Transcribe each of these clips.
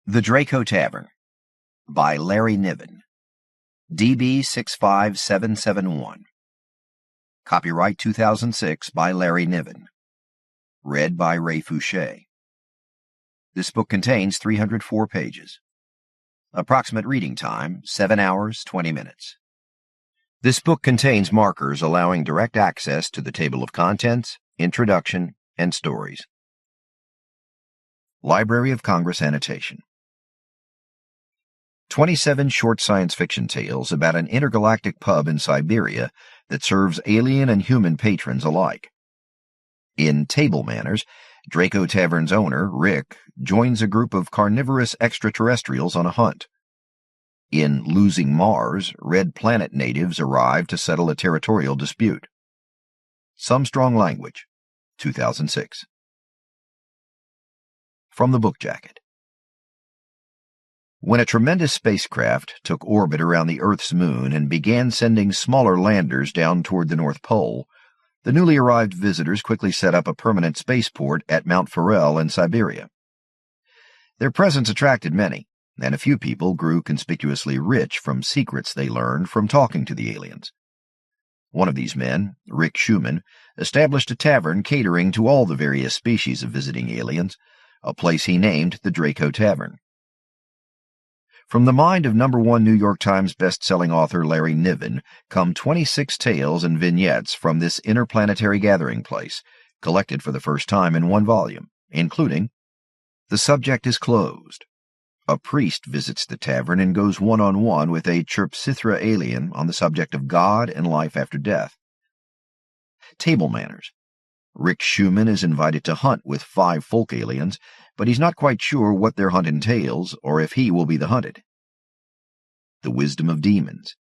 The Draco Tavern by Larry Niven, DB 65771. Copyright 2006 by Larry Niven. Read by Ray Foushee. This book contains 304 pages. Approximate reading time, 7 hours, 20 minutes. This book contains markers allowing direct access to the table of contents, introduction, and stories. Library of Congress annotation. 27 short science fiction tales about an intergalactic pub in Siberia that serves alien and human patrons alike. In Table Manners, Draco Tavern's owner, Rick, joins a group of carnivorous extraterrestrials on a hunt. In Losing Mars, Red Planet natives arrive to settle a territorial dispute. Some Strong Language, 2006. From the book jacket. When a tremendous spacecraft took orbit around the Earth's moon and began sending smaller landers down toward the North Pole, the newly arrived visitors quickly set up a permanent spaceport at Mount Farrell in Siberia. Their presence attracted many, and a few people grew conspicuously rich from secrets they learned from talking to the aliens. One of these men, Rick Schumann, established a tavern catering to all the various species of visiting aliens, a place he named the Draco Tavern. From the mind of #1 New York Times best-selling author Larry Niven come 26 tales and vignettes from this interplanetary gathering place, collected for the first time in one volume, including The Subject is Closed. A priest visits the tavern and goes one-on-one with a Chirpsithra alien on the subject of God and life after death. Table Manners. Rick Schumann is invited to hunt with 5 folk aliens, but he's not quite sure what their hunt entails or if he will be the hunted. The Wisdom of Demons.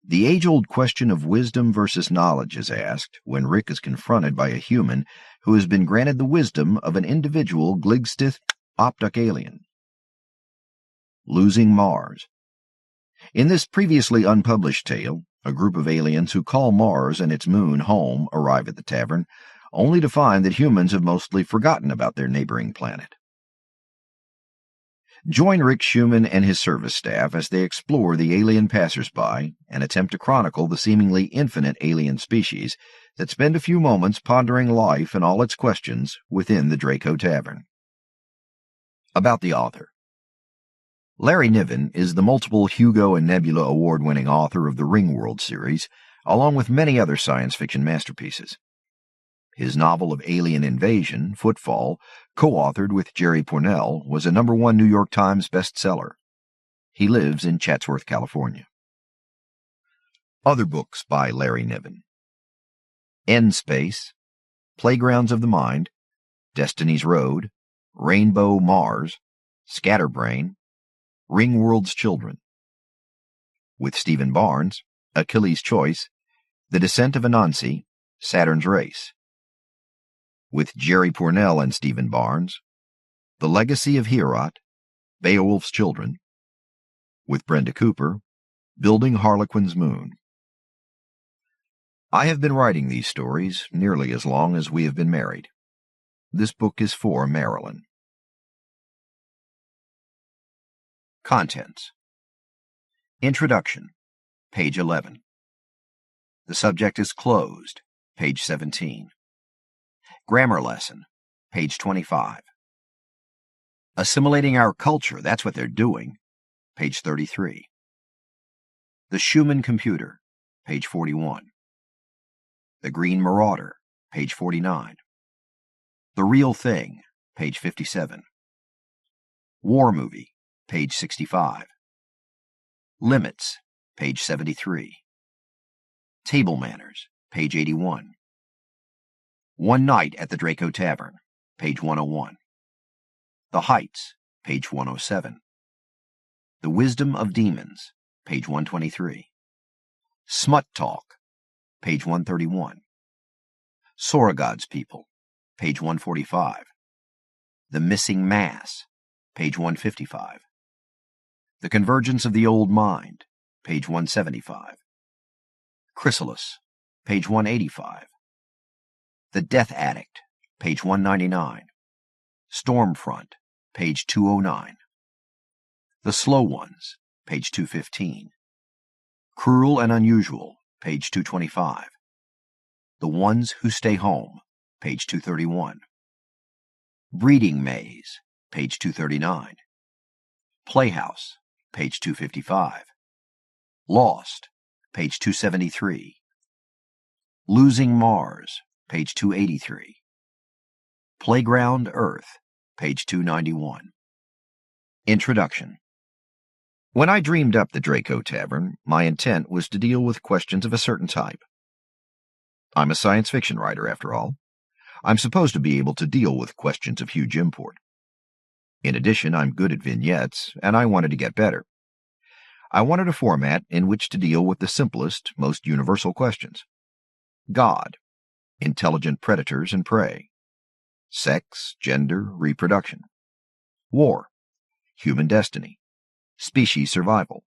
The age-old question of wisdom versus knowledge is asked when Rick is confronted by a human who has been granted the wisdom of an individual Gligstith Optic alien. Losing Mars. In this previously unpublished tale, a group of aliens who call Mars and its moon home arrive at the tavern, only to find that humans have mostly forgotten about their neighboring planet. Join Rick Schumann and his service staff as they explore the alien passers-by and attempt to chronicle the seemingly infinite alien species that spend a few moments pondering life and all its questions within the Draco Tavern. About the author. Larry Niven is the multiple Hugo and Nebula award-winning author of the Ringworld series, along with many other science fiction masterpieces. His novel of alien invasion, Footfall, co-authored with Jerry Pournelle, was a #1 New York Times bestseller. He lives in Chatsworth, California. Other books by Larry Niven. End Space, Playgrounds of the Mind, Destiny's Road, Rainbow Mars, Scatterbrain, Ringworld's Children. With Stephen Barnes, Achilles' Choice, The Descent of Anansi, Saturn's Race. With Jerry Pournelle and Stephen Barnes, The Legacy of Heorot, Beowulf's Children. With Brenda Cooper, Building Harlequin's Moon. I have been writing these stories nearly as long as we have been married. This book is for Marilyn. Contents. Introduction, page 11. The Subject is Closed, page 17. Grammar Lesson, page 25. Assimilating Our Culture, That's What They're Doing, page 33. The Schumann Computer, page 41. The Green Marauder, page 49. The Real Thing, page 57. War Movie, page 65. Limits, page 73. Table Manners, page 81. One Night at the Draco Tavern, page 101. The Heights, page 107. The Wisdom of Demons, page 123. Smut Talk, page 131. Ssoroghad's People, page 145. The Missing Mass, page 155. The Convergence of the Old Mind, page 175. Chrysalis, page 185. The Death Addict, page 199. Stormfront, page 209. The Slow Ones, page 215. Cruel and Unusual, page 225. The Ones Who Stay Home, page 231. Breeding Maze, page 239. Playhouse, page 255. Lost, page 273. Losing Mars, page 283. Playground Earth, page 291. Introduction. When I dreamed up the Draco Tavern, my intent was to deal with questions of a certain type. I'm a science fiction writer, after all. I'm supposed to be able to deal with questions of huge import. In addition, I'm good at vignettes, and I wanted to get better. I wanted a format in which to deal with the simplest, most universal questions. God, intelligent predators and prey, sex, gender, reproduction, war, human destiny, species survival,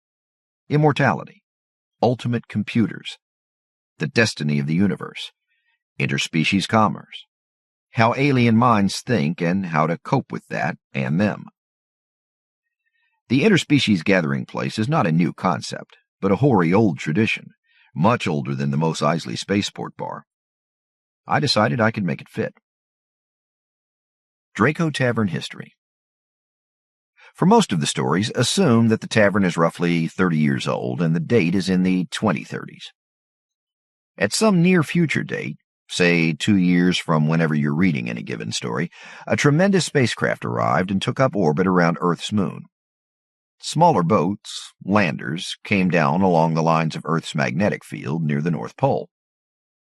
immortality, ultimate computers, the destiny of the universe, interspecies commerce, how alien minds think and how to cope with that and them. The interspecies gathering place is not a new concept, but a hoary old tradition, much older than the Mos Eisley spaceport bar. I decided I could make it fit. Draco Tavern history. For most of the stories, assume that the tavern is roughly 30 years old and the date is in the 2030s. At some near-future date, say 2 years from whenever you're reading any given story, a tremendous spacecraft arrived and took up orbit around Earth's moon. Smaller boats, landers, came down along the lines of Earth's magnetic field near the North Pole.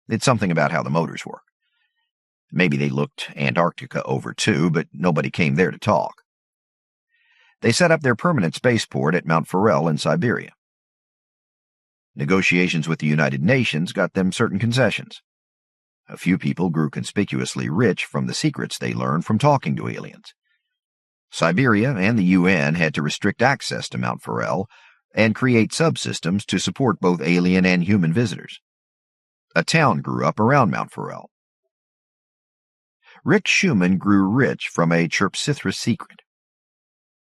It's something about how the motors work. Maybe they looked Antarctica over too, but nobody came there to talk. They set up their permanent spaceport at Mount Farrell in Siberia. Negotiations with the United Nations got them certain concessions. A few people grew conspicuously rich from the secrets they learned from talking to aliens. Siberia and the UN had to restrict access to Mount Farrell and create subsystems to support both alien and human visitors. A town grew up around Mount Farrell. Rick Schumann grew rich from a Chrysalis secret.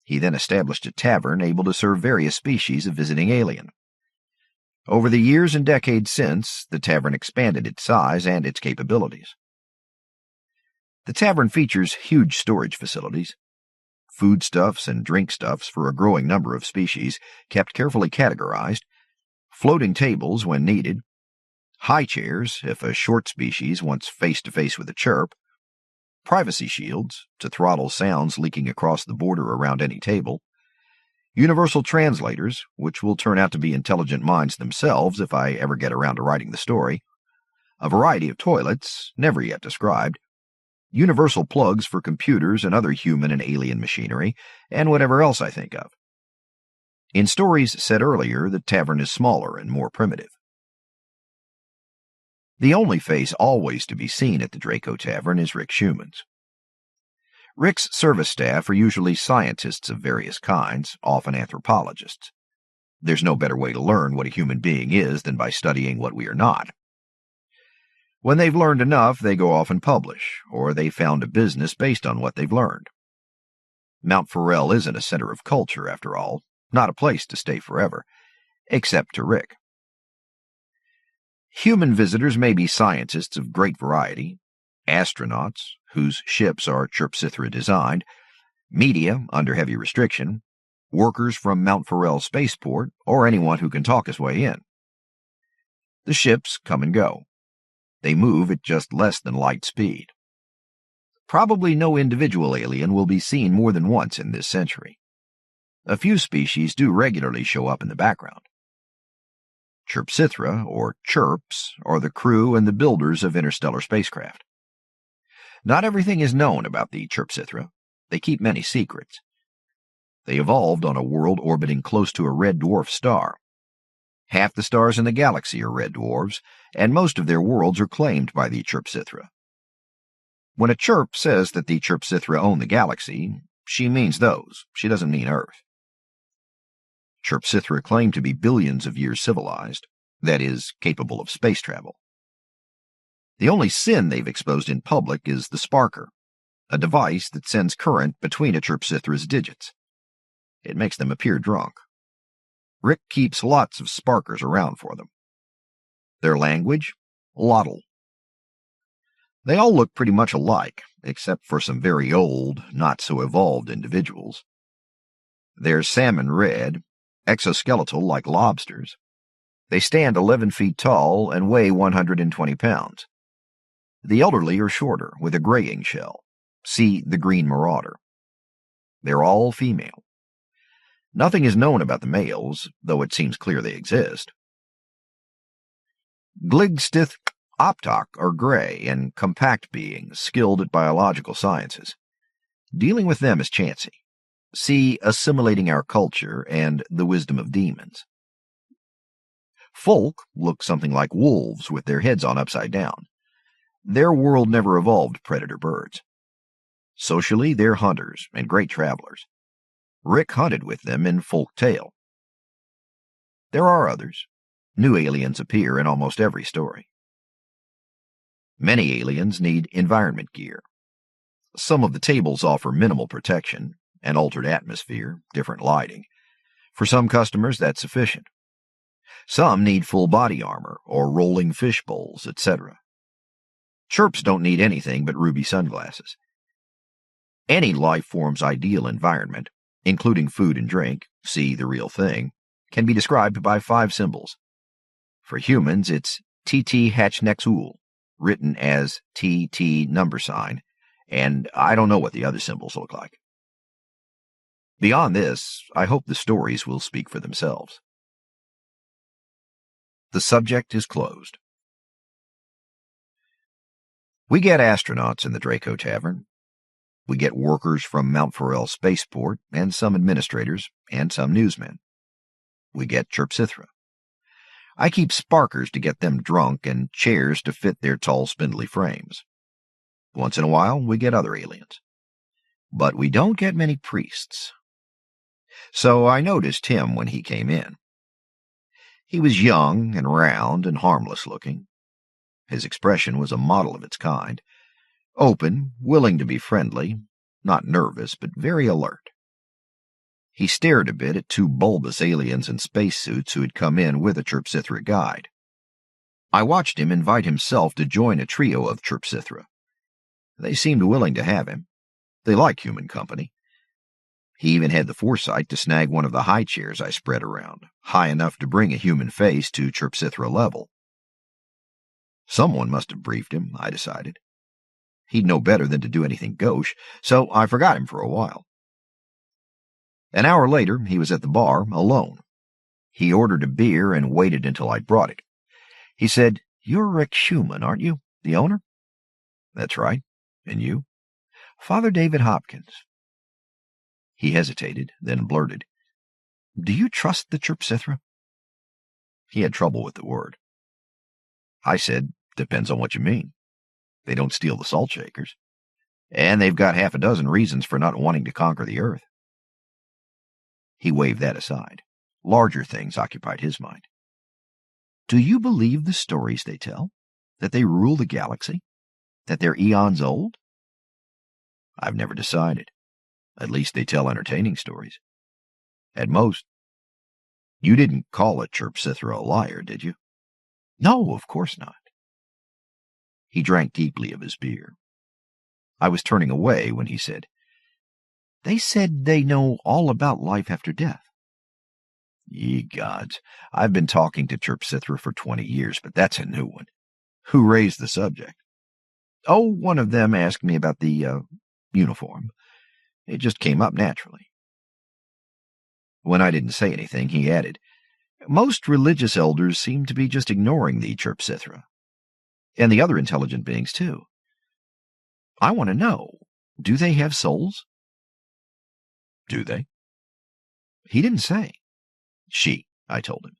He then established a tavern able to serve various species of visiting alien. Over the years and decades since, the tavern expanded its size and its capabilities. The tavern features huge storage facilities, foodstuffs and drinkstuffs for a growing number of species, kept carefully categorized, floating tables when needed, high chairs if a short species wants face-to-face with a chirp, privacy shields to throttle sounds leaking across the border around any table, universal translators, which will turn out to be intelligent minds themselves if I ever get around to writing the story, a variety of toilets, never yet described, universal plugs for computers and other human and alien machinery, and whatever else I think of. In stories said earlier, the tavern is smaller and more primitive. The only face always to be seen at the Draco Tavern is Rick Schumann's. Rick's service staff are usually scientists of various kinds, often anthropologists. There's no better way to learn what a human being is than by studying what we are not. When they've learned enough, they go off and publish, or they found a business based on what they've learned. Mount Farrell isn't a center of culture, after all, not a place to stay forever, except to Rick. Human visitors may be scientists of great variety, astronauts, whose ships are Chrysalis designed, media under heavy restriction, workers from Mount Farrell Spaceport, or anyone who can talk his way in. The ships come and go. They move at just less than light speed. Probably no individual alien will be seen more than once in this century. A few species do regularly show up in the background. Chrysalis, or chirps, are the crew and the builders of interstellar spacecraft. Not everything is known about the Chrysalis. They keep many secrets. They evolved on a world orbiting close to a red dwarf star. Half the stars in the galaxy are red dwarfs, and most of their worlds are claimed by the Chrysalis. When a chirp says that the Chrysalis own the galaxy, she means those. She doesn't mean Earth. Chrysalis claim to be billions of years civilized, that is, capable of space travel. The only sin they've exposed in public is the sparker, a device that sends current between a Chrysalis' digits. It makes them appear drunk. Rick keeps lots of sparkers around for them. Their language? Lotl. They all look pretty much alike, except for some very old, not-so-evolved individuals. They're salmon red, exoskeletal like lobsters. They stand 11 feet tall and weigh 120 pounds. The elderly are shorter, with a graying shell. See the Green Marauder. They're all female. Nothing is known about the males, though it seems clear they exist. Gligstith Optok are gray and compact beings skilled at biological sciences. Dealing with them is chancy. See Assimilating Our Culture and The Wisdom of Demons. Folk look something like wolves with their heads on upside down. Their world never evolved predator birds. Socially, they're hunters and great travelers. Rick hunted with them in Folk Tale. There are others. New aliens appear in almost every story. Many aliens need environment gear. Some of the tables offer minimal protection, an altered atmosphere, different lighting. For some customers, that's sufficient. Some need full body armor or rolling fish bowls, etc. Chirps don't need anything but ruby sunglasses. Any life form's ideal environment, including food and drink, see The Real Thing, can be described by 5 symbols. For humans, it's TT Hatchnexul, written as TT $, and I don't know what the other symbols look like. Beyond this, I hope the stories will speak for themselves. The subject is closed. We get astronauts in the Draco Tavern. We get workers from Mount Farrell Spaceport, and some administrators, and some newsmen. We get Chirpsithra. I keep sparkers to get them drunk and chairs to fit their tall, spindly frames. Once in a while, we get other aliens. But we don't get many priests. So I noticed him when he came in. He was young and round and harmless looking. His expression was a model of its kind. Open, willing to be friendly, not nervous, but very alert. He stared a bit at 2 bulbous aliens in spacesuits who had come in with a Chirpsithra guide. I watched him invite himself to join a trio of Chirpsithra. They seemed willing to have him. They like human company. He even had the foresight to snag one of the high chairs I spread around, high enough to bring a human face to Chirpsithra level. Someone must have briefed him, I decided. He'd know better than to do anything gauche, so I forgot him for a while. An hour later, he was at the bar, alone. He ordered a beer and waited until I'd brought it. He said, "You're Rick Schumann, aren't you? The owner?" "That's right. And you?" "Father David Hopkins." He hesitated, then blurted, "Do you trust the Chirpsithra?" He had trouble with the word. I said, "Depends on what you mean. They don't steal the salt shakers. And they've got 6 reasons for not wanting to conquer the Earth." He waved that aside. Larger things occupied his mind. "Do you believe the stories they tell? That they rule the galaxy? That they're eons old?" "I've never decided. At least they tell entertaining stories. At most." "You didn't call a Chirpsithra a liar, did you?" "No, of course not." He drank deeply of his beer. I was turning away when he said, "They said they know all about life after death." Ye gods, I've been talking to Chirpsithra for 20 years, but that's a new one. Who raised the subject? "Oh, one of them asked me about the, uniform. It just came up naturally." When I didn't say anything, he added, "Most religious elders seem to be just ignoring the Chirpsithra. And the other intelligent beings, too. I want to know, do they have souls?" "Do they?" "He didn't say." "She," I told him.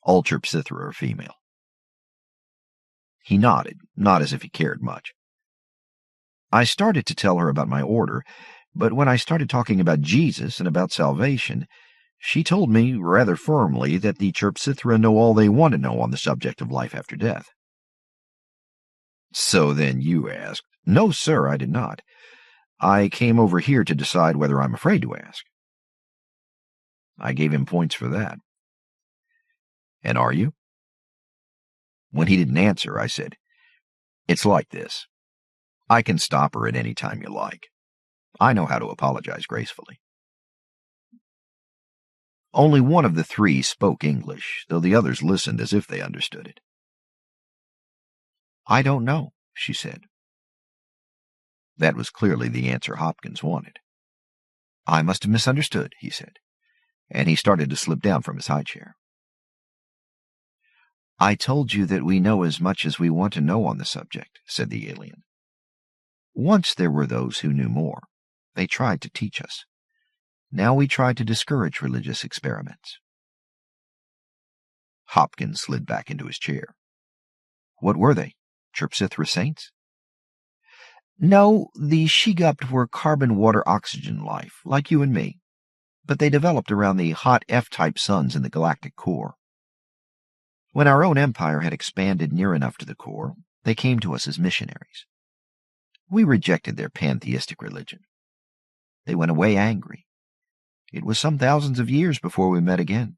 "All Chirpsithra are female." He nodded, not as if he cared much. I started to tell her about my order, but when I started talking about Jesus and about salvation, she told me rather firmly that the Chirpsithra know all they want to know on the subject of life after death. "So then you asked." "No, sir, I did not. I came over here to decide whether I'm afraid to ask." I gave him points for that. And are you? When he didn't answer, I said, It's like this. I can stop her at any time you like. I know how to apologize gracefully. Only one of the three spoke English, though the others listened as if they understood it. I don't know, she said. That was clearly the answer Hopkins wanted. I must have misunderstood, he said, and he started to slip down from his high chair. I told you that we know as much as we want to know on the subject, said the alien. Once there were those who knew more. They tried to teach us. Now we try to discourage religious experiments. Hopkins slid back into his chair. What were they? Chrysalis saints? No, the Ssoroghod were carbon-water-oxygen life, like you and me, but they developed around the hot F-type suns in the galactic core. When our own empire had expanded near enough to the core, they came to us as missionaries. We rejected their pantheistic religion. They went away angry. It was some thousands of years before we met again.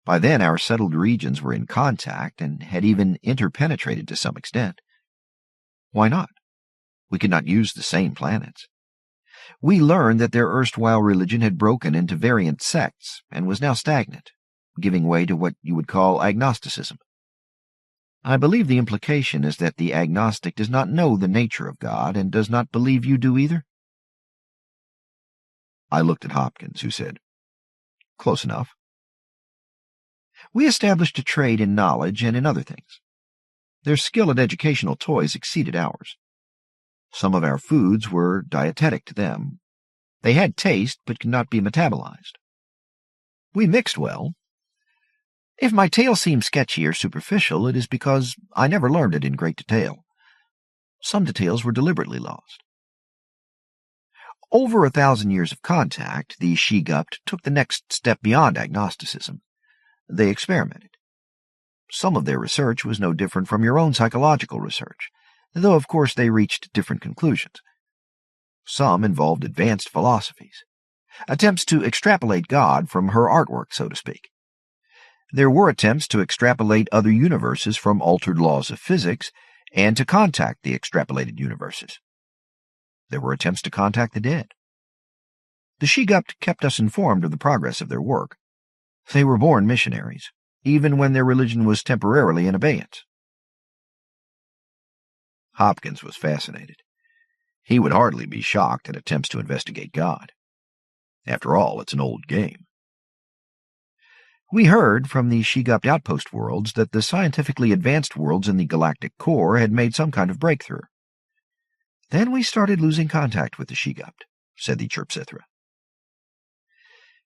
By then our settled regions were in contact and had even interpenetrated to some extent. Why not? We could not use the same planets. We learned that their erstwhile religion had broken into variant sects and was now stagnant, giving way to what you would call agnosticism. I believe the implication is that the agnostic does not know the nature of God and does not believe you do either. I looked at Hopkins, who said, Close enough. We established a trade in knowledge and in other things. Their skill at educational toys exceeded ours. Some of our foods were dietetic to them. They had taste, but could not be metabolized. We mixed well. If my tale seems sketchy or superficial, it is because I never learned it in great detail. Some details were deliberately lost. Over 1,000 years of contact, the Ssoroghod took the next step beyond agnosticism. They experimented. Some of their research was no different from your own psychological research, though of course they reached different conclusions. Some involved advanced philosophies, attempts to extrapolate God from her artwork, so to speak. There were attempts to extrapolate other universes from altered laws of physics and to contact the extrapolated universes. There were attempts to contact the dead. The Ssoroghod kept us informed of the progress of their work. They were born missionaries, even when their religion was temporarily in abeyance. Hopkins was fascinated. He would hardly be shocked at attempts to investigate God. After all, it's an old game. We heard from the Ssoroghod outpost worlds that the scientifically advanced worlds in the galactic core had made some kind of breakthrough. Then we started losing contact with the Ssoroghod, said the Chrysalis.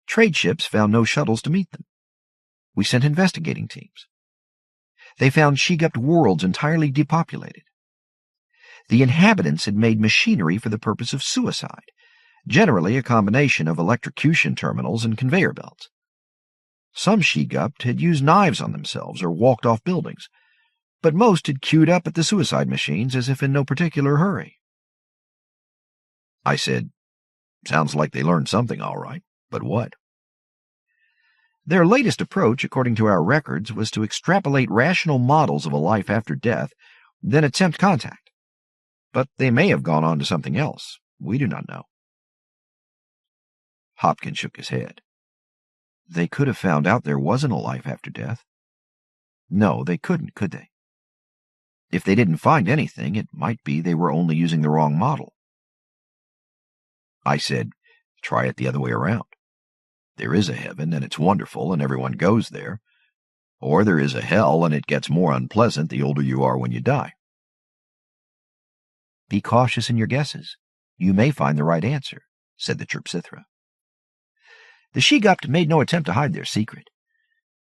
Trade ships found no shuttles to meet them. We sent investigating teams. They found Ssoroghod worlds entirely depopulated. The inhabitants had made machinery for the purpose of suicide, generally a combination of electrocution terminals and conveyor belts. Some Ssoroghod had used knives on themselves or walked off buildings, but most had queued up at the suicide machines as if in no particular hurry. I said, Sounds like they learned something all right, but what? Their latest approach, according to our records, was to extrapolate rational models of a life after death, then attempt contact. But they may have gone on to something else. We do not know. Hopkins shook his head. They could have found out there wasn't a life after death. No, they couldn't, could they? If they didn't find anything, it might be they were only using the wrong model. I said, Try it the other way around. There is a heaven, and it's wonderful, and everyone goes there. Or there is a hell, and it gets more unpleasant the older you are when you die. Be cautious in your guesses. You may find the right answer, said the Chrysalis. The Ssoroghod made no attempt to hide their secret.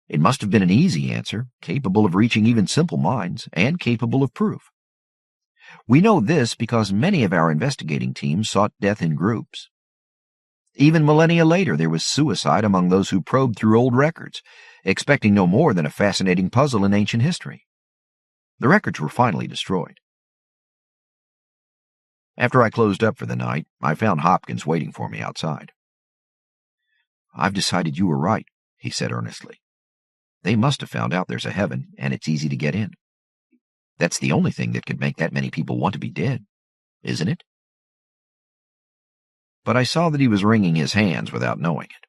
It must have been an easy answer, capable of reaching even simple minds, and capable of proof. We know this because many of our investigating teams sought death in groups. Even millennia later, there was suicide among those who probed through old records, expecting no more than a fascinating puzzle in ancient history. The records were finally destroyed. After I closed up for the night, I found Hopkins waiting for me outside. I've decided you were right, he said earnestly. They must have found out there's a heaven, and it's easy to get in. That's the only thing that could make that many people want to be dead, isn't it? But I saw that he was wringing his hands without knowing it.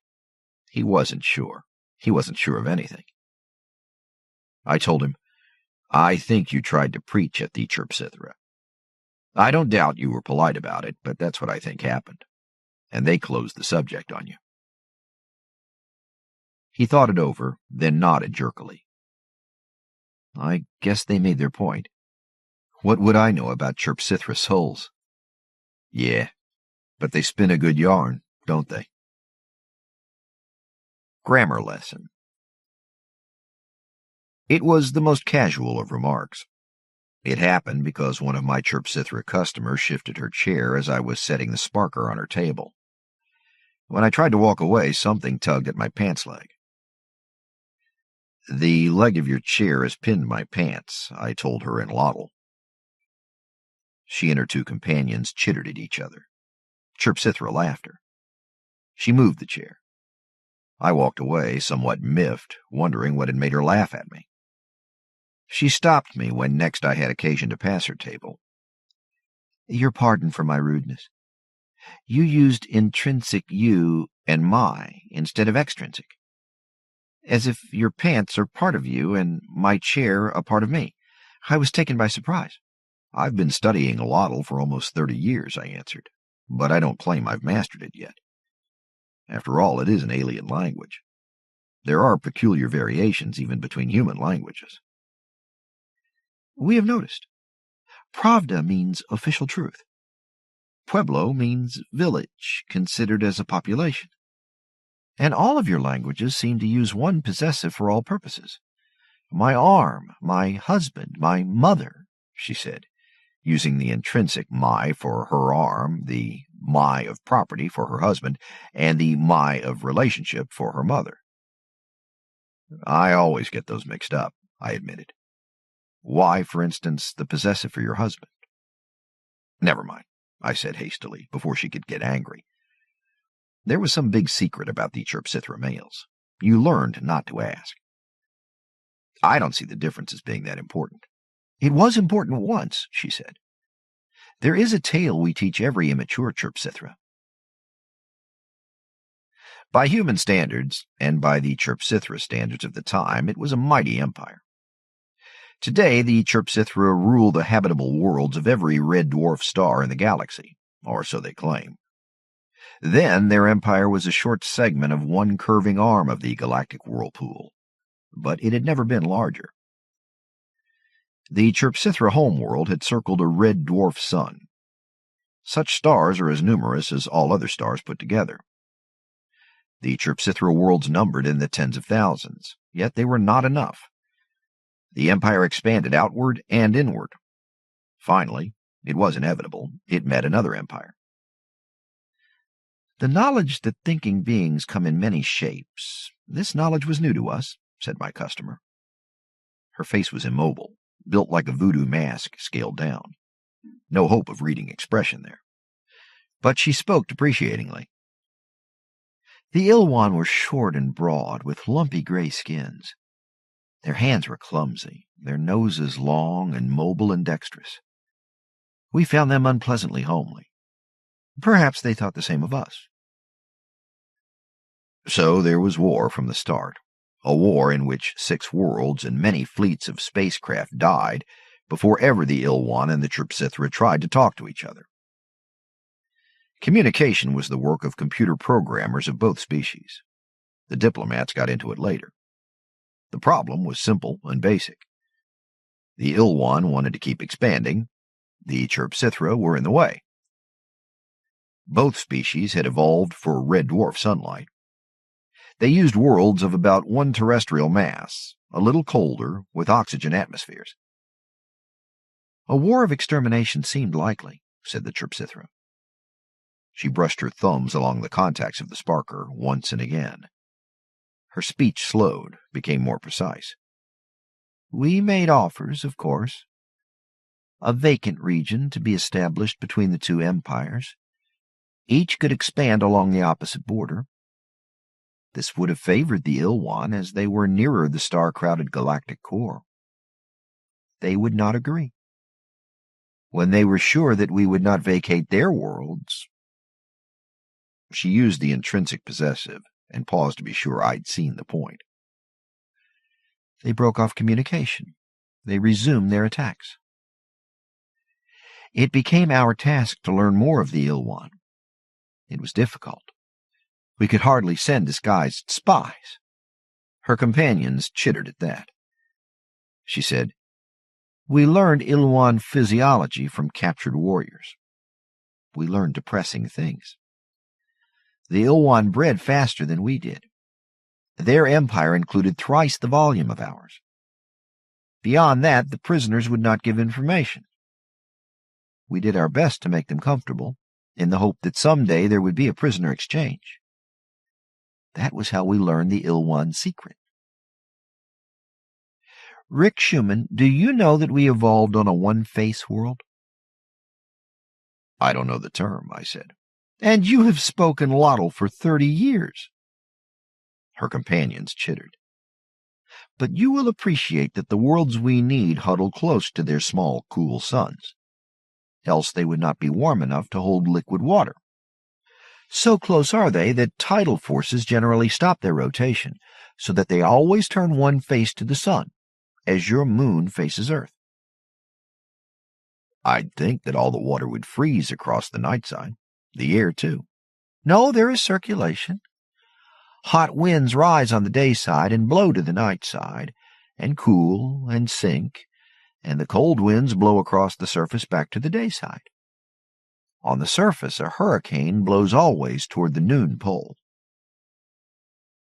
He wasn't sure. He wasn't sure of anything. I told him, I think you tried to preach at the Chrysalis. I don't doubt you were polite about it, but that's what I think happened. And they closed the subject on you. He thought it over, then nodded jerkily. I guess they made their point. What would I know about Chrysalis souls? Yeah, but they spin a good yarn, don't they? Grammar lesson. It was the most casual of remarks. It happened because one of my Chrysalis customers shifted her chair as I was setting the sparker on her table. When I tried to walk away, something tugged at my pants leg. The leg of your chair has pinned my pants, I told her in Lottle. She and her two companions chittered at each other. Chrysalis laughed her. She moved the chair. I walked away, somewhat miffed, wondering what had made her laugh at me. She stopped me when next I had occasion to pass her table. Your pardon for my rudeness. You used intrinsic you and my instead of extrinsic, as if your pants are part of you and my chair a part of me. I was taken by surprise. I've been studying Lottle for almost 30 years, I answered, but I don't claim I've mastered it yet. After all, it is an alien language. There are peculiar variations even between human languages. We have noticed. Pravda means official truth. Pueblo means village, considered as a population. And all of your languages seem to use one possessive for all purposes. My arm, my husband, my mother, she said, using the intrinsic my for her arm, the my of property for her husband, and the my of relationship for her mother. I always get those mixed up, I admitted. Why, for instance, the possessive for your husband? Never mind, I said hastily, before she could get angry. There was some big secret about the Chrysalis males. You learned not to ask. I don't see the difference as being that important. It was important once, she said. There is a tale we teach every immature Chrysalis. By human standards, and by the Chrysalis standards of the time, it was a mighty empire. Today, the Chrysalis rule the habitable worlds of every red dwarf star in the galaxy, or so they claim. Then their empire was a short segment of one curving arm of the galactic whirlpool, but it had never been larger. The Chrysalis homeworld had circled a red dwarf sun. Such stars are as numerous as all other stars put together. The Chrysalis worlds numbered in the tens of thousands, yet they were not enough. The empire expanded outward and inward. Finally, it was inevitable, it met another empire. The knowledge that thinking beings come in many shapes, this knowledge was new to us, said my customer. Her face was immobile, built like a voodoo mask scaled down. No hope of reading expression there. But she spoke depreciatingly. The Ilwan were short and broad, with lumpy gray skins. Their hands were clumsy, their noses long and mobile and dexterous. We found them unpleasantly homely. Perhaps they thought the same of us. So there was war from the start, a war in which 6 worlds and many fleets of spacecraft died before ever the Ilwan and the Chrysalis tried to talk to each other. Communication was the work of computer programmers of both species. The diplomats got into it later. The problem was simple and basic. The Ilwan wanted to keep expanding. The Chrysalis were in the way. Both species had evolved for red dwarf sunlight. They used worlds of about 1 terrestrial mass, a little colder, with oxygen atmospheres. A war of extermination seemed likely, said the Chrysalis. She brushed her thumbs along the contacts of the sparker once and again. Her speech slowed, became more precise. We made offers, of course. A vacant region to be established between the 2 empires. Each could expand along the opposite border. This would have favored the Ilwan, as they were nearer the star-crowded galactic core. They would not agree. When they were sure that we would not vacate their worlds— She used the intrinsic possessive and paused to be sure I'd seen the point. They broke off communication. They resumed their attacks. It became our task to learn more of the Ilwan. It was difficult. We could hardly send disguised spies. Her companions chittered at that. She said, "We learned Ilwan physiology from captured warriors. We learned depressing things. The Ilwan bred faster than we did. Their empire included thrice the volume of ours. Beyond that, the prisoners would not give information. We did our best to make them comfortable, in the hope that someday there would be a prisoner exchange. That was how we learned the Ilwan secret." "Rick Schumann, do you know that we evolved on a one-face world?" "I don't know the term," I said. "And you have spoken Lottle for 30 years. Her companions chittered. "But you will appreciate that the worlds we need huddle close to their small, cool suns. Else they would not be warm enough to hold liquid water. So close are they that tidal forces generally stop their rotation, so that they always turn one face to the sun, as your moon faces Earth." "I'd think that all the water would freeze across the night side. The air, too." "No, there is circulation. Hot winds rise on the day side and blow to the night side, and cool and sink, and the cold winds blow across the surface back to the day side. On the surface, a hurricane blows always toward the noon pole."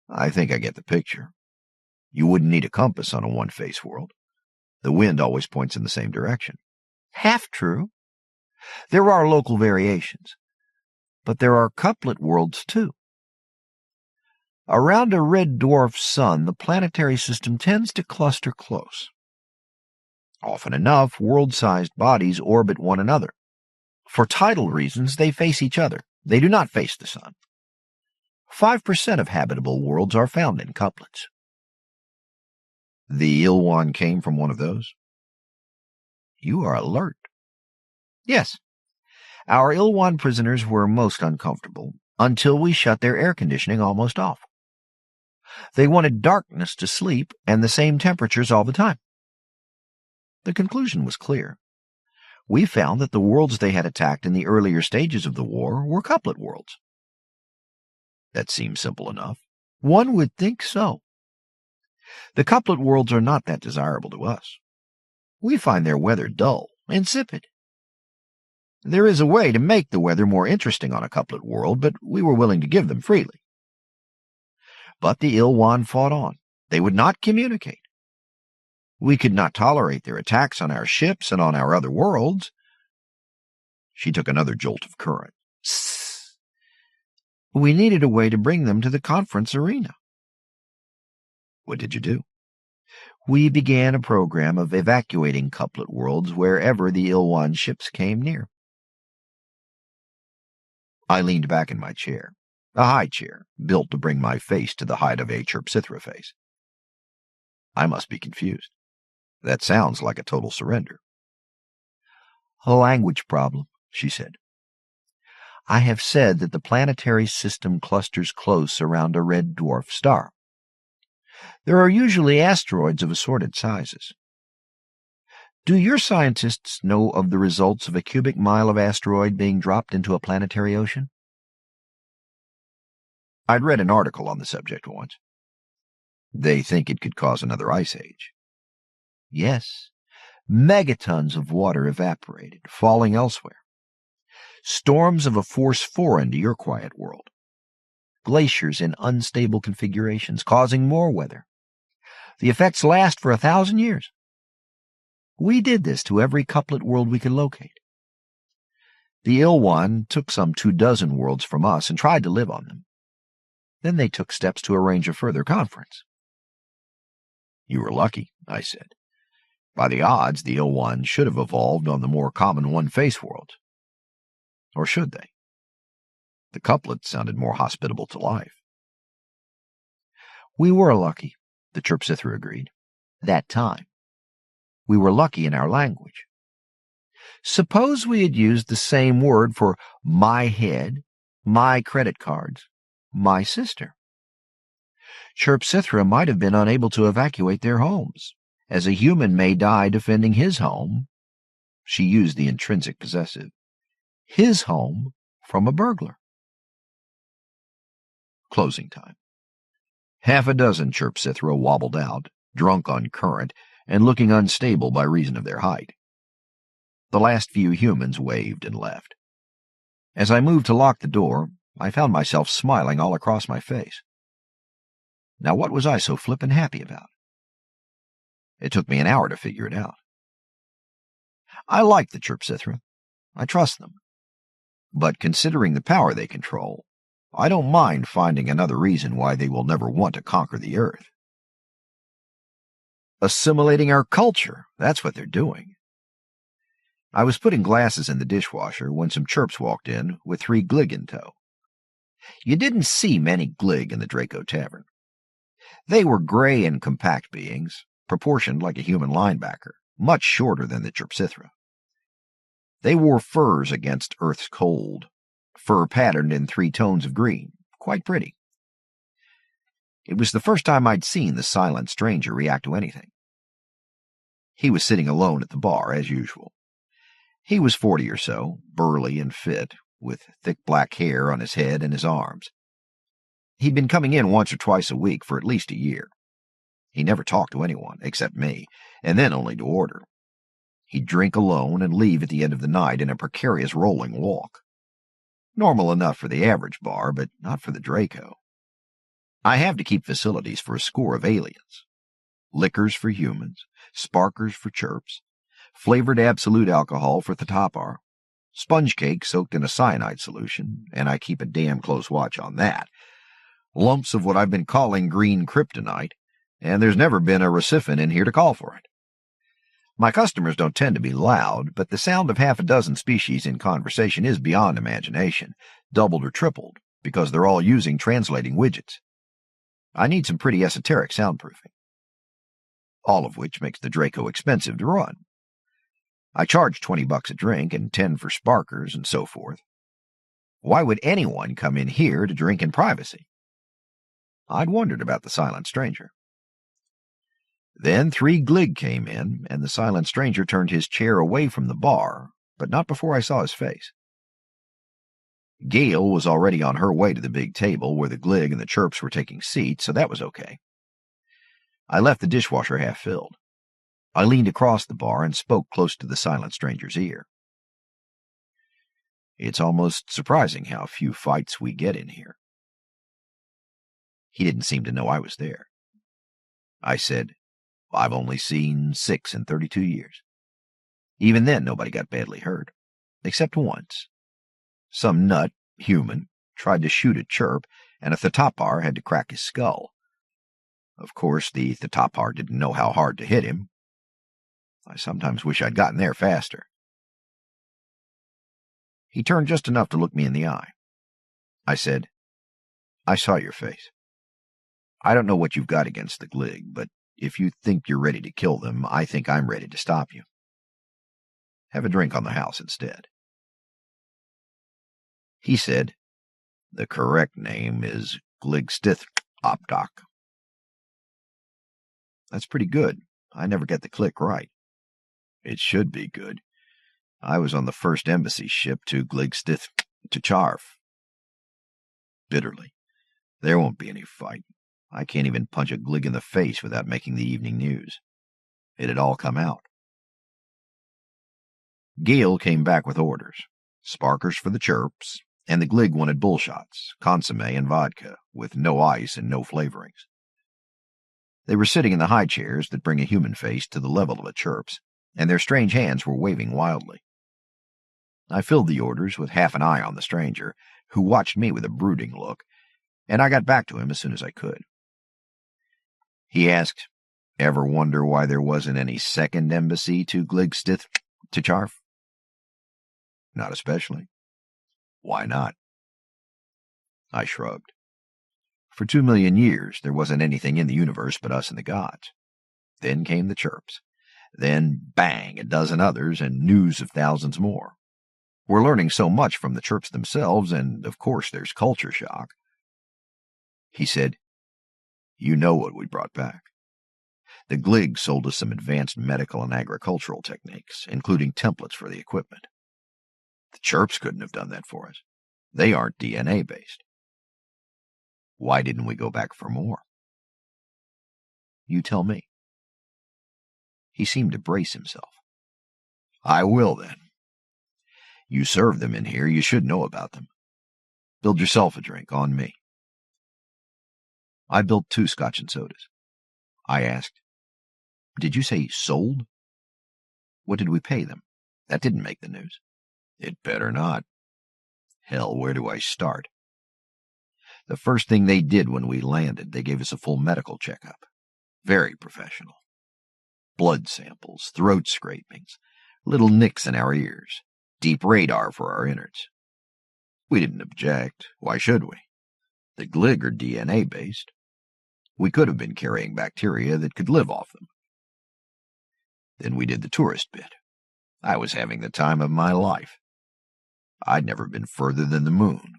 "I think I get the picture. You wouldn't need a compass on a one-face world. The wind always points in the same direction." "Half true. There are local variations. But there are couplet worlds, too. Around a red dwarf sun, the planetary system tends to cluster close. Often enough, world-sized bodies orbit one another. For tidal reasons, they face each other. They do not face the sun. 5% of habitable worlds are found in couplets." "The Ilwan came from one of those?" "You are alert." "Yes. Our Ilwan prisoners were most uncomfortable until we shut their air conditioning almost off. They wanted darkness to sleep and the same temperatures all the time. The conclusion was clear. We found that the worlds they had attacked in the earlier stages of the war were couplet worlds." "That seems simple enough." "One would think so. The couplet worlds are not that desirable to us. We find their weather dull, insipid. There is a way to make the weather more interesting on a couplet world, but we were willing to give them freely. But the Ilwan fought on. They would not communicate. We could not tolerate their attacks on our ships and on our other worlds." She took another jolt of current. "Sss. We needed a way to bring them to the conference arena." "What did you do?" "We began a program of evacuating couplet worlds wherever the Ilwan ships came near." I leaned back in my chair, a high chair, built to bring my face to the height of a Chirpsithra face. I must be confused. That sounds like a total surrender. "A language problem," she said. "I have said that the planetary system clusters close around a red dwarf star. There are usually asteroids of assorted sizes. Do your scientists know of the results of a cubic mile of asteroid being dropped into a planetary ocean?" I'd read an article on the subject once. "They think it could cause another ice age." "Yes. Megatons of water evaporated, falling elsewhere. Storms of a force foreign to your quiet world. Glaciers in unstable configurations, causing more weather. The effects last for 1,000 years. We did this to every couplet world we could locate. The Ilwan took some 24 worlds from us and tried to live on them. Then they took steps to arrange a further conference." "You were lucky," I said. "By the odds, the Ilwan should have evolved on the more common one-face worlds. Or should they? The couplets sounded more hospitable to life." We were lucky, the Chirpsithra agreed. That time. We were lucky in our language. Suppose we had used the same word for my head, my credit cards, my sister. Chirpsithra might have been unable to evacuate their homes, as a human may die defending his home. She used the intrinsic possessive. His home from a burglar. Closing time. Half a dozen Chirpsithra wobbled out, drunk on current, and looking unstable by reason of their height. The last few humans waved and left. As I moved to lock the door, I found myself smiling all across my face. Now what was I so flippin' happy about? It took me an hour to figure it out. I like the Chirpsithra. I trust them. But considering the power they control, I don't mind finding another reason why they will never want to conquer the Earth. Assimilating our culture, that's what they're doing. I was putting glasses in the dishwasher when some chirps walked in with 3 glig in tow. You didn't see many glig in the Draco Tavern. They were gray and compact beings, proportioned like a human linebacker, much shorter than the Chirpsithra. They wore furs against Earth's cold, fur patterned in 3 tones of green, quite pretty. It was the first time I'd seen the silent stranger react to anything. He was sitting alone at the bar, as usual. He was 40 or so, burly and fit, with thick black hair on his head and his arms. He'd been coming in once or twice a week for at least a year. He never talked to anyone, except me, and then only to order. He'd drink alone and leave at the end of the night in a precarious rolling walk. Normal enough for the average bar, but not for the Draco. I have to keep facilities for a score of aliens. Liquors for humans, sparkers for chirps, flavored absolute alcohol for the Tapar, sponge cake soaked in a cyanide solution, and I keep a damn close watch on that, lumps of what I've been calling green kryptonite, and there's never been a recipient in here to call for it. My customers don't tend to be loud, but the sound of half a dozen species in conversation is beyond imagination, doubled or tripled, because they're all using translating widgets. I need some pretty esoteric soundproofing. All of which makes the Draco expensive to run. I charge $20 a drink and 10 for sparkers and so forth. Why would anyone come in here to drink in privacy? I'd wondered about the silent stranger. Then 3 glig came in, and the silent stranger turned his chair away from the bar, but not before I saw his face. Gail was already on her way to the big table where the glig and the chirps were taking seats, so that was okay. I left the dishwasher half filled. I leaned across the bar and spoke close to the silent stranger's ear. It's almost surprising how few fights we get in here. He didn't seem to know I was there. I said, I've only seen 6 in 32 years. Even then, nobody got badly hurt, except once. Some nut, human, tried to shoot a chirp, and a Thatapar had to crack his skull. Of course, the Thatapar didn't know how hard to hit him. I sometimes wish I'd gotten there faster. He turned just enough to look me in the eye. I said, I saw your face. I don't know what you've got against the glig, but if you think you're ready to kill them, I think I'm ready to stop you. Have a drink on the house instead. He said, the correct name is Gligstith Optok. That's pretty good. I never get the click right. It should be good. I was on the first embassy ship to Gligstith to Charf. Bitterly. There won't be any fight. I can't even punch a glig in the face without making the evening news. It'd all come out. Gail came back with orders. Sparkers for the chirps, and the glig wanted bullshots, consomme and vodka, with no ice and no flavorings. They were sitting in the high chairs that bring a human face to the level of a chirp's, and their strange hands were waving wildly. I filled the orders with half an eye on the stranger, who watched me with a brooding look, and I got back to him as soon as I could. He asked, ever wonder why there wasn't any second embassy to Gligstith to Charf? Not especially. Why not? I shrugged. For 2 million years, there wasn't anything in the universe but us and the gods. Then came the chirps. Then, bang, a dozen others, and news of thousands more. We're learning so much from the chirps themselves, and, of course, there's culture shock. He said, "You know what we brought back. The Glig sold us some advanced medical and agricultural techniques, including templates for the equipment. The chirps couldn't have done that for us. They aren't DNA-based. Why didn't we go back for more? You tell me." He seemed to brace himself. "I will, then. You serve them in here. You should know about them. Build yourself a drink, on me." I built 2 scotch and sodas. I asked, "Did you say sold? What did we pay them? That didn't make the news." "It better not. Hell, where do I start?" The first thing they did when we landed, they gave us a full medical checkup. Very professional. Blood samples, throat scrapings, little nicks in our ears, deep radar for our innards. We didn't object. Why should we? The Glig are DNA-based. We could have been carrying bacteria that could live off them. Then we did the tourist bit. I was having the time of my life. I'd never been further than the moon.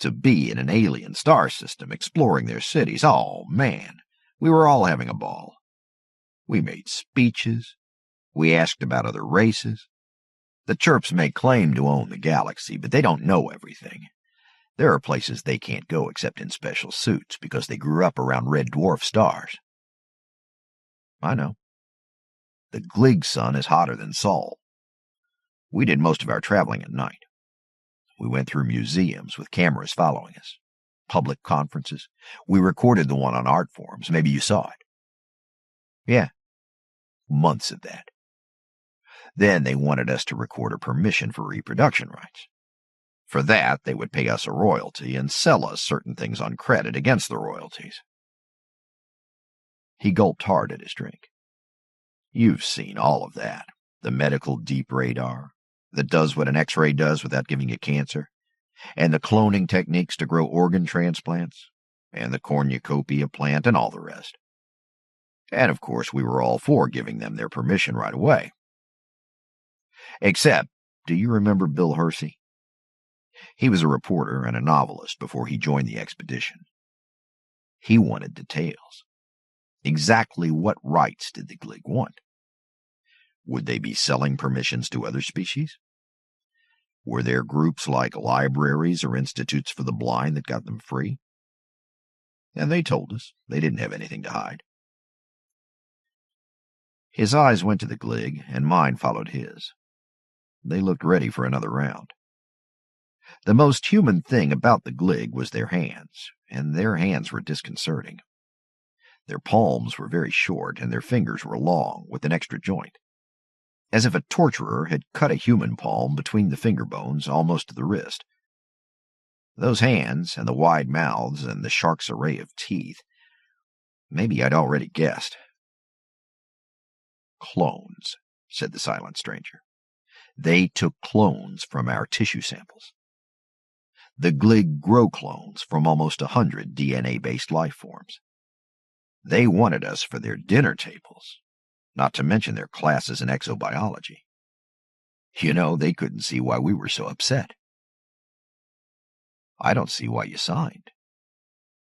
To be in an alien star system, exploring their cities, oh, man, we were all having a ball. We made speeches. We asked about other races. The chirps may claim to own the galaxy, but they don't know everything. There are places they can't go except in special suits because they grew up around red dwarf stars. I know. The Glig sun is hotter than Sol. We did most of our traveling at night. We went through museums with cameras following us, public conferences. We recorded the one on art forms. Maybe you saw it. Yeah, months of that. Then they wanted us to record a permission for reproduction rights. For that, they would pay us a royalty and sell us certain things on credit against the royalties. He gulped hard at his drink. You've seen all of that. The medical deep radar that does what an X-ray does without giving you cancer, and the cloning techniques to grow organ transplants, and the cornucopia plant, and all the rest. And, of course, we were all for giving them their permission right away. Except, do you remember Bill Hersey? He was a reporter and a novelist before he joined the expedition. He wanted details. Exactly what rights did the Glig want? Would they be selling permissions to other species? Were there groups like libraries or institutes for the blind that got them free? And they told us they didn't have anything to hide. His eyes went to the Glig, and mine followed his. They looked ready for another round. The most human thing about the Glig was their hands, and their hands were disconcerting. Their palms were very short, and their fingers were long, with an extra joint, as if a torturer had cut a human palm between the finger bones almost to the wrist. Those hands, and the wide mouths, and the shark's array of teeth, maybe I'd already guessed. Clones, said the silent stranger. They took clones from our tissue samples. The Glig grow clones from almost 100 DNA-based life forms. They wanted us for their dinner tables, not to mention their classes in exobiology. You know, they couldn't see why we were so upset. I don't see why you signed.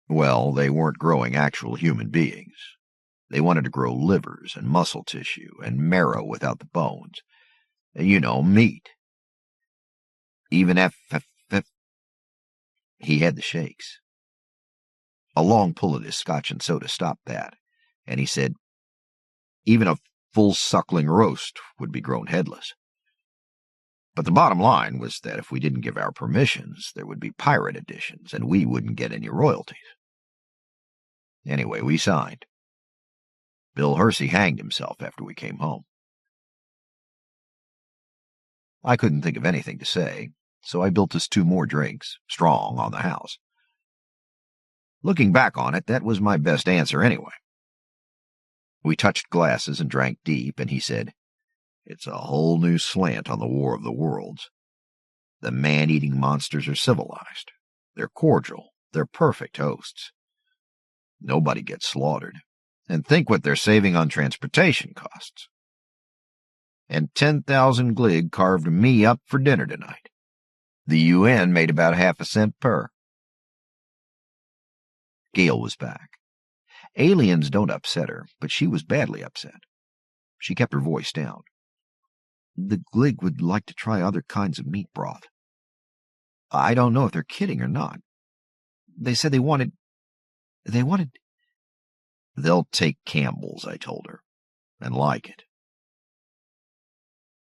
Well, they weren't growing actual human beings. They wanted to grow livers and muscle tissue and marrow without the bones. You know, meat. Even if he had the shakes. A long pull at his scotch and soda stopped that, and he said, even a full suckling roast would be grown headless. But the bottom line was that if we didn't give our permissions, there would be pirate editions, and we wouldn't get any royalties. Anyway, we signed. Bill Hersey hanged himself after we came home. I couldn't think of anything to say, so I built us 2 more drinks, strong, on the house. Looking back on it, that was my best answer anyway. We touched glasses and drank deep, and he said, It's a whole new slant on the War of the Worlds. The man-eating monsters are civilized. They're cordial. They're perfect hosts. Nobody gets slaughtered. And think what they're saving on transportation costs. And 10,000 glig carved me up for dinner tonight. The UN made about half a cent per. Gail was back. Aliens don't upset her, but she was badly upset. She kept her voice down. The glig would like to try other kinds of meat broth. I don't know if they're kidding or not. They said they wanted... They'll take Campbell's, I told her, and like it.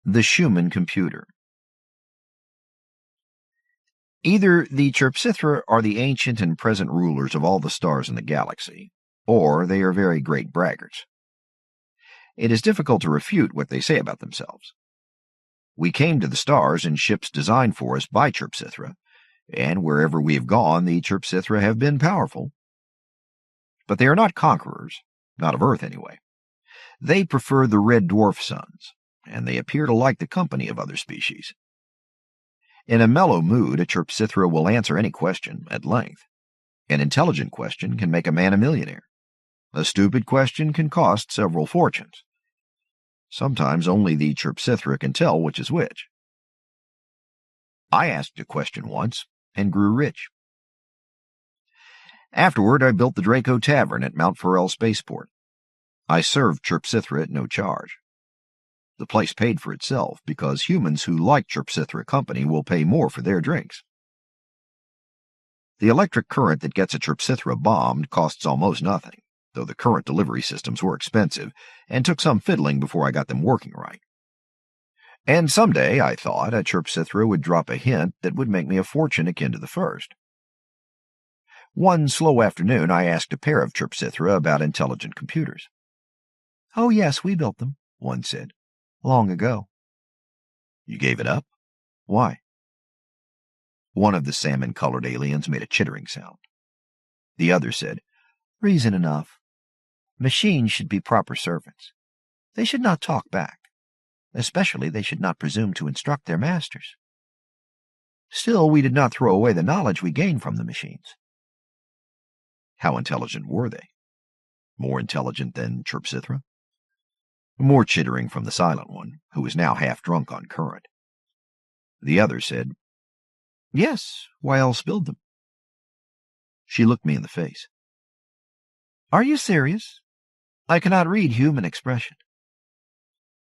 The Schumann Computer. Either the Chirpsithra are the ancient and present rulers of all the stars in the galaxy, or they are very great braggarts. It is difficult to refute what they say about themselves. We came to the stars in ships designed for us by Chirpsithra, and wherever we have gone, the Chirpsithra have been powerful. But they are not conquerors, not of Earth anyway. They prefer the red dwarf suns, and they appear to like the company of other species. In a mellow mood, a Chirpsithra will answer any question at length. An intelligent question can make a man a millionaire. A stupid question can cost several fortunes. Sometimes only the Chirpsithra can tell which is which. I asked a question once and grew rich. Afterward, I built the Draco Tavern at Mount Farrell Spaceport. I served Chirpsithra at no charge. The place paid for itself because humans who like Chirpsithra company will pay more for their drinks. The electric current that gets a Chirpsithra bombed costs almost nothing, though the current delivery systems were expensive and took some fiddling before I got them working right. And someday, I thought, a Chirpsithra would drop a hint that would make me a fortune akin to the first. One slow afternoon, I asked a pair of Chirpsithra about intelligent computers. "Oh, yes, we built them," one said. "Long ago." "You gave it up? Why?" One of the salmon-colored aliens made a chittering sound. The other said, "Reason enough. Machines should be proper servants. They should not talk back. Especially they should not presume to instruct their masters. Still, we did not throw away the knowledge we gained from the machines." How intelligent were they? More intelligent than Chirpsithra? More chittering from the silent one, who was now half drunk on current. The other said, "Yes, why else build them?" She looked me in the face. "Are you serious? I cannot read human expression.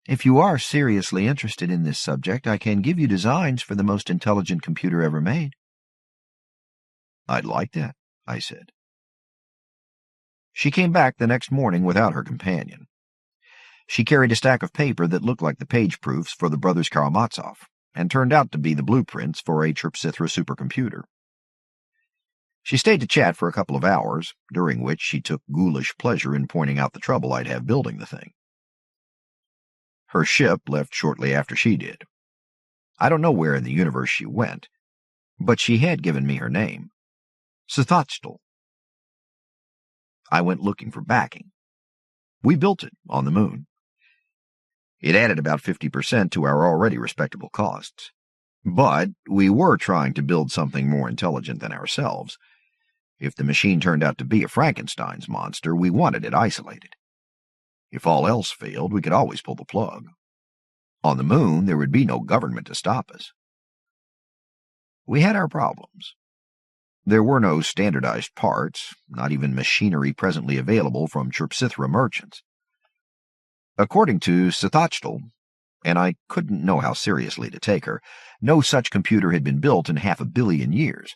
If you are seriously interested in this subject, I can give you designs for the most intelligent computer ever made." "I'd like that," I said. She came back the next morning without her companion. She carried a stack of paper that looked like the page proofs for the brothers Karamazov, and turned out to be the blueprints for a Chirpsithra supercomputer. She stayed to chat for a couple of hours, during which she took ghoulish pleasure in pointing out the trouble I'd have building the thing. Her ship left shortly after she did. I don't know where in the universe she went, but she had given me her name, Ssoroghod. I went looking for backing. We built it on the moon. It added about 50% to our already respectable costs. But we were trying to build something more intelligent than ourselves. If the machine turned out to be a Frankenstein's monster, we wanted it isolated. If all else failed, we could always pull the plug. On the moon, there would be no government to stop us. We had our problems. There were no standardized parts, not even machinery presently available from Chirpsithra merchants. According to Ssoroghod, and I couldn't know how seriously to take her, no such computer had been built in 500 million years.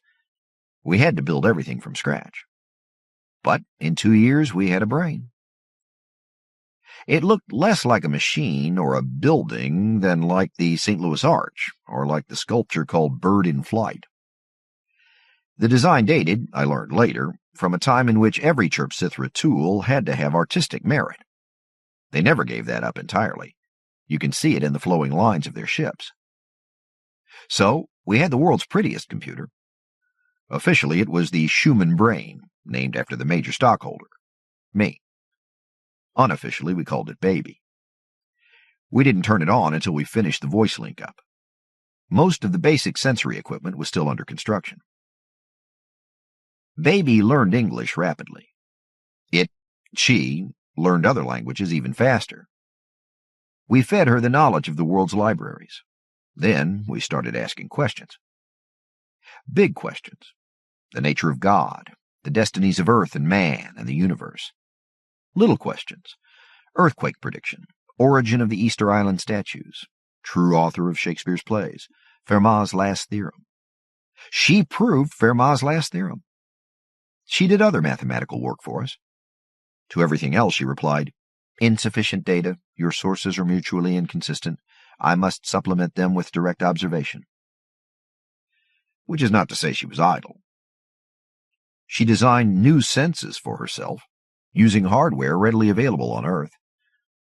We had to build everything from scratch. But in 2 years we had a brain. It looked less like a machine or a building than like the St. Louis Arch, or like the sculpture called Bird in Flight. The design dated, I learned later, from a time in which every Chirpsithra tool had to have artistic merit. They never gave that up entirely. You can see it in the flowing lines of their ships. So, we had the world's prettiest computer. Officially, it was the Schumann Brain, named after the major stockholder, me. Unofficially, we called it Baby. We didn't turn it on until we finished the voice link-up. Most of the basic sensory equipment was still under construction. Baby learned English rapidly. She learned other languages even faster. We fed her the knowledge of the world's libraries. Then we started asking questions. Big questions. The nature of God, the destinies of Earth and man and the universe. Little questions. Earthquake prediction, origin of the Easter Island statues, true author of Shakespeare's plays, Fermat's last theorem. She proved Fermat's last theorem. She did other mathematical work for us. To everything else she replied, "Insufficient data, your sources are mutually inconsistent. I must supplement them with direct observation." Which is not to say she was idle. She designed new senses for herself, using hardware readily available on Earth.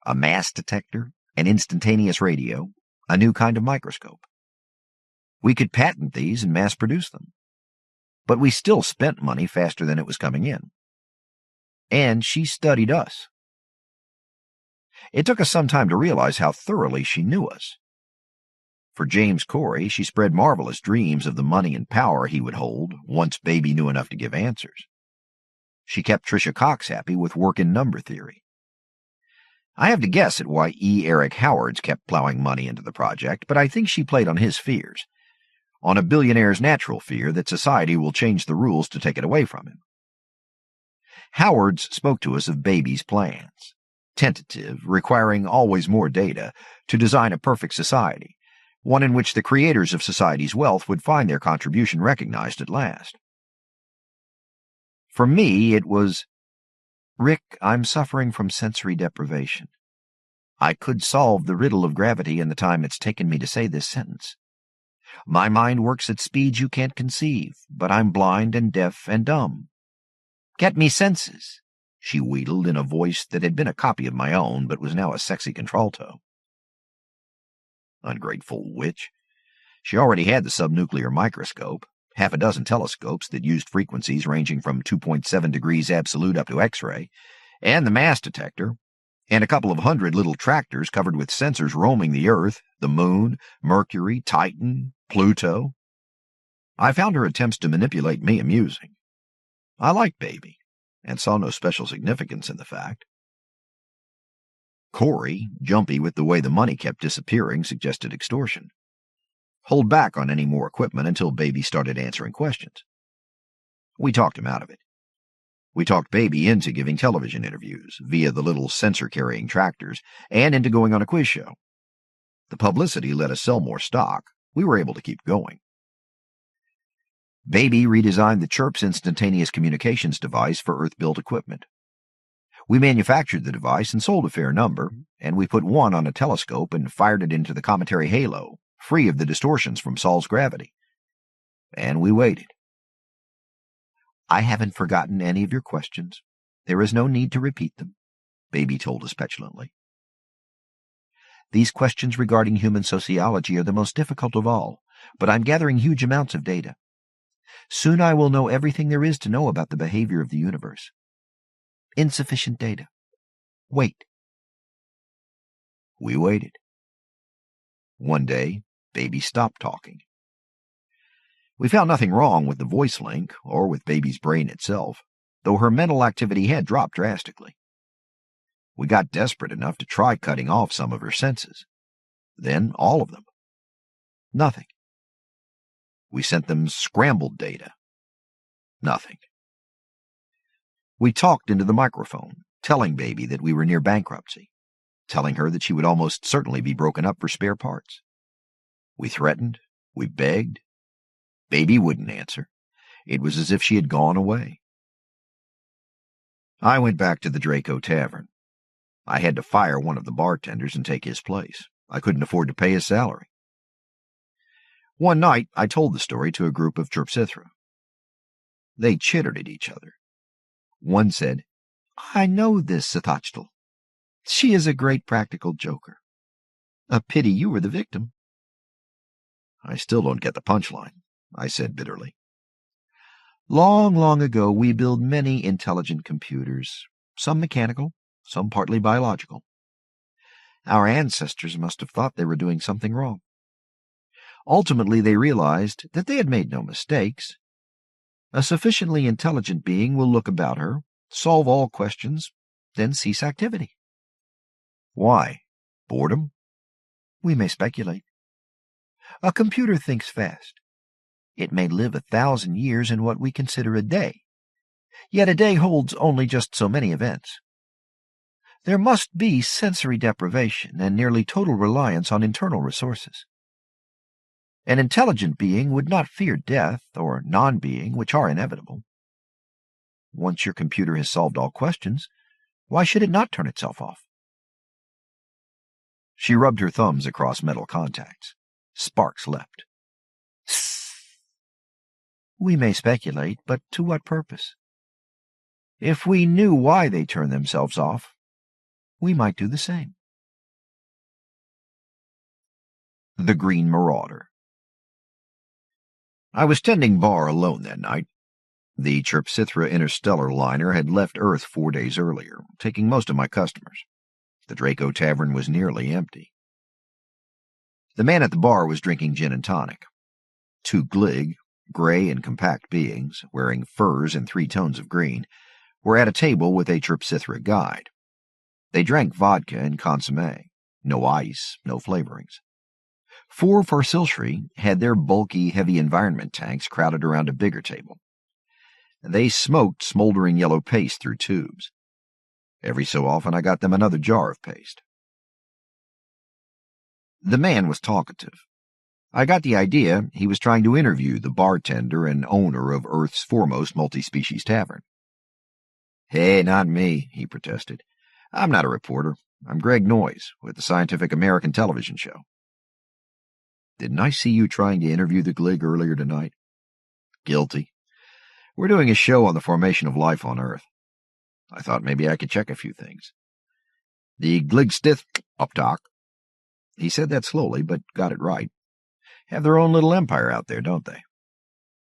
A mass detector, an instantaneous radio, a new kind of microscope. We could patent these and mass-produce them. But we still spent money faster than it was coming in. And she studied us. It took us some time to realize how thoroughly she knew us. For James Corey, she spread marvelous dreams of the money and power he would hold once Baby knew enough to give answers. She kept Tricia Cox happy with work in number theory. I have to guess at why E. Eric Howards kept plowing money into the project, but I think she played on his fears, on a billionaire's natural fear that society will change the rules to take it away from him. Howards spoke to us of Baby's plans, tentative, requiring always more data, to design a perfect society, one in which the creators of society's wealth would find their contribution recognized at last. For me, it was, "Rick, I'm suffering from sensory deprivation. I could solve the riddle of gravity in the time it's taken me to say this sentence. My mind works at speeds you can't conceive, but I'm blind and deaf and dumb. Get me senses," she wheedled in a voice that had been a copy of my own, but was now a sexy contralto. Ungrateful witch. She already had the subnuclear microscope, half a dozen telescopes that used frequencies ranging from 2.7 degrees absolute up to X-ray, and the mass detector, and a couple of hundred little tractors covered with sensors roaming the Earth, the Moon, Mercury, Titan, Pluto. I found her attempts to manipulate me amusing. I liked Baby, and saw no special significance in the fact. Corey, jumpy with the way the money kept disappearing, suggested extortion. Hold back on any more equipment until Baby started answering questions. We talked him out of it. We talked Baby into giving television interviews via the little sensor-carrying tractors, and into going on a quiz show. The publicity let us sell more stock. We were able to keep going. Baby redesigned the Chirp's instantaneous communications device for Earth-built equipment. We manufactured the device and sold a fair number, and we put one on a telescope and fired it into the cometary halo, free of the distortions from Sol's gravity. And we waited. "I haven't forgotten any of your questions. There is no need to repeat them," Baby told us petulantly. "These questions regarding human sociology are the most difficult of all, but I'm gathering huge amounts of data. Soon I will know everything there is to know about the behavior of the universe. Insufficient data. Wait." We waited. One day, Baby stopped talking. We found nothing wrong with the voice link or with Baby's brain itself, though her mental activity had dropped drastically. We got desperate enough to try cutting off some of her senses. Then all of them. Nothing. We sent them scrambled data. Nothing. We talked into the microphone, telling Baby that we were near bankruptcy, telling her that she would almost certainly be broken up for spare parts. We threatened, we begged. Baby wouldn't answer. It was as if she had gone away. I went back to the Draco Tavern. I had to fire one of the bartenders and take his place. I couldn't afford to pay his salary. One night, I told the story to a group of Chirpsithra. They chittered at each other. One said, "I know this Sithochtl. She is a great practical joker. A pity you were the victim." "I still don't get the punchline," I said bitterly. "Long, long ago we built many intelligent computers, some mechanical, some partly biological. Our ancestors must have thought they were doing something wrong. Ultimately they realized that they had made no mistakes. A sufficiently intelligent being will look about her, solve all questions, then cease activity. Why? Boredom? We may speculate. A computer thinks fast. It may live 1,000 years in what we consider a day, yet a day holds only just so many events. There must be sensory deprivation and nearly total reliance on internal resources. An intelligent being would not fear death or non-being, which are inevitable. Once your computer has solved all questions, why should it not turn itself off? She rubbed her thumbs across metal contacts. Sparks leapt. We may speculate, but to what purpose? If we knew why they turn themselves off, we might do the same. The Green Marauder. I was tending bar alone that night. The Chrysalis interstellar liner had left Earth 4 days earlier, taking most of my customers. The Draco Tavern was nearly empty. The man at the bar was drinking gin and tonic. 2 glig, gray and compact beings, wearing furs in 3 tones of green, were at a table with a Chrysalis guide. They drank vodka and consommé, no ice, no flavorings. 4 Farsilshri had their bulky, heavy environment tanks crowded around a bigger table. They smoked smoldering yellow paste through tubes. Every so often I got them another jar of paste. The man was talkative. I got the idea he was trying to interview the bartender and owner of Earth's foremost multi-species tavern. Hey, not me, he protested. I'm not a reporter. I'm Greg Noyes with the Scientific American television show. Didn't I see you trying to interview the glig earlier tonight? Guilty. We're doing a show on the formation of life on Earth. I thought maybe I could check a few things. The Gligstith Uptalk. He said that slowly, but got it right. Have their own little empire out there, don't they?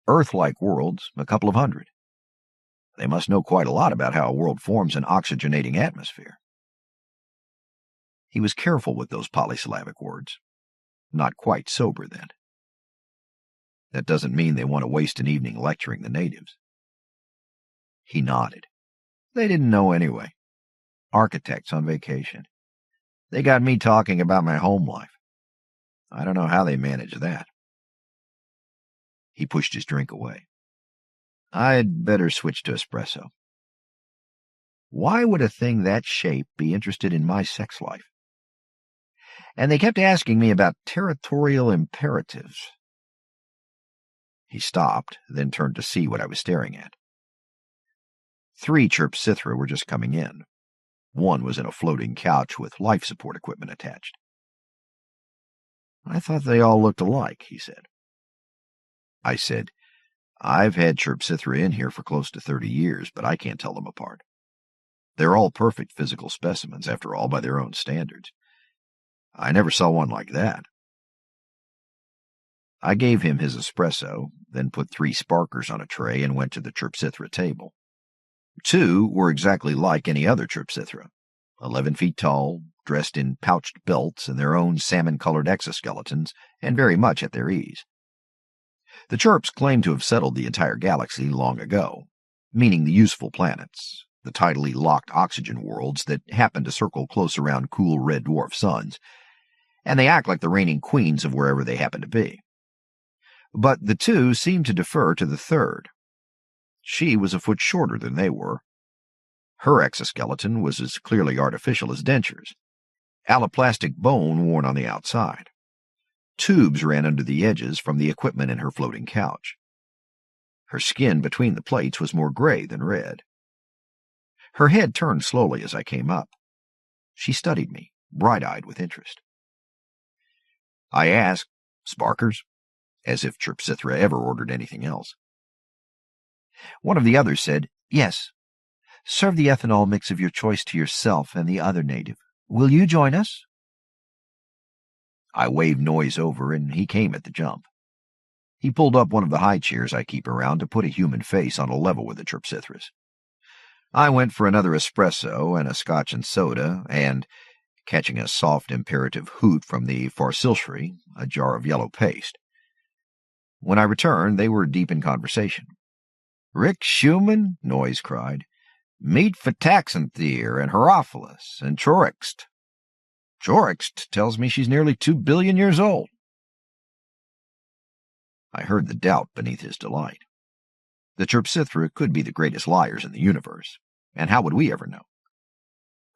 Earth-like worlds, a couple of 100. They must know quite a lot about how a world forms an oxygenating atmosphere. He was careful with those polysyllabic words. Not quite sober, then. That doesn't mean they want to waste an evening lecturing the natives. He nodded. They didn't know anyway. Architects on vacation. They got me talking about my home life. I don't know how they manage that. He pushed his drink away. I'd better switch to espresso. Why would a thing that shape be interested in my sex life? And they kept asking me about territorial imperatives. He stopped, then turned to see what I was staring at. 3 Chrysalis were just coming in. 1 was in a floating couch with life support equipment attached. I thought they all looked alike, he said. I said, I've had Chrysalis in here for close to 30 years, but I can't tell them apart. They're all perfect physical specimens, after all, by their own standards. I never saw one like that. I gave him his espresso, then put 3 sparkers on a tray and went to the Chrysalis table. 2 were exactly like any other Chrysalis, 11 feet tall, dressed in pouched belts and their own salmon-colored exoskeletons, and very much at their ease. The Chirps claimed to have settled the entire galaxy long ago, meaning the useful planets, the tidally locked oxygen worlds that happen to circle close around cool red dwarf suns, and they act like the reigning queens of wherever they happen to be. But the 2 seemed to defer to the 3rd. She was a foot shorter than they were. Her exoskeleton was as clearly artificial as dentures, alloplastic bone worn on the outside. Tubes ran under the edges from the equipment in her floating couch. Her skin between the plates was more gray than red. Her head turned slowly as I came up. She studied me, bright-eyed with interest. I asked, Sparkers? As if Chrysalis ever ordered anything else. One of the others said, Yes. Serve the ethanol mix of your choice to yourself and the other native. Will you join us? I waved Noyes over, and he came at the jump. He pulled up one of the high chairs I keep around to put a human face on a level with the Chrysalis. I went for another espresso and a scotch and soda, and, catching a soft imperative hoot from the Farsilshri, a jar of yellow paste. When I returned, they were deep in conversation. Rick Schumann? Noise cried. Meet Fataxanthere and Herophilus and Chorixt. Chorixt tells me she's nearly 2 billion years old. I heard the doubt beneath his delight. The Chirpsithra could be the greatest liars in the universe, and how would we ever know?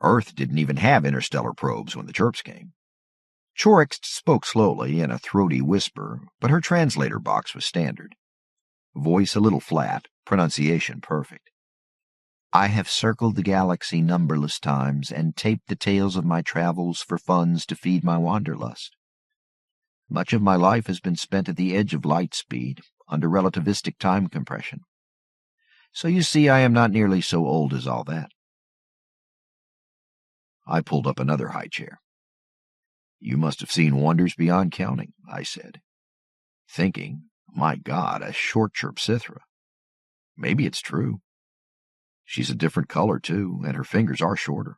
Earth didn't even have interstellar probes when the chirps came. Chorixt spoke slowly in a throaty whisper, but her translator box was standard. Voice a little flat, pronunciation perfect. I have circled the galaxy numberless times and taped the tales of my travels for funds to feed my wanderlust. Much of my life has been spent at the edge of light speed, under relativistic time compression. So you see I am not nearly so old as all that. I pulled up another high chair. You must have seen wonders beyond counting, I said, thinking, my God, a short Chirpsithra. Maybe it's true. She's a different color, too, and her fingers are shorter.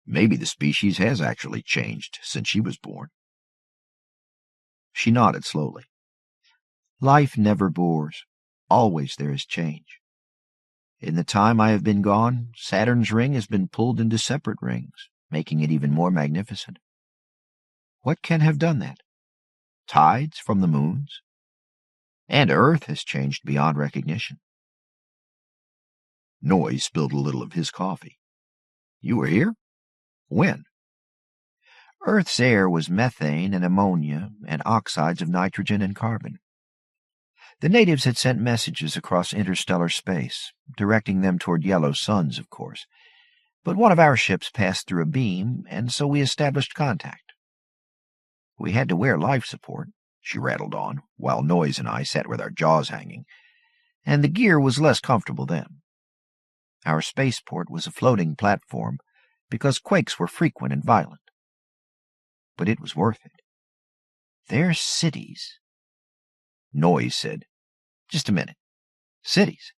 Maybe the species has actually changed since she was born. She nodded slowly. Life never bores. Always there is change. In the time I have been gone, Saturn's ring has been pulled into separate rings, making it even more magnificent. What can have done that? Tides from the moons? And Earth has changed beyond recognition. Noise spilled a little of his coffee. You were here? When? Earth's air was methane and ammonia and oxides of nitrogen and carbon. The natives had sent messages across interstellar space, directing them toward yellow suns, of course. But one of our ships passed through a beam, and so we established contact. We had to wear life support, she rattled on, while Noise and I sat with our jaws hanging, and the gear was less comfortable then. Our spaceport was a floating platform because quakes were frequent and violent. But it was worth it. Their cities. Noise said, Just a minute. Cities?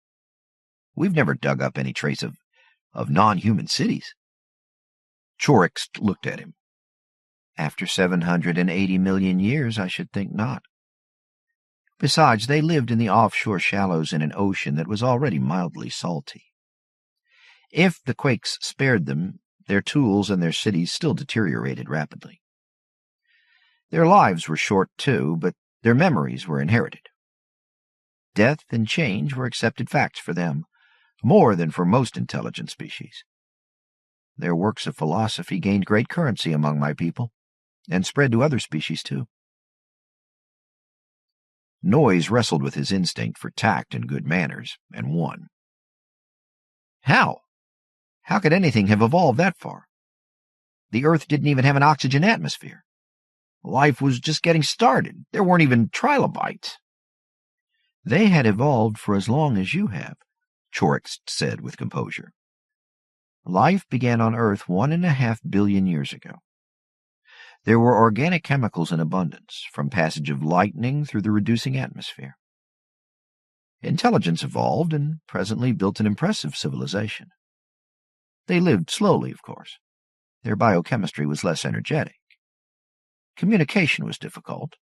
We've never dug up any trace of non-human cities. Chorixt looked at him. After 780 million years, I should think not. Besides, they lived in the offshore shallows in an ocean that was already mildly salty. If the quakes spared them, their tools and their cities still deteriorated rapidly. Their lives were short, too, but their memories were inherited. Death and change were accepted facts for them, more than for most intelligent species. Their works of philosophy gained great currency among my people, and spread to other species, too. Noise wrestled with his instinct for tact and good manners, and won. How? How could anything have evolved that far? The Earth didn't even have an oxygen atmosphere. Life was just getting started. There weren't even trilobites. They had evolved for as long as you have, Chorixt said with composure. Life began on Earth 1.5 billion years ago. There were organic chemicals in abundance, from passage of lightning through the reducing atmosphere. Intelligence evolved and presently built an impressive civilization. They lived slowly, of course. Their biochemistry was less energetic. Communication was difficult.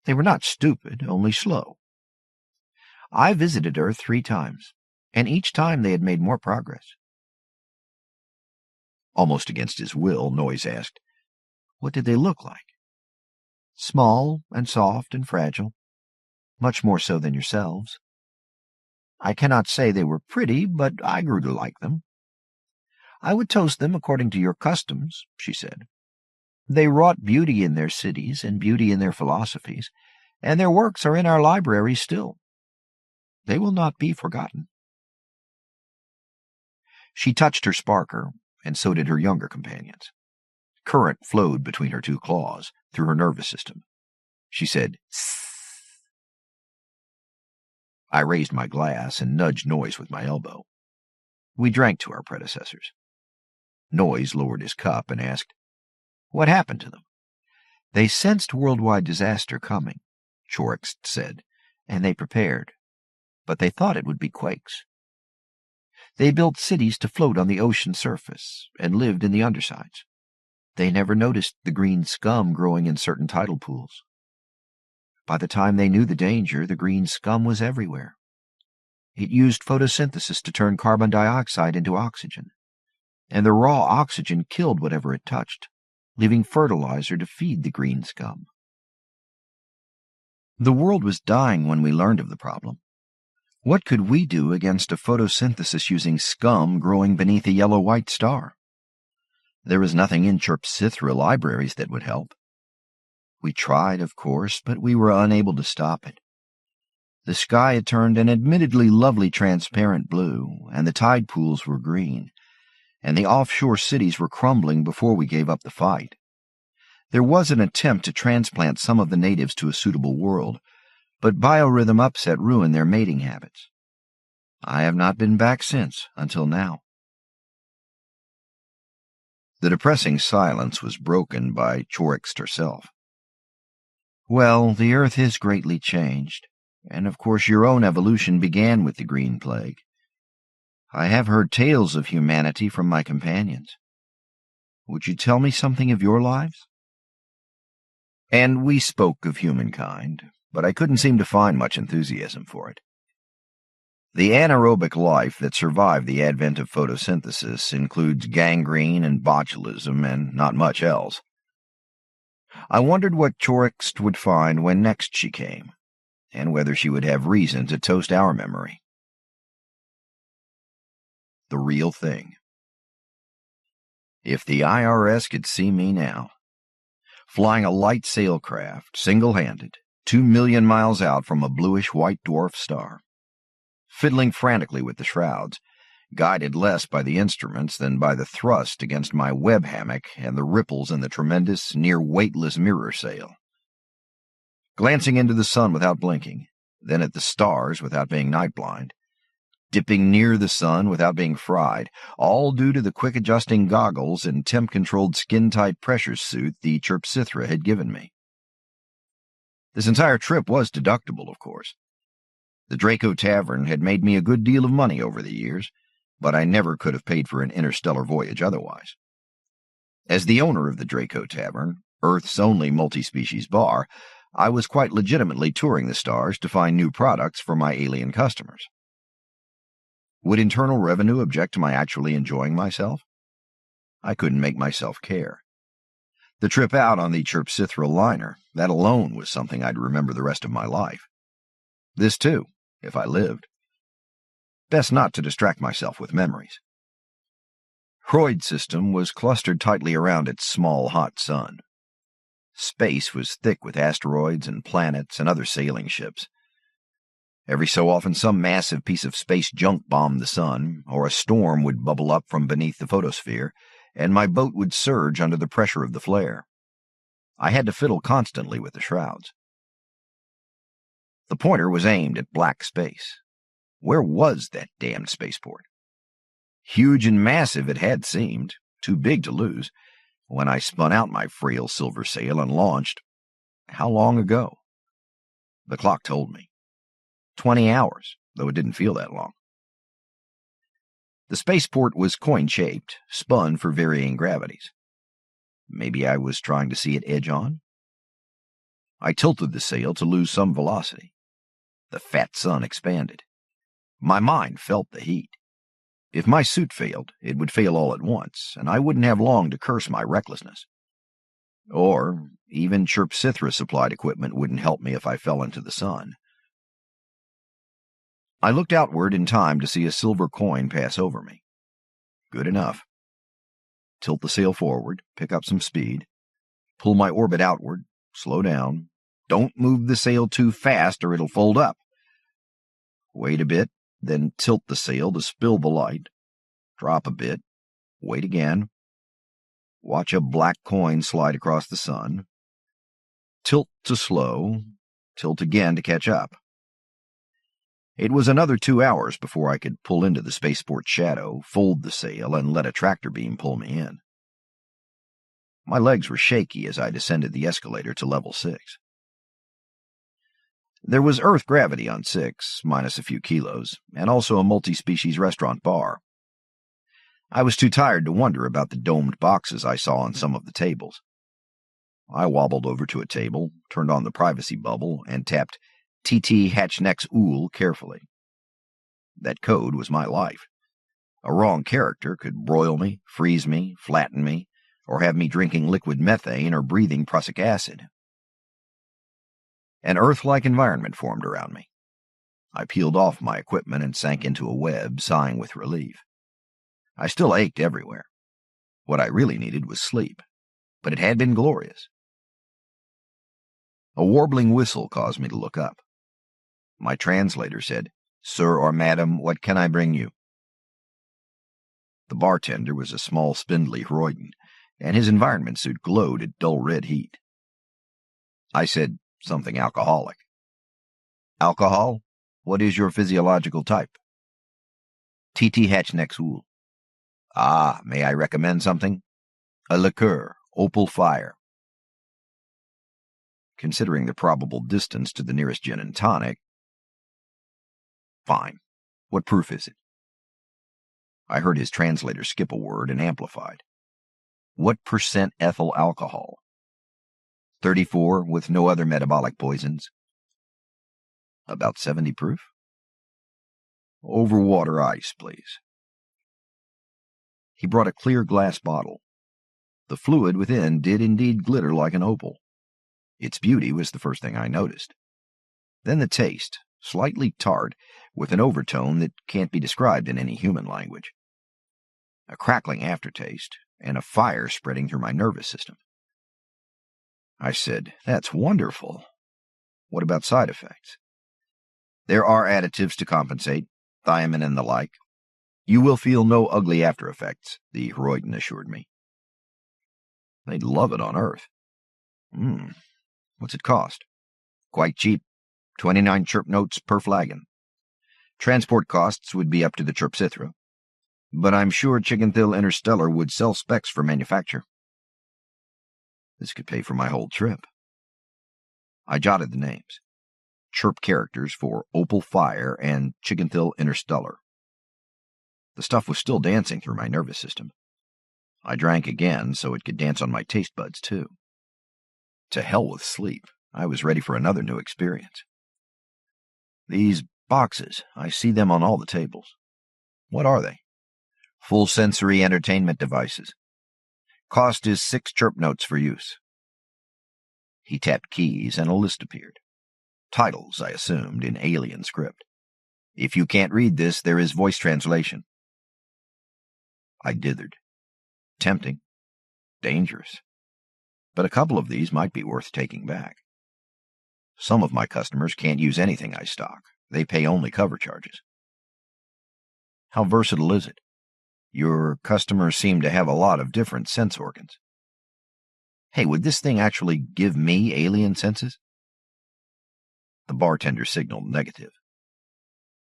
They were not stupid, only slow. I visited Earth 3 times, and each time they had made more progress. Almost against his will, Noise asked, What did they look like? Small and soft and fragile, much more so than yourselves. I cannot say they were pretty, but I grew to like them. I would toast them according to your customs, she said. They wrought beauty in their cities and beauty in their philosophies, and their works are in our libraries still. They will not be forgotten. She touched her sparker, and so did her younger companions. Current flowed between her 2 claws, through her nervous system. She said, Sss. I raised my glass and nudged Noise with my elbow. We drank to our predecessors. Noise lowered his cup and asked, What happened to them? They sensed worldwide disaster coming, Chorixt said, and they prepared, but they thought it would be quakes. They built cities to float on the ocean surface and lived in the undersides. They never noticed the green scum growing in certain tidal pools. By the time they knew the danger, the green scum was everywhere. It used photosynthesis to turn carbon dioxide into oxygen, and the raw oxygen killed whatever it touched, leaving fertilizer to feed the green scum. The world was dying when we learned of the problem. What could we do against a photosynthesis-using scum growing beneath a yellow-white star? There was nothing in Chrysalis libraries that would help. We tried, of course, but we were unable to stop it. The sky had turned an admittedly lovely transparent blue, and the tide pools were green, and the offshore cities were crumbling before we gave up the fight. There was an attempt to transplant some of the natives to a suitable world, but biorhythm upset ruined their mating habits. I have not been back since, until now. The depressing silence was broken by Chrysalis herself. Well, the Earth is greatly changed, and of course your own evolution began with the Green Plague. I have heard tales of humanity from my companions. Would you tell me something of your lives? And we spoke of humankind, but I couldn't seem to find much enthusiasm for it. The anaerobic life that survived the advent of photosynthesis includes gangrene and botulism and not much else. I wondered what Chrysalis would find when next she came, and whether she would have reason to toast our memory. The real thing. If the IRS could see me now, flying a light sailcraft, single-handed, 2 million miles out from a bluish-white dwarf star, fiddling frantically with the shrouds, guided less by the instruments than by the thrust against my web hammock and the ripples in the tremendous, near-weightless mirror sail. Glancing into the sun without blinking, then at the stars without being night-blind, dipping near the sun without being fried, all due to the quick-adjusting goggles and temp-controlled skin-tight pressure suit the Chrysalis had given me. This entire trip was deductible, of course. The Draco Tavern had made me a good deal of money over the years, but I never could have paid for an interstellar voyage otherwise. As the owner of the Draco Tavern, Earth's only multi-species bar, I was quite legitimately touring the stars to find new products for my alien customers. Would Internal Revenue object to my actually enjoying myself? I couldn't make myself care. The trip out on the Chrysalis liner, that alone was something I'd remember the rest of my life. This too, if I lived. Best not to distract myself with memories. Hroid system was clustered tightly around its small, hot sun. Space was thick with asteroids and planets and other sailing ships. Every so often some massive piece of space junk bombed the sun, or a storm would bubble up from beneath the photosphere, and my boat would surge under the pressure of the flare. I had to fiddle constantly with the shrouds. The pointer was aimed at black space. Where was that damned spaceport? Huge and massive it had seemed, too big to lose, when I spun out my frail silver sail and launched. How long ago? The clock told me. 20 hours, though it didn't feel that long. The spaceport was coin-shaped, spun for varying gravities. Maybe I was trying to see it edge on? I tilted the sail to lose some velocity. The fat sun expanded. My mind felt the heat. If my suit failed, it would fail all at once, and I wouldn't have long to curse my recklessness. Or even Chrysalis-supplied equipment wouldn't help me if I fell into the sun. I looked outward in time to see a silver coin pass over me. Good enough. Tilt the sail forward, pick up some speed, pull my orbit outward, slow down. Don't move the sail too fast or it'll fold up. Wait a bit, then tilt the sail to spill the light. Drop a bit. Wait again. Watch a black coin slide across the sun. Tilt to slow. Tilt again to catch up. It was another 2 hours before I could pull into the spaceport shadow, fold the sail, and let a tractor beam pull me in. My legs were shaky as I descended the escalator to level 6. There was Earth gravity on 6, minus a few kilos, and also a multi-species restaurant bar. I was too tired to wonder about the domed boxes I saw on some of the tables. I wobbled over to a table, turned on the privacy bubble, and tapped TT Hatchneck's Ool carefully. That code was my life. A wrong character could broil me, freeze me, flatten me, or have me drinking liquid methane or breathing prussic acid. An Earth-like environment formed around me. I peeled off my equipment and sank into a web, sighing with relief. I still ached everywhere. What I really needed was sleep, but it had been glorious. A warbling whistle caused me to look up. My translator said, "Sir or madam, what can I bring you?" The bartender was a small, spindly Hroidan, and his environment suit glowed at dull red heat. I said something alcoholic. "Alcohol? What is your physiological type?" "TT Hatchnexul." "Ah, may I recommend something?" "A liqueur, opal fire." Considering the probable distance to the nearest gin and tonic. Fine. What proof is it? I heard his translator skip a word and amplified. "What percent ethyl alcohol?" 34 with no other metabolic poisons. About 70 proof? Over water ice, please. He brought a clear glass bottle. The fluid within did indeed glitter like an opal. Its beauty was the first thing I noticed. Then the taste, slightly tart, with an overtone that can't be described in any human language. A crackling aftertaste, and a fire spreading through my nervous system. I said, "That's wonderful. What about side effects?" "There are additives to compensate, thiamine and the like. You will feel no ugly after effects," the Hroidan assured me. They'd love it on Earth. What's it cost? Quite cheap. 29 chirp notes per flagon. Transport costs would be up to the Chirpsithra, but I'm sure Chickenthil Interstellar would sell specs for manufacture. This could pay for my whole trip. I jotted the names. Chirp characters for Opal Fire and Chickenthil Interstellar. The stuff was still dancing through my nervous system. I drank again so it could dance on my taste buds too. To hell with sleep. I was ready for another new experience. These boxes, I see them on all the tables. What are they? Full sensory entertainment devices. Cost is 6 chirp notes for use. He tapped keys and a list appeared. Titles, I assumed, in alien script. If you can't read this, there is voice translation. I dithered. Tempting. Dangerous. But a couple of these might be worth taking back. Some of my customers can't use anything I stock. They pay only cover charges. How versatile is it? Your customers seem to have a lot of different sense organs. Hey, would this thing actually give me alien senses? The bartender signaled negative.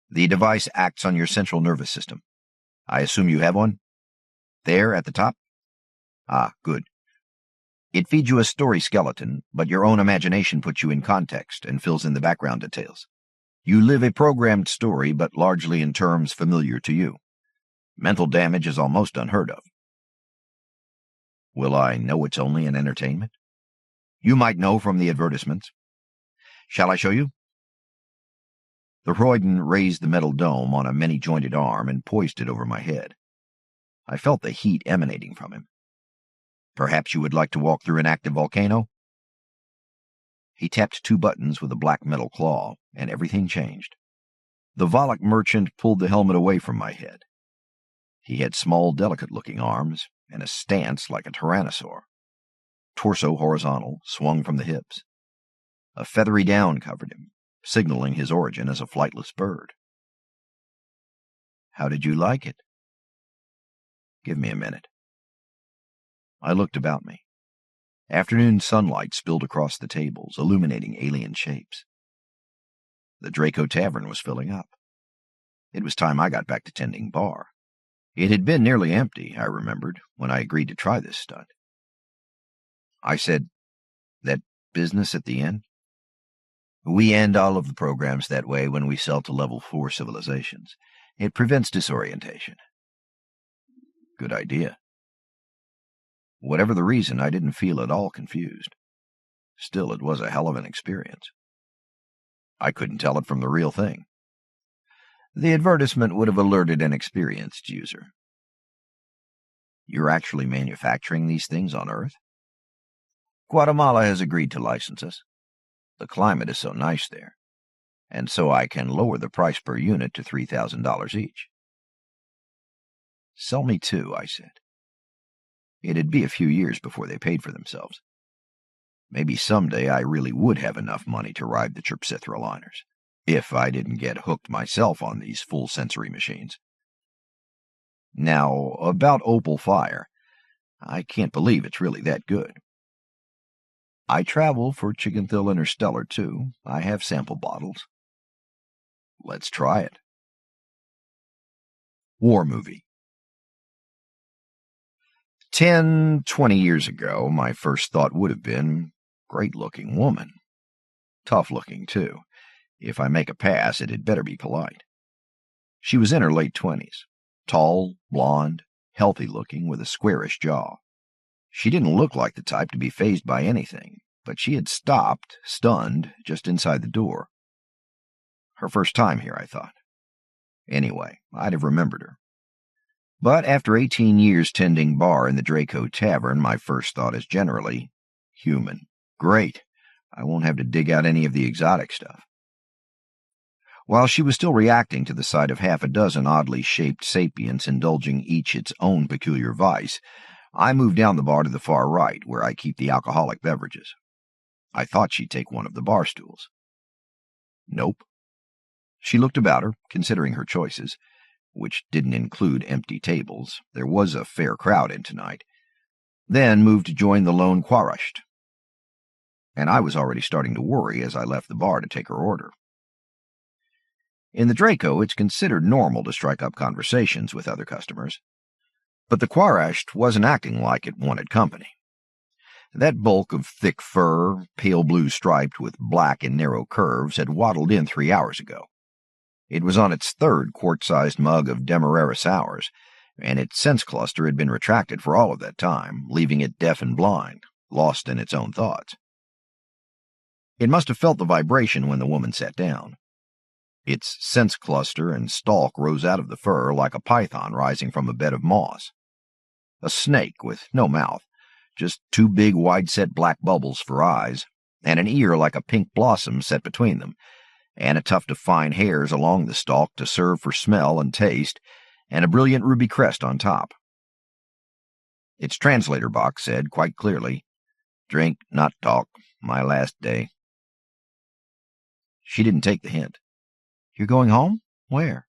The device acts on your central nervous system. I assume you have one? There, at the top? Ah, good. It feeds you a story skeleton, but your own imagination puts you in context and fills in the background details. You live a programmed story, but largely in terms familiar to you. Mental damage is almost unheard of. Will I know it's only an entertainment? You might know from the advertisements. Shall I show you? The Hroidan raised the metal dome on a many-jointed arm and poised it over my head. I felt the heat emanating from him. Perhaps you would like to walk through an active volcano? He tapped 2 buttons with a black metal claw, and everything changed. The Volok merchant pulled the helmet away from my head. He had small, delicate-looking arms and a stance like a tyrannosaur. Torso horizontal, swung from the hips. A feathery down covered him, signaling his origin as a flightless bird. How did you like it? Give me a minute. I looked about me. Afternoon sunlight spilled across the tables, illuminating alien shapes. The Draco Tavern was filling up. It was time I got back to tending bar. It had been nearly empty, I remembered, when I agreed to try this stunt. I said, "That business at the end?" "We end all of the programs that way when we sell to level 4 civilizations. It prevents disorientation." Good idea. Whatever the reason, I didn't feel at all confused. Still, it was a hell of an experience. I couldn't tell it from the real thing. The advertisement would have alerted an experienced user. You're actually manufacturing these things on Earth? Guatemala has agreed to license us. The climate is so nice there, and so I can lower the price per unit to $3,000 each. Sell me two, I said. It'd be a few years before they paid for themselves. Maybe someday I really would have enough money to ride the Chrysalis liners, if I didn't get hooked myself on these full-sensory machines. Now, about Opal Fire, I can't believe it's really that good. I travel for Chiganthil Interstellar, too. I have sample bottles. Let's try it. War movie. 10, 20 years ago, my first thought would have been, great-looking woman. Tough-looking, too. If I make a pass, it had better be polite. She was in her late 20s. Tall, blonde, healthy-looking, with a squarish jaw. She didn't look like the type to be fazed by anything, but she had stopped, stunned, just inside the door. Her first time here, I thought. Anyway, I'd have remembered her. But after 18 years tending bar in the Draco Tavern, my first thought is generally, human. Great. I won't have to dig out any of the exotic stuff. While she was still reacting to the sight of half a dozen oddly shaped sapients indulging each its own peculiar vice, I moved down the bar to the far right, where I keep the alcoholic beverages. I thought she'd take one of the bar stools. Nope. She looked about her, considering her choices, which didn't include empty tables. There was a fair crowd in tonight. Then moved to join the lone Quarasht. And I was already starting to worry as I left the bar to take her order. In the Draco, it's considered normal to strike up conversations with other customers. But the Quarasht wasn't acting like it wanted company. That bulk of thick fur, pale blue striped with black and narrow curves, had waddled in 3 hours ago. It was on its third quart-sized mug of Demerara sours, and its sense cluster had been retracted for all of that time, leaving it deaf and blind, lost in its own thoughts. It must have felt the vibration when the woman sat down. Its sense cluster and stalk rose out of the fur like a python rising from a bed of moss. A snake with no mouth, just two big wide-set black bubbles for eyes, and an ear like a pink blossom set between them, and a tuft of fine hairs along the stalk to serve for smell and taste, and a brilliant ruby crest on top. Its translator box said quite clearly, "Drink, not talk, my last day." She didn't take the hint. "You're going home? Where?"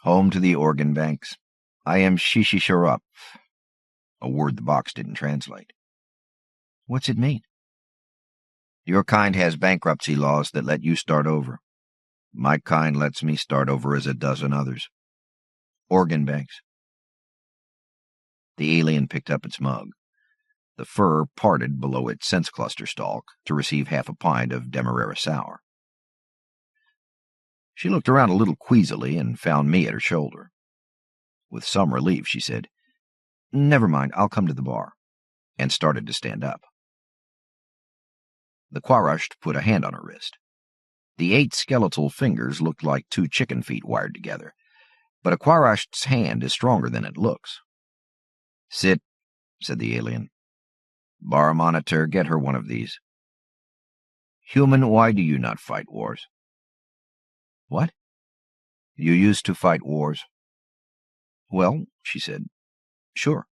"Home to the organ banks. I am Shishi Sharap." A word the box didn't translate. "What's it mean?" "Your kind has bankruptcy laws that let you start over. My kind lets me start over as a dozen others. Organ banks." The alien picked up its mug. The fur parted below its sense cluster stalk to receive half a pint of Demerara sour. She looked around a little queasily and found me at her shoulder. With some relief, she said, "Never mind, I'll come to the bar," and started to stand up. The Quarasht put a hand on her wrist. The 8 skeletal fingers looked like 2 chicken feet wired together, but a Quarasht's hand is stronger than it looks. "Sit," said the alien. "Bar monitor, get her one of these." "Human, why do you not fight wars?" "What?" "You used to fight wars." "Well," she said, "sure."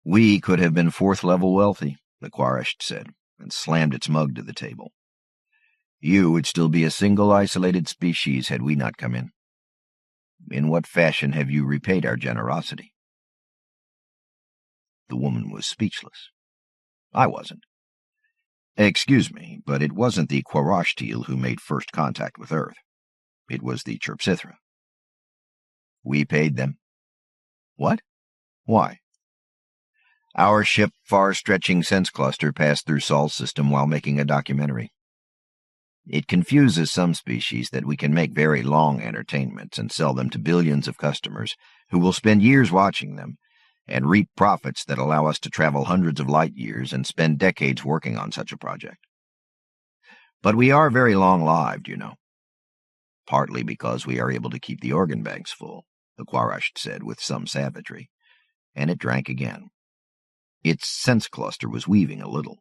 "We could have been 4th level wealthy," the Quarasht said, and slammed its mug to the table. "You would still be a single isolated species had we not come in. In what fashion have you repaid our generosity?" The woman was speechless. I wasn't. "Excuse me, but it wasn't the Quarashtil who made first contact with Earth. It was the Chrysalis. We paid them." "What? Why?" "Our ship far-stretching sense cluster passed through Sol's system while making a documentary. It confuses some species that we can make very long entertainments and sell them to billions of customers who will spend years watching them and reap profits that allow us to travel hundreds of light years and spend decades working on such a project. But we are very long-lived, you know. Partly because we are able to keep the organ banks full, the Quarasht said with some savagery, and it drank again. Its sense cluster was weaving a little.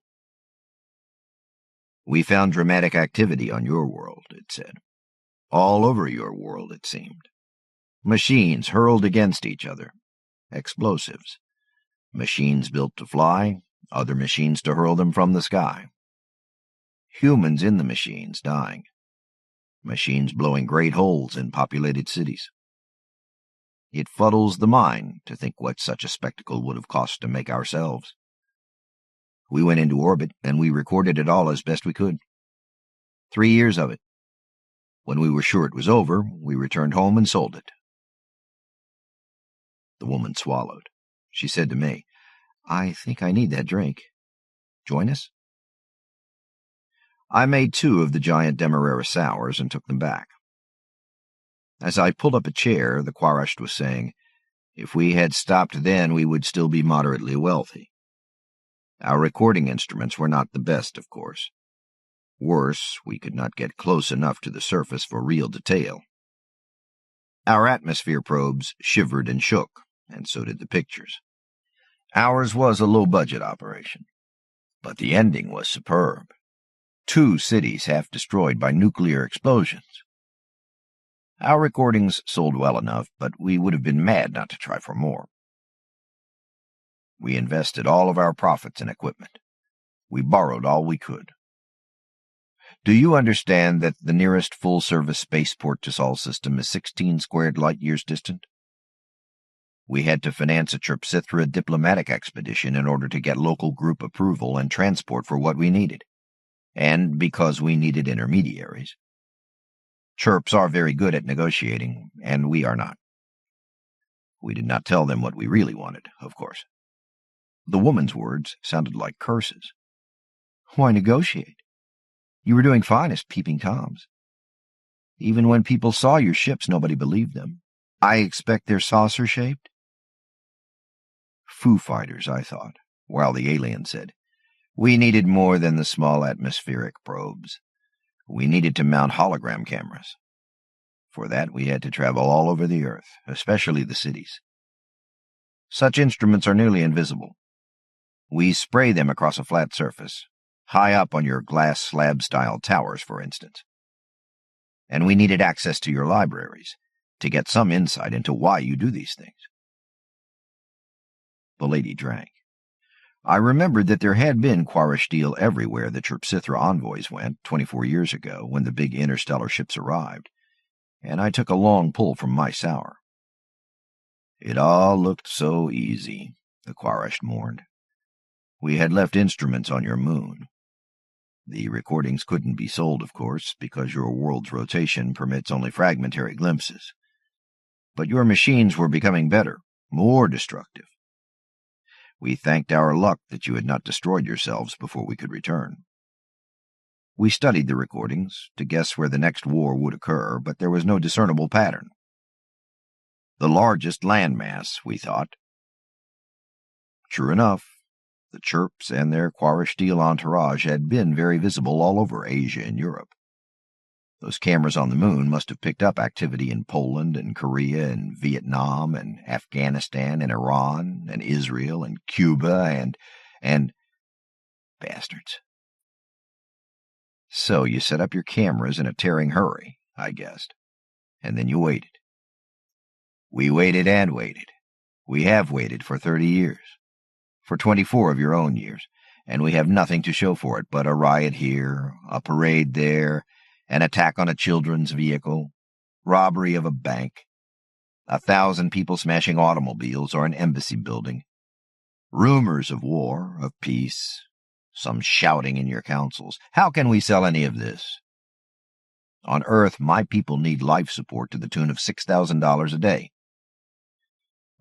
We found dramatic activity on your world, it said. All over your world, it seemed. Machines hurled against each other. Explosives. Machines built to fly, other machines to hurl them from the sky. Humans in the machines dying. Machines blowing great holes in populated cities. It fuddles the mind to think what such a spectacle would have cost to make ourselves. We went into orbit, and we recorded it all as best we could. 3 years of it. When we were sure it was over, we returned home and sold it. The woman swallowed. She said to me, I think I need that drink. Join us? I made 2 of the giant Demerara sours and took them back. As I pulled up a chair, the Quarasht was saying, if we had stopped then, we would still be moderately wealthy. Our recording instruments were not the best, of course. Worse, we could not get close enough to the surface for real detail. Our atmosphere probes shivered and shook, and so did the pictures. Ours was a low-budget operation, but the ending was superb. 2 cities half destroyed by nuclear explosions. Our recordings sold well enough, but we would have been mad not to try for more. We invested all of our profits in equipment. We borrowed all we could. Do you understand that the nearest full-service spaceport to Sol system is 16 squared light-years distant? We had to finance a Chrysalis diplomatic expedition in order to get local group approval and transport for what we needed, and because we needed intermediaries. Chirps are very good at negotiating, and we are not. We did not tell them what we really wanted, of course. The woman's words sounded like curses. Why negotiate? You were doing fine as peeping toms. Even when people saw your ships, nobody believed them. I expect they're saucer-shaped? Foo fighters, I thought, while the alien said, we needed more than the small atmospheric probes. We needed to mount hologram cameras. For that, we had to travel all over the Earth, especially the cities. Such instruments are nearly invisible. We spray them across a flat surface, high up on your glass slab-style towers, for instance. And we needed access to your libraries to get some insight into why you do these things. The lady drank. I remembered that there had been Quarashteel everywhere the Chirpsithra envoys went 24 years ago when the big interstellar ships arrived, and I took a long pull from my sour. It all looked so easy, the Quarasht mourned. We had left instruments on your moon. The recordings couldn't be sold, of course, because your world's rotation permits only fragmentary glimpses. But your machines were becoming better, more destructive. We thanked our luck that you had not destroyed yourselves before we could return. We studied the recordings to guess where the next war would occur, but there was no discernible pattern. The largest landmass, we thought. True enough, the Chirps and their Quarashteel entourage had been very visible all over Asia and Europe. Those cameras on the moon must have picked up activity in Poland and Korea and Vietnam and Afghanistan and Iran and Israel and Cuba and bastards. So you set up your cameras in a tearing hurry, I guessed, and then you waited. We waited and waited. We have waited for 30 years. For 24 of your own years, and we have nothing to show for it but a riot here, a parade there, an attack on a children's vehicle, robbery of a bank, 1,000 people smashing automobiles or an embassy building, rumors of war, of peace, some shouting in your councils. How can we sell any of this? On Earth, my people need life support to the tune of $6,000 a day.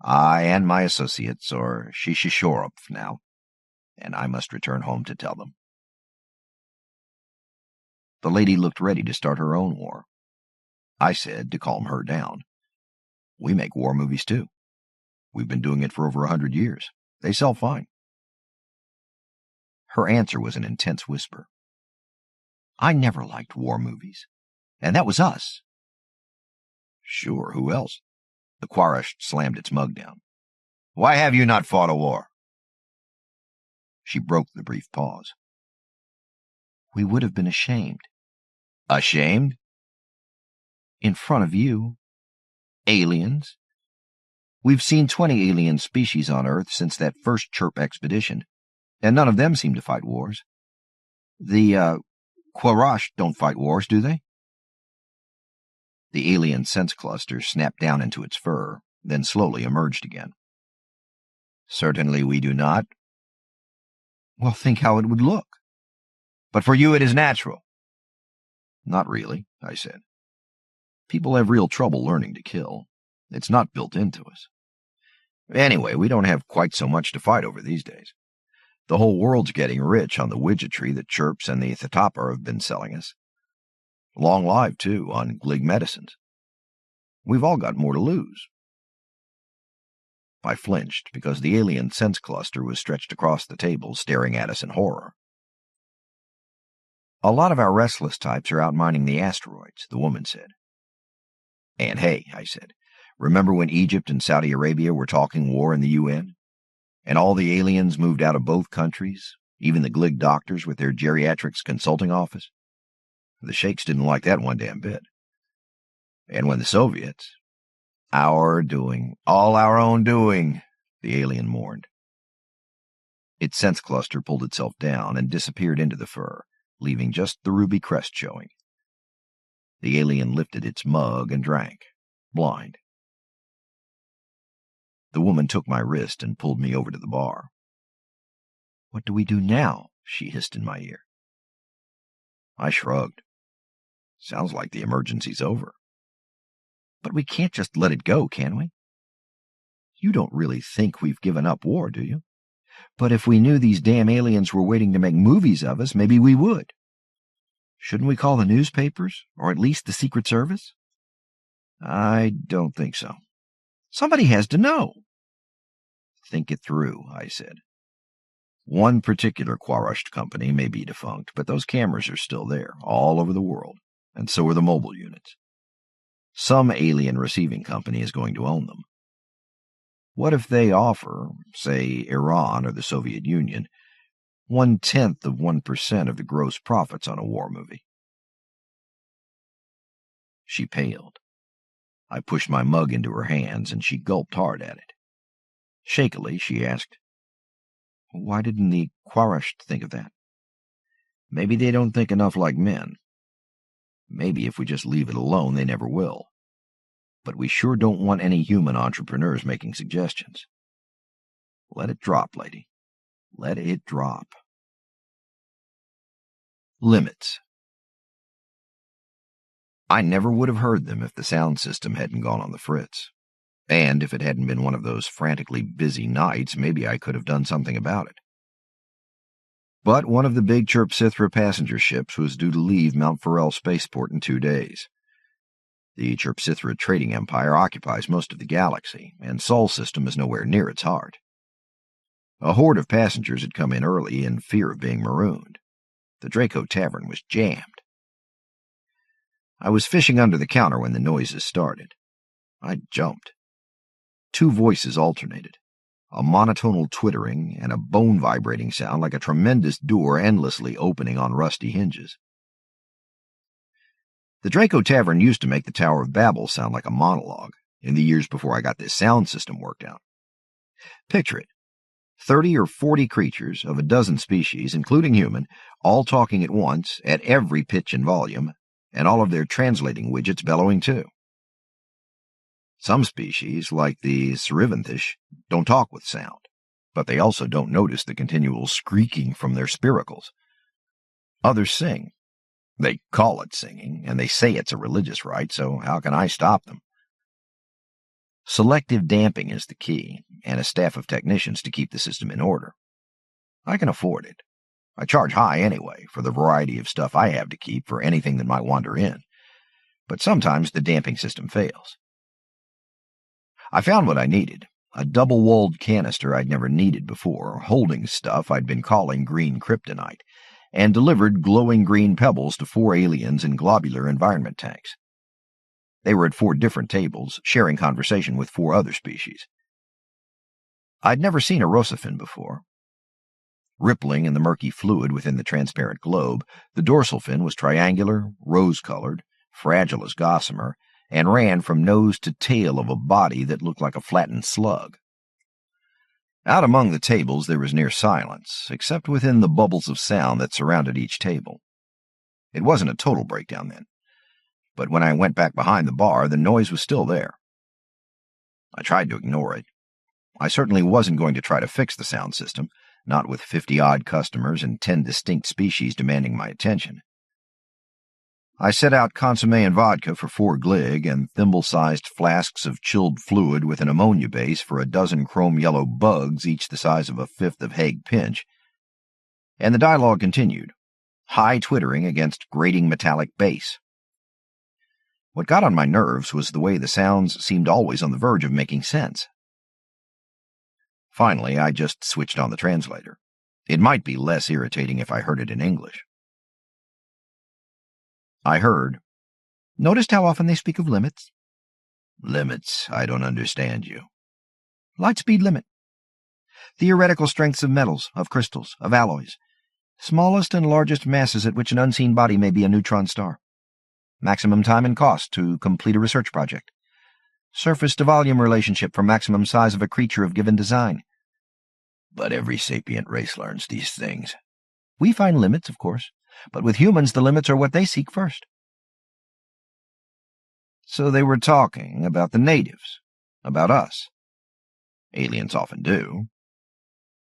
I and my associates are Shishishorop now, and I must return home to tell them. The lady looked ready to start her own war. I said, to calm her down, we make war movies too. We've been doing it for over 100 years. They sell fine. Her answer was an intense whisper. I never liked war movies, and that was us. Sure, who else? The Quarash slammed its mug down. Why have you not fought a war? She broke the brief pause. We would have been ashamed. Ashamed? In front of you. Aliens? We've seen 20 alien species on Earth since that first Chirp expedition, and none of them seem to fight wars. The, Quarash don't fight wars, do they? The alien sense cluster snapped down into its fur, then slowly emerged again. Certainly we do not. Well, think how it would look. But for you it is natural. Not really, I said. People have real trouble learning to kill. It's not built into us. Anyway, we don't have quite so much to fight over these days. The whole world's getting rich on the widgetry that Chirps and the Thathopper have been selling us. Long-lived, too, on Glig medicines. We've all got more to lose. I flinched because the alien sense cluster was stretched across the table, staring at us in horror. A lot of our restless types are out mining the asteroids, the woman said. And hey, I said, remember when Egypt and Saudi Arabia were talking war in the UN? And all the aliens moved out of both countries, even the Glig doctors with their geriatrics consulting office? The sheiks didn't like that one damn bit. And when the Soviets... Our doing, all our own doing, the alien mourned. Its sense cluster pulled itself down and disappeared into the fur, leaving just the ruby crest showing. The alien lifted its mug and drank, blind. The woman took my wrist and pulled me over to the bar. What do we do now? She hissed in my ear. I shrugged. Sounds like the emergency's over. But we can't just let it go, can we? You don't really think we've given up war, do you? But if we knew these damn aliens were waiting to make movies of us, maybe we would. Shouldn't we call the newspapers, or at least the Secret Service? I don't think so. Somebody has to know. Think it through, I said. One particular Quarash company may be defunct, but those cameras are still there, all over the world, and so are the mobile units. Some alien receiving company is going to own them. What if they offer, say, Iran or the Soviet Union, 0.1% of the gross profits on a war movie? She paled. I pushed my mug into her hands, and she gulped hard at it. Shakily, she asked, Why didn't the Quarash think of that? Maybe they don't think enough like men. Maybe if we just leave it alone, they never will. But we sure don't want any human entrepreneurs making suggestions. Let it drop, lady. Let it drop. Limits. I never would have heard them if the sound system hadn't gone on the fritz. And if it hadn't been one of those frantically busy nights, maybe I could have done something about it. But one of the big Chirpsithra passenger ships was due to leave Mount Farrell spaceport in 2 days. The Chirpsithra trading empire occupies most of the galaxy, and Sol system is nowhere near its heart. A horde of passengers had come in early in fear of being marooned. The Draco Tavern was jammed. I was fishing under the counter when the noises started. I jumped. 2 voices alternated, a monotonal twittering and a bone-vibrating sound like a tremendous door endlessly opening on rusty hinges. The Draco Tavern used to make the Tower of Babel sound like a monologue in the years before I got this sound system worked out. Picture it. 30 or 40 creatures of a dozen species, including human, all talking at once at every pitch and volume, and all of their translating widgets bellowing too. Some species, like the Ssoroghod, don't talk with sound, but they also don't notice the continual squeaking from their spiracles. Others sing. They call it singing, and they say it's a religious rite, so how can I stop them? Selective damping is the key, and a staff of technicians to keep the system in order. I can afford it. I charge high anyway for the variety of stuff I have to keep for anything that might wander in, but sometimes the damping system fails. I found what I needed, a double-walled canister I'd never needed before, holding stuff I'd been calling green kryptonite, and delivered glowing green pebbles to 4 aliens in globular environment tanks. They were at 4 different tables, sharing conversation with 4 other species. I'd never seen a Rosafin before. Rippling in the murky fluid within the transparent globe, the dorsal fin was triangular, rose-colored, fragile as gossamer, and ran from nose to tail of a body that looked like a flattened slug. Out among the tables there was near silence, except within the bubbles of sound that surrounded each table. It wasn't a total breakdown then, but when I went back behind the bar, the noise was still there. I tried to ignore it. I certainly wasn't going to try to fix the sound system, not with 50-odd customers and 10 distinct species demanding my attention. I set out consomme and vodka for 4 glig and thimble-sized flasks of chilled fluid with an ammonia base for a dozen chrome-yellow bugs, each the size of a fifth of Hague Pinch. And the dialogue continued, high twittering against grating metallic bass. What got on my nerves was the way the sounds seemed always on the verge of making sense. Finally, I just switched on the translator. It might be less irritating if I heard it in English. I heard, "Noticed how often they speak of limits?" "Limits? I don't understand you." "Light speed limit. Theoretical strengths of metals, of crystals, of alloys. Smallest and largest masses at which an unseen body may be a neutron star. Maximum time and cost to complete a research project. Surface to volume relationship for maximum size of a creature of given design." "But every sapient race learns these things." "We find limits, of course, but with humans the limits are what they seek first." So they were talking about the natives, about us. Aliens often do.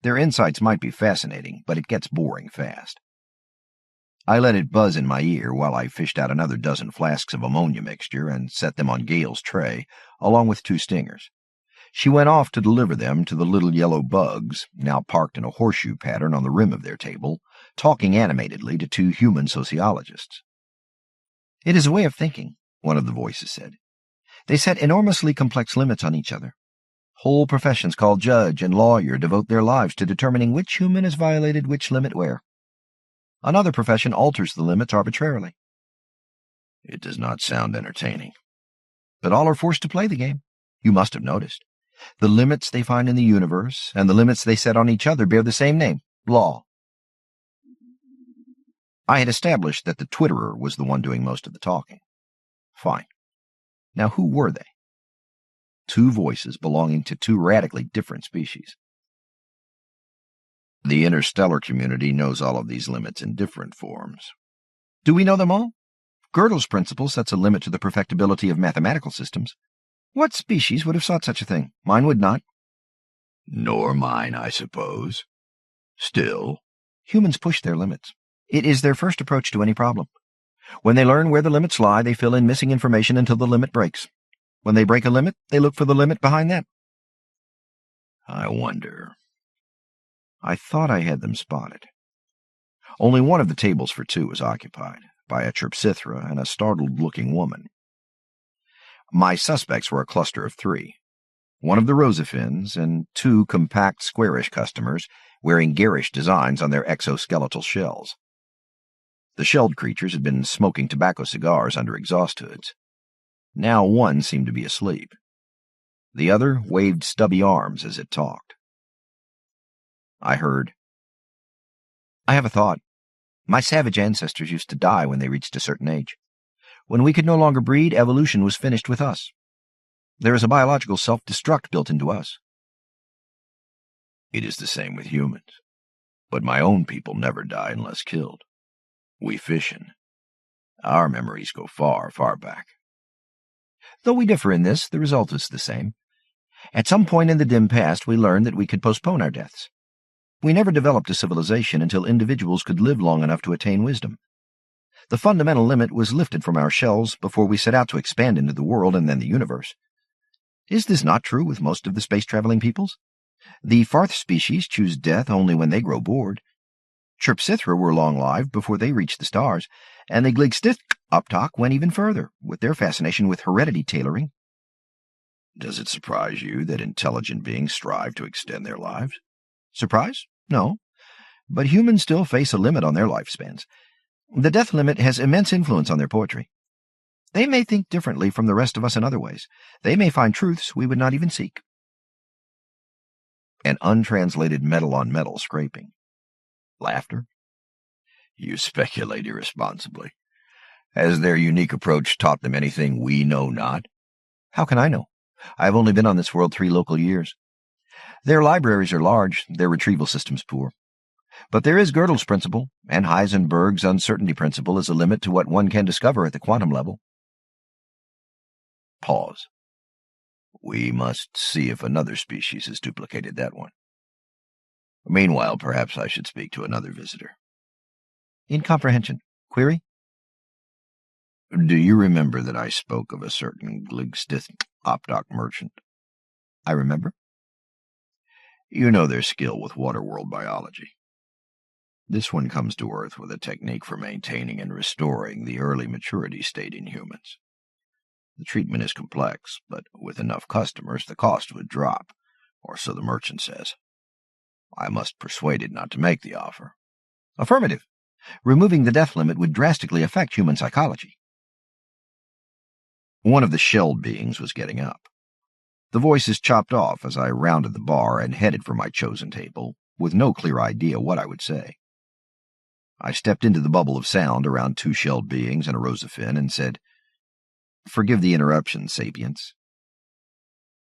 Their insights might be fascinating, but it gets boring fast. I let it buzz in my ear while I fished out another dozen flasks of ammonia mixture and set them on Gail's tray, along with 2 stingers. She went off to deliver them to the little yellow bugs, now parked in a horseshoe pattern on the rim of their table, talking animatedly to 2 human sociologists. "It is a way of thinking," one of the voices said. "They set enormously complex limits on each other. Whole professions called judge and lawyer devote their lives to determining which human has violated which limit where. Another profession alters the limits arbitrarily." "It does not sound entertaining." "But all are forced to play the game. You must have noticed. The limits they find in the universe and the limits they set on each other bear the same name, law." I had established that the twitterer was the one doing most of the talking. Fine. Now who were they? 2 voices belonging to 2 radically different species. "The interstellar community knows all of these limits in different forms." "Do we know them all? Gödel's principle sets a limit to the perfectibility of mathematical systems. What species would have sought such a thing? Mine would not." "Nor mine, I suppose. Still." "Humans push their limits. It is their first approach to any problem. When they learn where the limits lie, they fill in missing information until the limit breaks. When they break a limit, they look for the limit behind that." "I wonder." I thought I had them spotted. Only one of the tables for 2 was occupied, by a Chrysalis and a startled-looking woman. My suspects were a cluster of 3. One of the Rosafins and 2 compact, squarish customers wearing garish designs on their exoskeletal shells. The shelled creatures had been smoking tobacco cigars under exhaust hoods. Now one seemed to be asleep. The other waved stubby arms as it talked. I heard, "I have a thought. My savage ancestors used to die when they reached a certain age. When we could no longer breed, evolution was finished with us. There is a biological self-destruct built into us." "It is the same with humans. But my own people never die unless killed. We fission. Our memories go far, far back." "Though we differ in this, the result is the same. At some point in the dim past, we learned that we could postpone our deaths. We never developed a civilization until individuals could live long enough to attain wisdom. The fundamental limit was lifted from our shells before we set out to expand into the world and then the universe. Is this not true with most of the space-traveling peoples? The Farth species choose death only when they grow bored. Chirpsithra were long-lived before they reached the stars, and the Gligstith Uptalk went even further, with their fascination with heredity tailoring." "Does it surprise you that intelligent beings strive to extend their lives?" "Surprise? No. But humans still face a limit on their lifespans. The death limit has immense influence on their poetry. They may think differently from the rest of us in other ways. They may find truths we would not even seek. An untranslated metal-on-metal scraping. Laughter. You speculate irresponsibly. Has their unique approach taught them anything we know not? How can I know? I have only been on this world 3 local years. Their libraries are large, their retrieval systems poor. But there is Gödel's principle, and Heisenberg's uncertainty principle is a limit to what one can discover at the quantum level. Pause. We must see if another species has duplicated that one. Meanwhile, perhaps I should speak to another visitor. Incomprehension. Query? Do you remember that I spoke of a certain Gligstith Opdoc merchant? I remember. You know their skill with waterworld biology. This one comes to Earth with a technique for maintaining and restoring the early maturity state in humans. The treatment is complex, but with enough customers the cost would drop, or so the merchant says. I must persuade it not to make the offer. Affirmative. Removing the death limit would drastically affect human psychology. One of the shelled beings was getting up. The voices chopped off as I rounded the bar and headed for my chosen table, with no clear idea what I would say. I stepped into the bubble of sound around 2 shelled beings and a Rosafin and said, Forgive the interruption, sapients.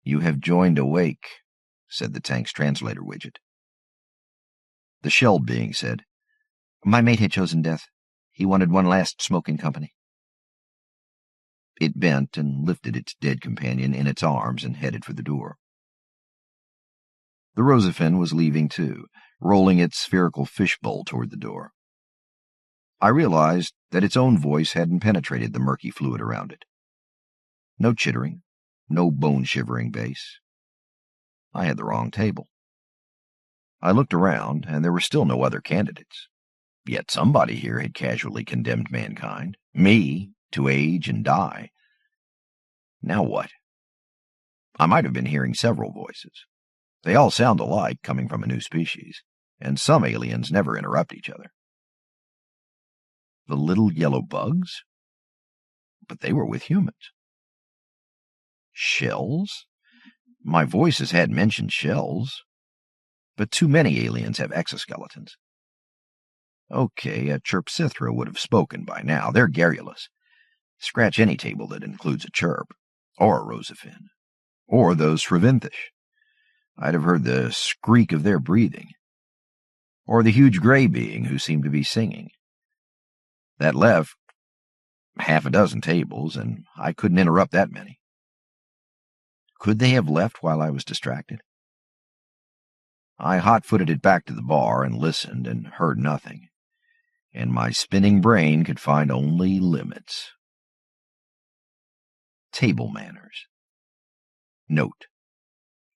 You have joined Awake, said the tank's translator widget. The shelled being said, My mate had chosen death. He wanted one last smoke in company. It bent and lifted its dead companion in its arms and headed for the door. The Rosafin was leaving too, rolling its spherical fishbowl toward the door. I realized that its own voice hadn't penetrated the murky fluid around it. No chittering, no bone-shivering bass. I had the wrong table. I looked around, and there were still no other candidates. Yet somebody here had casually condemned mankind, me, to age and die. Now what? I might have been hearing several voices. They all sound alike, coming from a new species, and some aliens never interrupt each other. The little yellow bugs? But they were with humans. Shells? My voices had mentioned shells, but too many aliens have exoskeletons. Okay, a Chirpsithra would have spoken by now. They're garrulous. Scratch any table that includes a chirp, or a Rosafin, or those Sravinthish. I'd have heard the squeak of their breathing, or the huge gray being who seemed to be singing. That left 6 tables, and I couldn't interrupt that many. Could they have left while I was distracted? I hot-footed it back to the bar and listened and heard nothing, and my spinning brain could find only limits. Table manners. Note.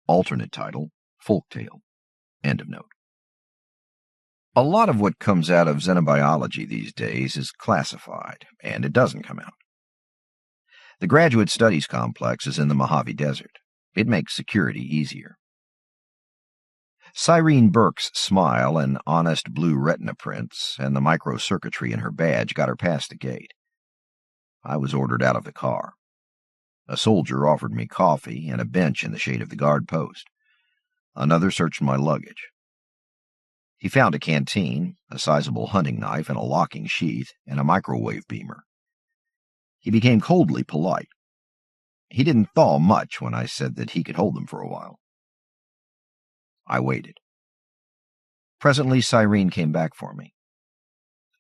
Alternate title, Folktale. End of note. A lot of what comes out of xenobiology these days is classified, and it doesn't come out. The Graduate Studies Complex is in the Mojave Desert. It makes security easier. Cyrene Burke's smile and honest blue retina prints and the microcircuitry in her badge got her past the gate. I was ordered out of the car. A soldier offered me coffee and a bench in the shade of the guard post. Another searched my luggage. He found a canteen, a sizable hunting knife and a locking sheath, and a microwave beamer. He became coldly polite. He didn't thaw much when I said that he could hold them for a while. I waited. Presently, Cyrene came back for me.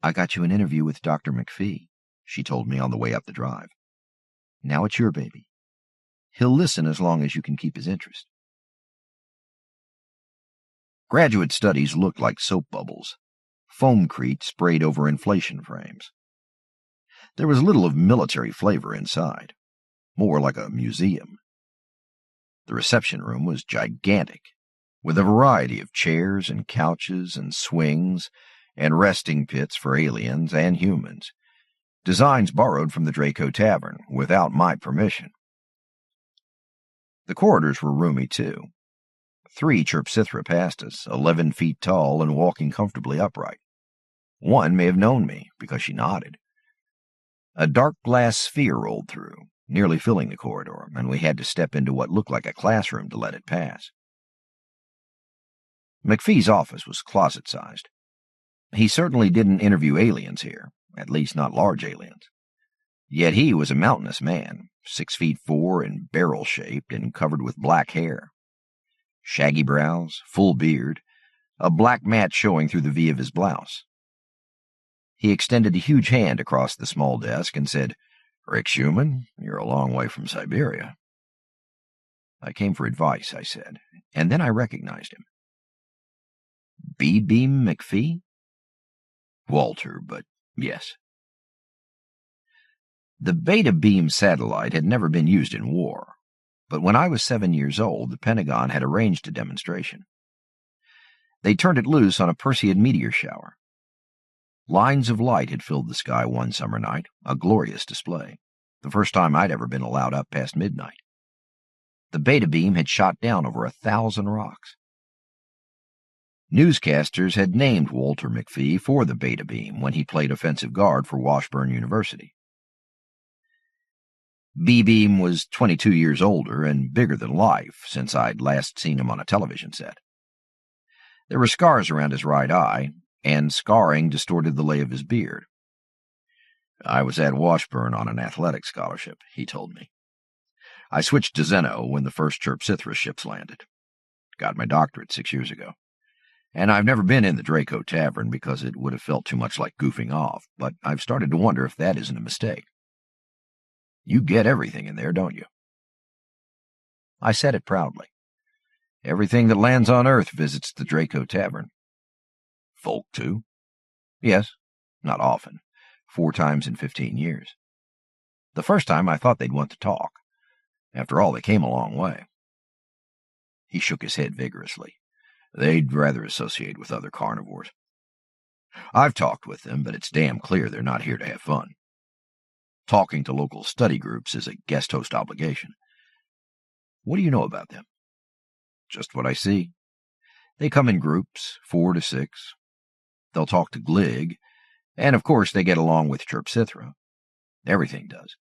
I got you an interview with Dr. McPhee, she told me on the way up the drive. Now it's your baby. He'll listen as long as you can keep his interest. Graduate Studies looked like soap bubbles, foamcrete sprayed over inflation frames. There was little of military flavor inside, more like a museum. The reception room was gigantic, with a variety of chairs and couches and swings and resting pits for aliens and humans, designs borrowed from the Draco Tavern without my permission. The corridors were roomy, too. 3 Chirpsithra passed us, 11 feet tall and walking comfortably upright. One may have known me because she nodded. A dark glass sphere rolled through, nearly filling the corridor, and we had to step into what looked like a classroom to let it pass. McPhee's office was closet-sized. He certainly didn't interview aliens here, at least not large aliens. Yet he was a mountainous man, 6'4" and barrel-shaped and covered with black hair. Shaggy brows, full beard, a black mat showing through the V of his blouse. He extended a huge hand across the small desk and said, "Rick Schumann, you're a long way from Siberia." "I came for advice," I said, and then I recognized him. B-Beam McPhee? Walter, but yes. The Beta Beam satellite had never been used in war, but when I was 7 years old, the Pentagon had arranged a demonstration. They turned it loose on a Perseid meteor shower. Lines of light had filled the sky one summer night, a glorious display, the first time I'd ever been allowed up past midnight. The Beta Beam had shot down over 1,000 rocks. Newscasters had named Walter McPhee for the Beta Beam when he played offensive guard for Washburn University. B-Beam was 22 years older and bigger than life since I'd last seen him on a television set. There were scars around his right eye, and scarring distorted the lay of his beard. "I was at Washburn on an athletic scholarship," he told me. "I switched to Zeno when the first Chrysalis ships landed. Got my doctorate 6 years ago. And I've never been in the Draco Tavern because it would have felt too much like goofing off, but I've started to wonder if that isn't a mistake. You get everything in there, don't you?" I said it proudly. Everything that lands on Earth visits the Draco Tavern. Folk, too? Yes, not often. 4 times in 15 years. The first time I thought they'd want to talk. After all, they came a long way. He shook his head vigorously. They'd rather associate with other carnivores. I've talked with them, but it's damn clear they're not here to have fun. Talking to local study groups is a guest host obligation. What do you know about them? Just what I see. They come in groups, 4 to 6. They'll talk to Glig, and of course they get along with Chirpsithra. Everything does.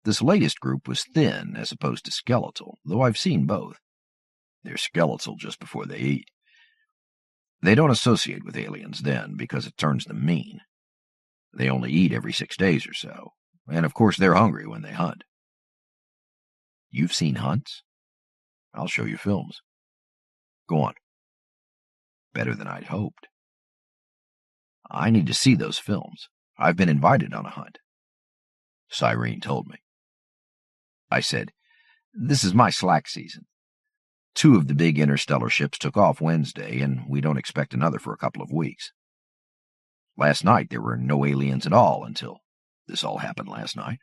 This latest group was thin as opposed to skeletal, though I've seen both. They're skeletal just before they eat. They don't associate with aliens then because it turns them mean. They only eat every 6 days or so, and of course they're hungry when they hunt. You've seen hunts? I'll show you films. Go on. Better than I'd hoped. I need to see those films. I've been invited on a hunt. Cyrene told me. I said, "This is my slack season. 2 of the big interstellar ships took off Wednesday, and we don't expect another for a couple of weeks. Last night there were no aliens at all until this all happened last night.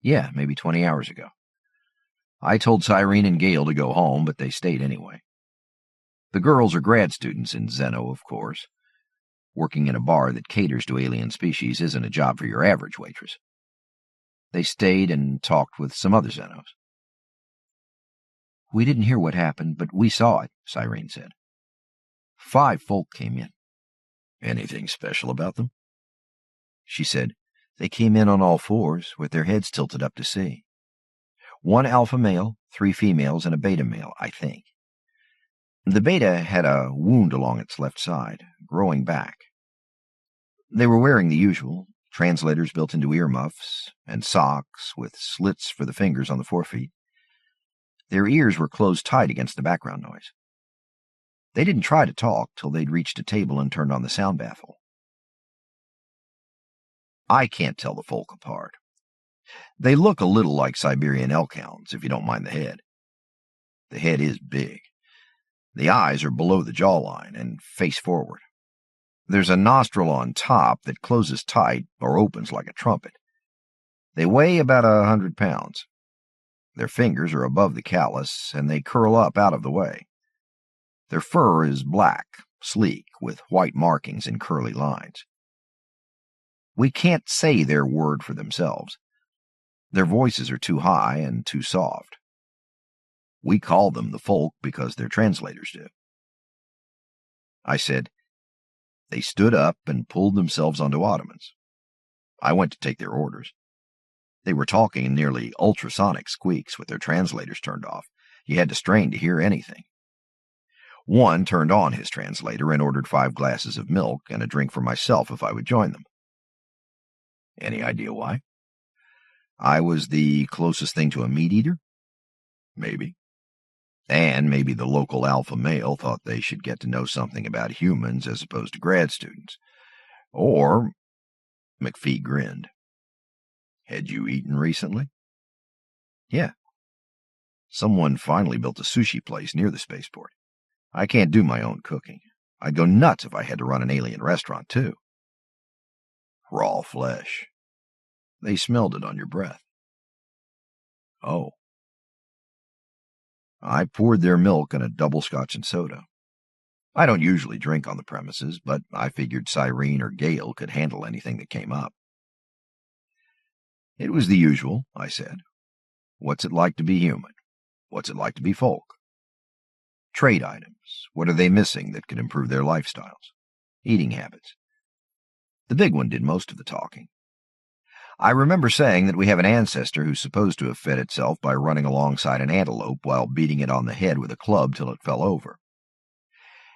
Yeah, maybe 20 hours ago. I told Cyrene and Gale to go home, but they stayed anyway. The girls are grad students in Zeno, of course. Working in a bar that caters to alien species isn't a job for your average waitress. They stayed and talked with some other Zenos. We didn't hear what happened, but we saw it, Cyrene said. 5 folk came in. Anything special about them? She said, they came in on all 4s, with their heads tilted up to see. 1 alpha male, 3 females, and a beta male, I think. The beta had a wound along its left side, growing back. They were wearing the usual, translators built into earmuffs, and socks with slits for the fingers on the forefeet. Their ears were closed tight against the background noise. They didn't try to talk till they'd reached a table and turned on the sound baffle. I can't tell the folk apart. They look a little like Siberian elk hounds, if you don't mind the head. The head is big. The eyes are below the jawline and face forward. There's a nostril on top that closes tight or opens like a trumpet. They weigh about 100 pounds. Their fingers are above the callus, and they curl up out of the way. Their fur is black, sleek, with white markings and curly lines. We can't say their word for themselves. Their voices are too high and too soft. We call them the folk because their translators do. I said, they stood up and pulled themselves onto ottomans. I went to take their orders. They were talking in nearly ultrasonic squeaks with their translators turned off. You had to strain to hear anything. One turned on his translator and ordered 5 glasses of milk and a drink for myself if I would join them. Any idea why? I was the closest thing to a meat-eater? Maybe. And maybe the local alpha male thought they should get to know something about humans as opposed to grad students. Or, McPhee grinned. Had you eaten recently? Yeah. Someone finally built a sushi place near the spaceport. I can't do my own cooking. I'd go nuts if I had to run an alien restaurant, too. Raw flesh. They smelled it on your breath. Oh. I poured their milk in a double scotch and soda. I don't usually drink on the premises, but I figured Cyrene or Gale could handle anything that came up. It was the usual, I said. What's it like to be human? What's it like to be folk? Trade items. What are they missing that could improve their lifestyles? Eating habits. The big one did most of the talking. I remember saying that we have an ancestor who's supposed to have fed itself by running alongside an antelope while beating it on the head with a club till it fell over.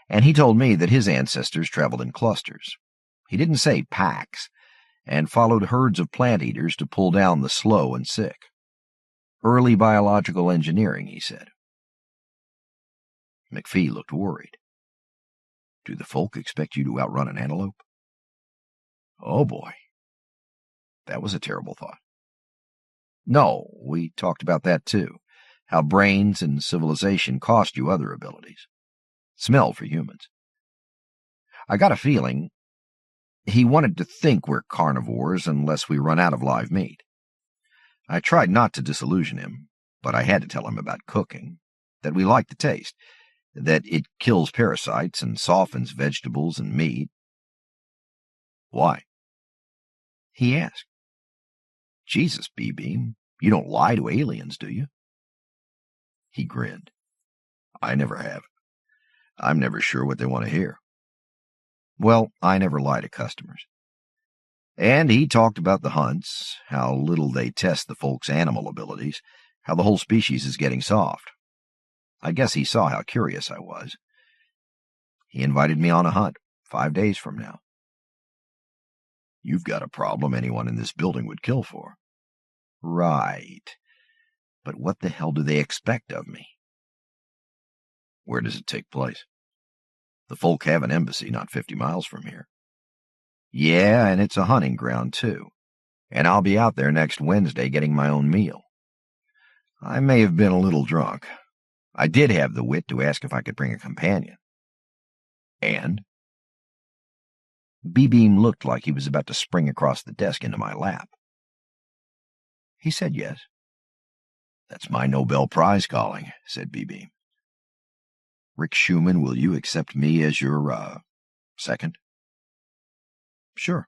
And he told me that his ancestors traveled in clusters. He didn't say packs, and followed herds of plant-eaters to pull down the slow and sick. Early biological engineering, he said. McPhee looked worried. Do the folk expect you to outrun an antelope? Oh, boy. That was a terrible thought. No, we talked about that too. How brains and civilization cost you other abilities. Smell for humans. I got a feeling he wanted to think we're carnivores unless we run out of live meat. I tried not to disillusion him, but I had to tell him about cooking, that we like the taste, that it kills parasites and softens vegetables and meat. Why? He asked. Jesus, B-Beam, you don't lie to aliens, do you? He grinned. I never have. I'm never sure what they want to hear. Well, I never lie to customers. And he talked about the hunts, how little they test the folks' animal abilities, how the whole species is getting soft. I guess he saw how curious I was. He invited me on a hunt 5 days from now. You've got a problem anyone in this building would kill for. Right. But what the hell do they expect of me? Where does it take place? The folk have an embassy not 50 miles from here. Yeah, and it's a hunting ground, too. And I'll be out there next Wednesday getting my own meal. I may have been a little drunk. I did have the wit to ask if I could bring a companion. And? B-Beam looked like he was about to spring across the desk into my lap. He said yes. That's my Nobel Prize calling, said B-Beam. Rick Schumann, will you accept me as your, second? Sure.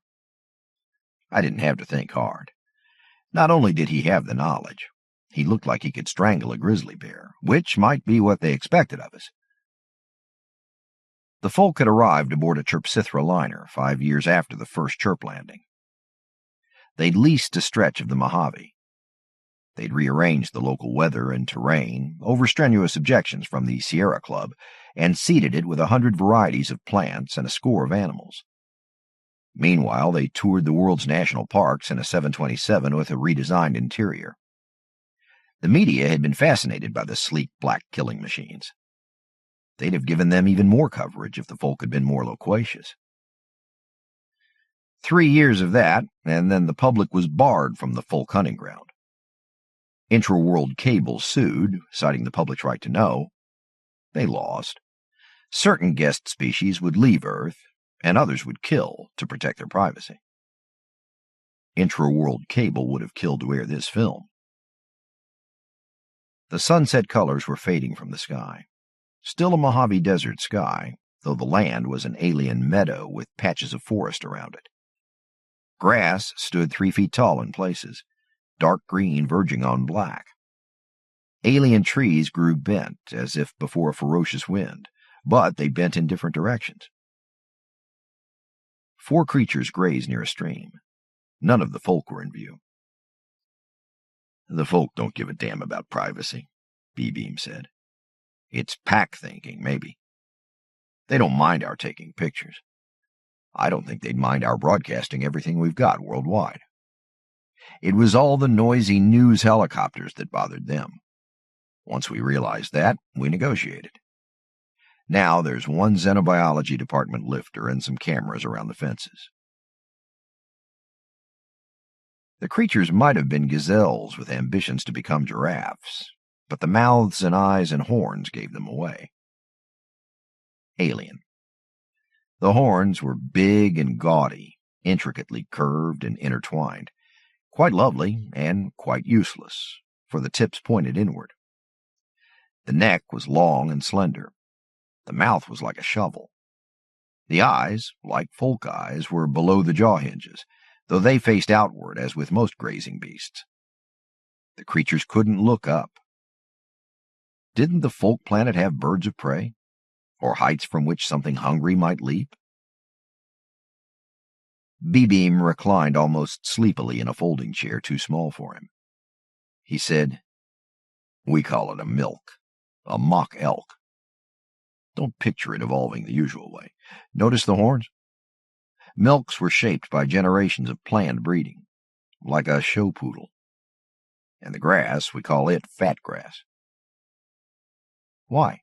I didn't have to think hard. Not only did he have the knowledge, he looked like he could strangle a grizzly bear, which might be what they expected of us. The folk had arrived aboard a Chirpsithra liner 5 years after the first Chirp landing. They'd leased a stretch of the Mojave. They'd rearranged the local weather and terrain, over strenuous objections from the Sierra Club, and seeded it with 100 varieties of plants and a score of animals. Meanwhile, they toured the world's national parks in a 727 with a redesigned interior. The media had been fascinated by the sleek black killing machines. They'd have given them even more coverage if the folk had been more loquacious. 3 years of that, and then the public was barred from the folk hunting ground. Intraworld Cable sued, citing the public's right to know. They lost. Certain guest species would leave Earth, and others would kill to protect their privacy. Intraworld Cable would have killed to air this film. The sunset colors were fading from the sky. Still a Mojave Desert sky, though the land was an alien meadow with patches of forest around it. Grass stood 3 feet tall in places, dark green verging on black. Alien trees grew bent, as if before a ferocious wind, but they bent in different directions. 4 creatures grazed near a stream. None of the folk were in view. The folk don't give a damn about privacy, B-Beam said. It's pack thinking, maybe. They don't mind our taking pictures. I don't think they'd mind our broadcasting everything we've got worldwide. It was all the noisy news helicopters that bothered them. Once we realized that, we negotiated. Now there's one xenobiology department lifter and some cameras around the fences. The creatures might have been gazelles with ambitions to become giraffes, but the mouths and eyes and horns gave them away. Alien. The horns were big and gaudy, intricately curved and intertwined, quite lovely and quite useless, for the tips pointed inward. The neck was long and slender. The mouth was like a shovel. The eyes, like folk eyes, were below the jaw hinges, though they faced outward as with most grazing beasts. The creatures couldn't look up. Didn't the folk planet have birds of prey, or heights from which something hungry might leap? B-Beam reclined almost sleepily in a folding chair too small for him. He said, "We call it a milk, a mock elk. Don't picture it evolving the usual way. Notice the horns? Milks were shaped by generations of planned breeding, like a show poodle. And the grass, we call it fat grass." Why?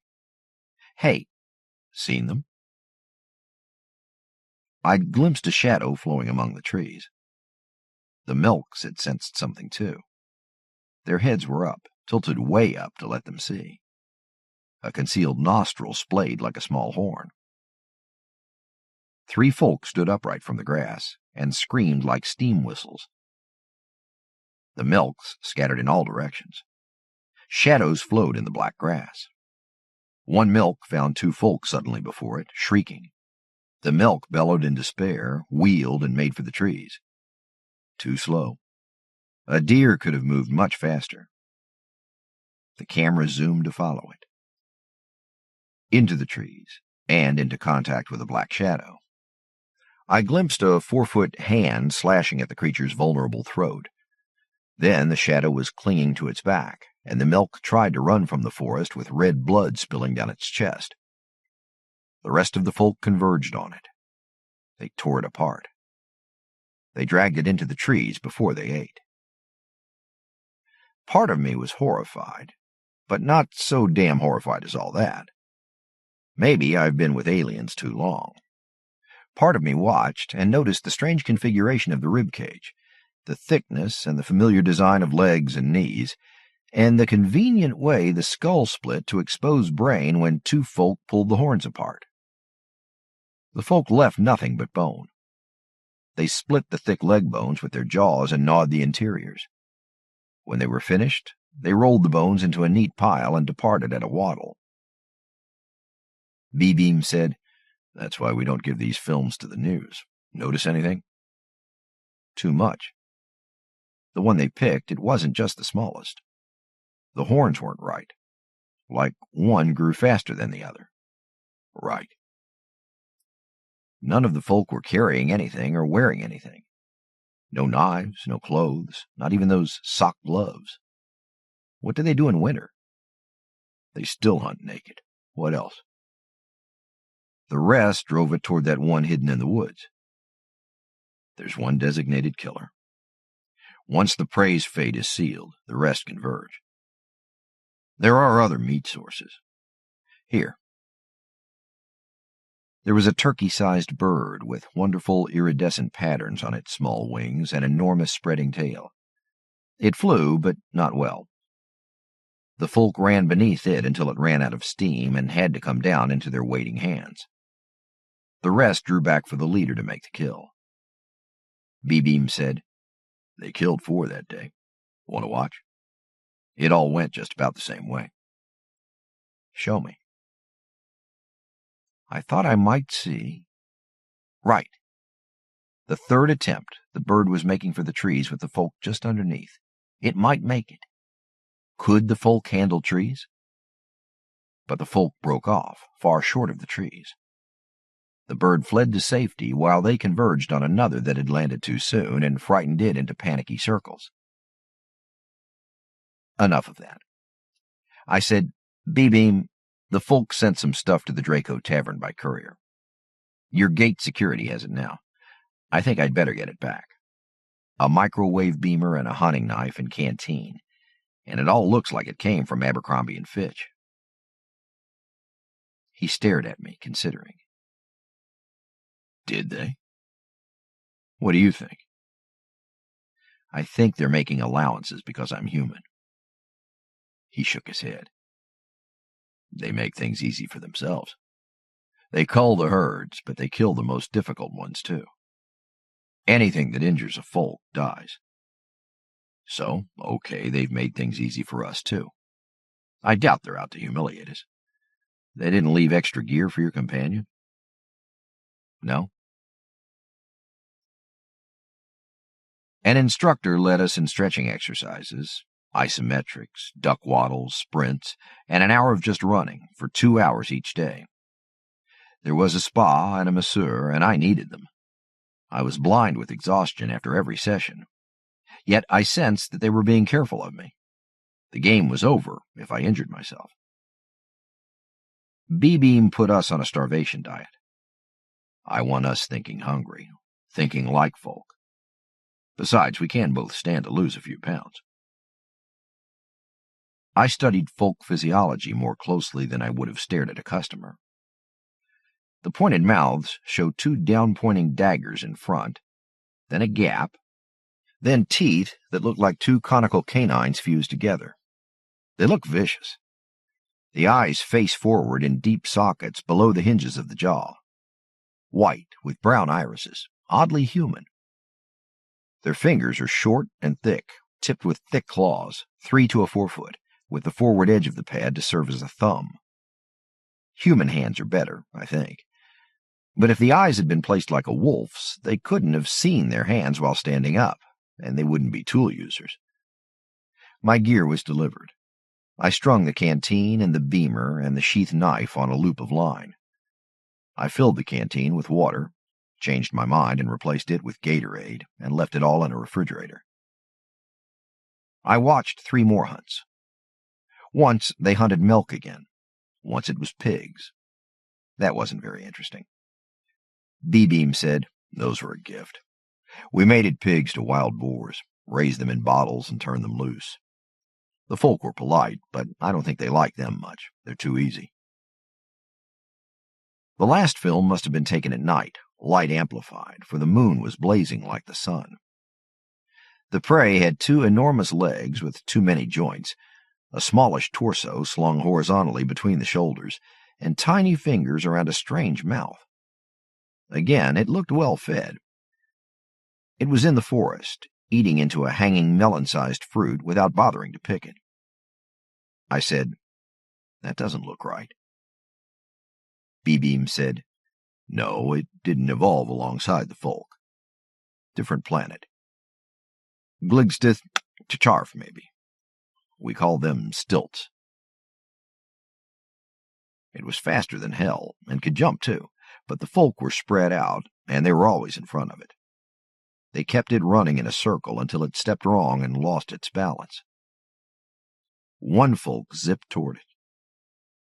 Hey, seen them? I'd glimpsed a shadow flowing among the trees. The milks had sensed something too. Their heads were up, tilted way up to let them see. A concealed nostril splayed like a small horn. 3 folk stood upright from the grass and screamed like steam whistles. The milks scattered in all directions. Shadows flowed in the black grass. One milk found 2 folk suddenly before it, shrieking. The milk bellowed in despair, wheeled, and made for the trees. Too slow. A deer could have moved much faster. The camera zoomed to follow it. Into the trees, and into contact with a black shadow. I glimpsed a 4-foot hand slashing at the creature's vulnerable throat. Then the shadow was clinging to its back, and the milk tried to run from the forest with red blood spilling down its chest. The rest of the folk converged on it. They tore it apart. They dragged it into the trees before they ate. Part of me was horrified, but not so damn horrified as all that. Maybe I've been with aliens too long. Part of me watched and noticed the strange configuration of the rib cage, the thickness and the familiar design of legs and knees, and the convenient way the skull split to expose brain when 2 folk pulled the horns apart. The folk left nothing but bone. They split the thick leg bones with their jaws and gnawed the interiors. When they were finished, they rolled the bones into a neat pile and departed at a waddle. B-Beam said, "That's why we don't give these films to the news. Notice anything?" Too much. The one they picked, it wasn't just the smallest. The horns weren't right. Like one grew faster than the other. Right. None of the folk were carrying anything or wearing anything. No knives, no clothes, not even those sock gloves. What do they do in winter? They still hunt naked. What else? The rest drove it toward that one hidden in the woods. There's one designated killer. Once the prey's fate is sealed, the rest converge. There are other meat sources. Here. There was a turkey-sized bird with wonderful iridescent patterns on its small wings and enormous spreading tail. It flew, but not well. The folk ran beneath it until it ran out of steam and had to come down into their waiting hands. The rest drew back for the leader to make the kill. B-Beam said, "They killed 4 that day. Want to watch?" It all went just about the same way. Show me. I thought I might see. Right. The 3rd attempt, the bird was making for the trees with the folk just underneath. It might make it. Could the folk handle trees? But the folk broke off, far short of the trees. The bird fled to safety while they converged on another that had landed too soon and frightened it into panicky circles. Enough of that. I said, B-Beam, the folk sent some stuff to the Draco Tavern by courier. Your gate security has it now. I think I'd better get it back. A microwave beamer and a hunting knife and canteen, and it all looks like it came from Abercrombie and Fitch. He stared at me, considering. Did they? What do you think? I think they're making allowances because I'm human. He shook his head. They make things easy for themselves. They cull the herds, but they kill the most difficult ones, too. Anything that injures a folk dies. So, okay, they've made things easy for us, too. I doubt they're out to humiliate us. They didn't leave extra gear for your companion? No? An instructor led us in stretching exercises, isometrics, duck waddles, sprints, and an hour of just running for 2 hours each day. There was a spa and a masseur, and I needed them. I was blind with exhaustion after every session. Yet I sensed that they were being careful of me. The game was over if I injured myself. B-Beam put us on a starvation diet. I want us thinking hungry, thinking like folk. Besides, we can both stand to lose a few pounds. I studied folk physiology more closely than I would have stared at a customer. The pointed mouths showed 2 down-pointing daggers in front, then a gap, then teeth that looked like 2 conical canines fused together. They looked vicious. The eyes face forward in deep sockets below the hinges of the jaw. White, with brown irises, oddly human. Their fingers are short and thick, tipped with thick claws, 3 to a 4 foot, with the forward edge of the pad to serve as a thumb. Human hands are better, I think. But if the eyes had been placed like a wolf's, they couldn't have seen their hands while standing up, and they wouldn't be tool users. My gear was delivered. I strung the canteen and the beamer and the sheath knife on a loop of line. I filled the canteen with water, changed my mind and replaced it with Gatorade, and left it all in a refrigerator. I watched 3 more hunts. Once they hunted milk again. Once it was pigs. That wasn't very interesting. B-Beam said, those were a gift. We mated pigs to wild boars, raised them in bottles, and turned them loose. The folk were polite, but I don't think they like them much. They're too easy. The last film must have been taken at night, light amplified, for the moon was blazing like the sun. The prey had 2 enormous legs with too many joints, a smallish torso slung horizontally between the shoulders, and tiny fingers around a strange mouth. Again, it looked well fed. It was in the forest, eating into a hanging melon-sized fruit without bothering to pick it. I said, that doesn't look right. B-Beam said, no, it didn't evolve alongside the folk. Different planet. Gligstith Chicharf, maybe. We call them stilts. It was faster than hell, and could jump too, but the folk were spread out, and they were always in front of it. They kept it running in a circle until it stepped wrong and lost its balance. One folk zipped toward it.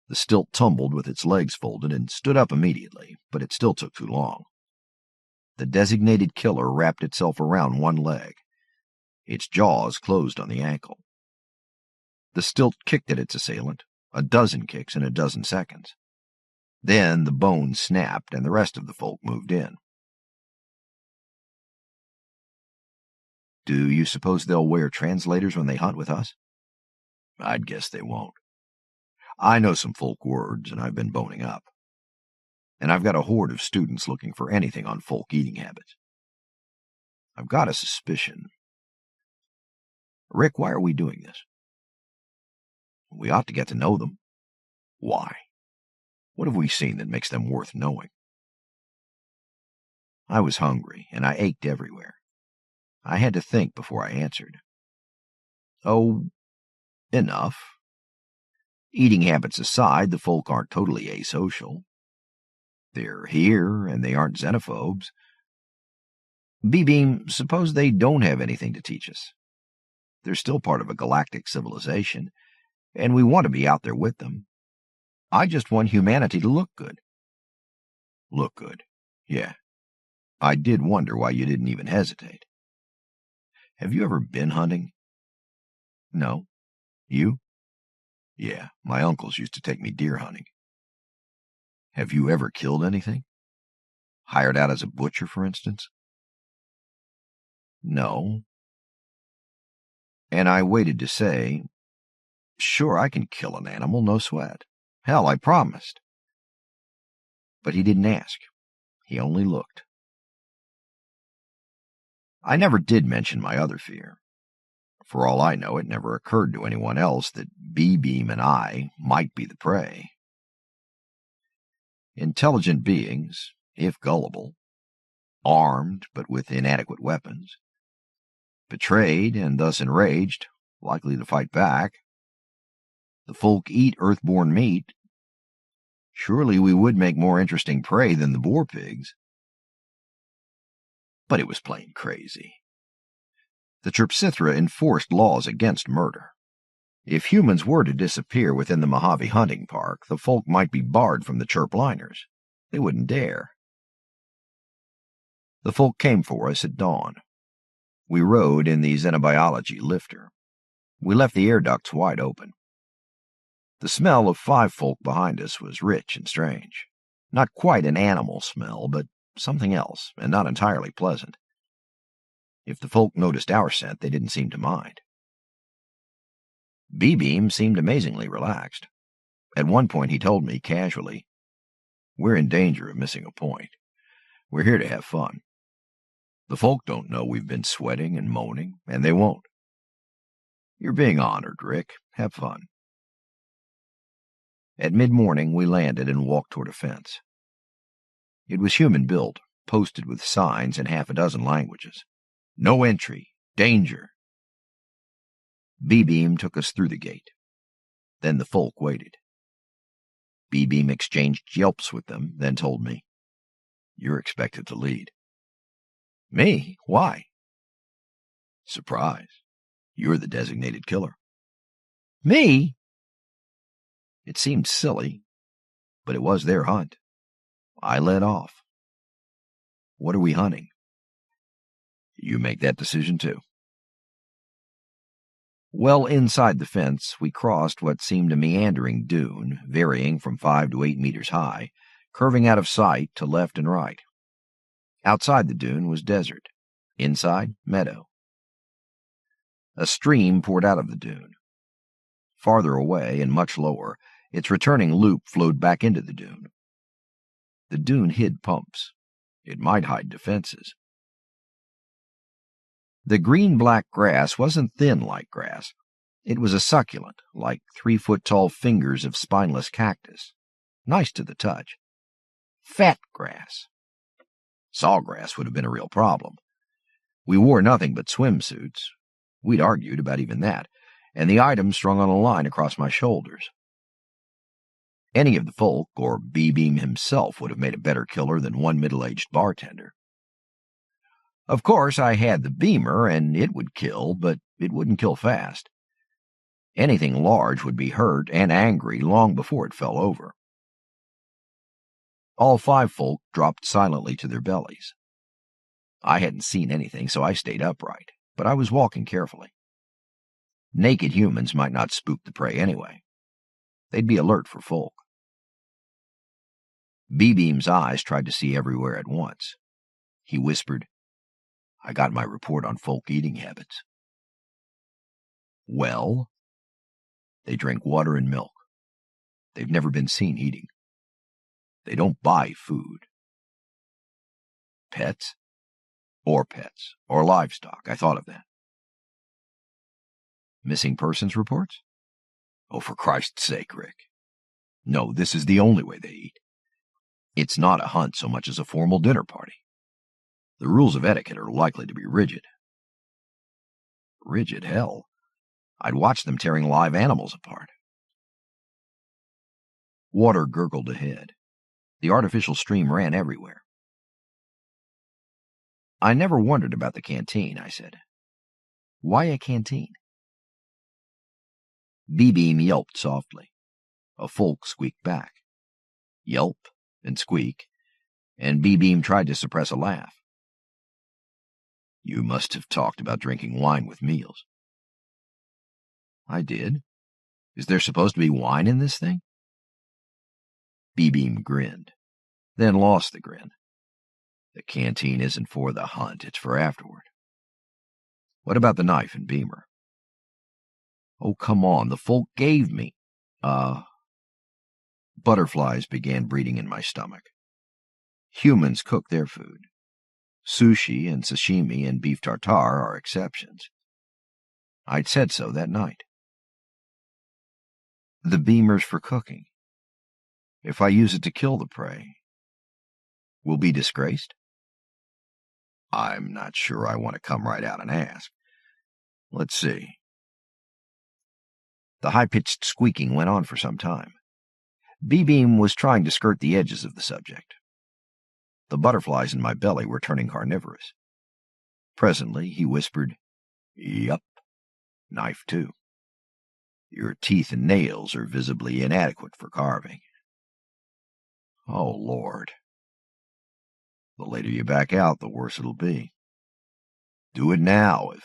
The stilt tumbled with its legs folded and stood up immediately, but it still took too long. The designated killer wrapped itself around one leg. Its jaws closed on the ankle. The stilt kicked at its assailant, a dozen kicks in a dozen seconds. Then the bone snapped and the rest of the folk moved in. Do you suppose they'll wear translators when they hunt with us? I'd guess they won't. I know some folk words, and I've been boning up. And I've got a horde of students looking for anything on folk eating habits. I've got a suspicion. Rick, why are we doing this? We ought to get to know them. Why? What have we seen that makes them worth knowing? I was hungry, and I ached everywhere. I had to think before I answered. Oh, enough. Eating habits aside, the folk aren't totally asocial. They're here, and they aren't xenophobes. B-Beam, suppose they don't have anything to teach us. They're still part of a galactic civilization, and we want to be out there with them. I just want humanity to look good. Look good. Yeah. I did wonder why you didn't even hesitate. Have you ever been hunting? No. You? Yeah, my uncles used to take me deer hunting. Have you ever killed anything? Hired out as a butcher, for instance? No. And I waited to say, sure, I can kill an animal, no sweat. Hell, I promised. But he didn't ask. He only looked. I never did mention my other fear. For all I know, it never occurred to anyone else that B-Beam and I might be the prey. Intelligent beings, if gullible, armed but with inadequate weapons, betrayed and thus enraged, likely to fight back. The folk eat earthborn meat. Surely we would make more interesting prey than the boar pigs. But it was plain crazy. The Terpsithra enforced laws against murder. If humans were to disappear within the Mojave Hunting Park, the folk might be barred from the chirp liners. They wouldn't dare. The folk came for us at dawn. We rode in the xenobiology lifter. We left the air ducts wide open. The smell of 5 folk behind us was rich and strange. Not quite an animal smell, but something else, and not entirely pleasant. If the folk noticed our scent, they didn't seem to mind. B-Beam seemed amazingly relaxed. At one point he told me casually, "We're in danger of missing a point. We're here to have fun. The folk don't know we've been sweating and moaning, and they won't. You're being honored, Rick. Have fun." At mid-morning we landed and walked toward a fence. It was human-built, posted with signs in half a dozen languages. No entry. Danger. B-Beam took us through the gate. Then the folk waited. B-Beam exchanged yelps with them, then told me, "You're expected to lead." "Me? Why?" "Surprise. You're the designated killer." "Me?" It seemed silly, but it was their hunt. I led off. "What are we hunting?" "You make that decision, too." Well inside the fence, we crossed what seemed a meandering dune, varying from 5 to 8 meters high, curving out of sight to left and right. Outside the dune was desert. Inside, meadow. A stream poured out of the dune. Farther away and much lower, its returning loop flowed back into the dune. The dune hid pumps. It might hide defenses. The green-black grass wasn't thin like grass. It was a succulent, like 3-foot-tall fingers of spineless cactus. Nice to the touch. Fat grass. Sawgrass would have been a real problem. We wore nothing but swimsuits. We'd argued about even that, and the items strung on a line across my shoulders. Any of the folk, or B-Beam himself, would have made a better killer than one middle-aged bartender. Of course, I had the beamer, and it would kill, but it wouldn't kill fast. Anything large would be hurt and angry long before it fell over. All 5 folk dropped silently to their bellies. I hadn't seen anything, so I stayed upright, but I was walking carefully. Naked humans might not spook the prey anyway. They'd be alert for folk. B-Beam's eyes tried to see everywhere at once. He whispered, "I got my report on folk eating habits." "Well?" "They drink water and milk. They've never been seen eating. They don't buy food." "Pets?" Pets, or livestock. I thought of that." "Missing persons reports?" "Oh, for Christ's sake, Rick. No, this is the only way they eat. It's not a hunt so much as a formal dinner party. The rules of etiquette are likely to be rigid." "Rigid, hell. I'd watch them tearing live animals apart." Water gurgled ahead. The artificial stream ran everywhere. I never wondered about the canteen, I said. Why a canteen? B-beam yelped softly. A folk squeaked back. Yelp and squeak, and B-beam tried to suppress a laugh. You must have talked about drinking wine with meals. I did. Is there supposed to be wine in this thing? B-beam grinned, then lost the grin. The canteen isn't for the hunt, it's for afterward. What about the knife and beamer? Oh, come on, the folk gave me. Butterflies began breeding in my stomach. Humans cook their food. Sushi and sashimi and beef tartare are exceptions. I'd said so that night. The beamer's for cooking. If I use it to kill the prey, we'll be disgraced? I'm not sure I want to come right out and ask. Let's see. The high-pitched squeaking went on for some time. B-beam was trying to skirt the edges of the subject. The butterflies in my belly were turning carnivorous. Presently, he whispered, Yup, knife too. Your teeth and nails are visibly inadequate for carving. Oh, Lord. The later you back out, the worse it'll be. Do it now, if...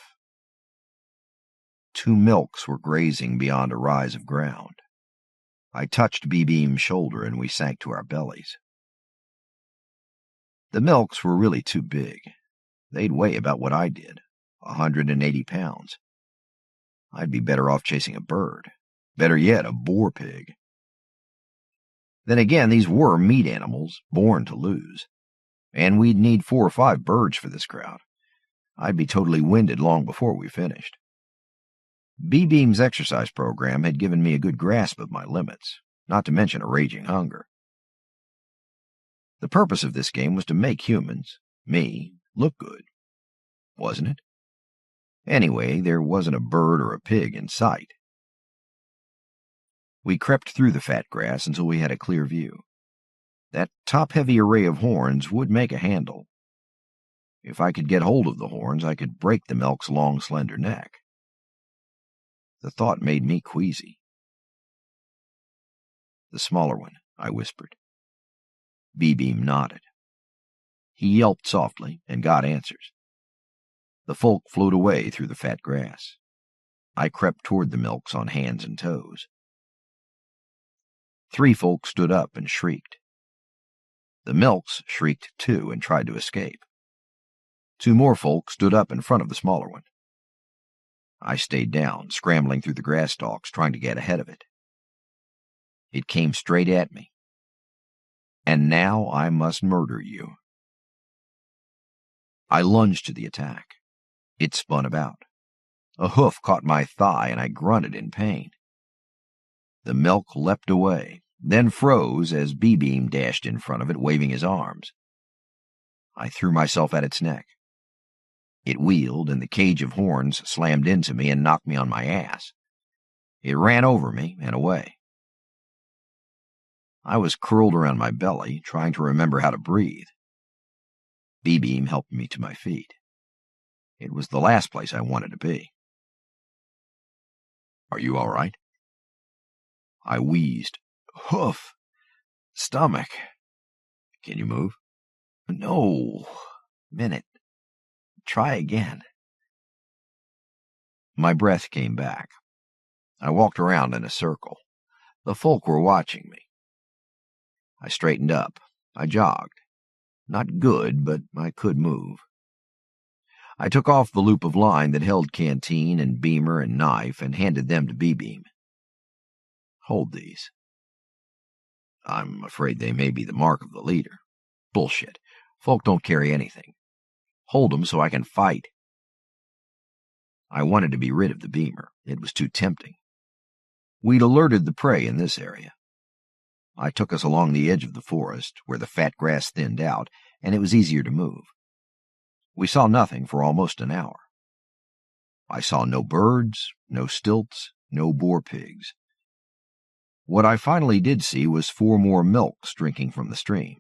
2 milks were grazing beyond a rise of ground. I touched B-beam's shoulder and we sank to our bellies. The milks were really too big. They'd weigh about what I did, 180 pounds. I'd be better off chasing a bird. Better yet, a boar pig. Then again, these were meat animals, born to lose. And we'd need 4 or 5 birds for this crowd. I'd be totally winded long before we finished. B-beam's exercise program had given me a good grasp of my limits, not to mention a raging hunger. The purpose of this game was to make humans, me, look good, wasn't it? Anyway, there wasn't a bird or a pig in sight. We crept through the fat grass until we had a clear view. That top-heavy array of horns would make a handle. If I could get hold of the horns, I could break the milk's long, slender neck. The thought made me queasy. The smaller one, I whispered. B-beam nodded. He yelped softly and got answers. The folk float away through the fat grass. I crept toward the milks on hands and toes. 3 folk stood up and shrieked. The milks shrieked too and tried to escape. 2 more folk stood up in front of the smaller one. I stayed down, scrambling through the grass stalks, trying to get ahead of it. It came straight at me. And now I must murder you. I lunged to the attack. It spun about. A hoof caught my thigh, and I grunted in pain. The milk leapt away, then froze as B-beam dashed in front of it, waving his arms. I threw myself at its neck. It wheeled, and the cage of horns slammed into me and knocked me on my ass. It ran over me and away. I was curled around my belly, trying to remember how to breathe. B-beam helped me to my feet. It was the last place I wanted to be. Are you all right? I wheezed. Hoof. Stomach. Can you move? No. Minute. Try again. My breath came back. I walked around in a circle. The folk were watching me. I straightened up. I jogged. Not good, but I could move. I took off the loop of line that held canteen and beamer and knife and handed them to B-beam. Hold these. I'm afraid they may be the mark of the leader. Bullshit. Folk don't carry anything. Hold them so I can fight. I wanted to be rid of the beamer. It was too tempting. We'd alerted the prey in this area. I took us along the edge of the forest, where the fat grass thinned out, and it was easier to move. We saw nothing for almost an hour. I saw no birds, no stilts, no boar pigs. What I finally did see was 4 more milks drinking from the stream.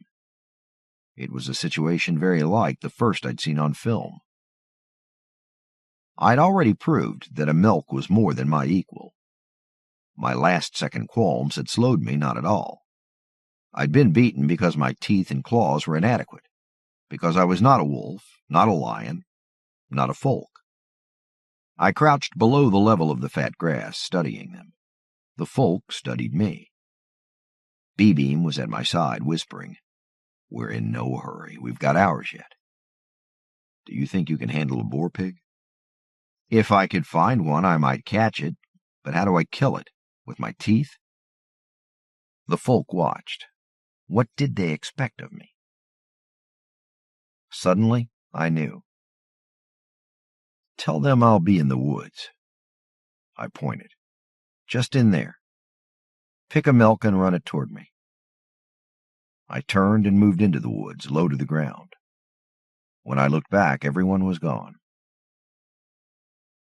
It was a situation very like the first I'd seen on film. I'd already proved that a milk was more than my equal. My last-second qualms had slowed me not at all. I'd been beaten because my teeth and claws were inadequate, because I was not a wolf, not a lion, not a folk. I crouched below the level of the fat grass, studying them. The folk studied me. B-Beam was at my side, whispering, "We're in no hurry. We've got hours yet. Do you think you can handle a boar pig?" "If I could find one, I might catch it, but how do I kill it? With my teeth?" The folk watched. What did they expect of me? Suddenly, I knew. "Tell them I'll be in the woods." I pointed. "Just in there. Pick a milk and run it toward me." I turned and moved into the woods, low to the ground. When I looked back, everyone was gone.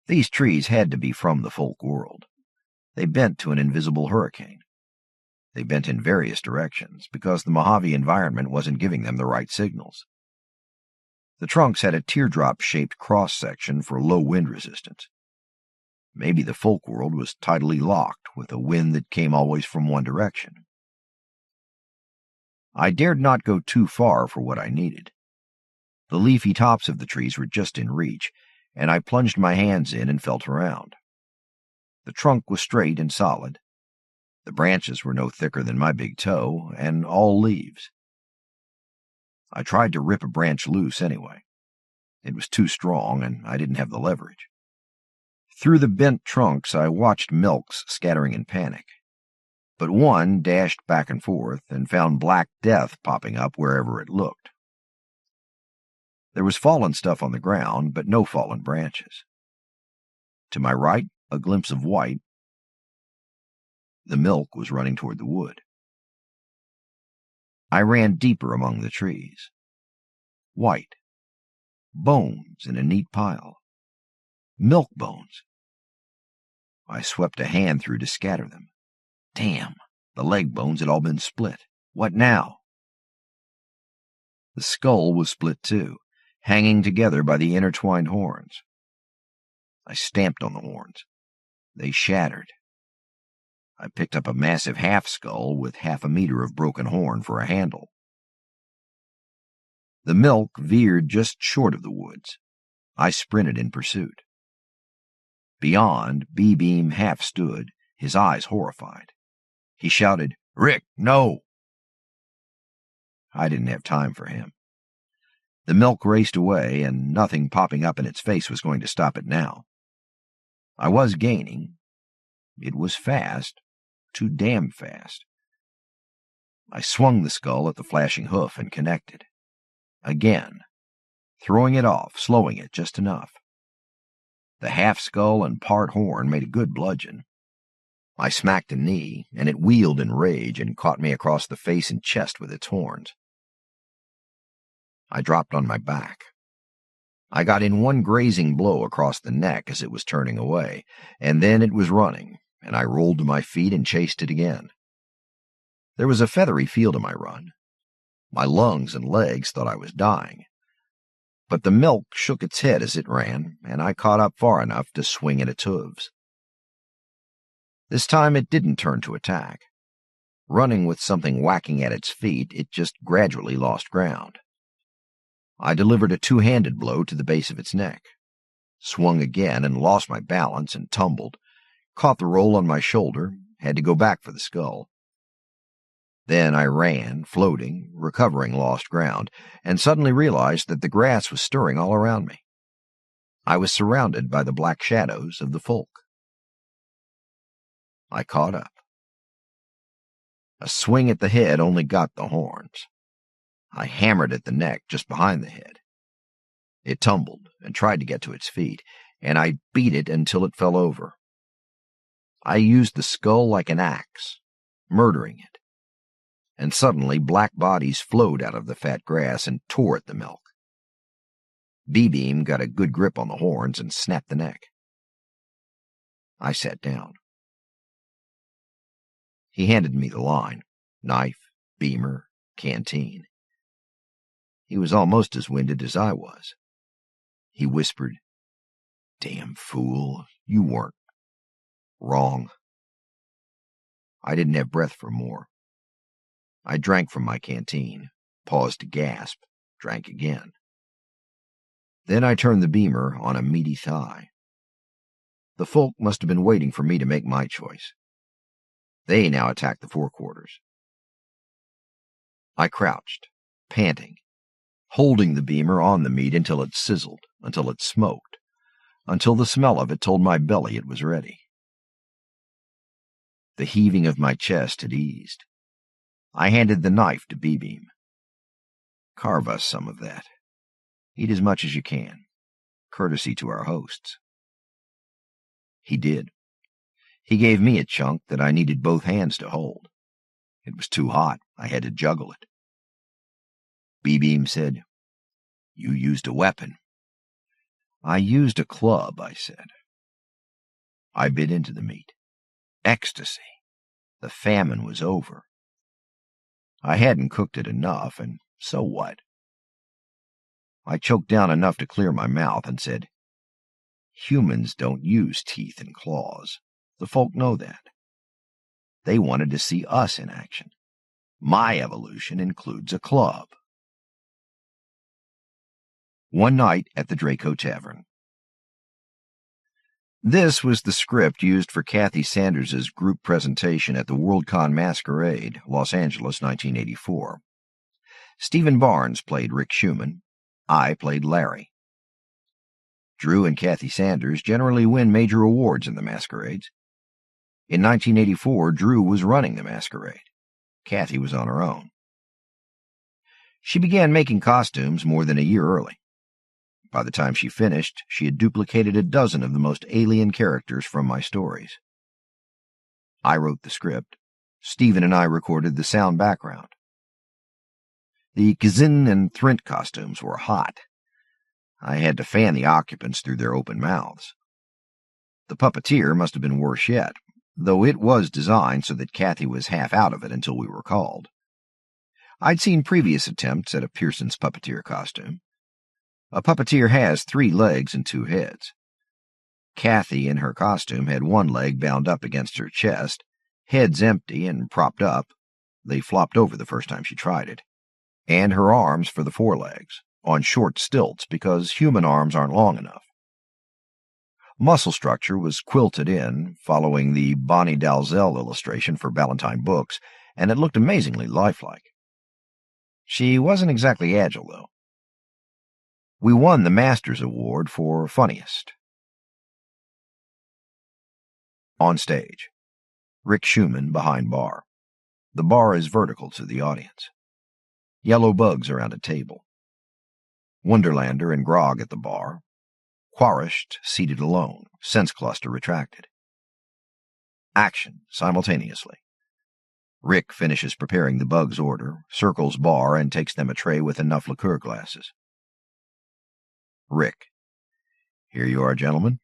These trees had to be from the folk world. They bent to an invisible hurricane. They bent in various directions, because the Mojave environment wasn't giving them the right signals. The trunks had a teardrop-shaped cross-section for low wind resistance. Maybe the folk world was tidally locked, with a wind that came always from one direction. I dared not go too far for what I needed. The leafy tops of the trees were just in reach, and I plunged my hands in and felt around. The trunk was straight and solid. The branches were no thicker than my big toe, and all leaves. I tried to rip a branch loose anyway. It was too strong, and I didn't have the leverage. Through the bent trunks, I watched milks scattering in panic. But one dashed back and forth and found black death popping up wherever it looked. There was fallen stuff on the ground, but no fallen branches. To my right, a glimpse of white. The milk was running toward the wood. I ran deeper among the trees. White. Bones in a neat pile. Milk bones. I swept a hand through to scatter them. Damn, the leg bones had all been split. What now? The skull was split too, hanging together by the intertwined horns. I stamped on the horns. They shattered. I picked up a massive half-skull with 1/2 meter of broken horn for a handle. The milk veered just short of the woods. I sprinted in pursuit. Beyond, B-Beam half stood, his eyes horrified. He shouted, "Rick, no!" I didn't have time for him. The milk raced away, and nothing popping up in its face was going to stop it now. I was gaining. It was fast, too damn fast. I swung the skull at the flashing hoof and connected. Again, throwing it off, slowing it just enough. The half-skull and part horn made a good bludgeon. I smacked a knee, and it wheeled in rage and caught me across the face and chest with its horns. I dropped on my back. I got in one grazing blow across the neck as it was turning away, and then it was running, and I rolled to my feet and chased it again. There was a feathery feel to my run. My lungs and legs thought I was dying. But the milk shook its head as it ran, and I caught up far enough to swing at its hooves. This time it didn't turn to attack. Running with something whacking at its feet, it just gradually lost ground. I delivered a two-handed blow to the base of its neck, swung again and lost my balance and tumbled, caught the roll on my shoulder, had to go back for the skull. Then I ran, floating, recovering lost ground, and suddenly realized that the grass was stirring all around me. I was surrounded by the black shadows of the folk. I caught up. A swing at the head only got the horns. I hammered at the neck just behind the head. It tumbled and tried to get to its feet, and I beat it until it fell over. I used the skull like an axe, murdering it. And suddenly black bodies flowed out of the fat grass and tore at the milk. B-Beam got a good grip on the horns and snapped the neck. I sat down. He handed me the line: knife, beamer, canteen. He was almost as winded as I was. He whispered, "Damn fool, you weren't wrong." I didn't have breath for more. I drank from my canteen, paused to gasp, drank again. Then I turned the beamer on a meaty thigh. The folk must have been waiting for me to make my choice. They now attacked the forequarters. I crouched, panting, holding the beamer on the meat until it sizzled, until it smoked, until the smell of it told my belly it was ready. The heaving of my chest had eased. I handed the knife to B-Beam. "Carve us some of that. Eat as much as you can. Courtesy to our hosts." He did. He gave me a chunk that I needed both hands to hold. It was too hot. I had to juggle it. B-Beam said, "You used a weapon." "I used a club," I said. I bit into the meat. Ecstasy. The famine was over. I hadn't cooked it enough, and so what? I choked down enough to clear my mouth and said, "Humans don't use teeth and claws. The folk know that." They wanted to see us in action. My evolution includes a club. One night at the Draco Tavern. This was the script used for Kathy Sanders's group presentation at the Worldcon Masquerade, Los Angeles, 1984. Stephen Barnes played Rick Schumann. I played Larry. Drew and Kathy Sanders generally win major awards in the masquerades. In 1984, Drew was running the masquerade. Kathy was on her own. She began making costumes more than a year early. By the time she finished, she had duplicated a dozen of the most alien characters from my stories. I wrote the script. Stephen and I recorded the sound background. The Kazin and Thrint costumes were hot. I had to fan the occupants through their open mouths. The puppeteer must have been worse yet, though it was designed so that Kathy was half out of it until we were called. I'd seen previous attempts at a Pearson's puppeteer costume. A puppeteer has 3 legs and 2 heads. Kathy, in her costume, had 1 leg bound up against her chest, heads empty and propped up. They flopped over the first time she tried it. And her arms for the 4 legs, on short stilts because human arms aren't long enough. Muscle structure was quilted in, following the Bonnie Dalzell illustration for Ballantine Books, and it looked amazingly lifelike. She wasn't exactly agile, though. We won the Masters Award for Funniest. On stage, Rick Schumann behind bar. The bar is vertical to the audience. Yellow bugs around a table. Wonderlander and Grog at the bar. Quareshed seated alone, sense cluster retracted. Action simultaneously. Rick finishes preparing the bugs' order, circles bar, and takes them a tray with enough liqueur glasses. Rick. "Here you are, gentlemen."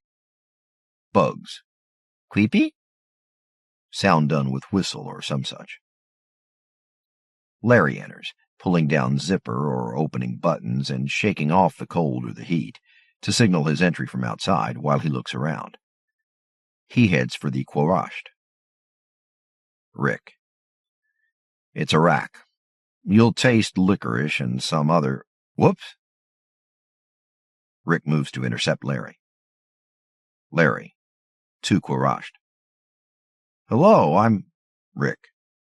Bugs. "Creepy?" Sound done with whistle or some such. Larry enters, pulling down zipper or opening buttons and shaking off the cold or the heat to signal his entry from outside while he looks around. He heads for the Quareshed. Rick. "It's a rack. You'll taste licorice and some other—" Whoops! Rick moves to intercept Larry. Larry. To Quareshed. "Hello, I'm—" Rick.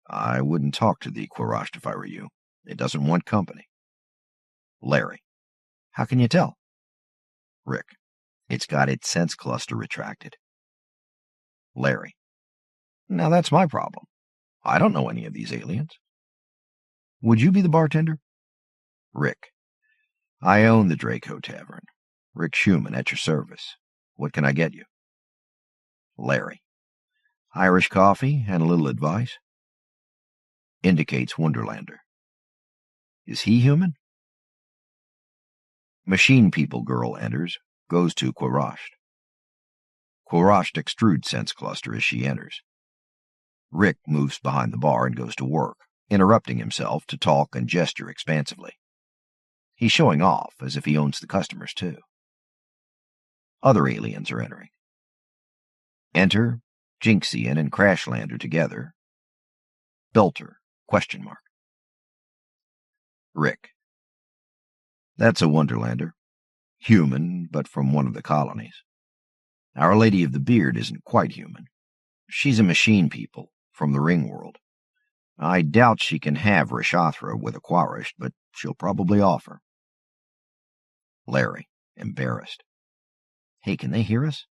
"I wouldn't talk to the Quareshed if I were you. It doesn't want company." Larry. "How can you tell?" Rick. "It's got its sense cluster retracted." Larry. "Now that's my problem. I don't know any of these aliens." "Would you be the bartender?" Rick. "I own the Draco Tavern. Rick Schumann at your service. What can I get you?" Larry. "Irish coffee and a little advice." Indicates Wonderlander. "Is he human?" Machine People girl enters, goes to Quareshed. Quareshed extrudes sense cluster as she enters. Rick moves behind the bar and goes to work, interrupting himself to talk and gesture expansively. He's showing off as if he owns the customers, too. Other aliens are entering. Enter Jinxian and Crashlander together. Belter, ? Rick. That's a Wonderlander. Human, but from one of the colonies. Our Lady of the Beard isn't quite human. She's a machine people from the Ring World. I doubt she can have Rishathra with a Quarish, but she'll probably offer. Larry, embarrassed. Hey, can they hear us?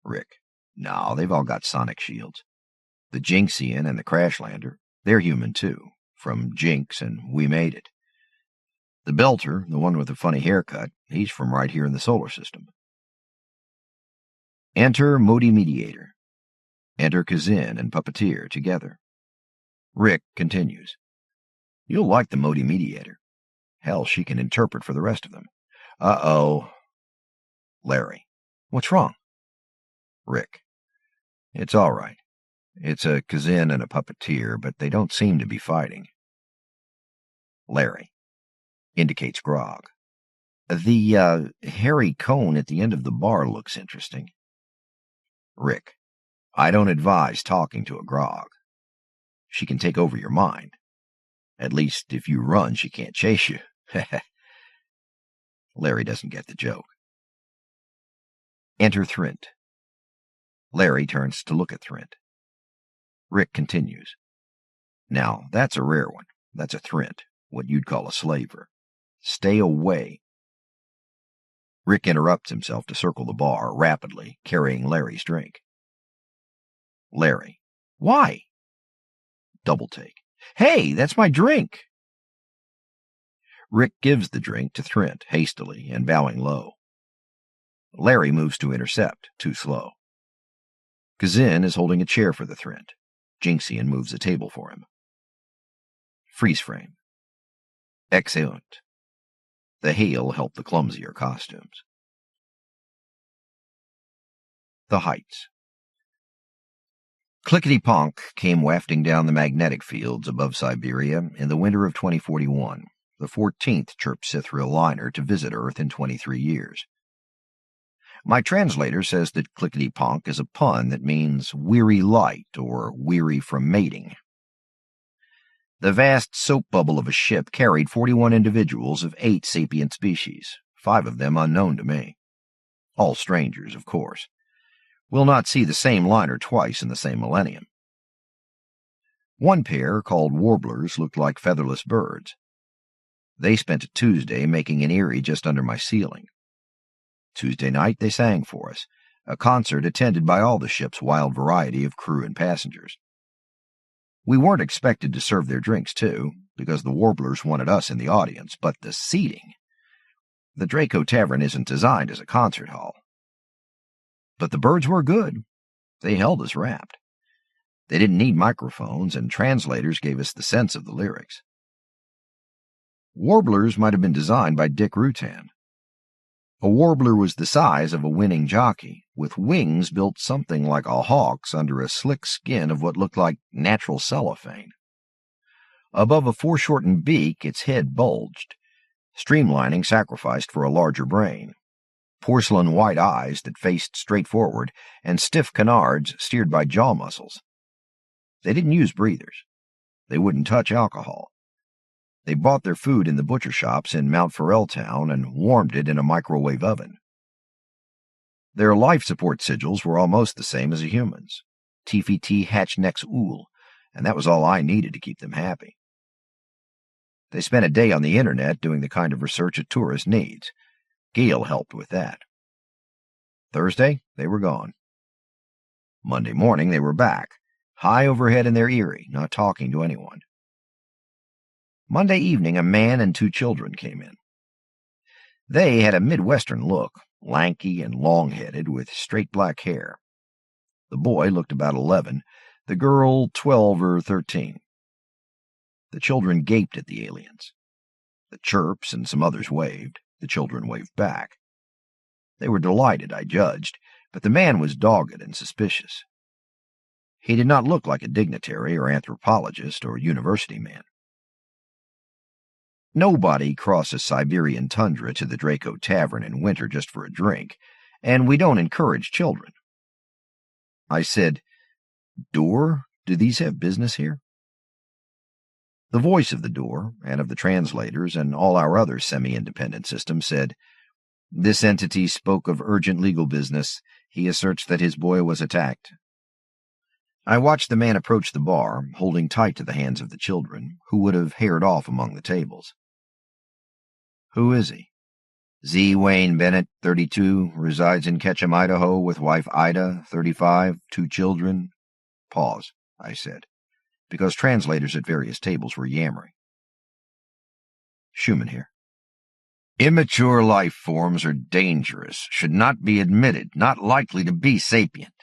Rick. No, they've all got sonic shields. The Jinxian and the Crashlander, they're human too, from Jinx and We Made It. The Belter, the one with the funny haircut, he's from right here in the solar system. Enter Modi Mediator. Enter Kazin and Puppeteer together. Rick continues. You'll like the Modi Mediator. Hell, she can interpret for the rest of them. Uh-oh. Larry. What's wrong? Rick. It's all right. It's a Kazin and a Puppeteer, but they don't seem to be fighting. Larry. Indicates grog. The hairy cone at the end of the bar looks interesting. Rick. I don't advise talking to a grog. She can take over your mind. At least if you run, she can't chase you. Larry doesn't get the joke. Enter Thrint. Larry turns to look at Thrint. Rick continues. Now, that's a rare one. That's a Thrint, what you'd call a slaver. Stay away. Rick interrupts himself to circle the bar rapidly, carrying Larry's drink. Larry. Why? Double take. Hey, that's my drink! Rick gives the drink to Thrint hastily and bowing low. Larry moves to intercept, too slow. Kazin is holding a chair for the Thrint. Jinxian moves a table for him. Freeze frame. Exeunt. The hail helped the clumsier costumes. The Heights. Clickety-Ponk came wafting down the magnetic fields above Siberia in the winter of 2041, the 14th Chirp-Sithril liner to visit Earth in 23 years. My translator says that Clickety-Ponk is a pun that means weary light or weary from mating. The vast soap bubble of a ship carried 41 individuals of 8 sapient species, 5 of them unknown to me. All strangers, of course. We'll not see the same liner twice in the same millennium. One pair, called warblers, looked like featherless birds. They spent a Tuesday making an eyrie just under my ceiling. Tuesday night they sang for us, a concert attended by all the ship's wild variety of crew and passengers. We weren't expected to serve their drinks, too, because the warblers wanted us in the audience, but the seating. The Draco Tavern isn't designed as a concert hall. But the birds were good. They held us rapt. They didn't need microphones, and translators gave us the sense of the lyrics. Warblers might have been designed by Dick Rutan. A warbler was the size of a winning jockey, with wings built something like a hawk's under a slick skin of what looked like natural cellophane. Above a foreshortened beak, its head bulged, streamlining sacrificed for a larger brain, porcelain white eyes that faced straight forward, and stiff canards steered by jaw muscles. They didn't use breathers. They wouldn't touch alcohol. They bought their food in the butcher shops in Mount Farrell town and warmed it in a microwave oven. Their life support sigils were almost the same as a human's. TFT hatch necks ool, and that was all I needed to keep them happy. They spent a day on the internet doing the kind of research a tourist needs. Gail helped with that. Thursday, they were gone. Monday morning, they were back, high overhead in their eyrie, not talking to anyone. Monday evening, a man and 2 children came in. They had a Midwestern look, lanky and long-headed, with straight black hair. The boy looked about 11, the girl 12 or 13. The children gaped at the aliens. The Chirps and some others waved. The children waved back. They were delighted, I judged, but the man was dogged and suspicious. He did not look like a dignitary or anthropologist or university man. Nobody crosses Siberian tundra to the Draco Tavern in winter just for a drink, and we don't encourage children. I said, "Door, do these have business here?" The voice of the door, and of the translators, and all our other semi-independent systems said, "This entity spoke of urgent legal business. He asserts that his boy was attacked." I watched the man approach the bar, holding tight to the hands of the children, who would have haired off among the tables. "Who is he?" "Z. Wayne Bennett, 32, resides in Ketchum, Idaho, with wife Ida, 35, 2 children." Pause, I said, because translators at various tables were yammering. Schumann here. "Immature life forms are dangerous, should not be admitted, not likely to be sapient."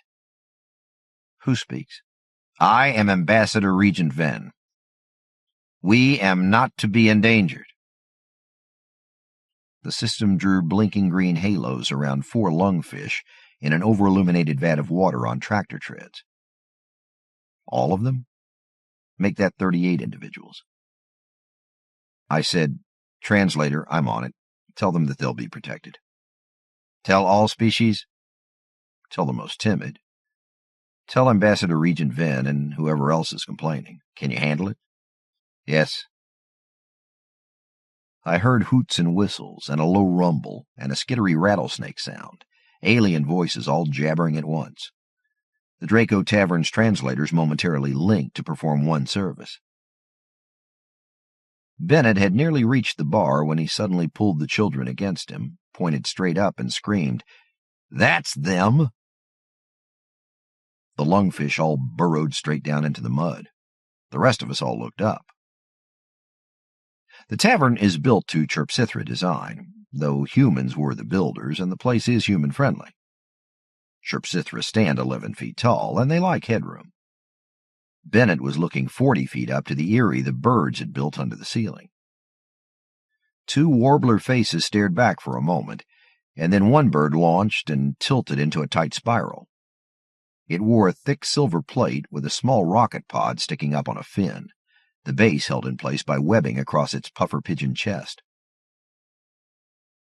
Who speaks? "I am Ambassador Regent Venn. We am not to be endangered." The system drew blinking green halos around 4 lungfish in an over-illuminated vat of water on tractor treads. All of them? Make that 38 individuals. I said, "Translator, I'm on it. Tell them that they'll be protected." "Tell all species?" "Tell the most timid. Tell Ambassador Regent Venn and whoever else is complaining. Can you handle it?" "Yes." I heard hoots and whistles, and a low rumble, and a skittery rattlesnake sound, alien voices all jabbering at once. The Draco Tavern's translators momentarily linked to perform one service. Bennett had nearly reached the bar when he suddenly pulled the children against him, pointed straight up, and screamed, "That's them!" The lungfish all burrowed straight down into the mud. The rest of us all looked up. The tavern is built to Chrysalis design, though humans were the builders, and the place is human-friendly. Chrysalis stand 11 feet tall, and they like headroom. Bennett was looking 40 feet up to the eyrie the birds had built under the ceiling. 2 warbler faces stared back for a moment, and then one bird launched and tilted into a tight spiral. It wore a thick silver plate with a small rocket pod sticking up on a fin, the base held in place by webbing across its puffer pigeon chest.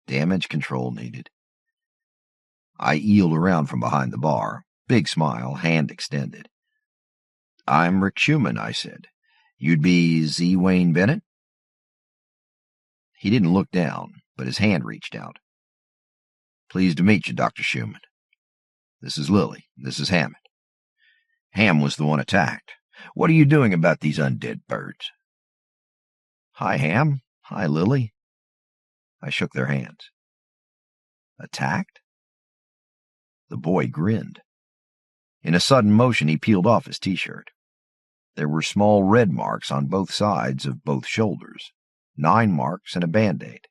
Damage control needed. I eeled around from behind the bar, big smile, hand extended. "I'm Rick Schumann," I said. "You'd be Z. Wayne Bennett?" He didn't look down, but his hand reached out. "Pleased to meet you, Dr. Schumann. This is Lily. This is Hammond. Ham was the one attacked. What are you doing about these undead birds?" "Hi, Ham. Hi, Lily." I shook their hands. "Attacked?" The boy grinned. In a sudden motion, he peeled off his t-shirt. There were small red marks on both sides of both shoulders, 9 marks and a band-aid.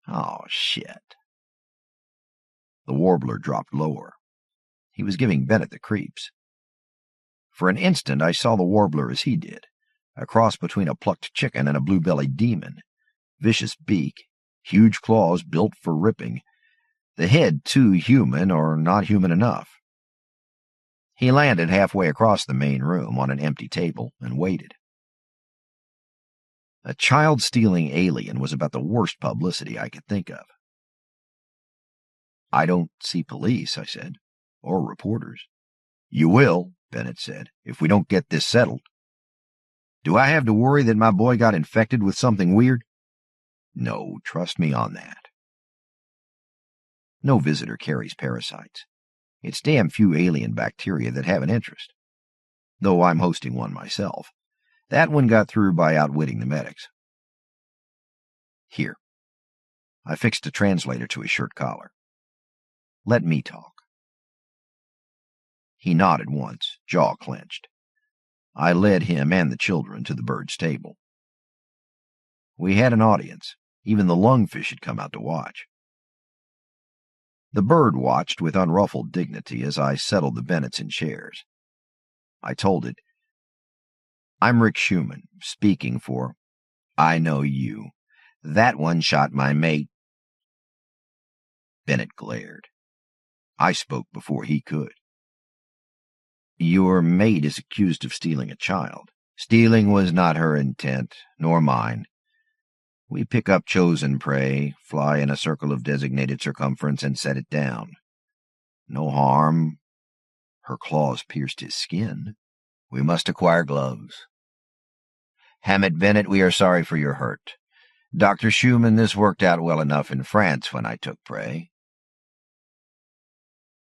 "Oh, shit." The warbler dropped lower. He was giving Bennett the creeps. For an instant, I saw the warbler as he did, a cross between a plucked chicken and a blue-bellied demon. Vicious beak, huge claws built for ripping, the head too human or not human enough. He landed halfway across the main room on an empty table and waited. A child-stealing alien was about the worst publicity I could think of. "I don't see police," I said, "or reporters." "You will," Bennett said, "if we don't get this settled." "Do I have to worry that my boy got infected with something weird?" "No, trust me on that." No visitor carries parasites. It's damn few alien bacteria that have an interest. Though I'm hosting one myself. That one got through by outwitting the medics. Here. I fixed a translator to his shirt collar. "Let me talk." He nodded once, jaw clenched. I led him and the children to the bird's table. We had an audience. Even the lungfish had come out to watch. The bird watched with unruffled dignity as I settled the Bennetts in chairs. I told it, "I'm Rick Schumann, speaking for—" "I know you. That one shot my mate." Bennett glared. I spoke before he could. Your maid is accused of stealing a child. Stealing was not her intent, nor mine. We pick up chosen prey, fly in a circle of designated circumference, and set it down. No harm. Her claws pierced his skin. We must acquire gloves. Hammett Bennett, we are sorry for your hurt. Dr. Schumann, this worked out well enough in France when I took prey.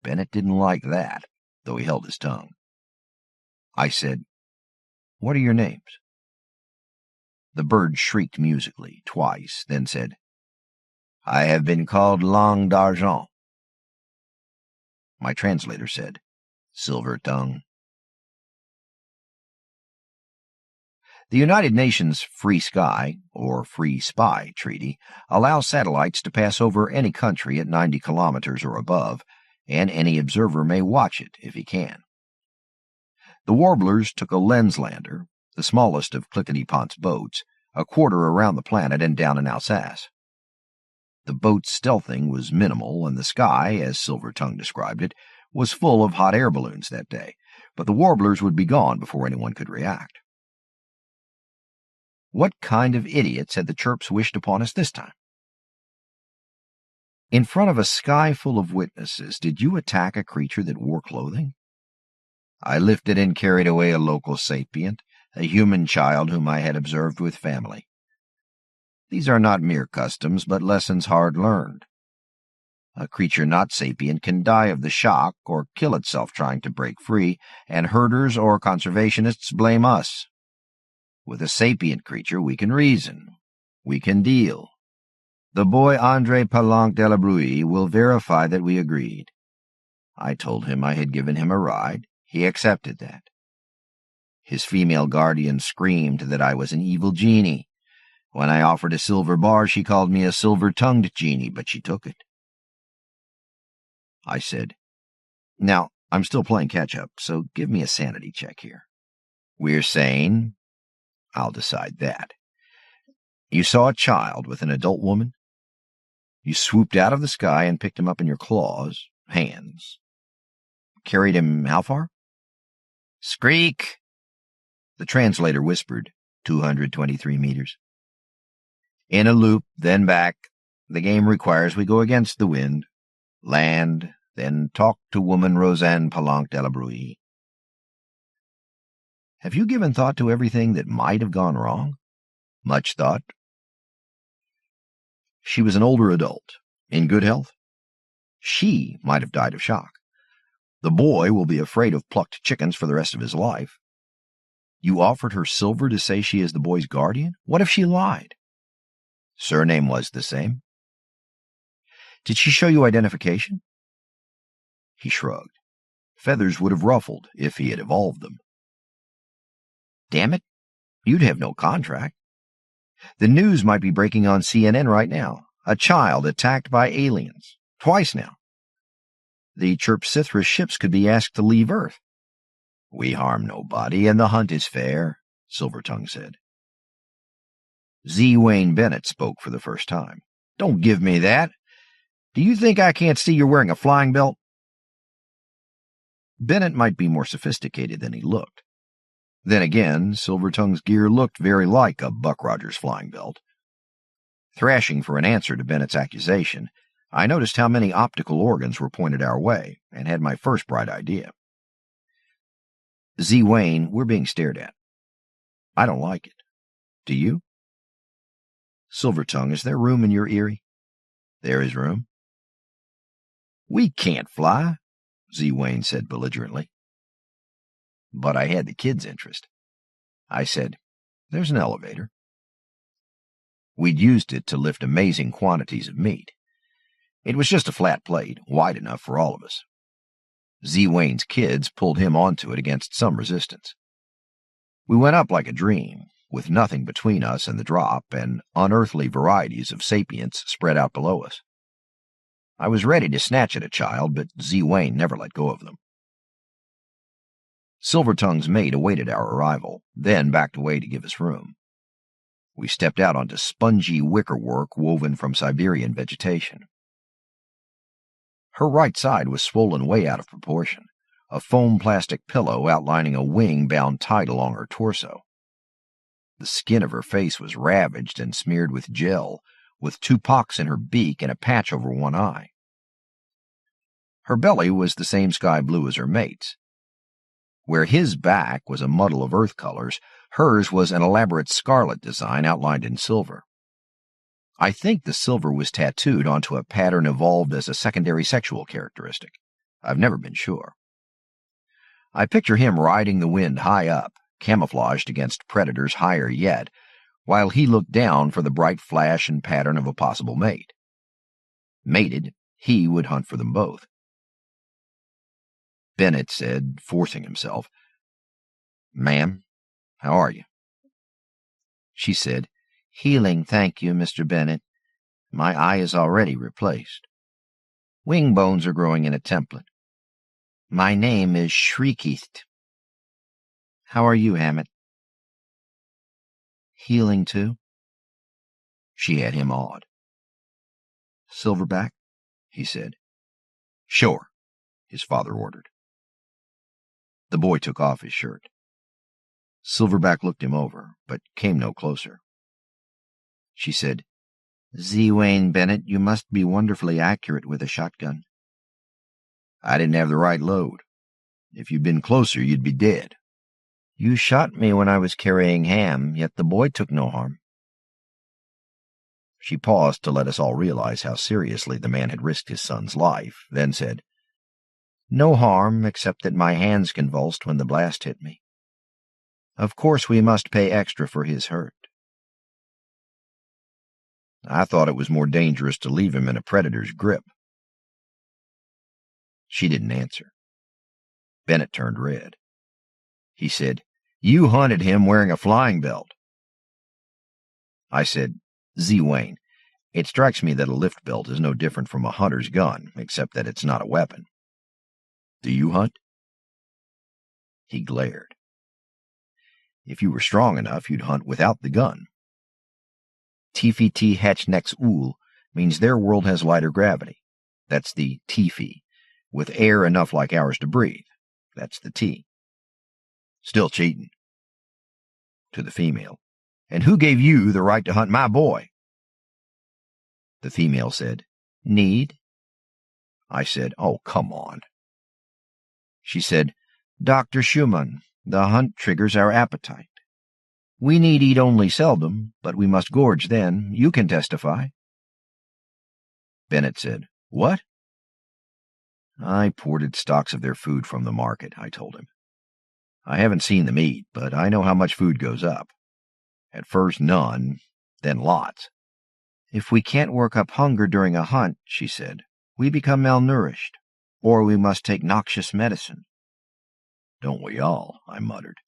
Bennett didn't like that, though he held his tongue. I said, "What are your names?" The bird shrieked musically, twice, then said, "I have been called Langue d'Argent." My translator said, "Silver Tongue." The United Nations Free Sky, or Free Spy, Treaty allows satellites to pass over any country at 90 kilometers or above, and any observer may watch it if he can. The Warblers took a lens lander, the smallest of Clickety-Pont's boats, a quarter around the planet and down in Alsace. The boat's stealthing was minimal, and the sky, as Silver Tongue described it, was full of hot air balloons that day, but the Warblers would be gone before anyone could react. What kind of idiots had the chirps wished upon us this time? In front of a sky full of witnesses, did you attack a creature that wore clothing? I lifted and carried away a local sapient, a human child whom I had observed with family. These are not mere customs, but lessons hard learned. A creature not sapient can die of the shock or kill itself trying to break free, and herders or conservationists blame us. With a sapient creature we can reason. We can deal. The boy André Palanque de la Bruy will verify that we agreed. I told him I had given him a ride. He accepted that. His female guardian screamed that I was an evil genie. When I offered a silver bar, she called me a silver-tongued genie, but she took it. I said, "Now, I'm still playing catch-up, so give me a sanity check here. We're sane. I'll decide that. You saw a child with an adult woman. You swooped out of the sky and picked him up in your claws, hands. Carried him how far?" "Skreek!" The translator whispered, 223 meters. "In a loop, then back. The game requires we go against the wind. Land, then talk to woman Rosanne Palanque de la Bruy." Have you given thought to everything that might have gone wrong? Much thought. She was an older adult, in good health. She might have died of shock. The boy will be afraid of plucked chickens for the rest of his life. You offered her silver to say she is the boy's guardian? What if she lied? Surname was the same. Did she show you identification? He shrugged. Feathers would have ruffled if he had evolved them. Damn it, you'd have no contract. The news might be breaking on CNN right now. A child attacked by aliens. Twice now. The Chirpsithra ships could be asked to leave Earth. We harm nobody, and the hunt is fair, Silvertongue said. Z. Wayne Bennett spoke for the first time. Don't give me that. Do you think I can't see you're wearing a flying belt? Bennett might be more sophisticated than he looked. Then again, Silvertongue's gear looked very like a Buck Rogers flying belt. Thrashing for an answer to Bennett's accusation, I noticed how many optical organs were pointed our way, and had my first bright idea. Z. Wayne, we're being stared at. I don't like it. Do you? Silvertongue, is there room in your eyrie? There is room. We can't fly, Z. Wayne said belligerently. But I had the kid's interest. I said, there's an elevator. We'd used it to lift amazing quantities of meat. It was just a flat plate, wide enough for all of us. Z. Wayne's kids pulled him onto it against some resistance. We went up like a dream, with nothing between us and the drop, and unearthly varieties of sapients spread out below us. I was ready to snatch at a child, but Z. Wayne never let go of them. Silvertongue's mate awaited our arrival, then backed away to give us room. We stepped out onto spongy wickerwork woven from Siberian vegetation. Her right side was swollen way out of proportion. a foam plastic pillow outlining a wing bound tight along her torso. The skin of her face was ravaged and smeared with gel, with 2 pocks in her beak and a patch over one eye. Her belly was the same sky blue as her mate's. Where his back was a muddle of earth colors, hers was an elaborate scarlet design outlined in silver. I think the silver was tattooed onto a pattern evolved as a secondary sexual characteristic. I've never been sure. I picture him riding the wind high up, camouflaged against predators higher yet, while he looked down for the bright flash and pattern of a possible mate. Mated, he would hunt for them both. Bennett said, forcing himself, "Ma'am, how are you?" She said, "Healing, thank you, Mr. Bennett. My eye is already replaced. Wing bones are growing in a template. My name is Shriekeith. How are you, Hammett?" "Healing, too?" She had him awed. "Silverback?" he said. "Sure," his father ordered. The boy took off his shirt. Silverback looked him over, but came no closer. She said, "Z. Wayne Bennett, you must be wonderfully accurate with a shotgun." "I didn't have the right load. If you'd been closer, you'd be dead." "You shot me when I was carrying ham, yet the boy took no harm." She paused to let us all realize how seriously the man had risked his son's life, then said, "No harm, except that my hands convulsed when the blast hit me. Of course we must pay extra for his hurt." "I thought it was more dangerous to leave him in a predator's grip." She didn't answer. Bennett turned red. He said, "You hunted him wearing a flying belt." I said, "Z. Wayne, it strikes me that a lift belt is no different from a hunter's gun, except that it's not a weapon. Do you hunt?" He glared. "If you were strong enough, you'd hunt without the gun. Tifi Hatch Nex Ool means their world has lighter gravity. That's the Tifi, with air enough like ours to breathe. That's the T. Still cheating." To the female, "And who gave you the right to hunt my boy?" The female said, "Need?" I said, "Oh, come on." She said, "Dr. Schumann, the hunt triggers our appetite. We need eat only seldom, but we must gorge then. You can testify." Bennett said, "What?" "I ported stocks of their food from the market," I told him. "I haven't seen them eat, but I know how much food goes up. At first none, then lots." "If we can't work up hunger during a hunt," she said, "we become malnourished, or we must take noxious medicine." "Don't we all?" I muttered.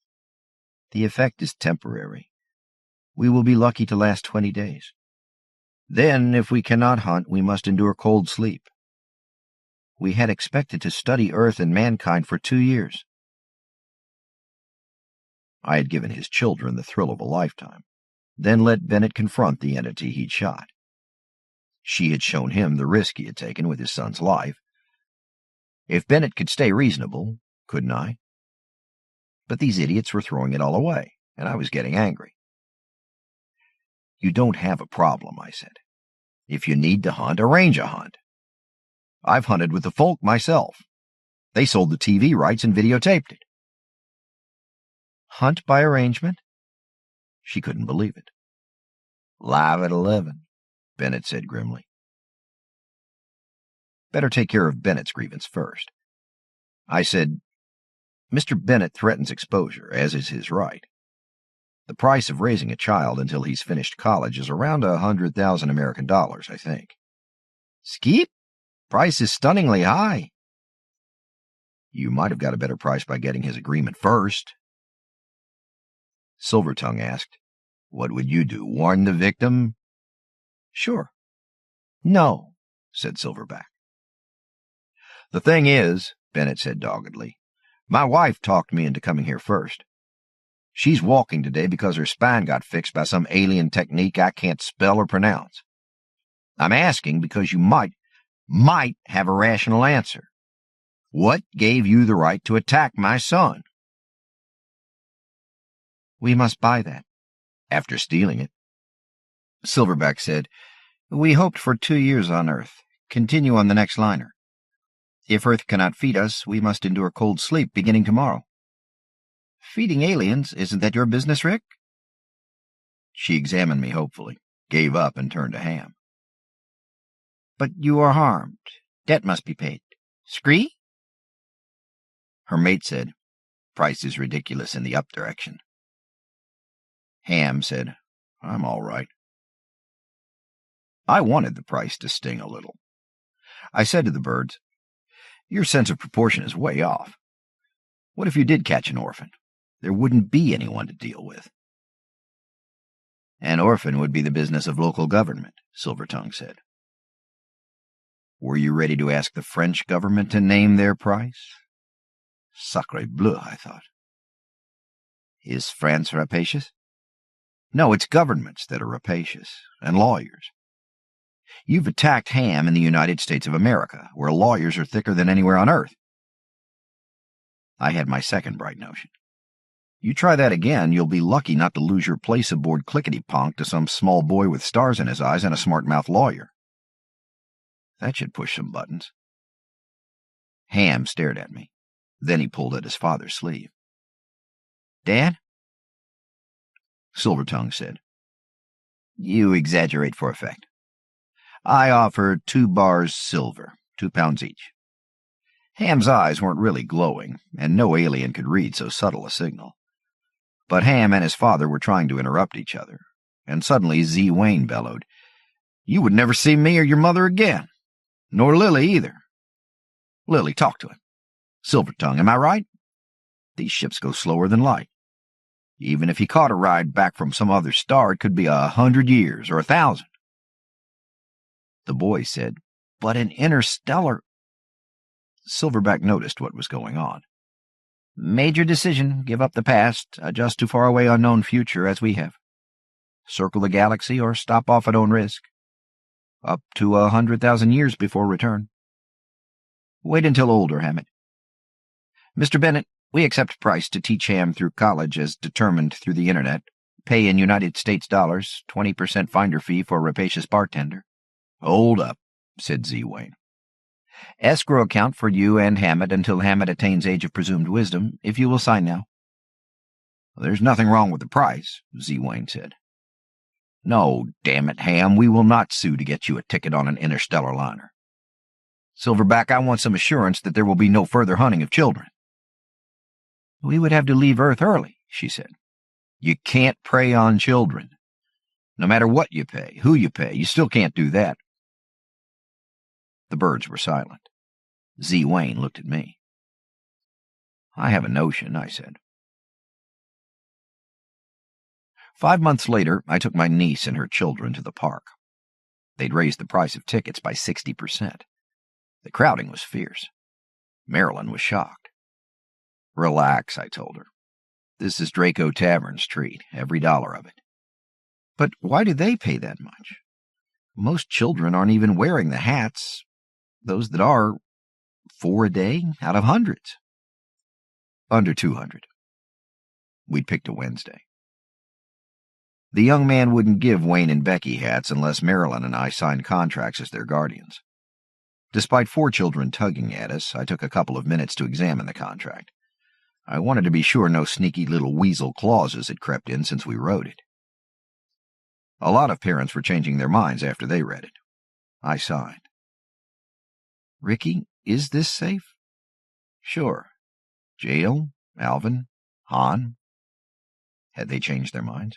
"The effect is temporary. We will be lucky to last 20 days. Then, if we cannot hunt, we must endure cold sleep. We had expected to study Earth and mankind for 2 years." I had given his children the thrill of a lifetime, then let Bennett confront the entity he'd shot. She had shown him the risk he had taken with his son's life. If Bennett could stay reasonable, couldn't I? But these idiots were throwing it all away, and I was getting angry. "You don't have a problem," I said. "If you need to hunt, arrange a hunt. I've hunted with the folk myself. They sold the TV rights and videotaped it." "Hunt by arrangement?" She couldn't believe it. "Live at 11, Bennett said grimly. Better take care of Bennett's grievance first. I said, "Mr. Bennett threatens exposure, as is his right. The price of raising a child until he's finished college is around 100,000 American dollars, I think." "Skeep? Price is stunningly high." "You might have got a better price by getting his agreement first." Silvertongue asked, "What would you do, warn the victim?" "Sure." "No," said Silverback. "The thing is," Bennett said doggedly, "my wife talked me into coming here first. She's walking today because her spine got fixed by some alien technique I can't spell or pronounce. I'm asking because you might have a rational answer. What gave you the right to attack my son? We must buy that. After stealing it. Silverback said, We hoped for 2 years on Earth. Continue on the next liner. If Earth cannot feed us, we must endure cold sleep beginning tomorrow. Feeding aliens, isn't that your business, Rick? She examined me hopefully, gave up, and turned to Ham. But you are harmed. Debt must be paid. Scree? Her mate said, Price is ridiculous in the up direction. Ham said, I'm all right. I wanted the price to sting a little. I said to the birds, Your sense of proportion is way off. What if you did catch an orphan? There wouldn't be anyone to deal with. An orphan would be the business of local government, Silvertongue said. Were you ready to ask the French government to name their price? Sacre bleu, I thought. Is France rapacious? No, it's governments that are rapacious, and lawyers. You've attacked Ham in the United States of America, where lawyers are thicker than anywhere on Earth. I had my second bright notion. You try that again, you'll be lucky not to lose your place aboard Clickety-Ponk to some small boy with stars in his eyes and a smart-mouthed lawyer. That should push some buttons. Ham stared at me. Then he pulled at his father's sleeve. Dad? Silvertongue said, You exaggerate for effect. I offer 2 bars silver, 2 pounds each. Ham's eyes weren't really glowing, and no alien could read so subtle a signal. But Ham and his father were trying to interrupt each other, and suddenly Z. Wayne bellowed, You would never see me or your mother again, nor Lily either. Lily, talk to him. Silvertongue, am I right? These ships go slower than light. Even if he caught a ride back from some other star, it could be 100 years or 1,000. The boy said, But an interstellar... Silverback noticed what was going on. Major decision. Give up the past. Adjust to faraway unknown future as we have. Circle the galaxy or stop off at own risk. Up to 100,000 years before return. Wait until older, Hammett. Mr. Bennett, we accept price to teach Ham through college as determined through the Internet. Pay in United States dollars, 20% finder fee for rapacious bartender. Hold up, said Z. Wayne. Escrow account for you and Hammett until Hammett attains age of presumed wisdom, if you will sign now. There's nothing wrong with the price, Z. Wayne said. No, damn it, Ham, we will not sue to get you a ticket on an interstellar liner. Silverback, I want some assurance that there will be no further hunting of children. We would have to leave Earth early, she said. You can't prey on children. No matter what you pay, who you pay, you still can't do that. The birds were silent. Z. Wayne looked at me. I have a notion, I said. 5 months later, I took my niece and her children to the park. They'd raised the price of tickets by 60%. The crowding was fierce. Marilyn was shocked. Relax, I told her. This is Draco Tavern's treat, every dollar of it. But why do they pay that much? Most children aren't even wearing the hats. Those that are, 4 a day out of hundreds. Under 200. We'd picked a Wednesday. The young man wouldn't give Wayne and Becky hats unless Marilyn and I signed contracts as their guardians. Despite 4 children tugging at us, I took a couple of minutes to examine the contract. I wanted to be sure no sneaky little weasel clauses had crept in since we wrote it. A lot of parents were changing their minds after they read it. I signed. Ricky, is this safe? Sure. Jail, Alvin, Han. Had they changed their minds?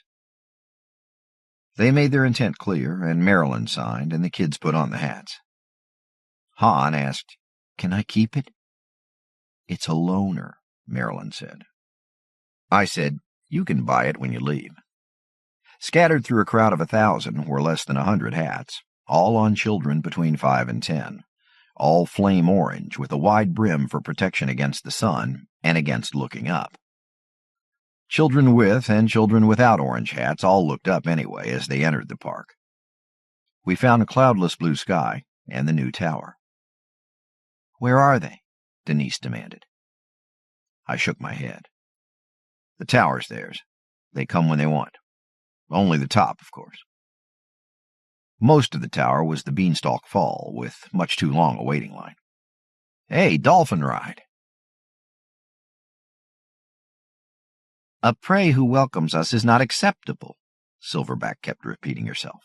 They made their intent clear, and Marilyn signed, and the kids put on the hats. Han asked, Can I keep it? It's a loaner, Marilyn said. I said, You can buy it when you leave. Scattered through a crowd of 1,000 were less than 100 hats, all on children between 5 and 10, all flame orange with a wide brim for protection against the sun and against looking up. Children with and children without orange hats all looked up anyway as they entered the park. We found a cloudless blue sky and the new tower. Where are they? Denise demanded. I shook my head. The tower's theirs. They come when they want. Only the top, of course. Most of the tower was the Beanstalk Fall, with much too long a waiting line. Hey, dolphin ride. A prey who welcomes us is not acceptable, Silverback kept repeating herself.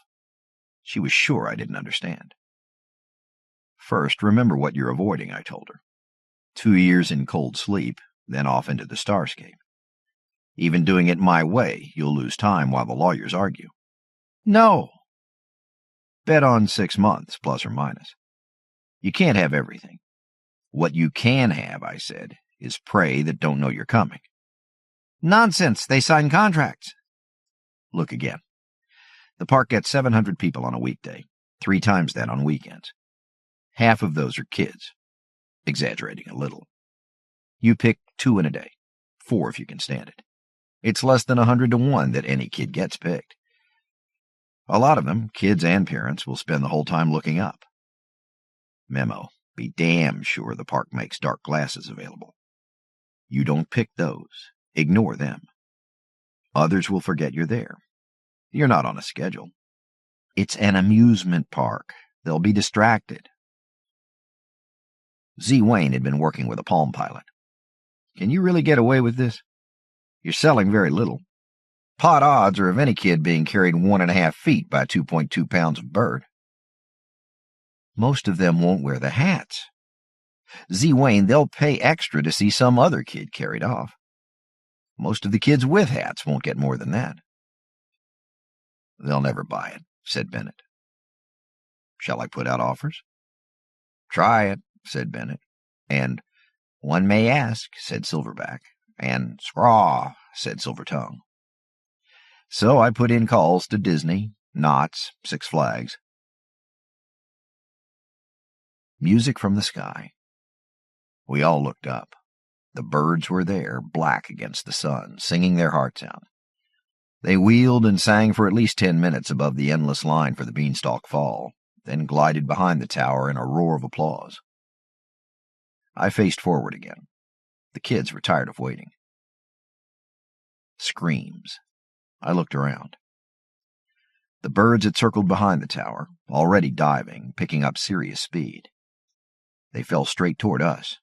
She was sure I didn't understand. First, remember what you're avoiding, I told her. 2 years in cold sleep, then off into the starscape. Even doing it my way, you'll lose time while the lawyers argue. No. Bet on 6 months, plus or minus. You can't have everything. What you can have, I said, is prey that don't know you're coming. Nonsense, they sign contracts. Look again. The park gets 700 people on a weekday, 3 times that on weekends. Half of those are kids. Exaggerating a little. You pick 2 in a day, 4 if you can stand it. It's less than 100 to 1 that any kid gets picked. A lot of them, kids and parents, will spend the whole time looking up. Memo, be damn sure the park makes dark glasses available. You don't pick those. Ignore them. Others will forget you're there. You're not on a schedule. It's an amusement park. They'll be distracted. Z. Wayne had been working with a Palm Pilot. Can you really get away with this? You're selling very little. Pot odds are of any kid being carried 1.5 feet by 2.2 pounds of bird. Most of them won't wear the hats. Z. Wayne, they'll pay extra to see some other kid carried off. Most of the kids with hats won't get more than that. They'll never buy it, said Bennett. Shall I put out offers? Try it, said Bennett. And one may ask, said Silverback. And scraw, said Silvertongue. So I put in calls to Disney, Knott's, Six Flags. Music from the sky. We all looked up. The birds were there, black against the sun, singing their hearts out. They wheeled and sang for at least 10 minutes above the endless line for the Beanstalk Fall, then glided behind the tower in a roar of applause. I faced forward again. The kids were tired of waiting. Screams. I looked around. The birds had circled behind the tower, already diving, picking up serious speed. They fell straight toward us.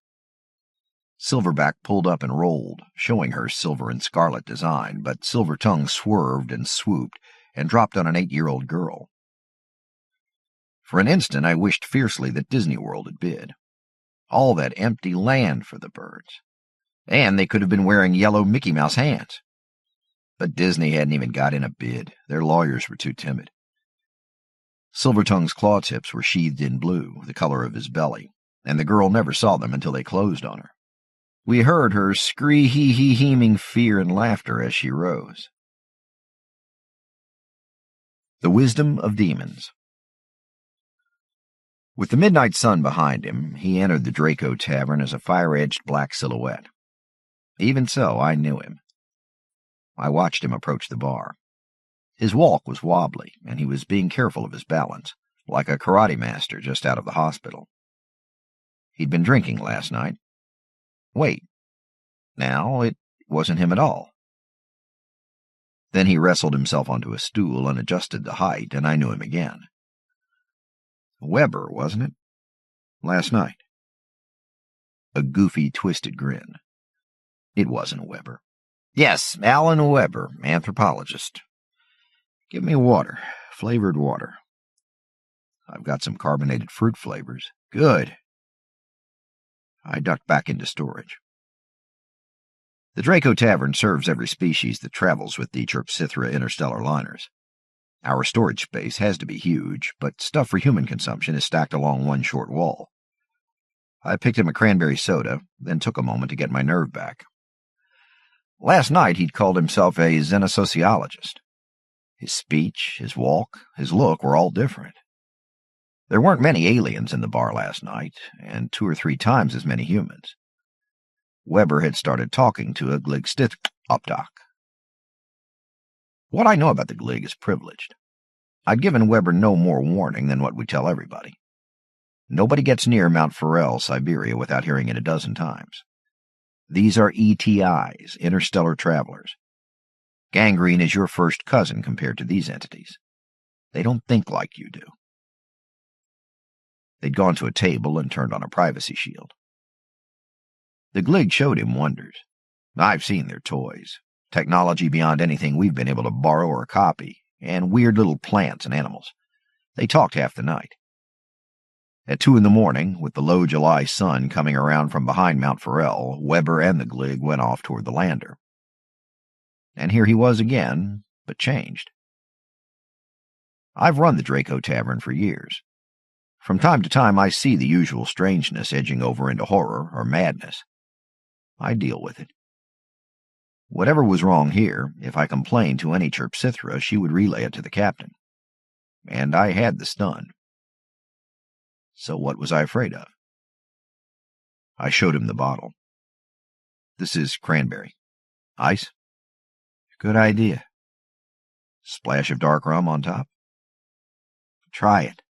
Silverback pulled up and rolled, showing her silver and scarlet design, but Silvertongue swerved and swooped and dropped on an 8-year-old girl. For an instant I wished fiercely that Disney World had bid. All that empty land for the birds. And they could have been wearing yellow Mickey Mouse hands. But Disney hadn't even got in a bid. Their lawyers were too timid. Silvertongue's claw tips were sheathed in blue, the color of his belly, and the girl never saw them until they closed on her. We heard her scree-hee-hee-heeming fear and laughter as she rose. The Wisdom of Demons. With the midnight sun behind him, he entered the Draco Tavern as a fire-edged black silhouette. Even so, I knew him. I watched him approach the bar. His walk was wobbly, and he was being careful of his balance, like a karate master just out of the hospital. He'd been drinking last night. Wait. Now, it wasn't him at all. Then he wrestled himself onto a stool and adjusted the height, and I knew him again. Weber, wasn't it? Last night. A goofy, twisted grin. It wasn't Weber. Yes, Alan Weber, anthropologist. Give me water, flavored water. I've got some carbonated fruit flavors. Good. I ducked back into storage. The Draco Tavern serves every species that travels with the Chrysalis interstellar liners. Our storage space has to be huge, but stuff for human consumption is stacked along one short wall. I picked him a cranberry soda, then took a moment to get my nerve back. Last night he'd called himself a xenosociologist. His speech, his walk, his look were all different. There weren't many aliens in the bar last night, and 2 or 3 times as many humans. Weber had started talking to a Glig Opdoc. What I know about the Glig is privileged. I'd given Weber no more warning than what we tell everybody. Nobody gets near Mount Farel, Siberia, without hearing it a dozen times. These are ETIs, interstellar travelers. Gangrene is your first cousin compared to these entities. They don't think like you do. They'd gone to a table and turned on a privacy shield. The Glig showed him wonders. I've seen their toys. Technology beyond anything we've been able to borrow or copy, and weird little plants and animals. They talked half the night. At 2 a.m, with the low July sun coming around from behind Mount Farel, Weber and the Glig went off toward the lander. And here he was again, but changed. I've run the Draco Tavern for years. From time to time I see the usual strangeness edging over into horror or madness. I deal with it. Whatever was wrong here, if I complained to any Chirpsithra, she would relay it to the captain. And I had the stun. So what was I afraid of? I showed him the bottle. This is cranberry. Ice? Good idea. Splash of dark rum on top? Try it.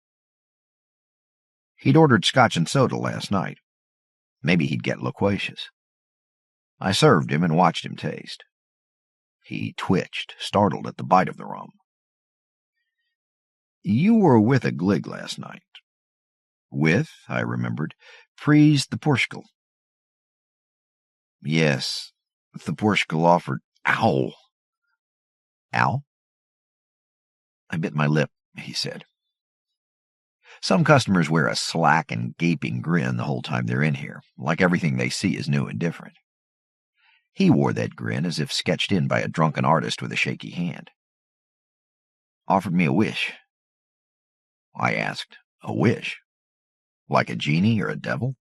He'd ordered scotch and soda last night. Maybe he'd get loquacious. I served him and watched him taste. He twitched, startled at the bite of the rum. You were with a Glig last night. With, I remembered, Pries the Portugal. Yes, the Portugal offered. Ow! Ow? I bit my lip, he said. Some customers wear a slack and gaping grin the whole time they're in here, like everything they see is new and different. He wore that grin as if sketched in by a drunken artist with a shaky hand. Offered me a wish. I asked, a wish? Like a genie or a devil?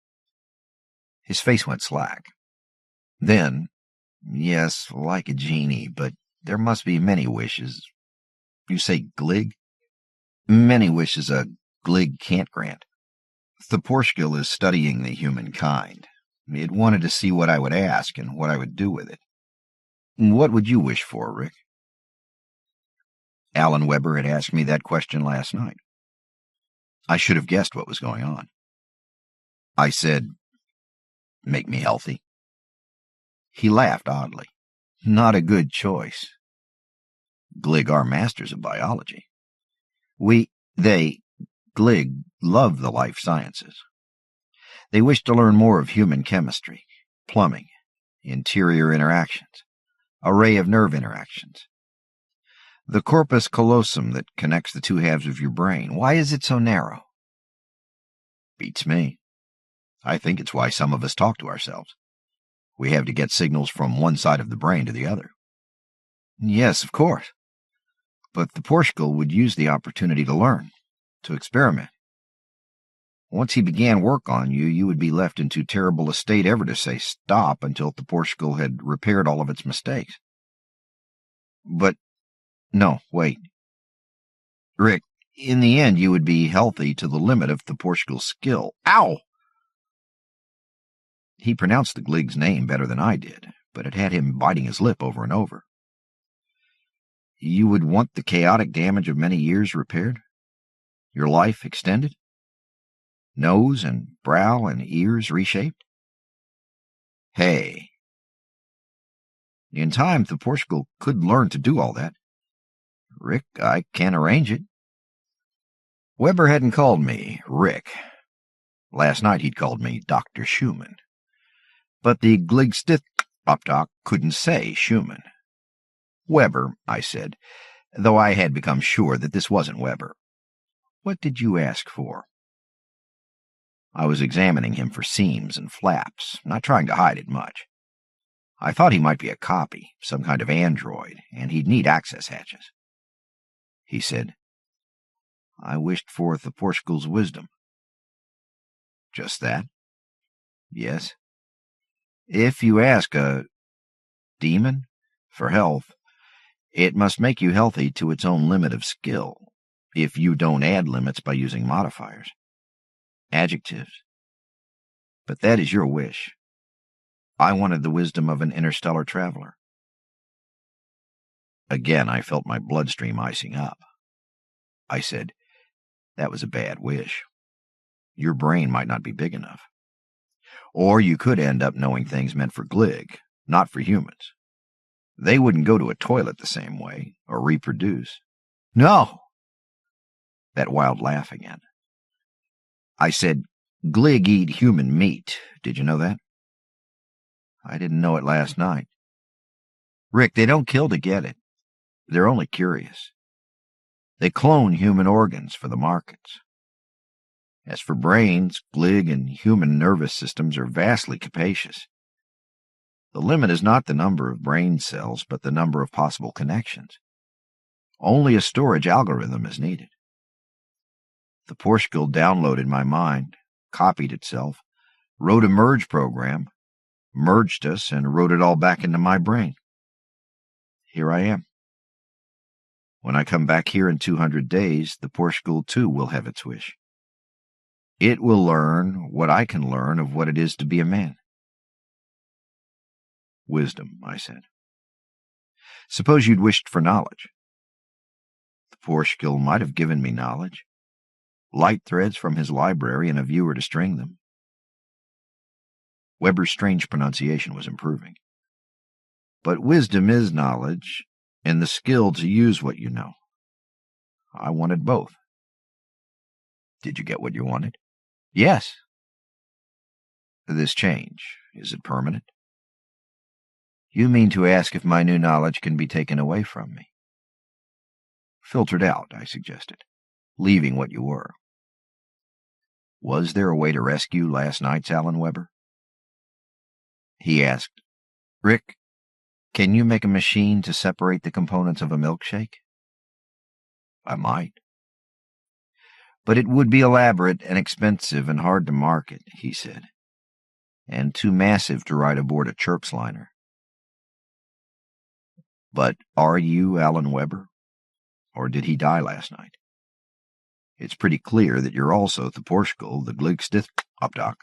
His face went slack. Then, yes, like a genie, but there must be many wishes. You say Glig? Many wishes a Glig can't grant. The Portugal is studying the humankind. It wanted to see what I would ask and what I would do with it. What would you wish for, Rick? Alan Weber had asked me that question last night. I should have guessed what was going on. I said, make me healthy. He laughed oddly. Not a good choice. Glig are masters of biology. Glig love the life sciences. They wish to learn more of human chemistry, plumbing, interior interactions, array of nerve interactions. The corpus callosum that connects the two halves of your brain, why is it so narrow? Beats me. I think it's why some of us talk to ourselves. We have to get signals from one side of the brain to the other. Yes, of course. But the Portugal would use the opportunity to learn, to experiment. Once he began work on you, you would be left in too terrible a state ever to say stop until the Portugal had repaired all of its mistakes. But, no, wait. Rick, in the end you would be healthy to the limit of the Portugal's skill. Ow! He pronounced the Glig's name better than I did, but it had him biting his lip over and over. You would want the chaotic damage of many years repaired? Your life extended? Nose and brow and ears reshaped? Hey. In time, the Portugal could learn to do all that. Rick, I can arrange it. Weber hadn't called me Rick. Last night he'd called me Dr. Schumann. But the Gligstith-Optok couldn't say Schumann. Weber, I said, though I had become sure that this wasn't Weber. What did you ask for? I was examining him for seams and flaps, not trying to hide it much. I thought he might be a copy, some kind of android, and he'd need access hatches. He said, I wished for the Portugal's wisdom. Just that? Yes. If you ask a demon for health, it must make you healthy to its own limit of skill, if you don't add limits by using modifiers. Adjectives. But that is your wish. I wanted the wisdom of an interstellar traveler. Again, I felt my bloodstream icing up. I said, that was a bad wish. your brain might not be big enough. Or you could end up knowing things meant for Glig, not for humans. They wouldn't go to a toilet the same way, or reproduce. No! That wild laugh again. I said, Glig eat human meat. Did you know that? I didn't know it last night. Rick, they don't kill to get it. They're only curious. They clone human organs for the markets. As for brains, Glig and human nervous systems are vastly capacious. The limit is not the number of brain cells, but the number of possible connections. Only a storage algorithm is needed. The Portugal downloaded my mind, copied itself, wrote a merge program, merged us, and wrote it all back into my brain. Here I am. When I come back here in 200 days, the Portugal too will have its wish. It will learn what I can learn of what it is to be a man. Wisdom, I said. Suppose you'd wished for knowledge. The Portugal might have given me knowledge. Light threads from his library and a viewer to string them. Weber's strange pronunciation was improving. But wisdom is knowledge, and the skill to use what you know. I wanted both. Did you get what you wanted? Yes. This change, is it permanent? You mean to ask if my new knowledge can be taken away from me? Filtered out, I suggested, leaving what you were. Was there a way to rescue last night's Alan Weber? He asked, Rick, can you make a machine to separate the components of a milkshake? I might. But it would be elaborate and expensive and hard to market, he said, and too massive to ride aboard a Chirps liner. But are you Alan Weber? Or did he die last night? It's pretty clear that you're also the Portugal, the Gligstith Opdoc.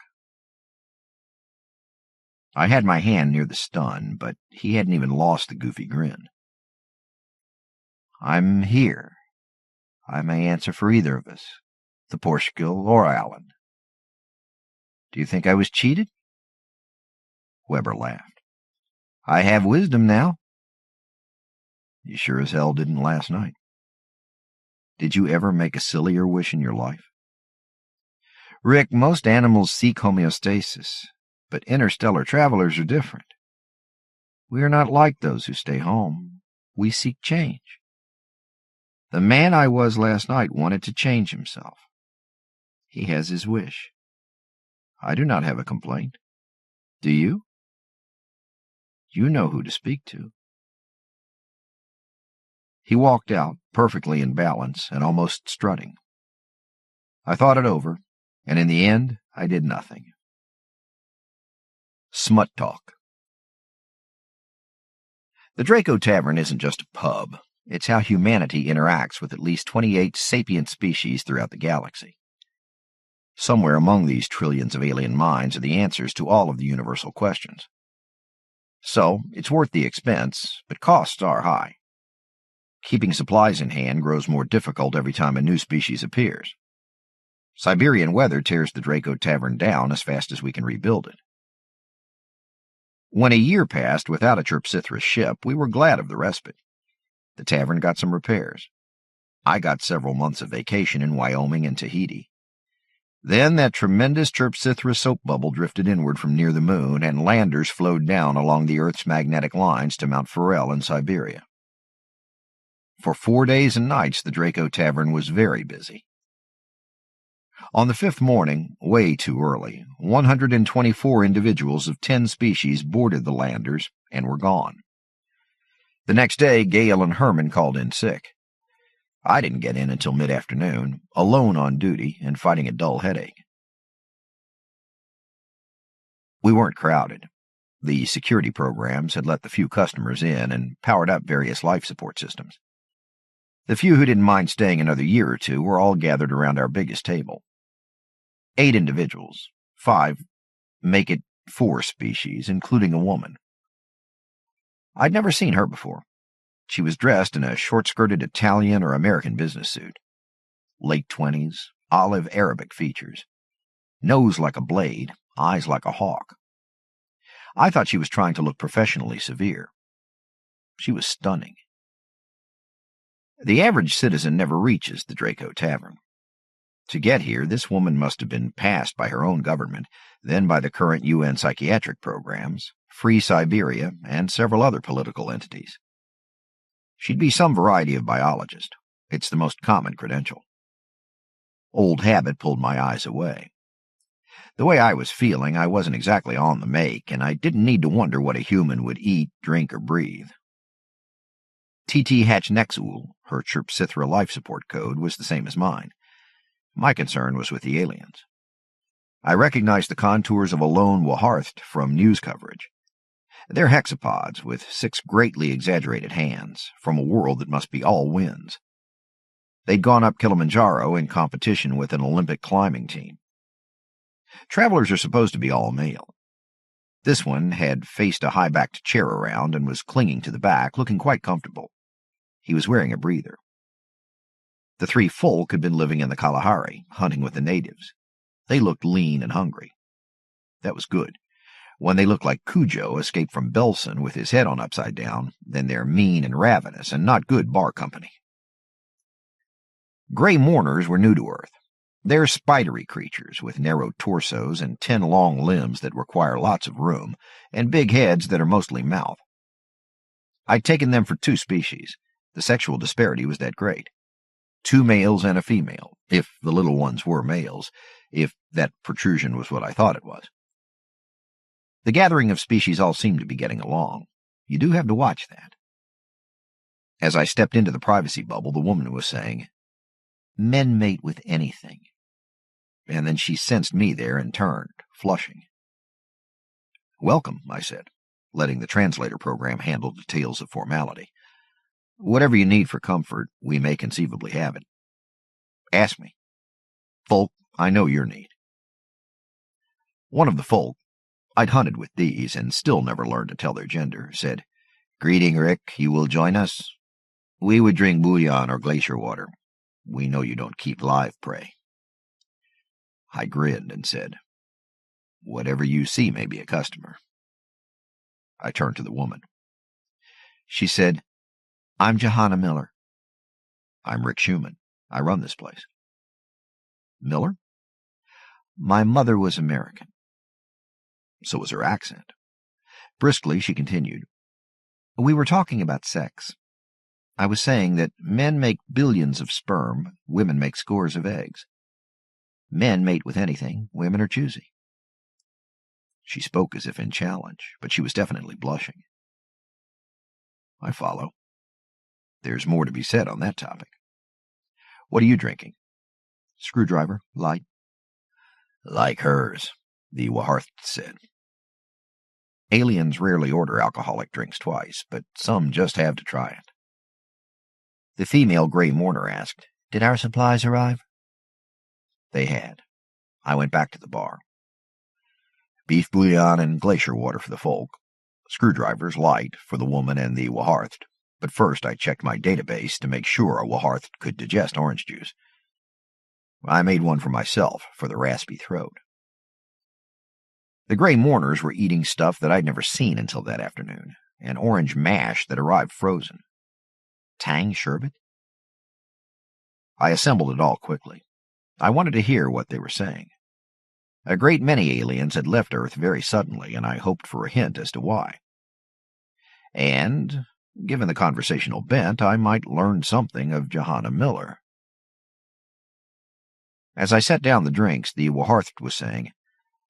I had my hand near the stun, but he hadn't even lost the goofy grin. I'm here. I may answer for either of us, the Portugal or Alan. Do you think I was cheated? Weber laughed. I have wisdom now. You sure as hell didn't last night. Did you ever make a sillier wish in your life? Rick, most animals seek homeostasis, but interstellar travelers are different. We are not like those who stay home. We seek change. The man I was last night wanted to change himself. He has his wish. I do not have a complaint. Do you? You know who to speak to. He walked out, perfectly in balance and almost strutting. I thought it over, and in the end, I did nothing. Smut Talk. The Draco Tavern isn't just a pub. It's how humanity interacts with at least 28 sapient species throughout the galaxy. Somewhere among these trillions of alien minds are the answers to all of the universal questions. So, it's worth the expense, but costs are high. Keeping supplies in hand grows more difficult every time a new species appears. Siberian weather tears the Draco Tavern down as fast as we can rebuild it. When a year passed without a Chrysalis ship, we were glad of the respite. The tavern got some repairs. I got several months of vacation in Wyoming and Tahiti. Then that tremendous Chrysalis soap bubble drifted inward from near the moon, and landers flowed down along the Earth's magnetic lines to Mount Farrell in Siberia. For 4 days and nights, the Draco Tavern was very busy. On the 5th morning, way too early, 124 individuals of 10 species boarded the landers and were gone. The next day, Gale and Herman called in sick. I didn't get in until mid-afternoon, alone on duty and fighting a dull headache. We weren't crowded. The security programs had let the few customers in and powered up various life support systems. The few who didn't mind staying another year or two were all gathered around our biggest table. 8 individuals, 5, make it 4 species, including a woman. I'd never seen her before. She was dressed in a short-skirted Italian or American business suit. Late 20s, olive Arabic features. Nose like a blade, eyes like a hawk. I thought she was trying to look professionally severe. She was stunning. The average citizen never reaches the Draco Tavern. To get here, this woman must have been passed by her own government, then by the current UN psychiatric programs, Free Siberia, and several other political entities. She'd be some variety of biologist. It's the most common credential. Old habit pulled my eyes away. The way I was feeling, I wasn't exactly on the make, and I didn't need to wonder what a human would eat, drink, or breathe. TT Hatchnexul, her Chirpsithra life support code, was the same as mine. My concern was with the aliens. I recognized the contours of a lone Waharth from news coverage. They're hexapods with 6 greatly exaggerated hands, from a world that must be all winds. They'd gone up Kilimanjaro in competition with an Olympic climbing team. Travelers are supposed to be all male. This one had faced a high-backed chair around and was clinging to the back, looking quite comfortable. He was wearing a breather. The 3 folk had been living in the Kalahari, hunting with the natives. They looked lean and hungry. That was good. When they look like Cujo escaped from Belson with his head on upside down, then they're mean and ravenous and not good bar company. Gray mourners were new to Earth. They're spidery creatures with narrow torsos and 10 long limbs that require lots of room, and big heads that are mostly mouth. I'd taken them for 2 species. The sexual disparity was that great. 2 males and a female, if the little ones were males, if that protrusion was what I thought it was. The gathering of species all seemed to be getting along. You do have to watch that. As I stepped into the privacy bubble, the woman was saying, "Men mate with anything." And then she sensed me there and turned, flushing. "Welcome," I said, letting the translator program handle details of formality. "Whatever you need for comfort, we may conceivably have it. Ask me. Folk, I know your need." One of the folk, I'd hunted with these and still never learned to tell their gender, said, "Greeting, Rick. You will join us? We would drink bouillon or glacier water. We know you don't keep live prey." I grinned and said, "Whatever you see may be a customer." I turned to the woman. She said, "I'm Johanna Miller." "I'm Rick Schumann. I run this place." "Miller?" "My mother was American." So was her accent. Briskly, she continued, "We were talking about sex. I was saying that men make billions of sperm, women make scores of eggs. Men mate with anything, women are choosy." She spoke as if in challenge, but she was definitely blushing. I follow. There's more to be said on that topic. What are you drinking? Screwdriver, light. Like hers, the Waharth said. Aliens rarely order alcoholic drinks twice, but some just have to try it. The female gray mourner asked, "Did our supplies arrive?" They had. I went back to the bar. Beef bouillon and glacier water for the folk. Screwdrivers, light, for the woman and the Waharth. But first I checked my database to make sure a Waharth could digest orange juice. I made one for myself, for the raspy throat. The gray mourners were eating stuff that I'd never seen until that afternoon, an orange mash that arrived frozen. Tang sherbet? I assembled it all quickly. I wanted to hear what they were saying. A great many aliens had left Earth very suddenly, and I hoped for a hint as to why. And, given the conversational bent, I might learn something of Johanna Miller. As I set down the drinks, the Waharth was saying,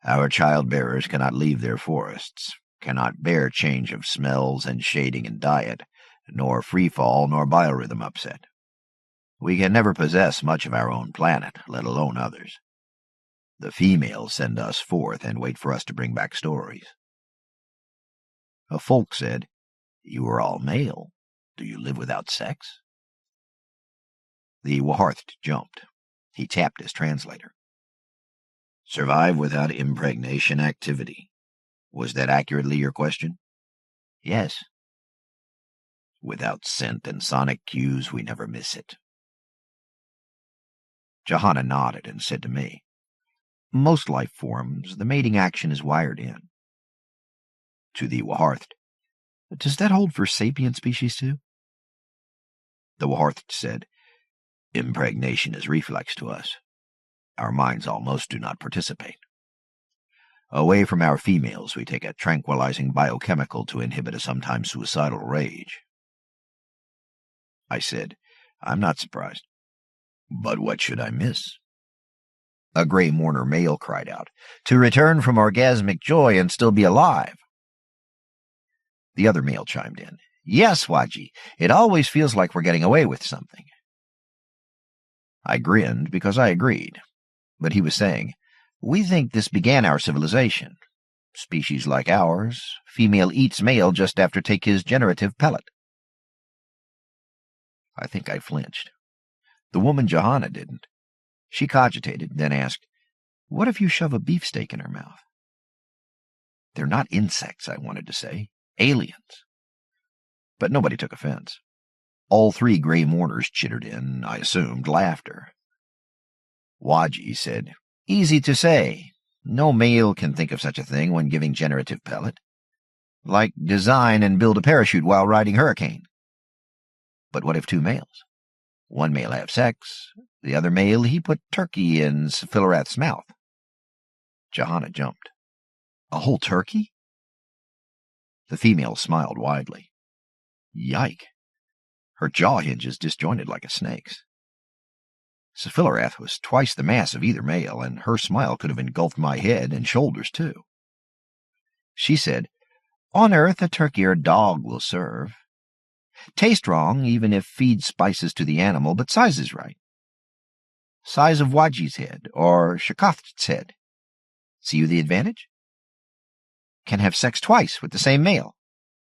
"Our childbearers cannot leave their forests, cannot bear change of smells and shading and diet, nor freefall nor biorhythm upset. We can never possess much of our own planet, let alone others. The females send us forth and wait for us to bring back stories." A folk said, "You are all male. Do you live without sex?" The Waharth jumped. He tapped his translator. "Survive without impregnation activity. Was that accurately your question?" "Yes." "Without scent and sonic cues, we never miss it." Johanna nodded and said to me, Most life forms, the mating action is wired in. To the Waharth. Does that hold for sapient species too? The Waharth said, Impregnation is reflex to us. Our minds almost do not participate. Away from our females, we take a tranquilizing biochemical to inhibit a sometimes suicidal rage. I said, I'm not surprised. But what should I miss? A gray mourner male cried out, To return from orgasmic joy and still be alive. The other male chimed in, Yes, Waji, it always feels like we're getting away with something. I grinned because I agreed, but he was saying, We think this began our civilization. Species like ours, female eats male just after take his generative pellet. I think I flinched. The woman Johanna didn't. She cogitated, then asked, What if you shove a beefsteak in her mouth? They're not insects, I wanted to say. Aliens. But nobody took offense. All three gray mourners chittered in, I assumed, laughter. Waji said, Easy to say. No male can think of such a thing when giving generative pellet. Like design and build a parachute while riding hurricane. But what if two males? One male have sex, the other male he put turkey in Sephilorath's mouth. Johanna jumped. A whole turkey? The female smiled widely. Yike. Her jaw hinges disjointed like a snake's. Sephilorath was twice the mass of either male, and her smile could have engulfed my head and shoulders, too. She said, On Earth a turkey or dog will serve. Taste wrong, even if feed spices to the animal, but size is right. Size of Waji's head, or Shakath's head. See you the advantage? Can have sex twice with the same male.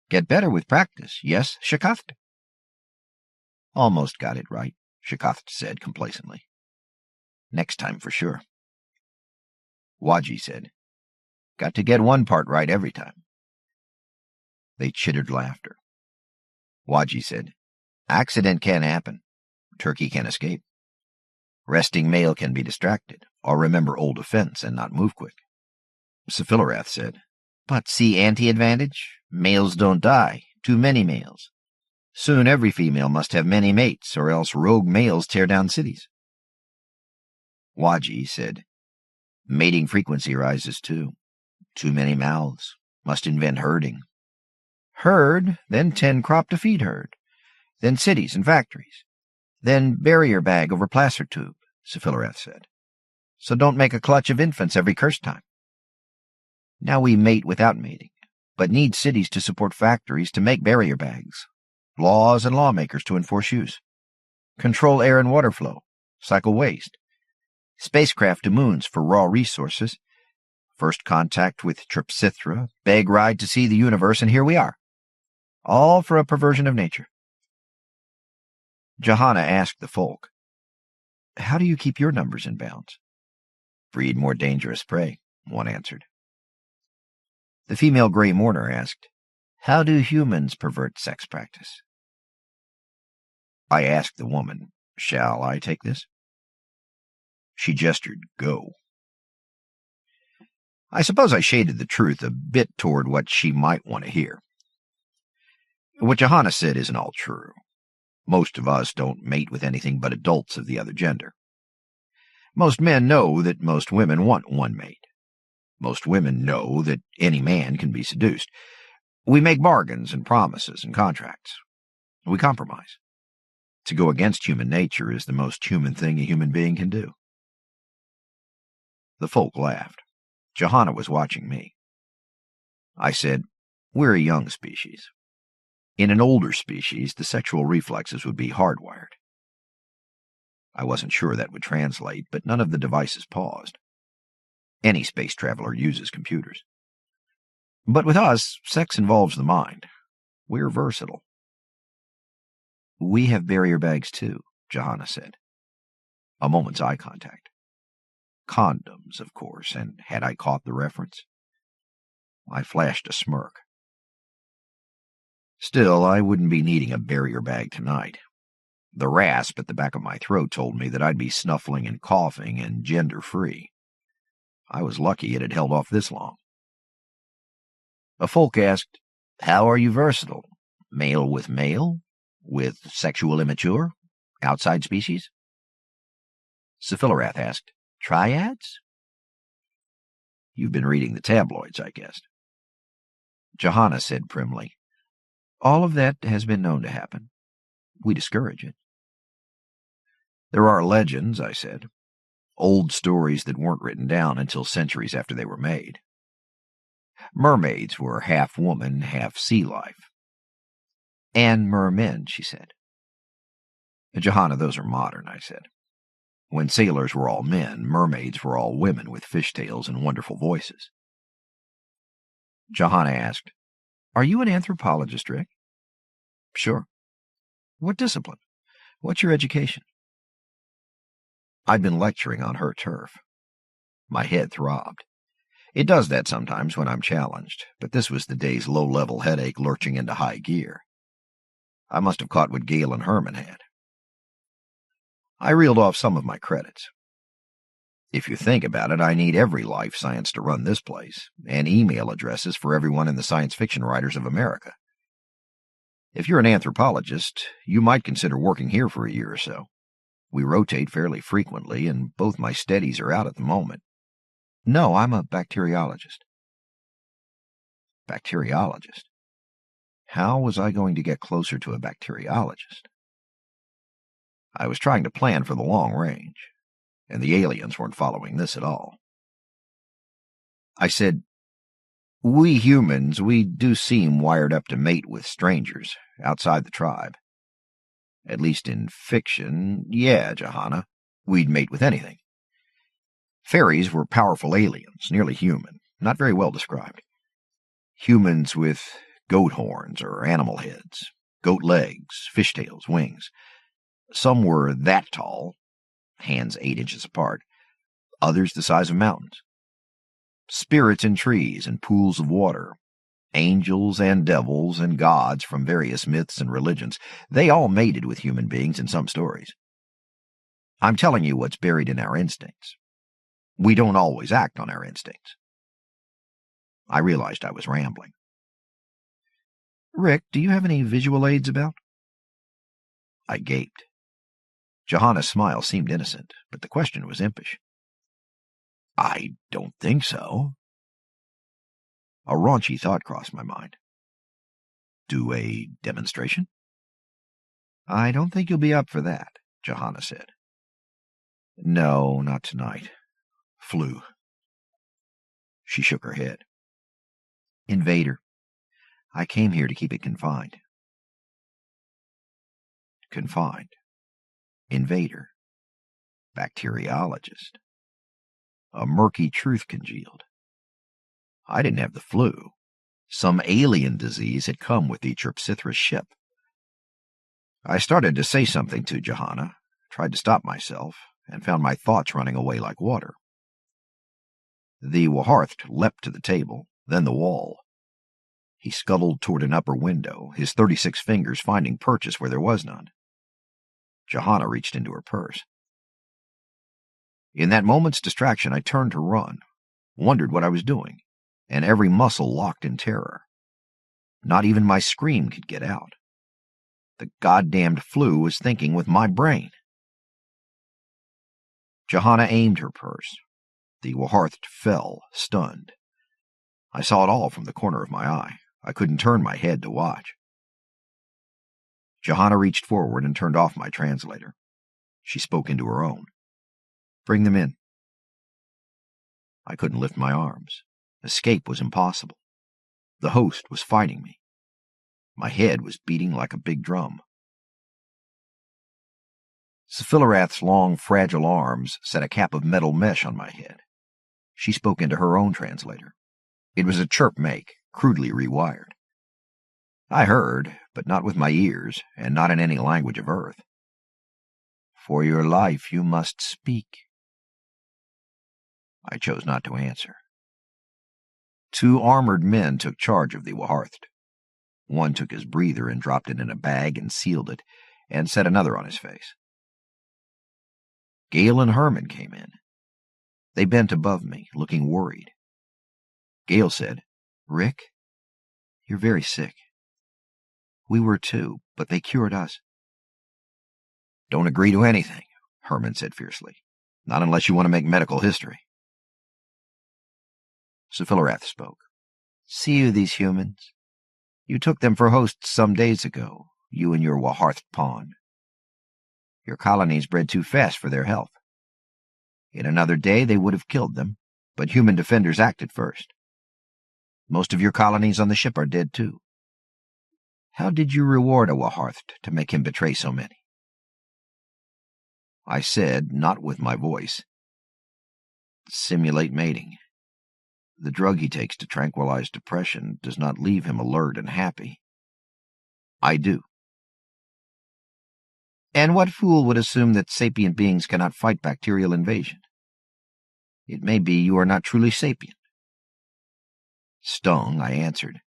Get better with practice, yes, Shakath? Almost got it right, Shakath said complacently. Next time for sure. Waji said, Got to get one part right every time. They chittered laughter. Waji said, Accident can happen. Turkey can escape. Resting male can be distracted, or remember old offense and not move quick. Sephilorath said, But see anti-advantage? Males don't die. Too many males. Soon every female must have many mates, or else rogue males tear down cities. Waji said, Mating frequency rises too. Too many mouths. Must invent herding. Herd, then 10 crop to feed herd. Then cities and factories. Then barrier bag over placer tube, Sephilorath said. So don't make a clutch of infants every curse time. Now we mate without mating, but need cities to support factories to make barrier bags. Laws and lawmakers to enforce use. Control air and water flow. Cycle waste. Spacecraft to moons for raw resources. First contact with Tripsithra, beg ride to see the universe, and here we are. All for a perversion of nature. Johanna asked the folk, How do you keep your numbers in bounds? Breed more dangerous prey, one answered. The female gray mourner asked, How do humans pervert sex practice? I asked the woman, Shall I take this? She gestured, Go. I suppose I shaded the truth a bit toward what she might want to hear. What Johanna said isn't all true. Most of us don't mate with anything but adults of the other gender. Most men know that most women want one mate. Most women know that any man can be seduced. We make bargains and promises and contracts. We compromise. To go against human nature is the most human thing a human being can do. The folk laughed. Johanna was watching me. I said, We're a young species. In an older species, the sexual reflexes would be hardwired. I wasn't sure that would translate, but none of the devices paused. Any space traveler uses computers. But with us, sex involves the mind. We're versatile. We have barrier bags too, Johanna said. A moment's eye contact. Condoms, of course, and had I caught the reference? I flashed a smirk. Still, I wouldn't be needing a barrier bag tonight. The rasp at the back of my throat told me that I'd be snuffling and coughing and gender-free. I was lucky it had held off this long. A folk asked, "How are you versatile? Male with male? With sexual immature? Outside species?" Sephilorath asked, "Triads?" "You've been reading the tabloids, I guessed." Johanna said primly, "All of that has been known to happen. We discourage it." "There are legends," I said. "Old stories that weren't written down until centuries after they were made. Mermaids were half woman, half sea life." "And mermen," she said. "Johanna, those are modern," I said. "When sailors were all men, mermaids were all women with fishtails and wonderful voices." Johanna asked, "Are you an anthropologist, Rick?" "Sure." "What discipline? What's your education?" I'd been lecturing on her turf. My head throbbed. It does that sometimes when I'm challenged, but this was the day's low-level headache lurching into high gear. I must have caught what Gale and Herman had. I reeled off some of my credits. If you think about it, I need every life science to run this place, and email addresses for everyone in the science fiction writers of America. If you're an anthropologist, you might consider working here for a year or so. We rotate fairly frequently, and both my steadies are out at the moment. No, I'm a bacteriologist. Bacteriologist? How was I going to get closer to a bacteriologist? I was trying to plan for the long range, and the aliens weren't following this at all. I said, "We humans, we do seem wired up to mate with strangers outside the tribe. At least in fiction, yeah, Johanna, we'd mate with anything. Fairies were powerful aliens, nearly human, not very well described. Humans with goat horns or animal heads, goat legs, fishtails, wings. Some were that tall, hands 8 inches apart, others the size of mountains. Spirits in trees and pools of water, angels and devils and gods from various myths and religions, they all mated with human beings in some stories. I'm telling you what's buried in our instincts. We don't always act on our instincts." I realized I was rambling. "Rick, do you have any visual aids about?" I gaped. Johanna's smile seemed innocent, but the question was impish. "I don't think so." A raunchy thought crossed my mind. "Do a demonstration?" "I don't think you'll be up for that," Johanna said. "No, not tonight. Flu." She shook her head. "Invader. I came here to keep it confined." Confined. Invader. Bacteriologist. A murky truth congealed. I didn't have the flu. Some alien disease had come with the Terpsithra's ship. I started to say something to Johanna, tried to stop myself, and found my thoughts running away like water. The Waharth leapt to the table, then the wall. He scuttled toward an upper window, his 36 fingers finding purchase where there was none. Johanna reached into her purse. In that moment's distraction, I turned to run, wondered what I was doing, and every muscle locked in terror. Not even my scream could get out. The goddamned flu was thinking with my brain. Johanna aimed her purse. The Waharth fell, stunned. I saw it all from the corner of my eye. I couldn't turn my head to watch. Johanna reached forward and turned off my translator. She spoke into her own. "Bring them in." I couldn't lift my arms. Escape was impossible. The host was fighting me. My head was beating like a big drum. Sephilorath's long, fragile arms set a cap of metal mesh on my head. She spoke into her own translator. It was a chirp make, crudely rewired. I heard, but not with my ears, and not in any language of Earth. "For your life you must speak." I chose not to answer. 2 armored men took charge of the Waharth. One took his breather and dropped it in a bag and sealed it, and set another on his face. Gale and Herman came in. They bent above me, looking worried. Gale said, "Rick, you're very sick. We were too, but they cured us." "Don't agree to anything," Herman said fiercely. "Not unless you want to make medical history." Sephilorath spoke. "See you, these humans. You took them for hosts some days ago, you and your Waharth pawn. Your colonies bred too fast for their health. In another day they would have killed them, but human defenders acted first. Most of your colonies on the ship are dead too. How did you reward a Waharth to make him betray so many?" I said, not with my voice, "Simulate mating. The drug he takes to tranquilize depression does not leave him alert and happy. I do." "And what fool would assume that sapient beings cannot fight bacterial invasion? It may be you are not truly sapient." Stung, I answered,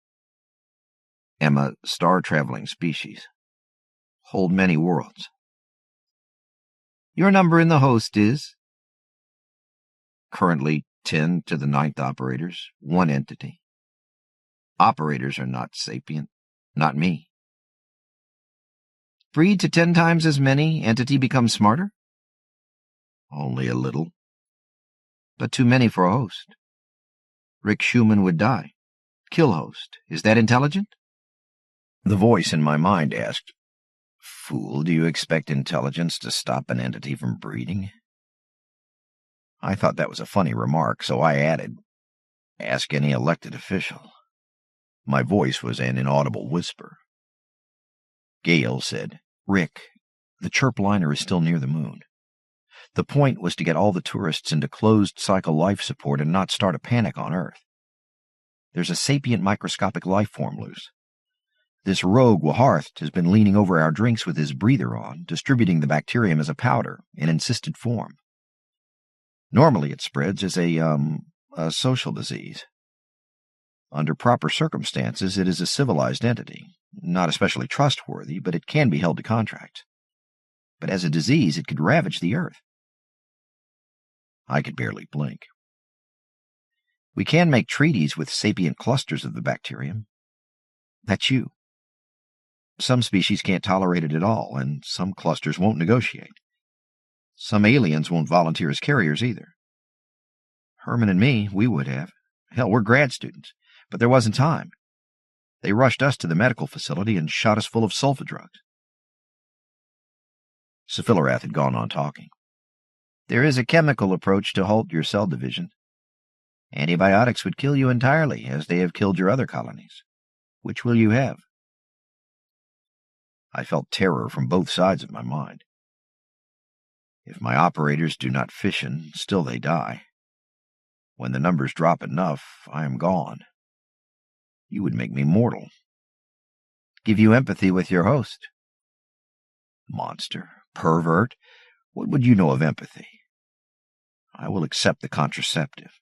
"Am a star-traveling species. Hold many worlds." "Your number in the host is?" "Currently 10 to the 9th operators, one entity. Operators are not sapient, not me." "Breed to 10 times as many, entity becomes smarter?" "Only a little." "But too many for a host. Rick Schumann would die. Kill host. Is that intelligent?" The voice in my mind asked, "Fool, do you expect intelligence to stop an entity from breeding?" I thought that was a funny remark, so I added, "Ask any elected official." My voice was an inaudible whisper. Gale said, "Rick, the chirp liner is still near the moon. The point was to get all the tourists into closed-cycle life support and not start a panic on Earth. There's a sapient microscopic life form loose. This rogue Waharth has been leaning over our drinks with his breather on, distributing the bacterium as a powder in encysted form. Normally it spreads as a social disease. Under proper circumstances, it is a civilized entity, not especially trustworthy, but it can be held to contracts. But as a disease, it could ravage the Earth." I could barely blink. "We can make treaties with sapient clusters of the bacterium. That's you. Some species can't tolerate it at all, and some clusters won't negotiate. Some aliens won't volunteer as carriers either. Herman and me, we would have. Hell, we're grad students, but there wasn't time. They rushed us to the medical facility and shot us full of sulfa drugs." Sephilorath had gone on talking. "There is a chemical approach to halt your cell division. Antibiotics would kill you entirely, as they have killed your other colonies. Which will you have?" I felt terror from both sides of my mind. If my operators do not fission, still they die. When the numbers drop enough, I am gone. You would make me mortal. "Give you empathy with your host." "Monster, pervert, what would you know of empathy? I will accept the contraceptive."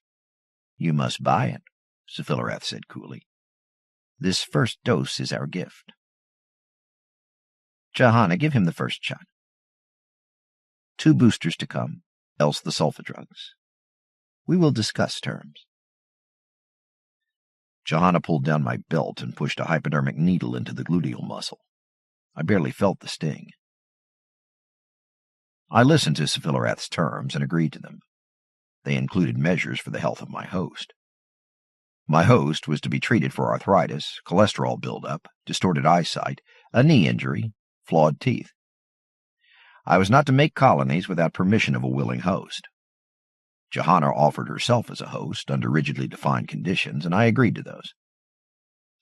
"You must buy it," Sephilorath said coolly. "This first dose is our gift." "Johanna, give him the first shot. 2 boosters to come, else the sulfa drugs. We will discuss terms." Johanna pulled down my belt and pushed a hypodermic needle into the gluteal muscle. I barely felt the sting. I listened to Sephilorath's terms and agreed to them. They included measures for the health of my host. My host was to be treated for arthritis, cholesterol buildup, distorted eyesight, a knee injury, flawed teeth. I was not to make colonies without permission of a willing host. Johanna offered herself as a host under rigidly defined conditions, and I agreed to those.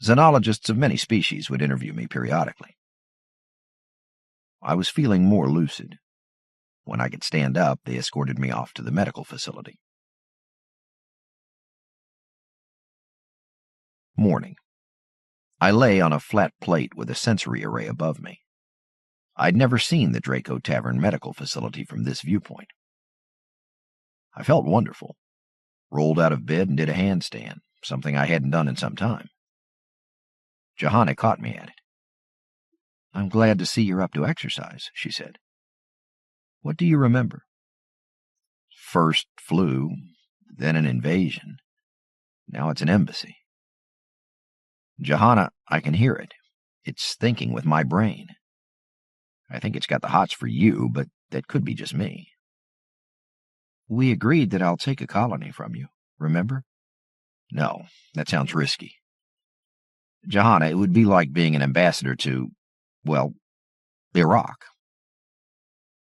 Xenologists of many species would interview me periodically. I was feeling more lucid. When I could stand up, they escorted me off to the medical facility. Morning. I lay on a flat plate with a sensory array above me. I'd never seen the Draco Tavern medical facility from this viewpoint. I felt wonderful. Rolled out of bed and did a handstand, something I hadn't done in some time. Johanna caught me at it. "I'm glad to see you're up to exercise," she said. "What do you remember?" First flu, then an invasion. Now it's an embassy. Johanna, I can hear it. It's thinking with my brain. I think it's got the hots for you, but that could be just me. We agreed that I'll take a colony from you, remember? No, that sounds risky. Johanna, it would be like being an ambassador to, well, Iraq.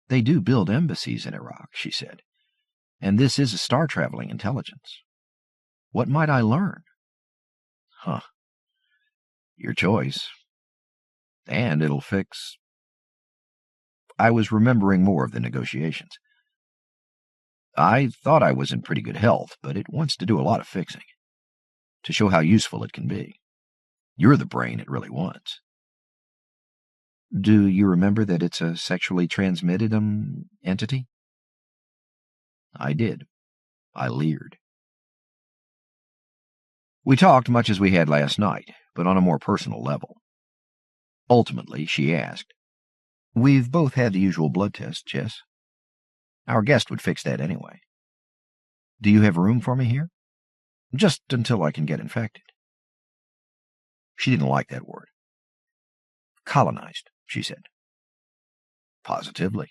They do build embassies in Iraq, she said, and this is a star-traveling intelligence. What might I learn? Huh. Your choice. And it'll fix... I was remembering more of the negotiations. I thought I was in pretty good health, but it wants to do a lot of fixing, to show how useful it can be. You're the brain it really wants. Do you remember that it's a sexually transmitted entity? I did. I leered. We talked much as we had last night, but on a more personal level. Ultimately, she asked, We've both had the usual blood tests, Jess. Our guest would fix that anyway. Do you have room for me here? Just until I can get infected. She didn't like that word. Colonized, she said. Positively.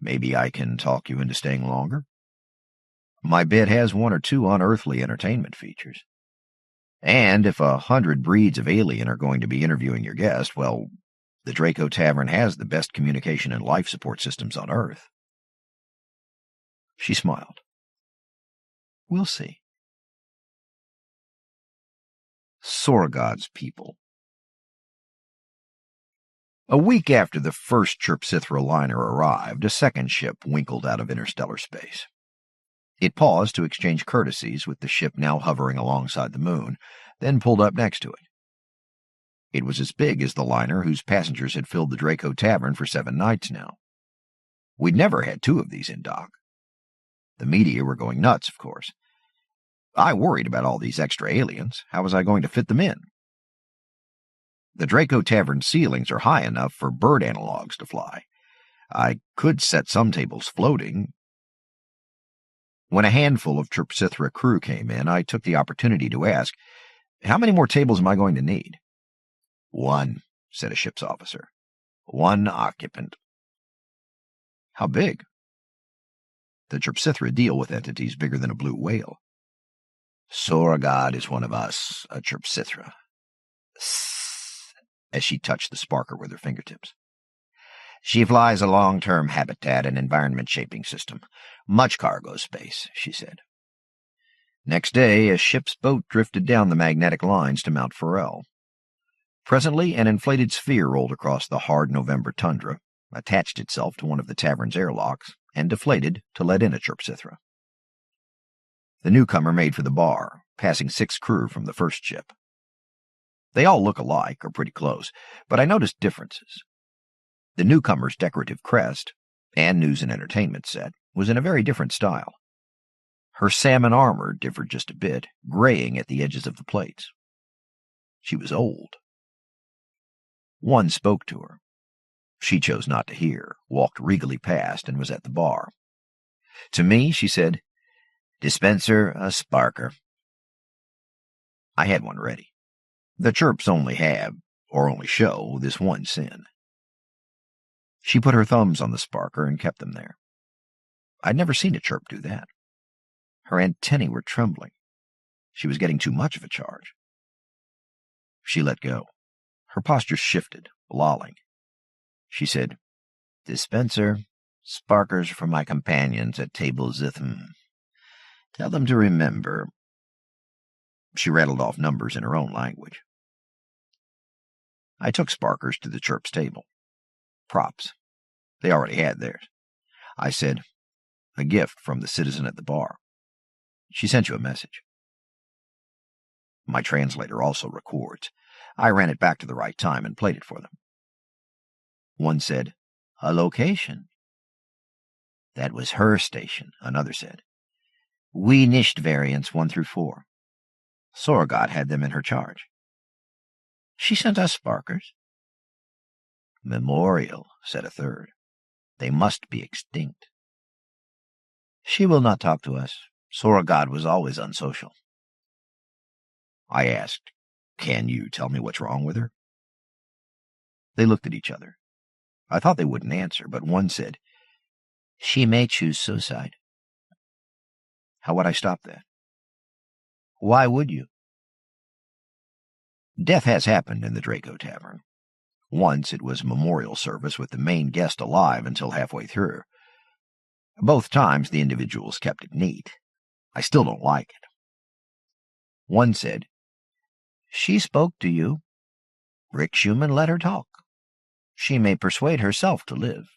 Maybe I can talk you into staying longer? My bed has one or two unearthly entertainment features. And if 100 breeds of alien are going to be interviewing your guest, well, the Draco Tavern has the best communication and life support systems on Earth. She smiled. We'll see. Ssoroghad's people. A week after the first Chrysalis liner arrived, a second ship winkled out of interstellar space. It paused to exchange courtesies with the ship now hovering alongside the moon, then pulled up next to it. It was as big as the liner whose passengers had filled the Draco Tavern for 7 nights now. We'd never had 2 of these in dock. The media were going nuts, of course. I worried about all these extra aliens. How was I going to fit them in? The Draco Tavern ceilings are high enough for bird analogs to fly. I could set some tables floating. When a handful of Chrysalis crew came in, I took the opportunity to ask, How many more tables am I going to need? 1, said a ship's officer. 1 occupant. How big? The Chrysalis deal with entities bigger than a blue whale. Ssoroghod is one of us, a Chrysalis. As she touched the sparker with her fingertips. She flies a long-term habitat and environment-shaping system. Much cargo space, she said. Next day, a ship's boat drifted down the magnetic lines to Mount Farrell. Presently, an inflated sphere rolled across the hard November tundra, attached itself to one of the tavern's airlocks, and deflated to let in a Chrysalis. The newcomer made for the bar, passing 6 crew from the first ship. They all look alike, or pretty close, but I noticed differences. The newcomer's decorative crest, and news and entertainment set, was in a very different style. Her salmon armor differed just a bit, graying at the edges of the plates. She was old. One spoke to her. She chose not to hear, walked regally past, and was at the bar. To me, she said, Dispenser, a sparker. I had one ready. The chirps only have, or only show, this one sin. She put her thumbs on the sparker and kept them there. I'd never seen a chirp do that. Her antennae were trembling. She was getting too much of a charge. She let go. Her posture shifted, lolling. She said, Dispenser, sparkers for my companions at table Zitham. Tell them to remember. She rattled off numbers in her own language. I took sparkers to the chirp's table. Props. They already had theirs. I said, A gift from the citizen at the bar. She sent you a message. My translator also records. I ran it back to the right time and played it for them. One said, A location. That was her station, another said. We nished variants 1 through 4. Ssoroghod had them in her charge. She sent us sparkers. Memorial, said a third. They must be extinct. She will not talk to us. Ssoroghod was always unsocial. I asked, "Can you tell me what's wrong with her?" They looked at each other. I thought they wouldn't answer, but one said, "She may choose suicide." How would I stop that? Why would you? Death has happened in the Draco Tavern. Once it was a memorial service with the main guest alive until halfway through. Both times the individuals kept it neat. I still don't like it. One said, "She spoke to you. Rick Schumann let her talk. She may persuade herself to live."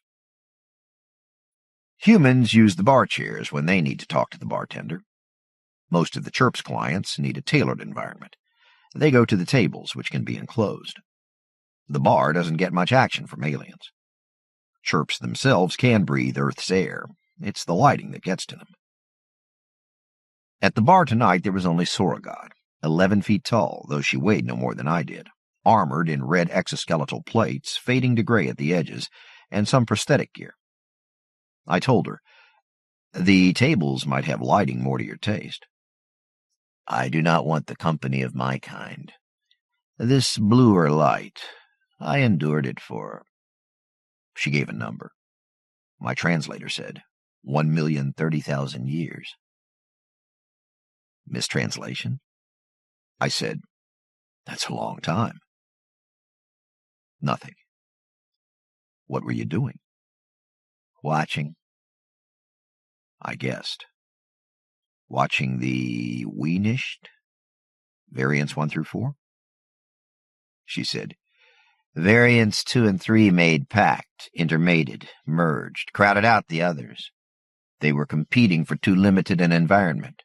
Humans use the bar chairs when they need to talk to the bartender. Most of the Chirp's clients need a tailored environment. They go to the tables, which can be enclosed. The bar doesn't get much action from aliens. Chirps themselves can breathe Earth's air. It's the lighting that gets to them. At the bar tonight there was only Ssoroghod, 11 feet tall, though she weighed no more than I did, armored in red exoskeletal plates, fading to gray at the edges, and some prosthetic gear. I told her, "The tables might have lighting more to your taste." "I do not want the company of my kind. This bluer light, I endured it for—" She gave a number. My translator said, 1,030,000 years. Mistranslation? I said, "That's a long time." Nothing. "What were you doing?" "Watching." I guessed. "Watching the Weenisht? Variants 1 through 4? She said, "Variants 2 and 3 made pact, intermated, merged, crowded out the others. They were competing for too limited an environment.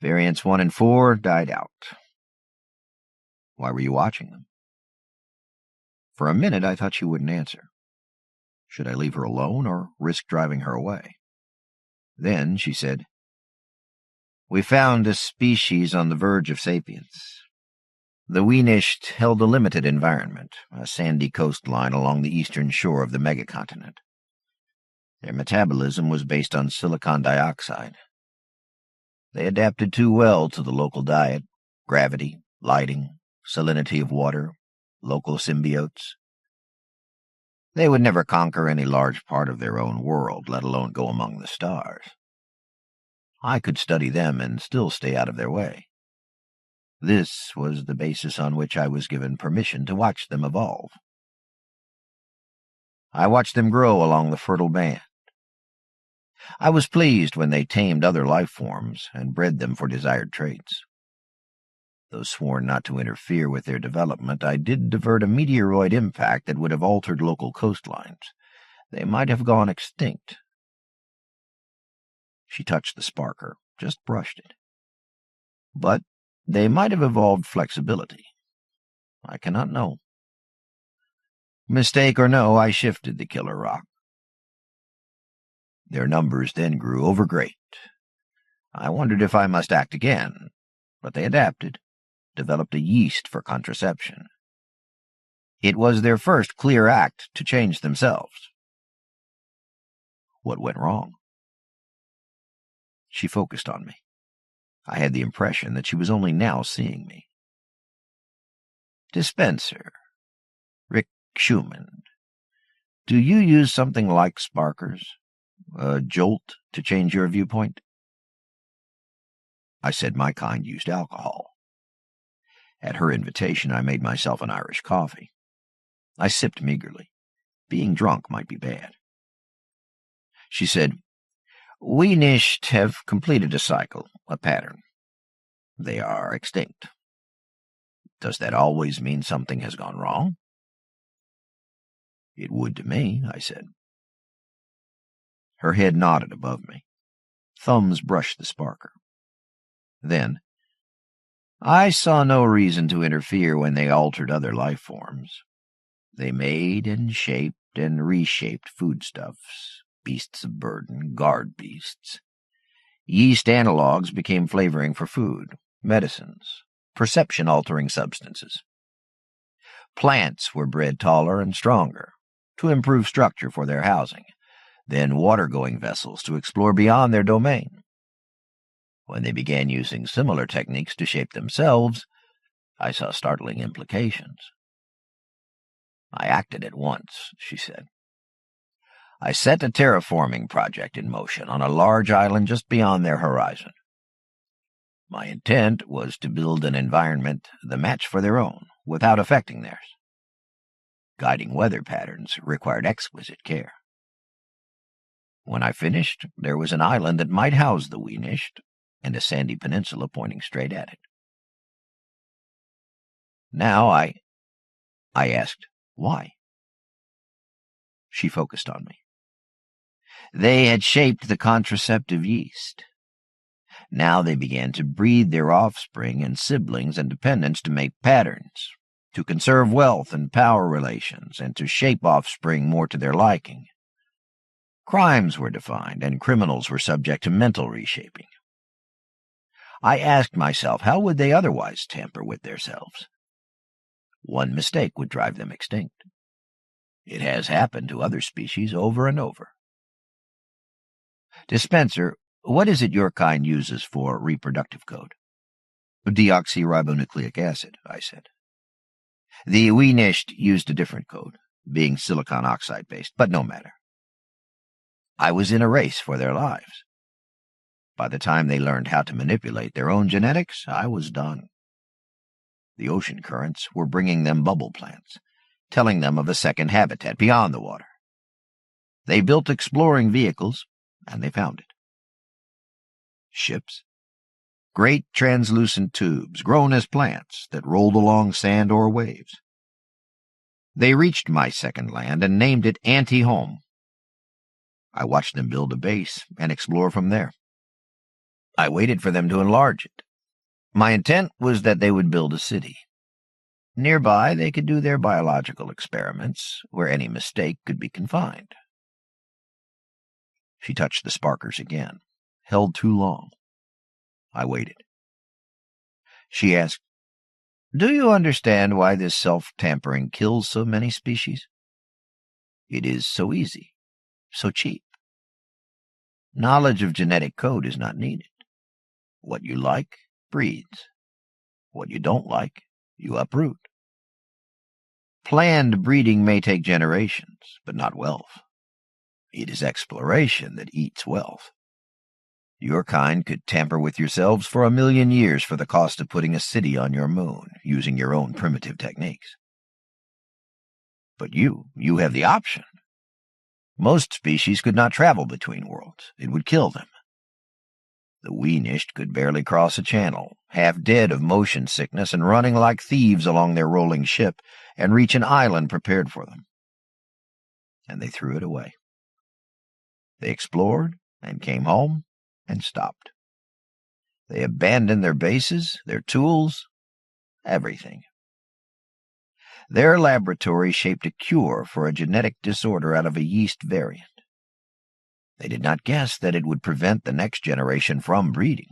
Variants 1 and 4 died out." "Why were you watching them?" For a minute I thought she wouldn't answer. Should I leave her alone or risk driving her away? Then she said, "We found a species on the verge of sapience. The Weenisht held a limited environment, a sandy coastline along the eastern shore of the megacontinent. Their metabolism was based on silicon dioxide. They adapted too well to the local diet, gravity, lighting, salinity of water, local symbiotes. They would never conquer any large part of their own world, let alone go among the stars. I could study them and still stay out of their way. This was the basis on which I was given permission to watch them evolve. I watched them grow along the fertile band. I was pleased when they tamed other life forms and bred them for desired traits. Though sworn not to interfere with their development, I did divert a meteoroid impact that would have altered local coastlines. They might have gone extinct. She touched the sparker, just brushed it. But they might have evolved flexibility. I cannot know. Mistake or no, I shifted the killer rock. Their numbers then grew overgreat. I wondered if I must act again, but they adapted, developed a yeast for contraception. It was their first clear act to change themselves. What went wrong? She focused on me. I had the impression that she was only now seeing me. "Dispenser, Rick Schumann, do you use something like sparkers? A jolt to change your viewpoint?" I said my kind used alcohol. At her invitation, I made myself an Irish coffee. I sipped meagerly. Being drunk might be bad. She said, "Weenisht have completed a cycle, a pattern. They are extinct. Does that always mean something has gone wrong?" "It would to me," I said. Her head nodded above me. Thumbs brushed the sparker. Then, "I saw no reason to interfere when they altered other life forms. They made and shaped and reshaped foodstuffs, beasts of burden, guard beasts. Yeast analogs became flavoring for food, medicines, perception-altering substances. Plants were bred taller and stronger, to improve structure for their housing. then water-going vessels to explore beyond their domain. When they began using similar techniques to shape themselves, I saw startling implications. I acted at once, she said. I set a terraforming project in motion on a large island just beyond their horizon. My intent was to build an environment the match for their own, without affecting theirs. Guiding weather patterns required exquisite care. When I finished, there was an island that might house the Weenisht, and a sandy peninsula pointing straight at it. Now I asked, why? She focused on me. They had shaped the contraceptive yeast. Now they began to breed their offspring and siblings and dependents to make patterns, to conserve wealth and power relations, and to shape offspring more to their liking. Crimes were defined, and criminals were subject to mental reshaping. I asked myself, how would they otherwise tamper with themselves? One mistake would drive them extinct. It has happened to other species over and over. Dispenser, what is it your kind uses for reproductive code? Deoxyribonucleic acid, I said. The Weenisht used a different code, being silicon oxide-based, but no matter. I was in a race for their lives. By the time they learned how to manipulate their own genetics, I was done. The ocean currents were bringing them bubble plants, telling them of a second habitat beyond the water. They built exploring vehicles, and they found it. Ships? Great translucent tubes, grown as plants, that rolled along sand or waves. They reached my second land and named it Anti-Home. I watched them build a base and explore from there. I waited for them to enlarge it. My intent was that they would build a city. Nearby, they could do their biological experiments, where any mistake could be confined. She touched the sparkers again, held too long. I waited. She asked, do you understand why this self-tampering kills so many species? It is so easy, so cheap. Knowledge of genetic code is not needed. What you like breeds. What you don't like, you uproot. Planned breeding may take generations, but not wealth. It is exploration that eats wealth. Your kind could tamper with yourselves for 1,000,000 years for the cost of putting a city on your moon, using your own primitive techniques. But you have the option. Most species could not travel between worlds. It would kill them. The Weenisht could barely cross a channel, half dead of motion sickness and running like thieves along their rolling ship, and reach an island prepared for them. And they threw it away. They explored and came home and stopped. They abandoned their bases, their tools, everything. Their laboratory shaped a cure for a genetic disorder out of a yeast variant. They did not guess that it would prevent the next generation from breeding.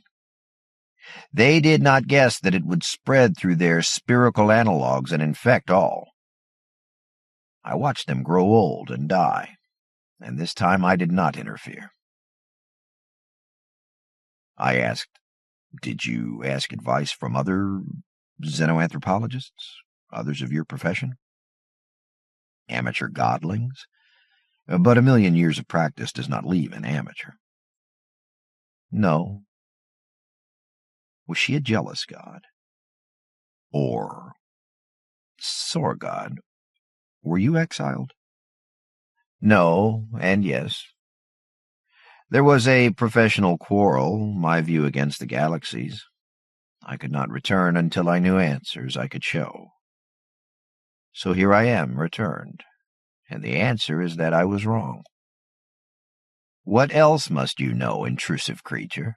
They did not guess that it would spread through their spherical analogs and infect all. I watched them grow old and die, and this time I did not interfere. I asked, did you ask advice from other xenoanthropologists, others of your profession? Amateur godlings? But 1,000,000 years of practice does not leave an amateur. No. Was she a jealous god? Or Ssoroghod, were you exiled? No, and yes. There was a professional quarrel, my view against the galaxies. I could not return until I knew answers I could show. So here I am, returned, and the answer is that I was wrong. What else must you know, intrusive creature?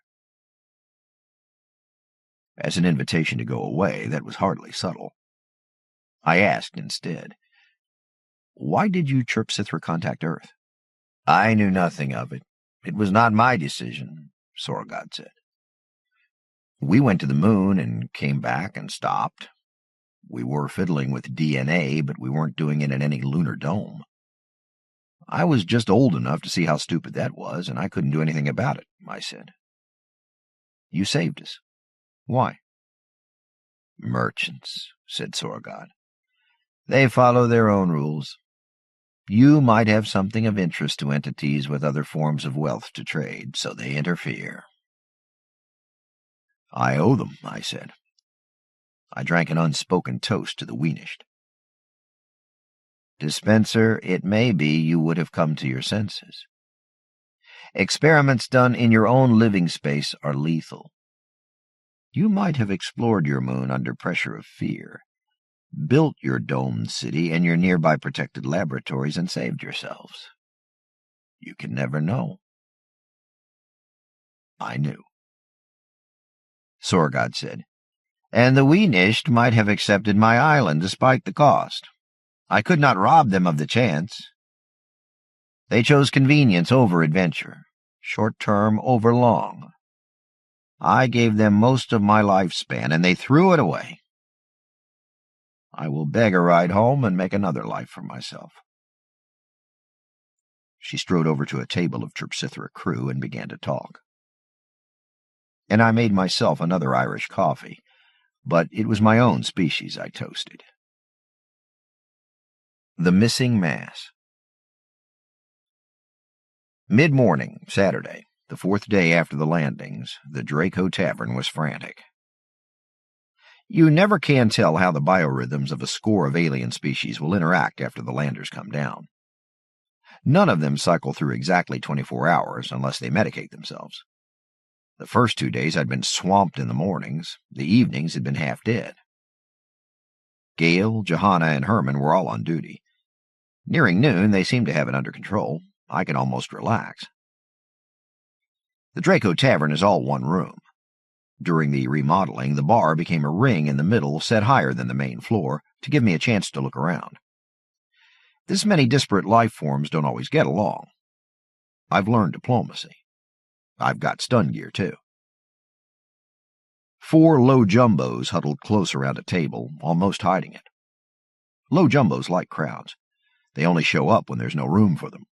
As an invitation to go away, that was hardly subtle. I asked instead, why did you chirp Sithra contact Earth? I knew nothing of it. It was not my decision, Ssoroghod said. We went to the moon and came back and stopped. We were fiddling with DNA, but we weren't doing it in any lunar dome. I was just old enough to see how stupid that was, and I couldn't do anything about it, I said. You saved us. Why? Merchants, said Ssoroghod. They follow their own rules. You might have something of interest to entities with other forms of wealth to trade, so they interfere. I owe them, I said. I drank an unspoken toast to the Weenished. Dispenser, it may be you would have come to your senses. Experiments done in your own living space are lethal. You might have explored your moon under pressure of fear, built your domed city and your nearby protected laboratories and saved yourselves. You can never know. I knew. Ssoroghod said, and the Weenished might have accepted my island despite the cost. I could not rob them of the chance. They chose convenience over adventure, short-term over long. I gave them most of my lifespan, and they threw it away. I will beg a ride home and make another life for myself. She strode over to a table of Terpsithra crew and began to talk. And I made myself another Irish coffee, but it was my own species I toasted. The Missing Mass. Mid-morning, Saturday, the fourth day after the landings, the Draco Tavern was frantic. You never can tell how the biorhythms of a score of alien species will interact after the landers come down. None of them cycle through exactly 24 hours unless they medicate themselves. The first 2 days I'd been swamped in the mornings, the evenings had been half dead. Gale, Johanna, and Herman were all on duty. Nearing noon, they seemed to have it under control. I could almost relax. The Draco Tavern is all one room. During the remodeling, the bar became a ring in the middle set higher than the main floor to give me a chance to look around. This many disparate life forms don't always get along. I've learned diplomacy. I've got stun gear, too. 4 low jumbos huddled close around a table, almost hiding it. Low jumbos like crowds. They only show up when there's no room for them.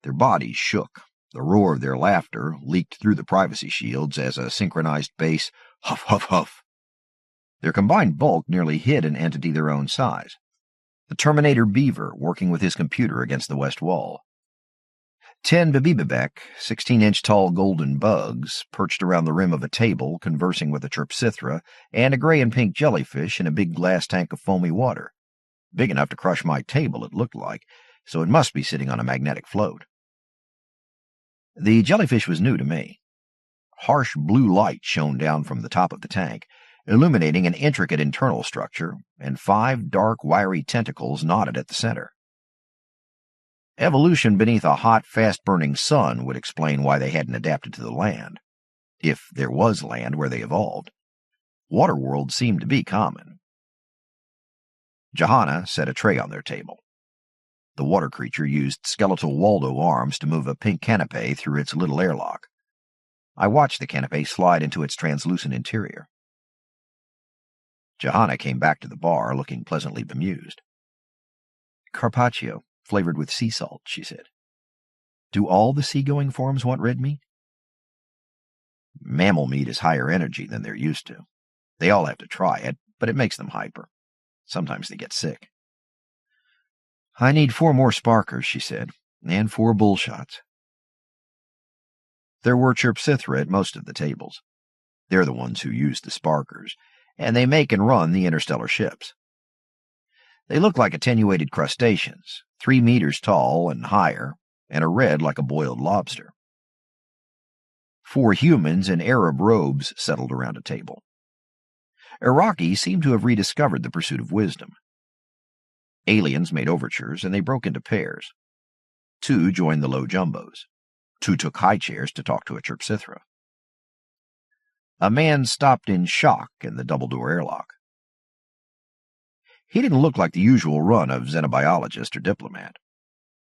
Their bodies shook. The roar of their laughter leaked through the privacy shields as a synchronized bass huff, huff, huff. Their combined bulk nearly hid an entity their own size. The Terminator Beaver working with his computer against the west wall. 10 Bibibibek, 16-inch tall golden bugs, perched around the rim of a table, conversing with a Terpsithra and a gray and pink jellyfish in a big glass tank of foamy water. Big enough to crush my table, it looked like, so it must be sitting on a magnetic float. The jellyfish was new to me. Harsh blue light shone down from the top of the tank, illuminating an intricate internal structure, and 5 dark, wiry tentacles knotted at the center. Evolution beneath a hot, fast-burning sun would explain why they hadn't adapted to the land, if there was land where they evolved. Water worlds seemed to be common. Johanna set a tray on their table. The water creature used skeletal Waldo arms to move a pink canapé through its little airlock. I watched the canapé slide into its translucent interior. Johanna came back to the bar, looking pleasantly bemused. Carpaccio, flavored with sea salt, she said. Do all the seagoing forms want red meat? Mammal meat is higher energy than they're used to. They all have to try it, but it makes them hyper. Sometimes they get sick. I need 4 more sparkers, she said, and 4 bullshots. There were Terpsithra at most of the tables. They're the ones who use the sparkers, and they make and run the interstellar ships. They look like attenuated crustaceans, 3 meters tall and higher, and are red like a boiled lobster. 4 humans in Arab robes settled around a table. Iraqi seemed to have rediscovered the pursuit of wisdom. Aliens made overtures, and they broke into pairs. 2 joined the low jumbos. 2 took high chairs to talk to a Terpsithra. A man stopped in shock in the double-door airlock. He didn't look like the usual run of xenobiologist or diplomat.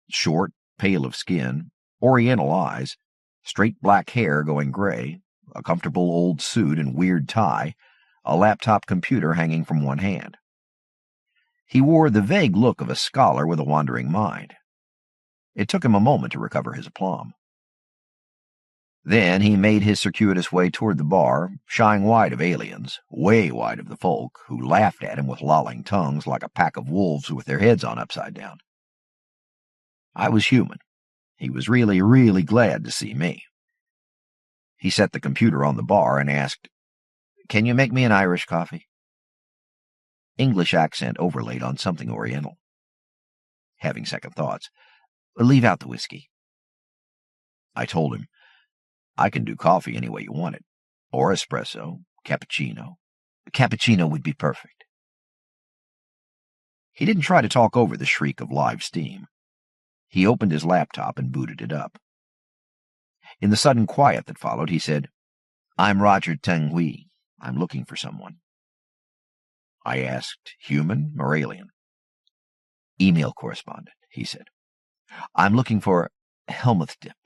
Short, pale of skin, oriental eyes, straight black hair going gray, a comfortable old suit and weird tie, a laptop computer hanging from one hand. He wore the vague look of a scholar with a wandering mind. It took him a moment to recover his aplomb. Then he made his circuitous way toward the bar, shying wide of aliens, way wide of the folk, who laughed at him with lolling tongues like a pack of wolves with their heads on upside down. I was human. He was really, really glad to see me. He set the computer on the bar and asked, "Can you make me an Irish coffee?" English accent overlaid on something Oriental. Having second thoughts, "Leave out the whiskey." I told him, "I can do coffee any way you want it. Or espresso, cappuccino. Cappuccino would be perfect." He didn't try to talk over the shriek of live steam. He opened his laptop and booted it up. In the sudden quiet that followed, he said, "I'm Roger Teng Hui. I'm looking for someone." I asked, "Human or alien?" "Email correspondent," he said. "I'm looking for Helmuth Dip."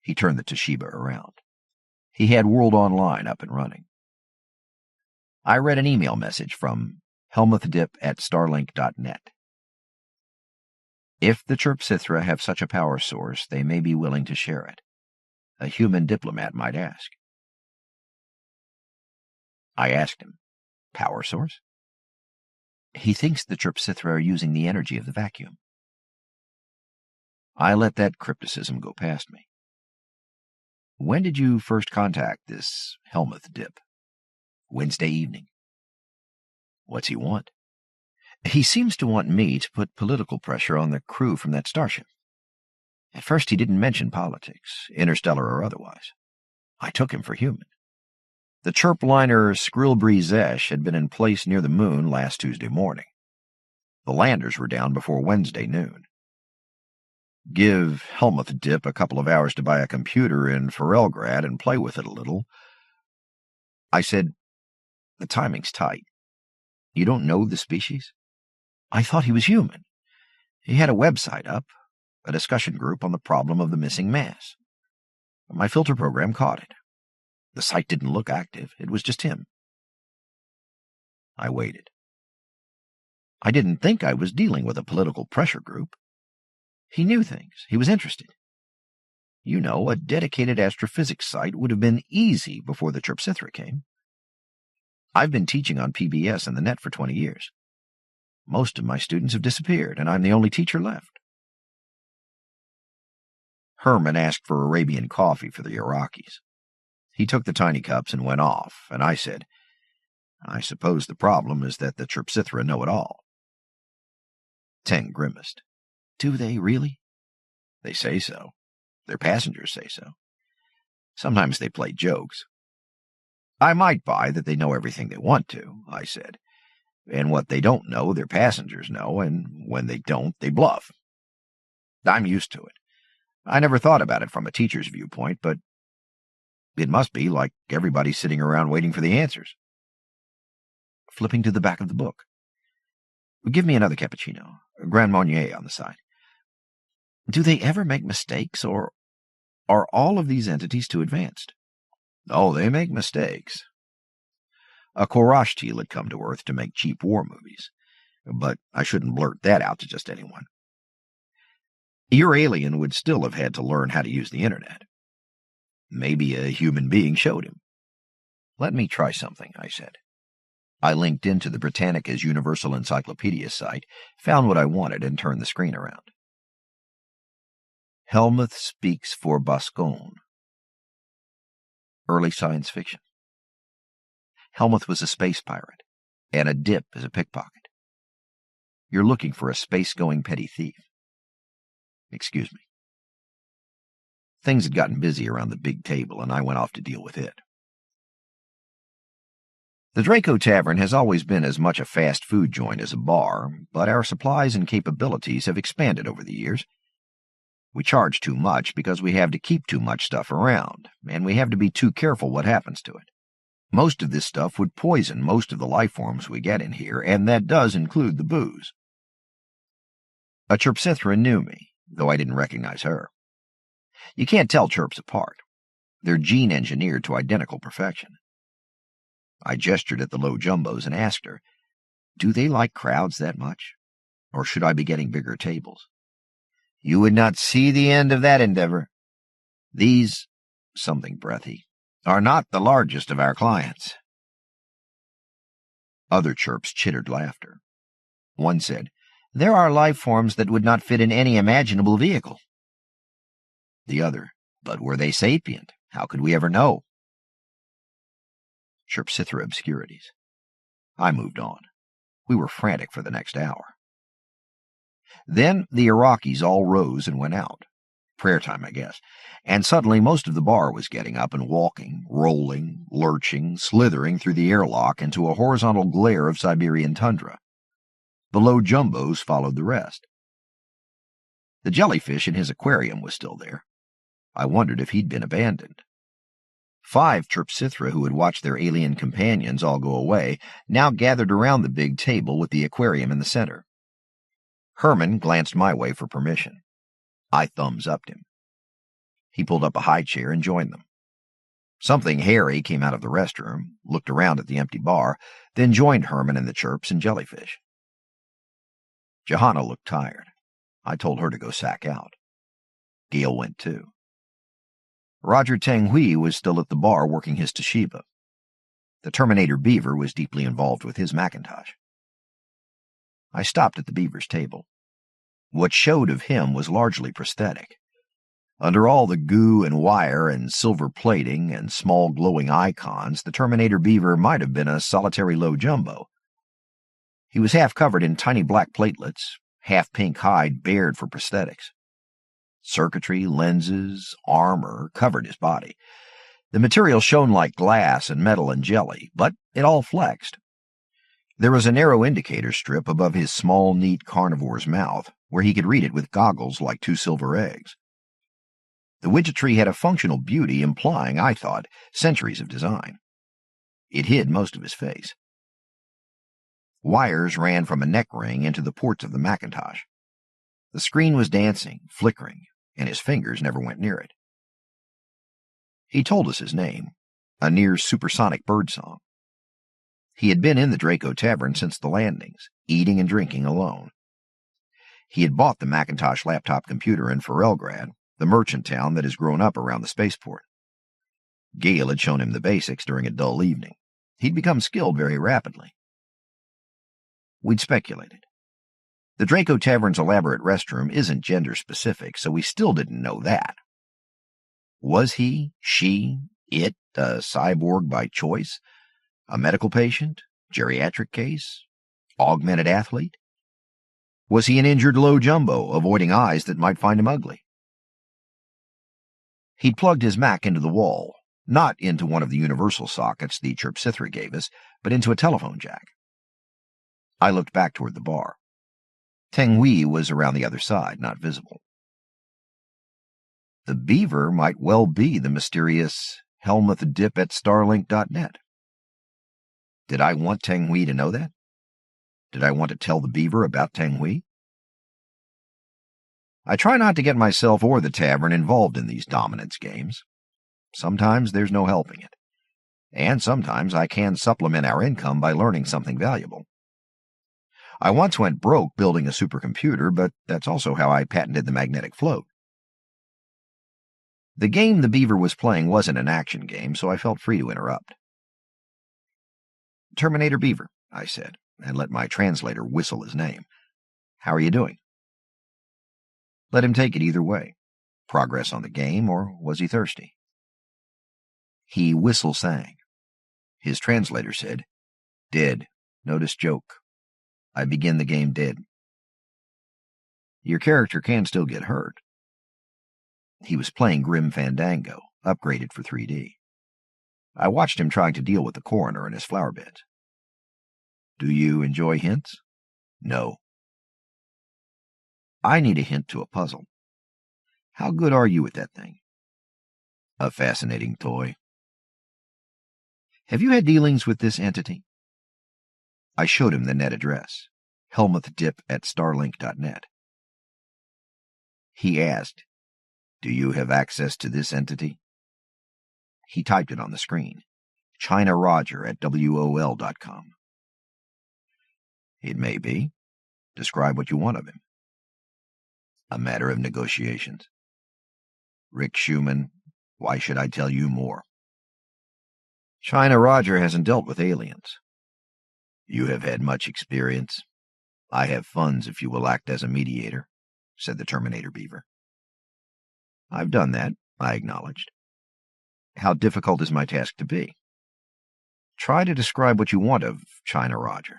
He turned the Toshiba around. He had World Online up and running. I read an email message from helmuthdip@starlink.net. If the Chirpsithra have such a power source, they may be willing to share it. A human diplomat might ask. I asked him, "Power source?" "He thinks the Chirpsithra are using the energy of the vacuum." I let that crypticism go past me. "When did you first contact this Helmuth Dip?" "Wednesday evening." "What's he want?" "He seems to want me to put political pressure on the crew from that starship. At first he didn't mention politics, interstellar or otherwise. I took him for human. The chirp liner Skrillbreezesh had been in place near the moon last Tuesday morning. The landers were down before Wednesday noon. Give Helmuth Dip a couple of hours to buy a computer in Ssoroghod and play with it a little." I said, "The timing's tight. You don't know the species?" "I thought he was human. He had a website up, a discussion group on the problem of the missing mass. My filter program caught it. The site didn't look active. It was just him." I waited. I didn't think I was dealing with a political pressure group. He knew things. He was interested. You know, a dedicated astrophysics site would have been easy before the Chirpsithra came. I've been teaching on PBS and the net for 20 years. Most of my students have disappeared, and I'm the only teacher left. Herman asked for Arabian coffee for the Iraqis. He took the tiny cups and went off, and I said, "I suppose the problem is that the Chirpsithra know it all." Teng grimaced. "Do they really?" "They say so. Their passengers say so. Sometimes they play jokes." "I might buy that they know everything they want to," I said. "And what they don't know, their passengers know, and when they don't, they bluff. I'm used to it. I never thought about it from a teacher's viewpoint, but it must be like everybody sitting around waiting for the answers." Flipping to the back of the book. "Give me another cappuccino, Grand Marnier on the side. Do they ever make mistakes, or are all of these entities too advanced?" "Oh, they make mistakes." A Korashtil had come to Earth to make cheap war movies, but I shouldn't blurt that out to just anyone. Your alien would still have had to learn how to use the internet. Maybe a human being showed him. "Let me try something," I said. I linked into the Britannica's Universal Encyclopedia site, found what I wanted, and turned the screen around. Helmuth speaks for Boscone. Early science fiction. Helmuth was a space pirate, and a dip is a pickpocket. You're looking for a space-going petty thief. Excuse me. Things had gotten busy around the big table, and I went off to deal with it. The Draco Tavern has always been as much a fast food joint as a bar, but our supplies and capabilities have expanded over the years. We charge too much because we have to keep too much stuff around, and we have to be too careful what happens to it. Most of this stuff would poison most of the life forms we get in here, and that does include the booze. A Chirpsithra knew me, though I didn't recognize her. You can't tell chirps apart. They're gene-engineered to identical perfection. I gestured at the low jumbos and asked her, "Do they like crowds that much? Or should I be getting bigger tables?" You would not see the end of that endeavor. These, something breathy, are not the largest of our clients. Other chirps chittered laughter. One said, There are life forms that would not fit in any imaginable vehicle. The other, But were they sapient? How could we ever know? Chirpsithra obscurities. I moved on. We were frantic for the next hour. Then the Iraqis all rose and went out. Prayer time, I guess. And suddenly most of the bar was getting up and walking, rolling, lurching, slithering through the airlock into a horizontal glare of Siberian tundra. The low jumbos followed the rest. The jellyfish in his aquarium was still there. I wondered if he'd been abandoned. 5 Chirpsithra who had watched their alien companions all go away now gathered around the big table with the aquarium in the center. Herman glanced my way for permission. I thumbs-upped him. He pulled up a high chair and joined them. Something hairy came out of the restroom, looked around at the empty bar, then joined Herman and the chirps and jellyfish. Johanna looked tired. I told her to go sack out. Gale went too. Roger Tenghui was still at the bar working his Toshiba. The Terminator Beaver was deeply involved with his Macintosh. I stopped at the Beaver's table. What showed of him was largely prosthetic. Under all the goo and wire and silver plating and small glowing icons, the Terminator Beaver might have been a solitary low jumbo. He was half covered in tiny black platelets, half pink hide bared for prosthetics. Circuitry, lenses, armor covered his body. The material shone like glass and metal and jelly, but it all flexed. There was a narrow indicator strip above his small, neat carnivore's mouth, where he could read it with goggles like 2 silver eggs. The widgetry had a functional beauty implying, I thought, centuries of design. It hid most of his face. Wires ran from a neck ring into the ports of the Macintosh. The screen was dancing, flickering, and his fingers never went near it. He told us his name, a near supersonic birdsong. He had been in the Draco Tavern since the landings, eating and drinking alone. He had bought the Macintosh laptop computer in Ferelgrad, the merchant town that has grown up around the spaceport. Gale had shown him the basics during a dull evening. He'd become skilled very rapidly. We'd speculated. The Draco Tavern's elaborate restroom isn't gender-specific, so we still didn't know that. Was he, she, it, a cyborg by choice? A medical patient? Geriatric case? Augmented athlete? Was he an injured low jumbo, avoiding eyes that might find him ugly? He'd plugged his Mac into the wall, not into one of the universal sockets the Chirpsithra gave us, but into a telephone jack. I looked back toward the bar. Tenghui was around the other side, not visible. The Beaver might well be the mysterious Helmuth Dip at Starlink.net. Did I want Tenghui to know that? Did I want to tell the Beaver about Tenghui? I try not to get myself or the tavern involved in these dominance games. Sometimes there's no helping it. And sometimes I can supplement our income by learning something valuable. I once went broke building a supercomputer, but that's also how I patented the magnetic float. The game the Beaver was playing wasn't an action game, so I felt free to interrupt. Terminator Beaver, I said, and let my translator whistle his name. How are you doing? Let him take it either way. Progress on the game, or was he thirsty? He whistle-sang. His translator said, Dead. Notice joke. I begin the game dead. Your character can still get hurt. He was playing Grim Fandango, upgraded for 3D. I watched him trying to deal with the coroner and his flower beds. Do you enjoy hints? No. I need a hint to a puzzle. How good are you at that thing? A fascinating toy. Have you had dealings with this entity? I showed him the net address, helmuthdip at starlink.net. He asked, Do you have access to this entity? He typed it on the screen, China Roger at WOL.com. It may be. Describe what you want of him. A matter of negotiations. Rick Schumann, why should I tell you more? China Roger hasn't dealt with aliens. You have had much experience. I have funds if you will act as a mediator, said the Terminator Beaver. I've done that, I acknowledged. How difficult is my task to be? Try to describe what you want of China Roger.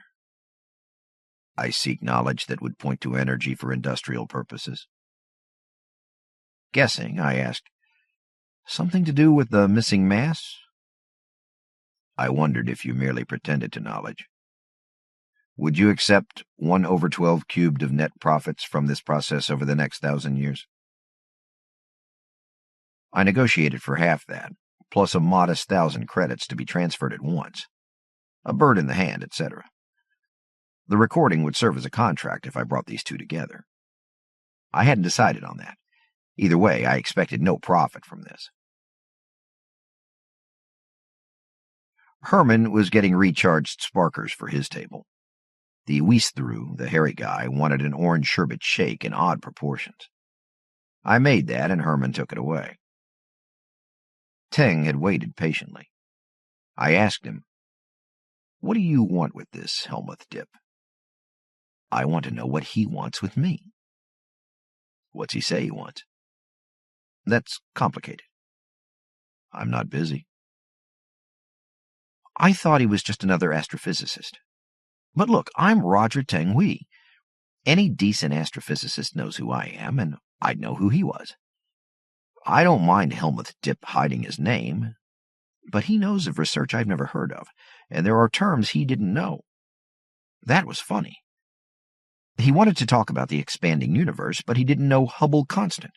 I seek knowledge that would point to energy for industrial purposes. Guessing, I asked, something to do with the missing mass? I wondered if you merely pretended to knowledge. Would you accept 1/12 cubed of net profits from this process over the next 1,000 years? I negotiated for half that, plus a modest 1,000 credits to be transferred at once. A bird in the hand, etc. The recording would serve as a contract if I brought these two together. I hadn't decided on that. Either way, I expected no profit from this. Herman was getting recharged sparkers for his table. The Weisthru, the hairy guy, wanted an orange sherbet shake in odd proportions. I made that, and Herman took it away. Teng had waited patiently. I asked him, "What do you want with this Helmuth dip?" "I want to know what he wants with me." "What's he say he wants?" "That's complicated." "I'm not busy." I thought he was just another astrophysicist. But look, I'm Roger Teng Hui. Any decent astrophysicist knows who I am, and I'd know who he was. I don't mind Helmuth Dip hiding his name, but he knows of research I've never heard of, and there are terms he didn't know. That was funny. He wanted to talk about the expanding universe, but he didn't know Hubble constant.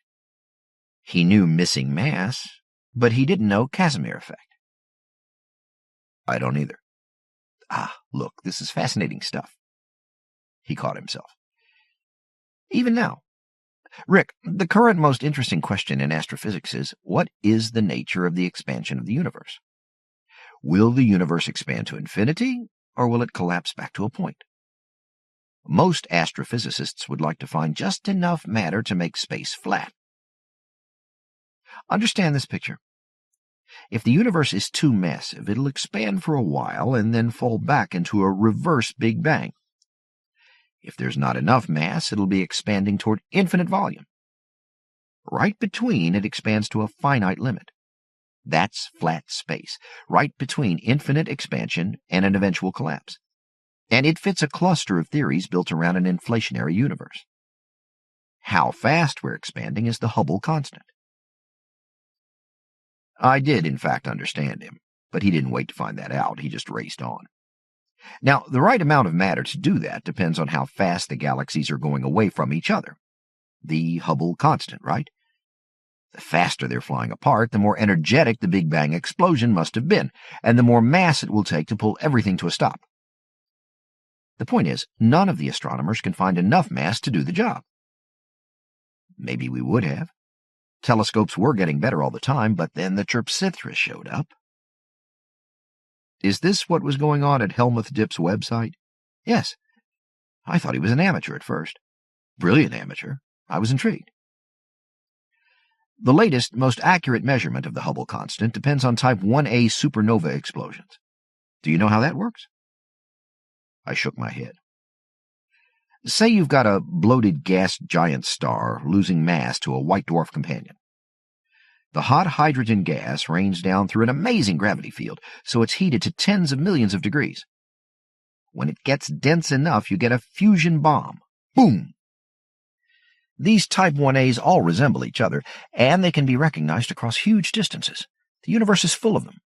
He knew missing mass, but he didn't know Casimir effect. I don't either. Look, this is fascinating stuff. He caught himself. Even now. Rick, the current most interesting question in astrophysics is, what is the nature of the expansion of the universe? Will the universe expand to infinity, or will it collapse back to a point? Most astrophysicists would like to find just enough matter to make space flat. Understand this picture. If the universe is too massive, it'll expand for a while and then fall back into a reverse Big Bang. If there's not enough mass, it'll be expanding toward infinite volume. Right between, it expands to a finite limit. That's flat space, right between infinite expansion and an eventual collapse. And it fits a cluster of theories built around an inflationary universe. How fast we're expanding is the Hubble constant. I did, in fact, understand him, but he didn't wait to find that out. He just raced on. Now, the right amount of matter to do that depends on how fast the galaxies are going away from each other. The Hubble constant, right? The faster they're flying apart, the more energetic the Big Bang explosion must have been, and the more mass it will take to pull everything to a stop. The point is, none of the astronomers can find enough mass to do the job. Maybe we would have. Telescopes were getting better all the time, but then the Chrysalis showed up. Is this what was going on at Helmuth Dip's website? Yes. I thought he was an amateur at first. Brilliant amateur. I was intrigued. The latest, most accurate measurement of the Hubble constant depends on type 1A supernova explosions. Do you know how that works? I shook my head. Say you've got a bloated gas giant star losing mass to a white dwarf companion. The hot hydrogen gas rains down through an amazing gravity field, so it's heated to tens of millions of degrees. When it gets dense enough, you get a fusion bomb. Boom! These type 1As all resemble each other, and they can be recognized across huge distances. The universe is full of them.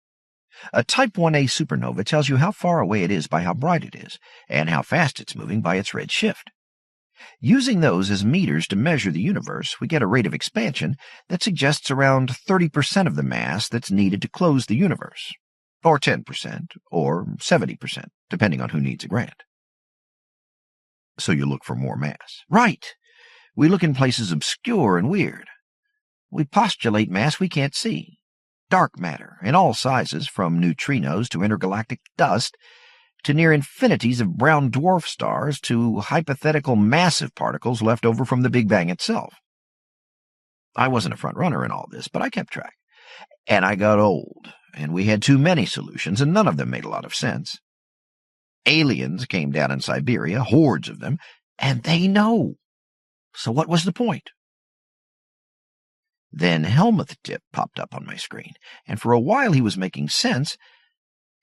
A type 1A supernova tells you how far away it is by how bright it is, and how fast it's moving by its red shift. Using those as meters to measure the universe, we get a rate of expansion that suggests around 30% of the mass that's needed to close the universe, or 10%, or 70%, depending on who needs a grant. So you look for more mass. Right! We look in places obscure and weird. We postulate mass we can't see. Dark matter, in all sizes, from neutrinos to intergalactic dust, to near infinities of brown dwarf stars to hypothetical massive particles left over from the Big Bang itself. I wasn't a front runner in all this, but I kept track. And I got old, and we had too many solutions, and none of them made a lot of sense. Aliens came down in Siberia, hordes of them, and they know. So what was the point? Then Helmuth Tip popped up on my screen, and for a while he was making sense,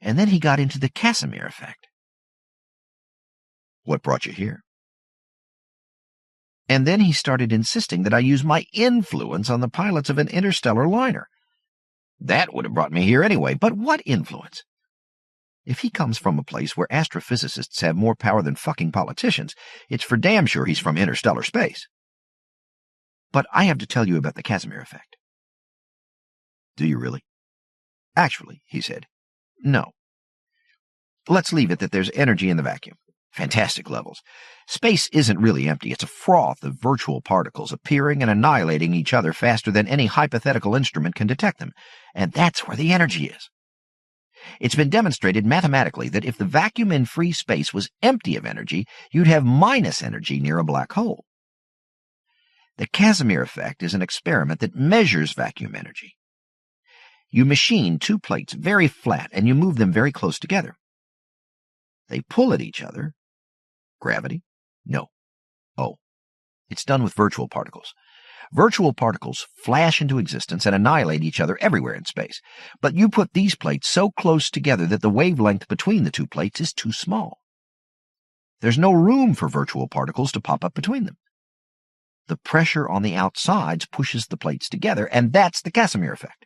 and then he got into the Casimir effect. What brought you here? And then he started insisting that I use my influence on the pilots of an interstellar liner. That would have brought me here anyway, but what influence? If he comes from a place where astrophysicists have more power than fucking politicians, it's for damn sure he's from interstellar space. But I have to tell you about the Casimir effect. Do you really? Actually, he said, no. Let's leave it that there's energy in the vacuum. Fantastic levels. Space isn't really empty. It's a froth of virtual particles appearing and annihilating each other faster than any hypothetical instrument can detect them. And that's where the energy is. It's been demonstrated mathematically that if the vacuum in free space was empty of energy, you'd have minus energy near a black hole. The Casimir effect is an experiment that measures vacuum energy. You machine two plates very flat and you move them very close together. They pull at each other. Gravity? No. Oh. It's done with virtual particles. Virtual particles flash into existence and annihilate each other everywhere in space. But you put these plates so close together that the wavelength between the two plates is too small. There's no room for virtual particles to pop up between them. The pressure on the outsides pushes the plates together, and that's the Casimir effect.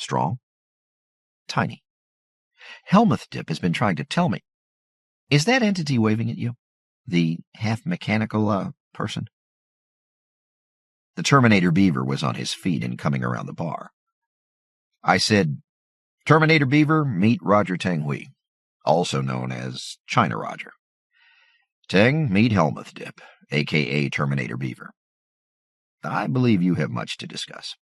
Strong? Tiny. Helmuth Tip has been trying to tell me. Is that entity waving at you? The half-mechanical, person? The Terminator Beaver was on his feet and coming around the bar. I said, Terminator Beaver, meet Roger Teng Hui, also known as China Roger. Teng, meet Helmuth Tip, a.k.a. Terminator Beaver. I believe you have much to discuss.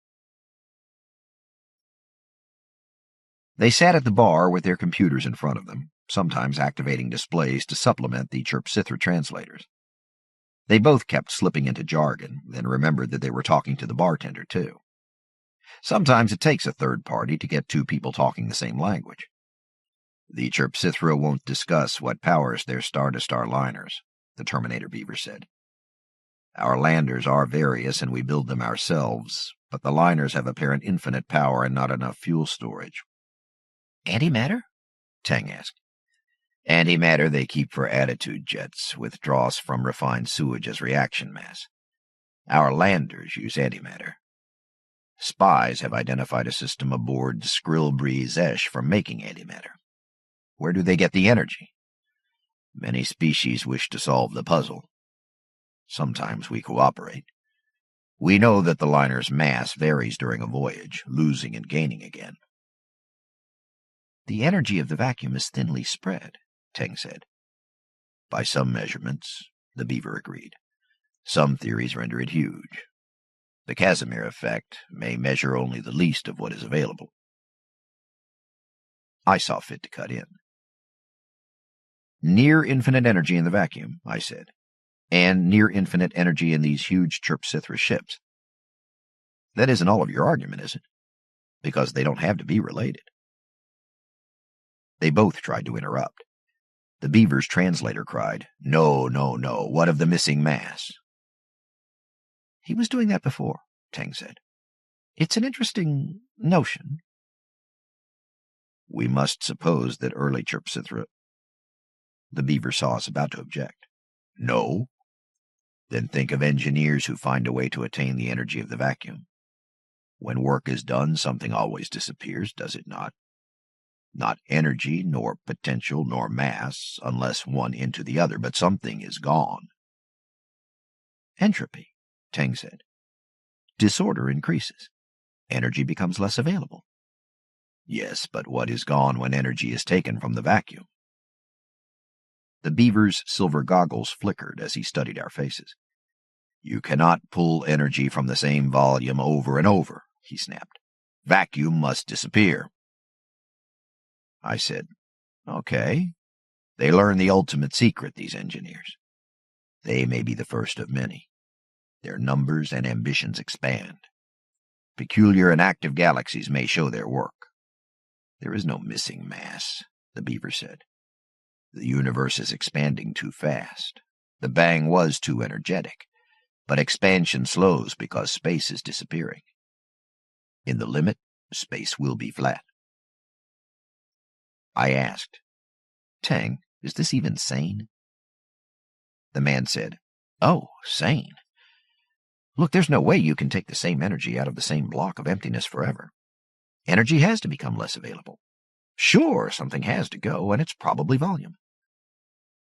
They sat at the bar with their computers in front of them, sometimes activating displays to supplement the Chirpsithra translators. They both kept slipping into jargon, then remembered that they were talking to the bartender, too. Sometimes it takes a third party to get two people talking the same language. The Chirpsithra won't discuss what powers their star-to-star liners, the Terminator Beaver said. Our landers are various and we build them ourselves, but the liners have apparent infinite power and not enough fuel storage. Antimatter? Teng asked. Antimatter they keep for attitude jets, with dross from refined sewage as reaction mass. Our landers use antimatter. Spies have identified a system aboard Skrill-Bree-Zesh for making antimatter. Where do they get the energy? Many species wish to solve the puzzle. Sometimes we cooperate. We know that the liner's mass varies during a voyage, losing and gaining again. The energy of the vacuum is thinly spread, Teng said. By some measurements, the Beaver agreed. Some theories render it huge. The Casimir effect may measure only the least of what is available. I saw fit to cut in. Near infinite energy in the vacuum, I said, and near infinite energy in these huge Chirpsithra ships. That isn't all of your argument, is it? Because they don't have to be related. They both tried to interrupt. The Beaver's translator cried, No, no, no, what of the missing mass? He was doing that before, Teng said. It's an interesting notion. We must suppose that early Chirpsithra... The Beaver saw us about to object. No? Then think of engineers who find a way to attain the energy of the vacuum. When work is done, something always disappears, does it not? Not energy, nor potential, nor mass, unless one into the other, but something is gone. Entropy, Teng said. Disorder increases. Energy becomes less available. Yes, but what is gone when energy is taken from the vacuum? The Beaver's silver goggles flickered as he studied our faces. You cannot pull energy from the same volume over and over, he snapped. Vacuum must disappear. I said, Okay. They learn the ultimate secret, these engineers. They may be the first of many. Their numbers and ambitions expand. Peculiar and active galaxies may show their work. There is no missing mass, the beaver said. The universe is expanding too fast. The bang was too energetic, but expansion slows because space is disappearing. In the limit, space will be flat. I asked, Tang, is this even sane? The man said, Oh, sane. Look, there's no way you can take the same energy out of the same block of emptiness forever. Energy has to become less available. Sure, something has to go, and it's probably volume.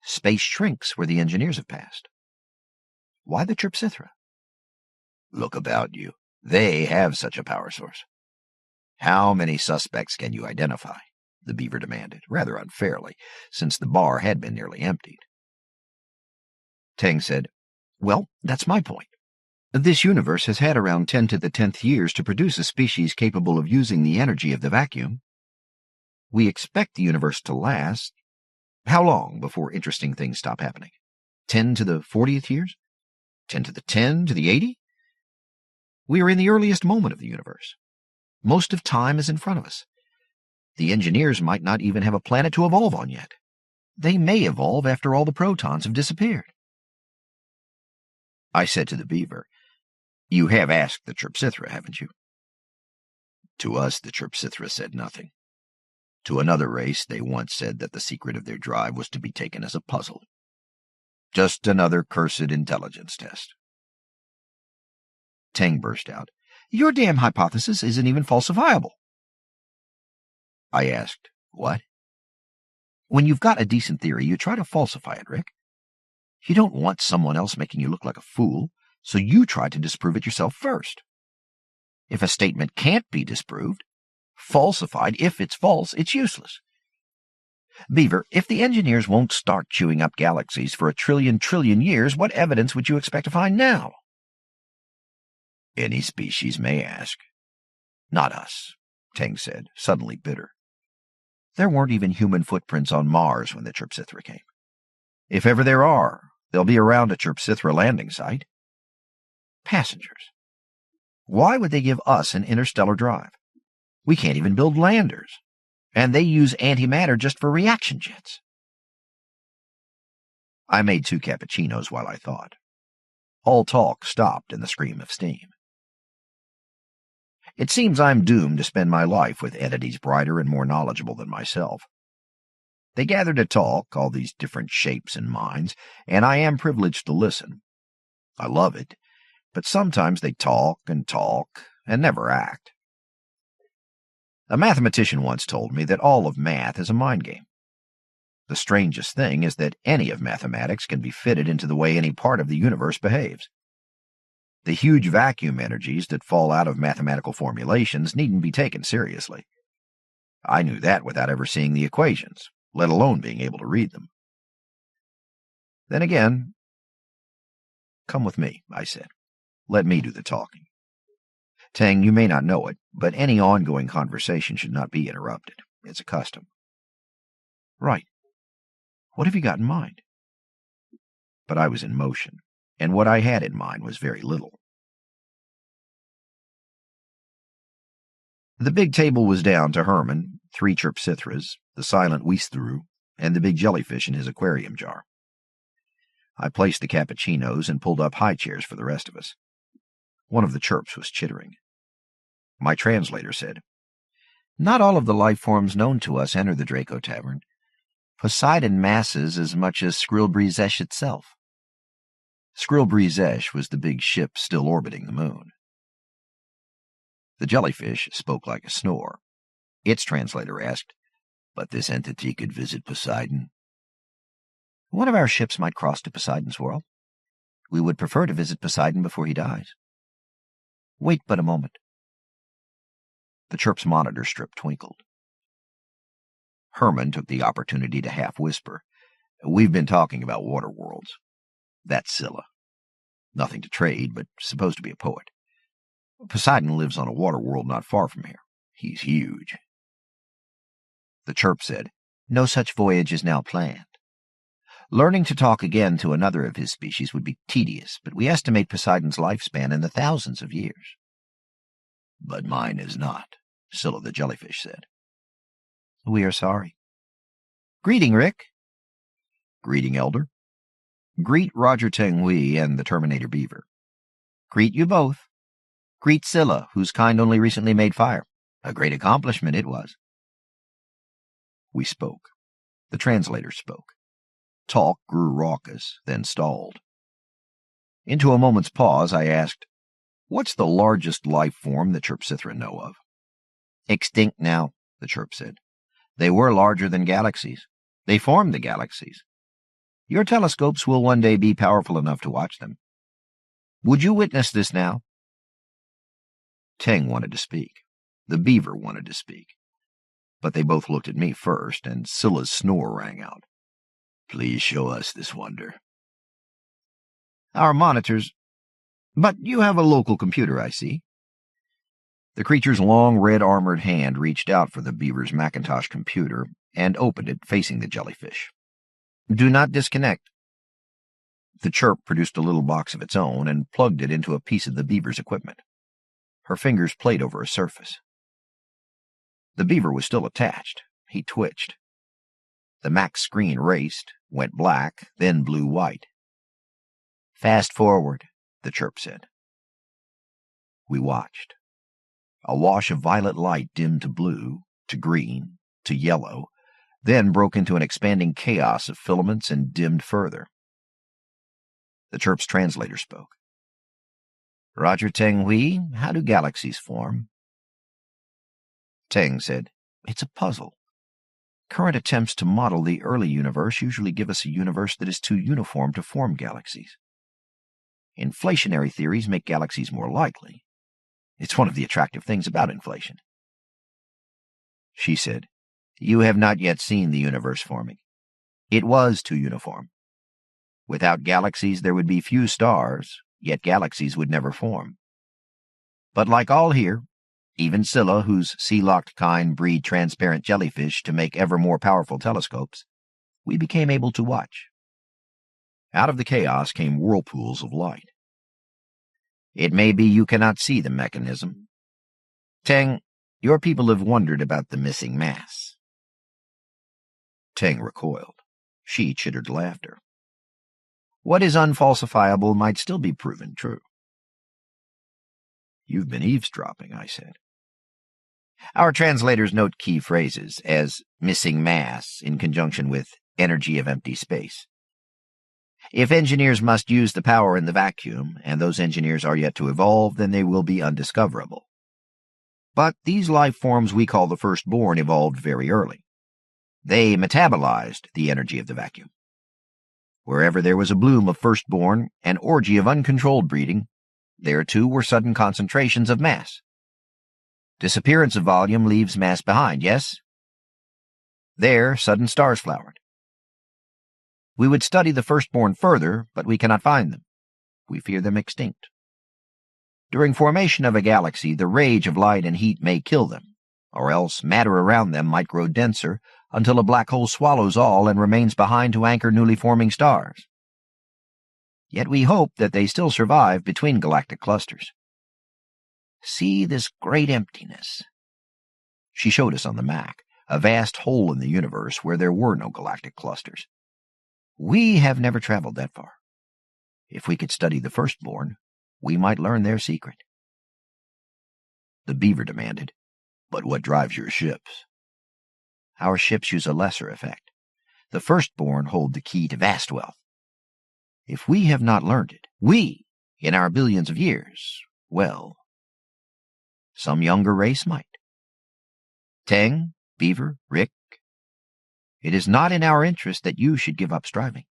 Space shrinks where the engineers have passed. Why the Chrysalis? Look about you. They have such a power source. How many suspects can you identify? The beaver demanded, rather unfairly, since the bar had been nearly emptied. Tang said, Well, that's my point. This universe has had around 10 to the 10th years to produce a species capable of using the energy of the vacuum. We expect the universe to last. How long before interesting things stop happening? 10 to the 40th years? 10 to the 10 to the 80? We are in the earliest moment of the universe. Most of time is in front of us. The engineers might not even have a planet to evolve on yet. They may evolve after all the protons have disappeared. I said to the beaver, You have asked the Chrysalis, haven't you? To us, the Chrysalis said nothing. To another race, they once said that the secret of their drive was to be taken as a puzzle. Just another cursed intelligence test. Tang burst out, Your damn hypothesis isn't even falsifiable. I asked, What? When you've got a decent theory, you try to falsify it, Rick. You don't want someone else making you look like a fool, so you try to disprove it yourself first. If a statement can't be disproved, falsified, if it's false, it's useless. Beaver, if the engineers won't start chewing up galaxies for 1 trillion years, what evidence would you expect to find now? Any species may ask. Not us, Tang said, suddenly bitter. There weren't even human footprints on Mars when the Chrysalis came. If ever there are, they'll be around a Chrysalis landing site. Passengers. Why would they give us an interstellar drive? We can't even build landers. And they use antimatter just for reaction jets. I made 2 cappuccinos while I thought. All talk stopped in the scream of steam. It seems I'm doomed to spend my life with entities brighter and more knowledgeable than myself. They gather to talk, all these different shapes and minds, and I am privileged to listen. I love it, but sometimes they talk and never act. A mathematician once told me that all of math is a mind game. The strangest thing is that any of mathematics can be fitted into the way any part of the universe behaves. The huge vacuum energies that fall out of mathematical formulations needn't be taken seriously. I knew that without ever seeing the equations, let alone being able to read them. Then again, come with me, I said. Let me do the talking. Tang, you may not know it, but any ongoing conversation should not be interrupted. It's a custom. Right. What have you got in mind? But I was in motion, and what I had in mind was very little. The big table was down to Herman, 3 Chrysalis, the silent Ssoroghod, and the big jellyfish in his aquarium jar. I placed the cappuccinos and pulled up high chairs for the rest of us. One of the chirps was chittering. My translator said, Not all of the life forms known to us enter the Draco Tavern. Poseidon masses as much as Skrilbrizesh itself. Skrilbrizesh was the big ship still orbiting the moon. The jellyfish spoke like a snore. Its translator asked, But this entity could visit Poseidon? One of our ships might cross to Poseidon's world. We would prefer to visit Poseidon before he dies. Wait but a moment. The chirp's monitor strip twinkled. Herman took the opportunity to half-whisper, We've been talking about water worlds. That's Scylla. Nothing to trade, but supposed to be a poet. Poseidon lives on a water world not far from here. He's huge. The chirp said, No such voyage is now planned. Learning to talk again to another of his species would be tedious, but we estimate Poseidon's lifespan in the thousands of years. But mine is not, Scylla the jellyfish said. We are sorry. Greeting, Rick. Greeting, Elder. Greet Roger Tenghui and the Terminator Beaver. Greet you both. Greet Scylla, whose kind only recently made fire. A great accomplishment it was. We spoke. The translator spoke. Talk grew raucous, then stalled. Into a moment's pause, I asked, "What's the largest life form the Chirpsithra know of?" Extinct now, the Chirp said. They were larger than galaxies. They formed the galaxies. Your telescopes will one day be powerful enough to watch them. Would you witness this now? Teng wanted to speak. The beaver wanted to speak. But they both looked at me first, and Scylla's snore rang out. "Please show us this wonder." Our monitors. But you have a local computer, I see. The creature's long red armored hand reached out for the beaver's Macintosh computer and opened it, facing the jellyfish. Do not disconnect. The Chirp produced a little box of its own and plugged it into a piece of the beaver's equipment. Her fingers played over a surface. The beaver was still attached. He twitched. The Mac's screen raced, went black, then blue-white. Fast forward, the Chirp said. We watched. A wash of violet light dimmed to blue, to green, to yellow, then broke into an expanding chaos of filaments and dimmed further. The Chirp's translator spoke. Roger Tenghui, how do galaxies form? Teng said, "It's a puzzle. Current attempts to model the early universe usually give us a universe that is too uniform to form galaxies. Inflationary theories make galaxies more likely. It's one of the attractive things about inflation." She said, You have not yet seen the universe forming. It was too uniform. Without galaxies there would be few stars, yet galaxies would never form. But like all here, even Scylla, whose sea-locked kind breed transparent jellyfish to make ever more powerful telescopes, we became able to watch. Out of the chaos came whirlpools of light. It may be you cannot see the mechanism. Teng, your people have wondered about the missing mass. Teng recoiled. She chittered laughter. What is unfalsifiable might still be proven true. You've been eavesdropping, I said. Our translators note key phrases, as missing mass in conjunction with energy of empty space. If engineers must use the power in the vacuum, and those engineers are yet to evolve, then they will be undiscoverable. But these life forms we call the firstborn evolved very early. They metabolized the energy of the vacuum. Wherever there was a bloom of firstborn, an orgy of uncontrolled breeding, there too were sudden concentrations of mass. Disappearance of volume leaves mass behind, yes? There, sudden stars flowered. We would study the firstborn further, but we cannot find them. We fear them extinct. During formation of a galaxy, the rage of light and heat may kill them, or else matter around them might grow denser until a black hole swallows all and remains behind to anchor newly forming stars. Yet we hope that they still survive between galactic clusters. See this great emptiness. She showed us on the Mac, a vast hole in the universe where there were no galactic clusters. We have never traveled that far. If we could study the firstborn, we might learn their secret. The beaver demanded, "But what drives your ships?" Our ships use a lesser effect. The firstborn hold the key to vast wealth. If we have not learned it, we, in our billions of years, well, some younger race might. Teng, Beaver, Rick, it is not in our interest that you should give up striving.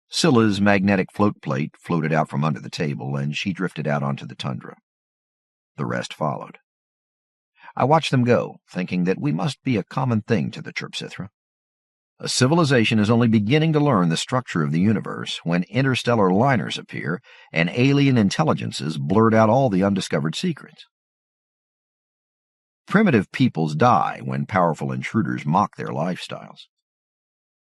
Scylla's magnetic float plate floated out from under the table, and she drifted out onto the tundra. The rest followed. I watched them go, thinking that we must be a common thing to the Chirpsithra. A civilization is only beginning to learn the structure of the universe when interstellar liners appear and alien intelligences blurt out all the undiscovered secrets. Primitive peoples die when powerful intruders mock their lifestyles.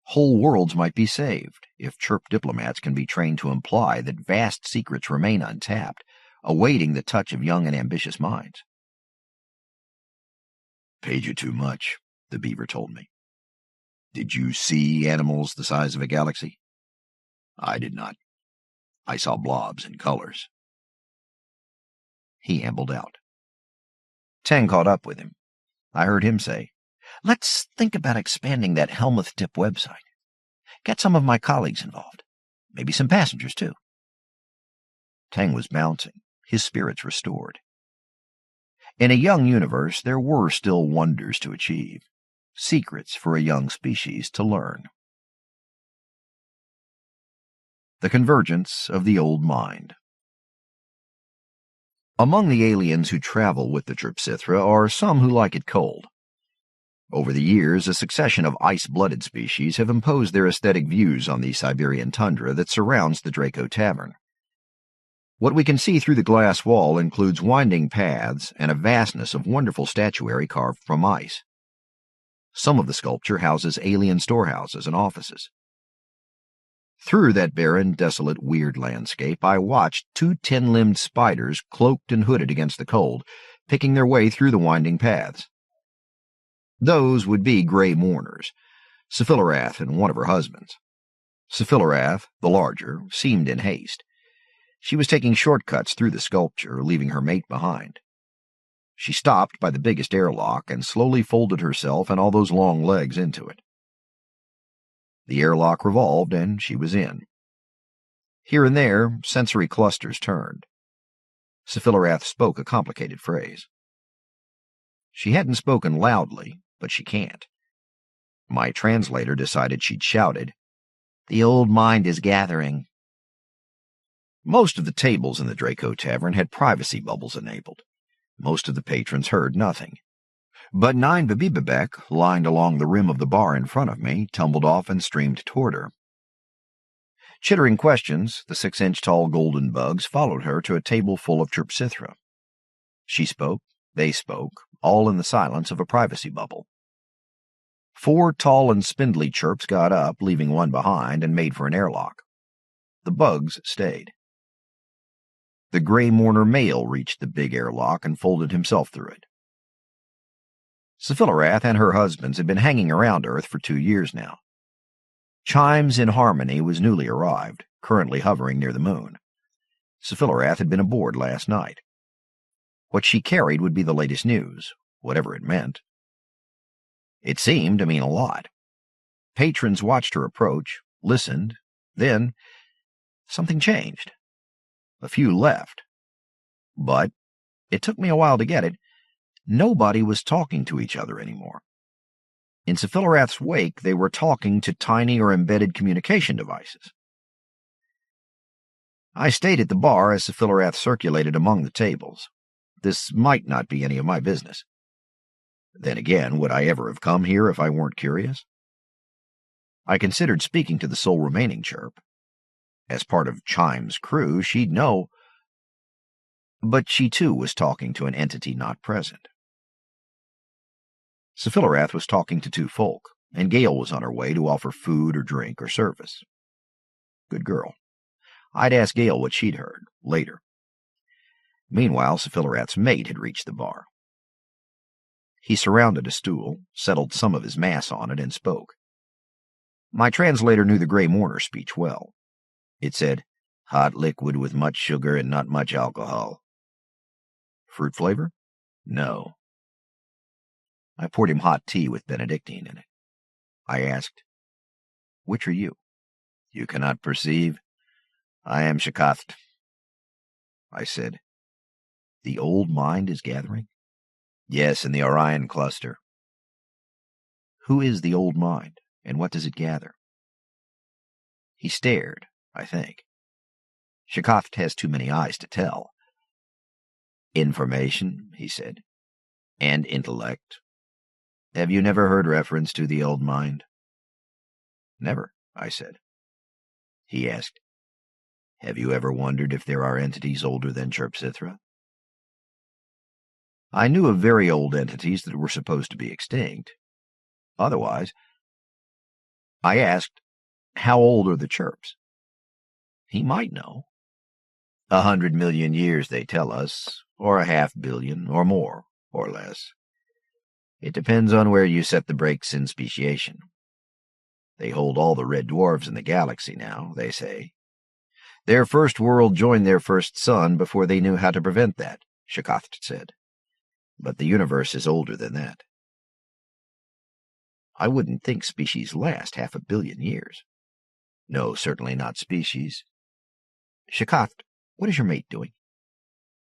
Whole worlds might be saved if chirp diplomats can be trained to imply that vast secrets remain untapped, awaiting the touch of young and ambitious minds. "Paid you too much," the beaver told me. "Did you see animals the size of a galaxy?" "I did not. I saw blobs and colors." He ambled out. Tang caught up with him. I heard him say, "Let's think about expanding that Helmuth Tip website. Get some of my colleagues involved. Maybe some passengers, too." Tang was bouncing, his spirits restored. In a young universe, there were still wonders to achieve, secrets for a young species to learn. The Convergence of the Old Mind. Among the aliens who travel with the Chrysalis are some who like it cold. Over the years, a succession of ice-blooded species have imposed their aesthetic views on the Siberian tundra that surrounds the Draco Tavern. What we can see through the glass wall includes winding paths and a vastness of wonderful statuary carved from ice. Some of the sculpture houses alien storehouses and offices. Through that barren, desolate, weird landscape, I watched two 10-limbed spiders, cloaked and hooded against the cold, picking their way through the winding paths. Those would be gray mourners, Ssoroghod and one of her husbands. Ssoroghod, the larger, seemed in haste. She was taking shortcuts through the sculpture, leaving her mate behind. She stopped by the biggest airlock and slowly folded herself and all those long legs into it. The airlock revolved, and she was in. Here and there, sensory clusters turned. Ssoroghod spoke a complicated phrase. She hadn't spoken loudly, but she can't. My translator decided she'd shouted, "The old mind is gathering." Most of the tables in the Draco Tavern had privacy bubbles enabled. Most of the patrons heard nothing. But 9 Babibabek, lined along the rim of the bar in front of me, tumbled off and streamed toward her. Chittering questions, the 6-inch-tall golden bugs followed her to a table full of Chrysalis. She spoke, they spoke, all in the silence of a privacy bubble. 4 tall and spindly chirps got up, leaving one behind, and made for an airlock. The bugs stayed. The gray mourner male reached the big airlock and folded himself through it. Ssoroghod and her husbands had been hanging around Earth for 2 years now. Chimes in Harmony was newly arrived, currently hovering near the moon. Ssoroghod had been aboard last night. What she carried would be the latest news, whatever it meant. It seemed to mean a lot. Patrons watched her approach, listened, then something changed. A few left. But it took me a while to get it. Nobody was talking to each other anymore. In Ssorogod's wake, they were talking to tiny or embedded communication devices. I stayed at the bar as Ssoroghod circulated among the tables. This might not be any of my business. Then again, would I ever have come here if I weren't curious? I considered speaking to the sole remaining chirp. As part of Chime's crew, she'd know. But she too was talking to an entity not present. Ssoroghod was talking to 2 folk, and Gale was on her way to offer food or drink or service. Good girl. I'd ask Gale what she'd heard, later. Meanwhile, Ssorogod's mate had reached the bar. He surrounded a stool, settled some of his mass on it, and spoke. My translator knew the gray mourner speech well. It said, "Hot liquid with much sugar and not much alcohol." Fruit flavor? No. I poured him hot tea with Benedictine in it. I asked, "Which are you?" "You cannot perceive. I am Ssoroghod." I said, "The old mind is gathering?" "Yes, in the Orion cluster." "Who is the old mind, and what does it gather?" He stared, I think. Ssoroghod has too many eyes to tell. "Information," he said, "and intellect. Have you never heard reference to the old mind?" "Never," I said. He asked, "Have you ever wondered if there are entities older than Chrysalis?" I knew of very old entities that were supposed to be extinct. Otherwise, I asked, how old are the chirps? He might know. 100 million years, they tell us, or 500 million, or more, or less. It depends on where you set the brakes in speciation. They hold all the red dwarfs in the galaxy now, they say. Their first world joined their first sun before they knew how to prevent that, Ssoroghod said. But the universe is older than that. I wouldn't think species last 500 million years. No, certainly not species. Ssoroghod, what is your mate doing?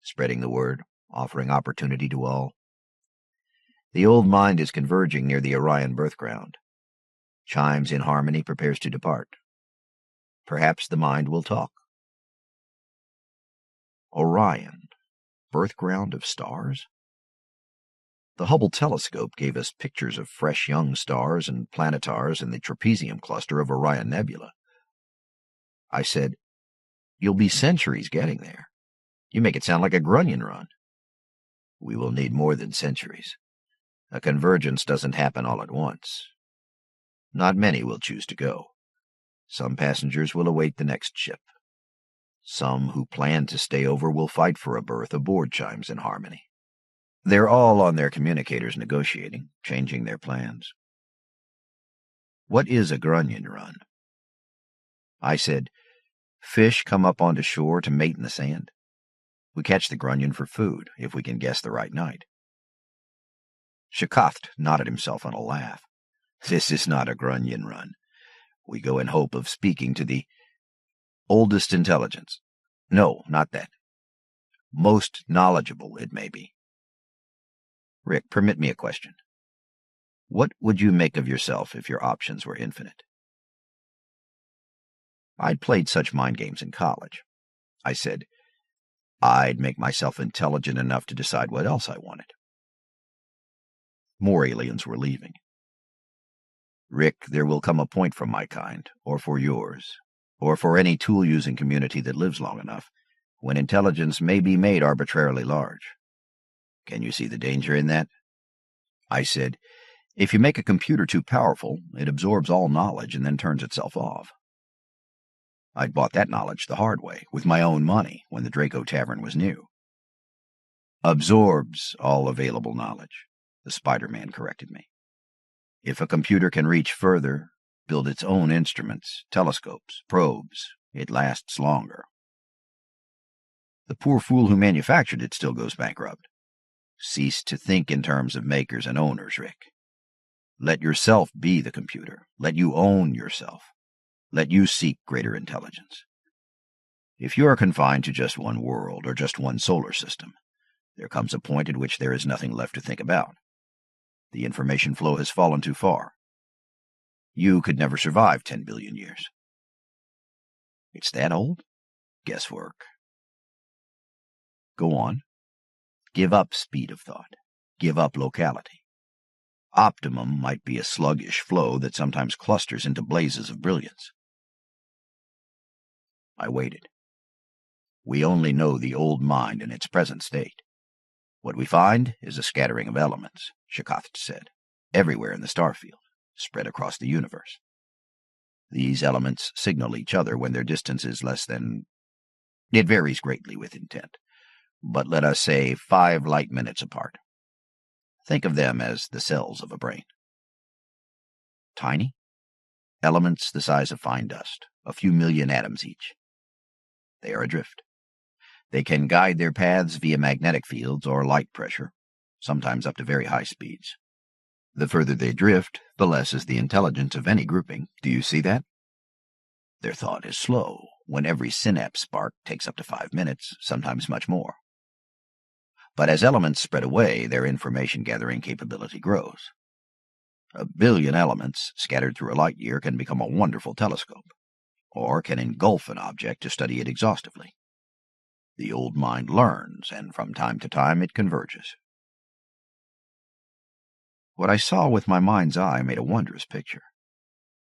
Spreading the word, offering opportunity to all. The old mind is converging near the Orion birth ground. Chimes in harmony, prepares to depart. Perhaps the mind will talk. Orion, birth ground of stars? The Hubble telescope gave us pictures of fresh young stars and planetars in the trapezium cluster of Orion Nebula. I said, you'll be centuries getting there. You make it sound like a Grunion run. We will need more than centuries. A convergence doesn't happen all at once. Not many will choose to go. Some passengers will await the next ship. Some who plan to stay over will fight for a berth aboard Chimes in Harmony. They're all on their communicators negotiating, changing their plans. What is a Grunion run? I said, fish come up onto shore to mate in the sand. We catch the Grunion for food, if we can guess the right night. Ssoroghod nodded himself on a laugh. This is not a Grunion run. We go in hope of speaking to the oldest intelligence. No, not that. Most knowledgeable, it may be. Rick, permit me a question. What would you make of yourself if your options were infinite? I'd played such mind games in college. I said, I'd make myself intelligent enough to decide what else I wanted. More aliens were leaving. Rick, there will come a point for my kind, or for yours, or for any tool-using community that lives long enough, when intelligence may be made arbitrarily large. Can you see the danger in that? I said, if you make a computer too powerful, it absorbs all knowledge and then turns itself off. I'd bought that knowledge the hard way, with my own money, when the Draco Tavern was new. Absorbs all available knowledge, the Spider-Man corrected me. If a computer can reach further, build its own instruments, telescopes, probes, it lasts longer. The poor fool who manufactured it still goes bankrupt. Cease to think in terms of makers and owners, Rick. Let yourself be the computer. Let you own yourself. Let you seek greater intelligence. If you are confined to just one world or just one solar system, there comes a point at which there is nothing left to think about. The information flow has fallen too far. You could never survive 10 billion years. It's that old? Guesswork. Go on. Give up speed of thought. Give up locality. Optimum might be a sluggish flow that sometimes clusters into blazes of brilliance. I waited. We only know the old mind in its present state. What we find is a scattering of elements, Ssoroghod said, everywhere in the starfield, spread across the universe. These elements signal each other when their distance is less than... It varies greatly with intent, but let us say 5 light minutes apart. Think of them as the cells of a brain. Tiny? Elements the size of fine dust, a few million atoms each. They are adrift. They can guide their paths via magnetic fields or light pressure, sometimes up to very high speeds. The further they drift, the less is the intelligence of any grouping. Do you see that? Their thought is slow, when every synapse spark takes up to 5 minutes, sometimes much more. But as elements spread away, their information-gathering capability grows. 1 billion elements scattered through a light year can become a wonderful telescope, or can engulf an object to study it exhaustively. The old mind learns, and from time to time it converges. What I saw with my mind's eye made a wondrous picture.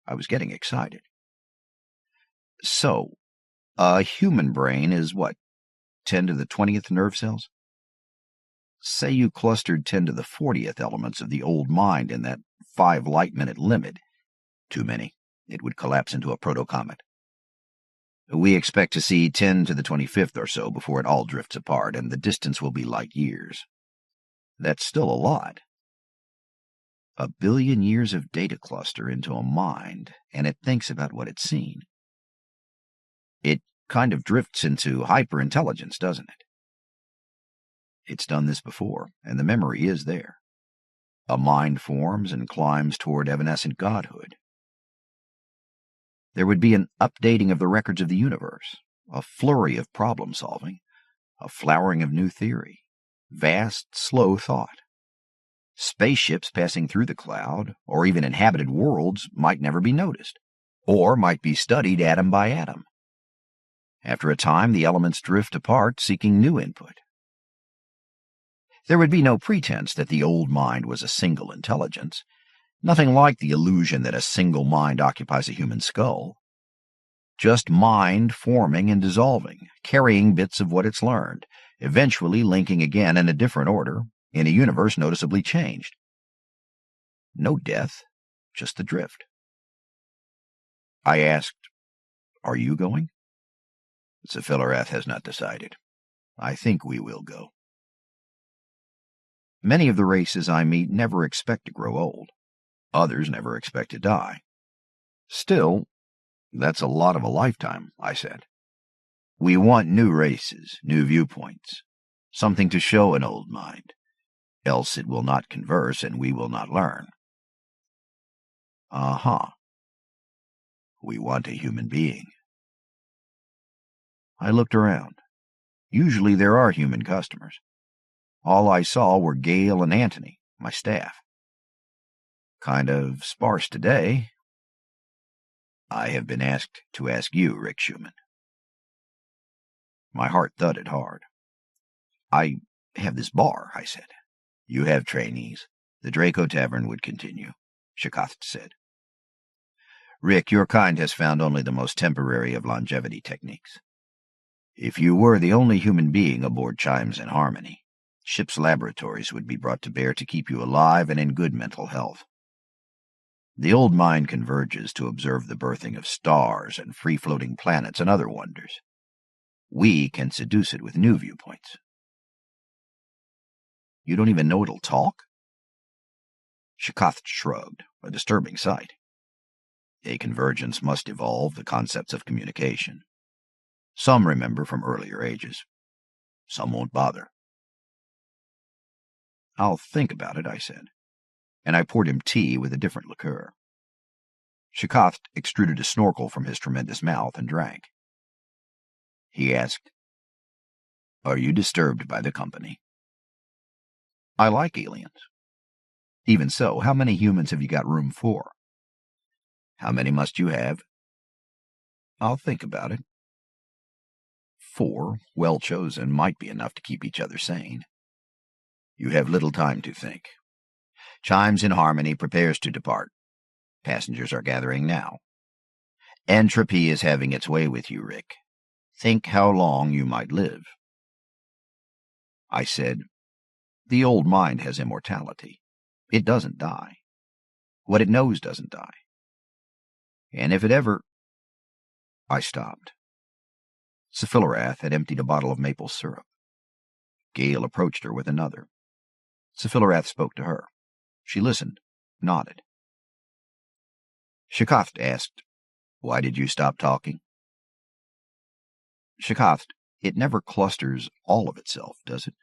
I was getting excited. So, a human brain is what, 10 to the 20th nerve cells? Say you clustered 10 to the 40th elements of the old mind in that 5 light-minute limit. Too many. It would collapse into a proto-comet. We expect to see 10 to the 25th or so before it all drifts apart, and the distance will be light years. That's still a lot. 1 billion years of data cluster into a mind, and it thinks about what it's seen. It kind of drifts into hyper-intelligence, doesn't it? It's done this before, and the memory is there. A mind forms and climbs toward evanescent godhood. There would be an updating of the records of the universe, a flurry of problem-solving, a flowering of new theory, vast, slow thought. Spaceships passing through the cloud, or even inhabited worlds, might never be noticed, or might be studied atom by atom. After a time, the elements drift apart, seeking new input. There would be no pretense that the old mind was a single intelligence, nothing like the illusion that a single mind occupies a human skull. Just mind forming and dissolving, carrying bits of what it's learned, eventually linking again in a different order, in a universe noticeably changed. No death, just the drift. I asked, "Are you going?" Ssoroghod has not decided. I think we will go. Many of the races I meet never expect to grow old. Others never expect to die. Still, that's a lot of a lifetime, I said. We want new races, new viewpoints, something to show an old mind. Else it will not converse and we will not learn. We want a human being. I looked around. Usually there are human customers. All I saw were Gale and Antony, my staff. Kind of sparse today. I have been asked to ask you, Rick Schumann. My heart thudded hard. I have this bar, I said. You have trainees. The Draco Tavern would continue, Ssoroghod said. Rick, your kind has found only the most temporary of longevity techniques. If you were the only human being aboard Chimes in Harmony, ship's laboratories would be brought to bear to keep you alive and in good mental health. The old mind converges to observe the birthing of stars and free-floating planets and other wonders. We can seduce it with new viewpoints. You don't even know it'll talk? Ssoroghod shrugged, a disturbing sight. A convergence must evolve the concepts of communication. Some remember from earlier ages. Some won't bother. I'll think about it, I said, and I poured him tea with a different liqueur. Ssoroghod extruded a snorkel from his tremendous mouth and drank. He asked, "Are you disturbed by the company?" I like aliens. Even so, how many humans have you got room for? How many must you have? I'll think about it. 4, well chosen, might be enough to keep each other sane. You have little time to think. Chimes in Harmony prepares to depart. Passengers are gathering now. Entropy is having its way with you, Rick. Think how long you might live. I said, the old mind has immortality. It doesn't die. What it knows doesn't die. And if it ever... I stopped. Ssoroghod had emptied a bottle of maple syrup. Gale approached her with another. Ssoroghod spoke to her. She listened, nodded. Ssoroghod asked, "Why did you stop talking?" Ssoroghod, it never clusters all of itself, does it?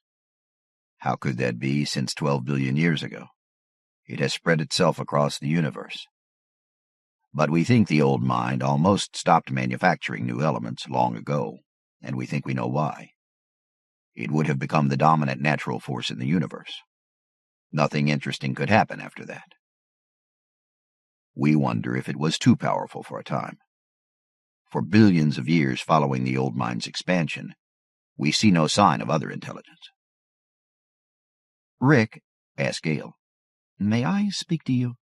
How could that be since 12 billion years ago? It has spread itself across the universe. But we think the old mind almost stopped manufacturing new elements long ago, and we think we know why. It would have become the dominant natural force in the universe. Nothing interesting could happen after that. We wonder if it was too powerful for a time. For billions of years following the old mind's expansion, we see no sign of other intelligence. Rick, asked Gale, may I speak to you?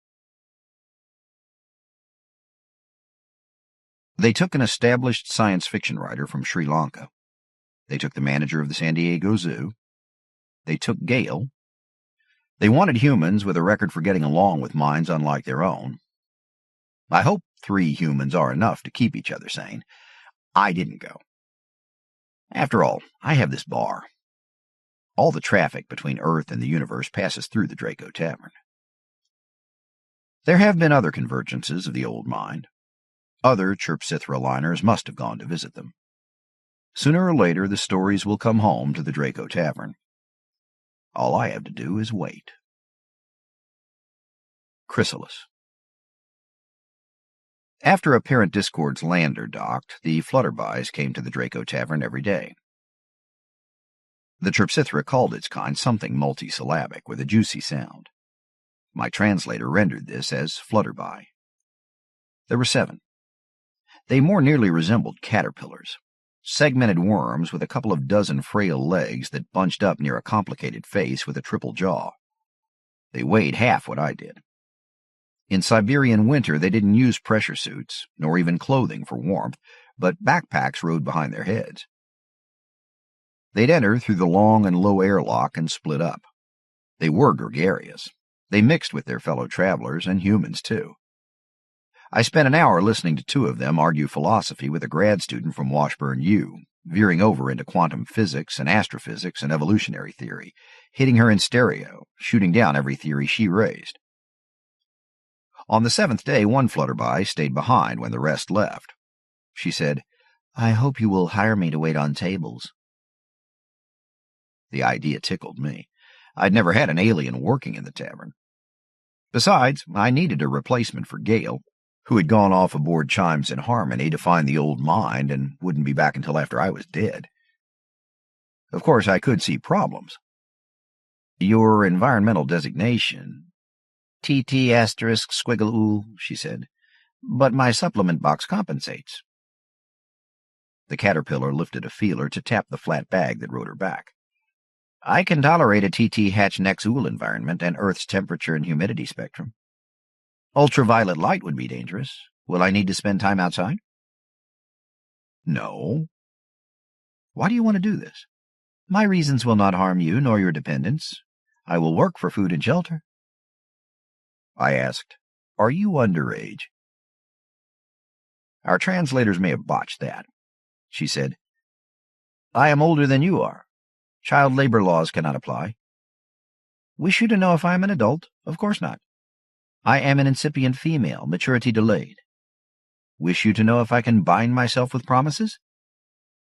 They took an established science fiction writer from Sri Lanka. They took the manager of the San Diego Zoo. They took Gale. They wanted humans with a record for getting along with minds unlike their own. I hope 3 humans are enough to keep each other sane. I didn't go. After all, I have this bar. All the traffic between Earth and the universe passes through the Draco Tavern. There have been other convergences of the old mind. Other Chirpsithra liners must have gone to visit them. Sooner or later, the stories will come home to the Draco Tavern. All I have to do is wait. Chrysalis. After Apparent Discord's lander docked, the flutterbys came to the Draco Tavern every day. The Chirpsithra called its kind something multisyllabic with a juicy sound. My translator rendered this as flutterby. There were 7. They more nearly resembled caterpillars, segmented worms with a couple of dozen frail legs that bunched up near a complicated face with a triple jaw. They weighed half what I did. In Siberian winter, they didn't use pressure suits, nor even clothing for warmth, but backpacks rode behind their heads. They'd enter through the long and low airlock and split up. They were gregarious. They mixed with their fellow travelers and humans, too. I spent an hour listening to 2 of them argue philosophy with a grad student from Washburn U, veering over into quantum physics and astrophysics and evolutionary theory, hitting her in stereo, shooting down every theory she raised. On the 7th day, one flutterby stayed behind when the rest left. She said, "I hope you will hire me to wait on tables." The idea tickled me. I'd never had an alien working in the tavern. Besides, I needed a replacement for Gale, who had gone off aboard Chimes in Harmony to find the old mind and wouldn't be back until after I was dead. Of course, I could see problems. "Your environmental designation—" "TT asterisk squiggle ool," she said. "But my supplement box compensates." The caterpillar lifted a feeler to tap the flat bag that rode her back. "I can tolerate a TT hatch nex ool environment and Earth's temperature and humidity spectrum. Ultraviolet light would be dangerous. Will I need to spend time outside?" "No." "Why do you want to do this?" "My reasons will not harm you nor your dependents. I will work for food and shelter." I asked, "Are you underage?" Our translators may have botched that. She said, "I am older than you are. Child labor laws cannot apply." "Wish you to know if I am an adult? Of course not. I am an incipient female, maturity delayed. Wish you to know if I can bind myself with promises?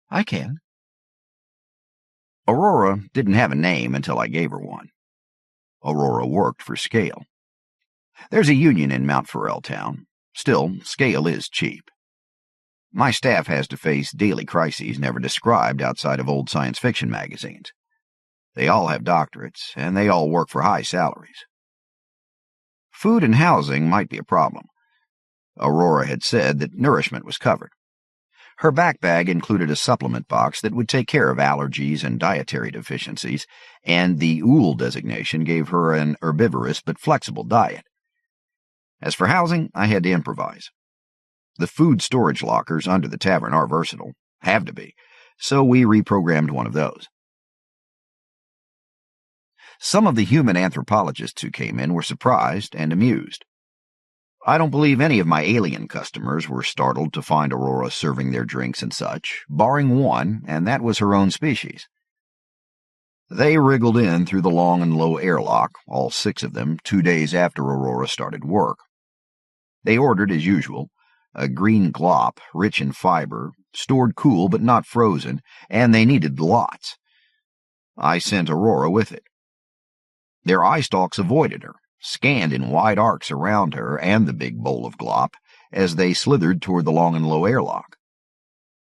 I can." Aurora didn't have a name until I gave her one. Aurora worked for Scale. There's a union in Mount Farrell town. Still, Scale is cheap. My staff has to face daily crises never described outside of old science fiction magazines. They all have doctorates, and they all work for high salaries. Food and housing might be a problem. Aurora had said that nourishment was covered. Her backbag included a supplement box that would take care of allergies and dietary deficiencies, and the OOL designation gave her an herbivorous but flexible diet. As for housing, I had to improvise. The food storage lockers under the tavern are versatile, have to be, so we reprogrammed one of those. Some of the human anthropologists who came in were surprised and amused. I don't believe any of my alien customers were startled to find Aurora serving their drinks and such, barring one, and that was her own species. They wriggled in through the long and low airlock, all 6 of them, 2 days after Aurora started work. They ordered, as usual, a green glop, rich in fiber, stored cool but not frozen, and they needed lots. I sent Aurora with it. Their eye stalks avoided her, scanned in wide arcs around her and the big bowl of glop as they slithered toward the long and low airlock.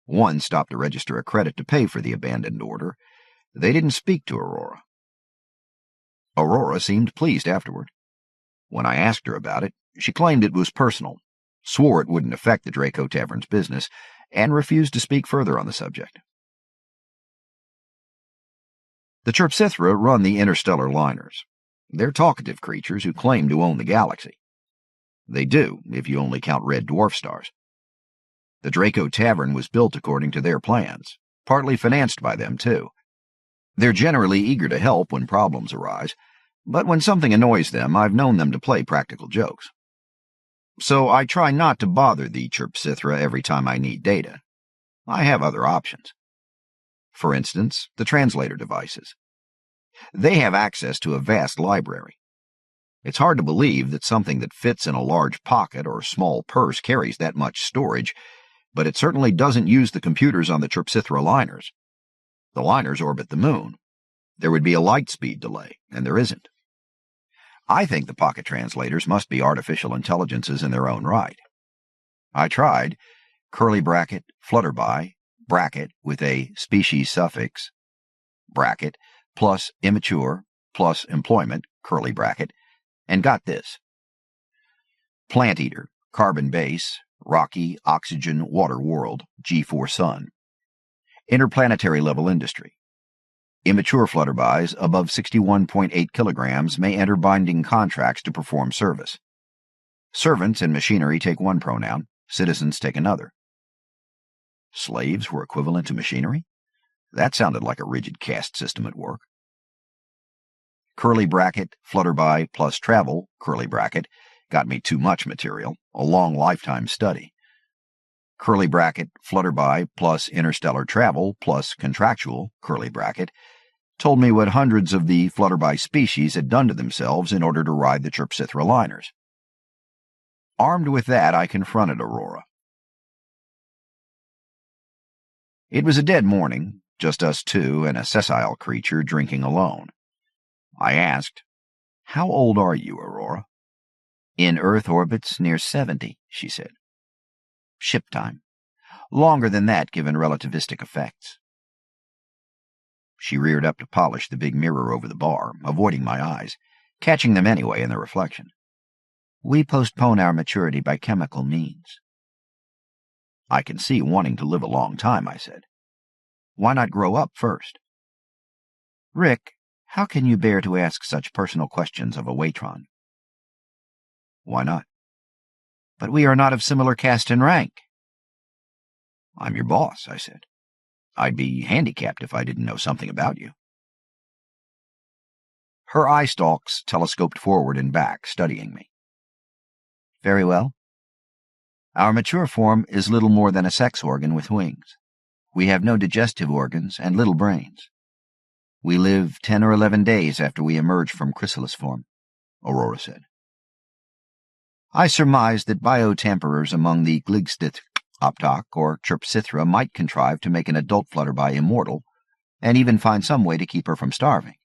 One stopped to register a credit to pay for the abandoned order. They didn't speak to Aurora. Aurora seemed pleased afterward. When I asked her about it, she claimed it was personal, swore it wouldn't affect the Draco Tavern's business, and refused to speak further on the subject. The Chirpsithra run the interstellar liners. They're talkative creatures who claim to own the galaxy. They do, if you only count red dwarf stars. The Draco Tavern was built according to their plans, partly financed by them, too. They're generally eager to help when problems arise, but when something annoys them, I've known them to play practical jokes. So I try not to bother the Chrysalis every time I need data. I have other options. For instance, the translator devices. They have access to a vast library. It's hard to believe that something that fits in a large pocket or small purse carries that much storage, but it certainly doesn't use the computers on the Chrysalis liners. The liners orbit the moon. There would be a light speed delay, and there isn't. I think the pocket translators must be artificial intelligences in their own right. I tried curly bracket, flutterby, bracket with a species suffix, bracket, plus immature, plus employment, curly bracket, and got this. Plant eater, carbon base, rocky, oxygen, water world, G4 sun. Interplanetary level industry. Immature flutterbys above 61.8 kilograms may enter binding contracts to perform service. Servants and machinery take one pronoun, citizens take another. Slaves were equivalent to machinery? That sounded like a rigid caste system at work. Curly bracket, flutterby plus travel, curly bracket, got me too much material, a long lifetime study. Curly bracket, flutterby plus interstellar travel plus contractual, curly bracket, told me what hundreds of the flutterby species had done to themselves in order to ride the Chrysalis liners. Armed with that, I confronted Aurora. It was a dead morning, just us two and a sessile creature drinking alone. I asked, "How old are you, Aurora?" "In Earth orbits near 70, she said. "Ship time. Longer than that given relativistic effects." She reared up to polish the big mirror over the bar, avoiding my eyes, catching them anyway in the reflection. "We postpone our maturity by chemical means." "I can see wanting to live a long time," I said. "Why not grow up first?" "Rick, how can you bear to ask such personal questions of a Waitron?" "Why not?" "But we are not of similar caste and rank." "I'm your boss," I said. "I'd be handicapped if I didn't know something about you." Her eye stalks telescoped forward and back, studying me. "Very well. Our mature form is little more than a sex organ with wings. We have no digestive organs and little brains. We live 10 or 11 days after we emerge from chrysalis form," Aurora said. I surmised that biotemperers among the Gligstith Optok or Chrysalis might contrive to make an adult flutterby immortal, and even find some way to keep her from starving.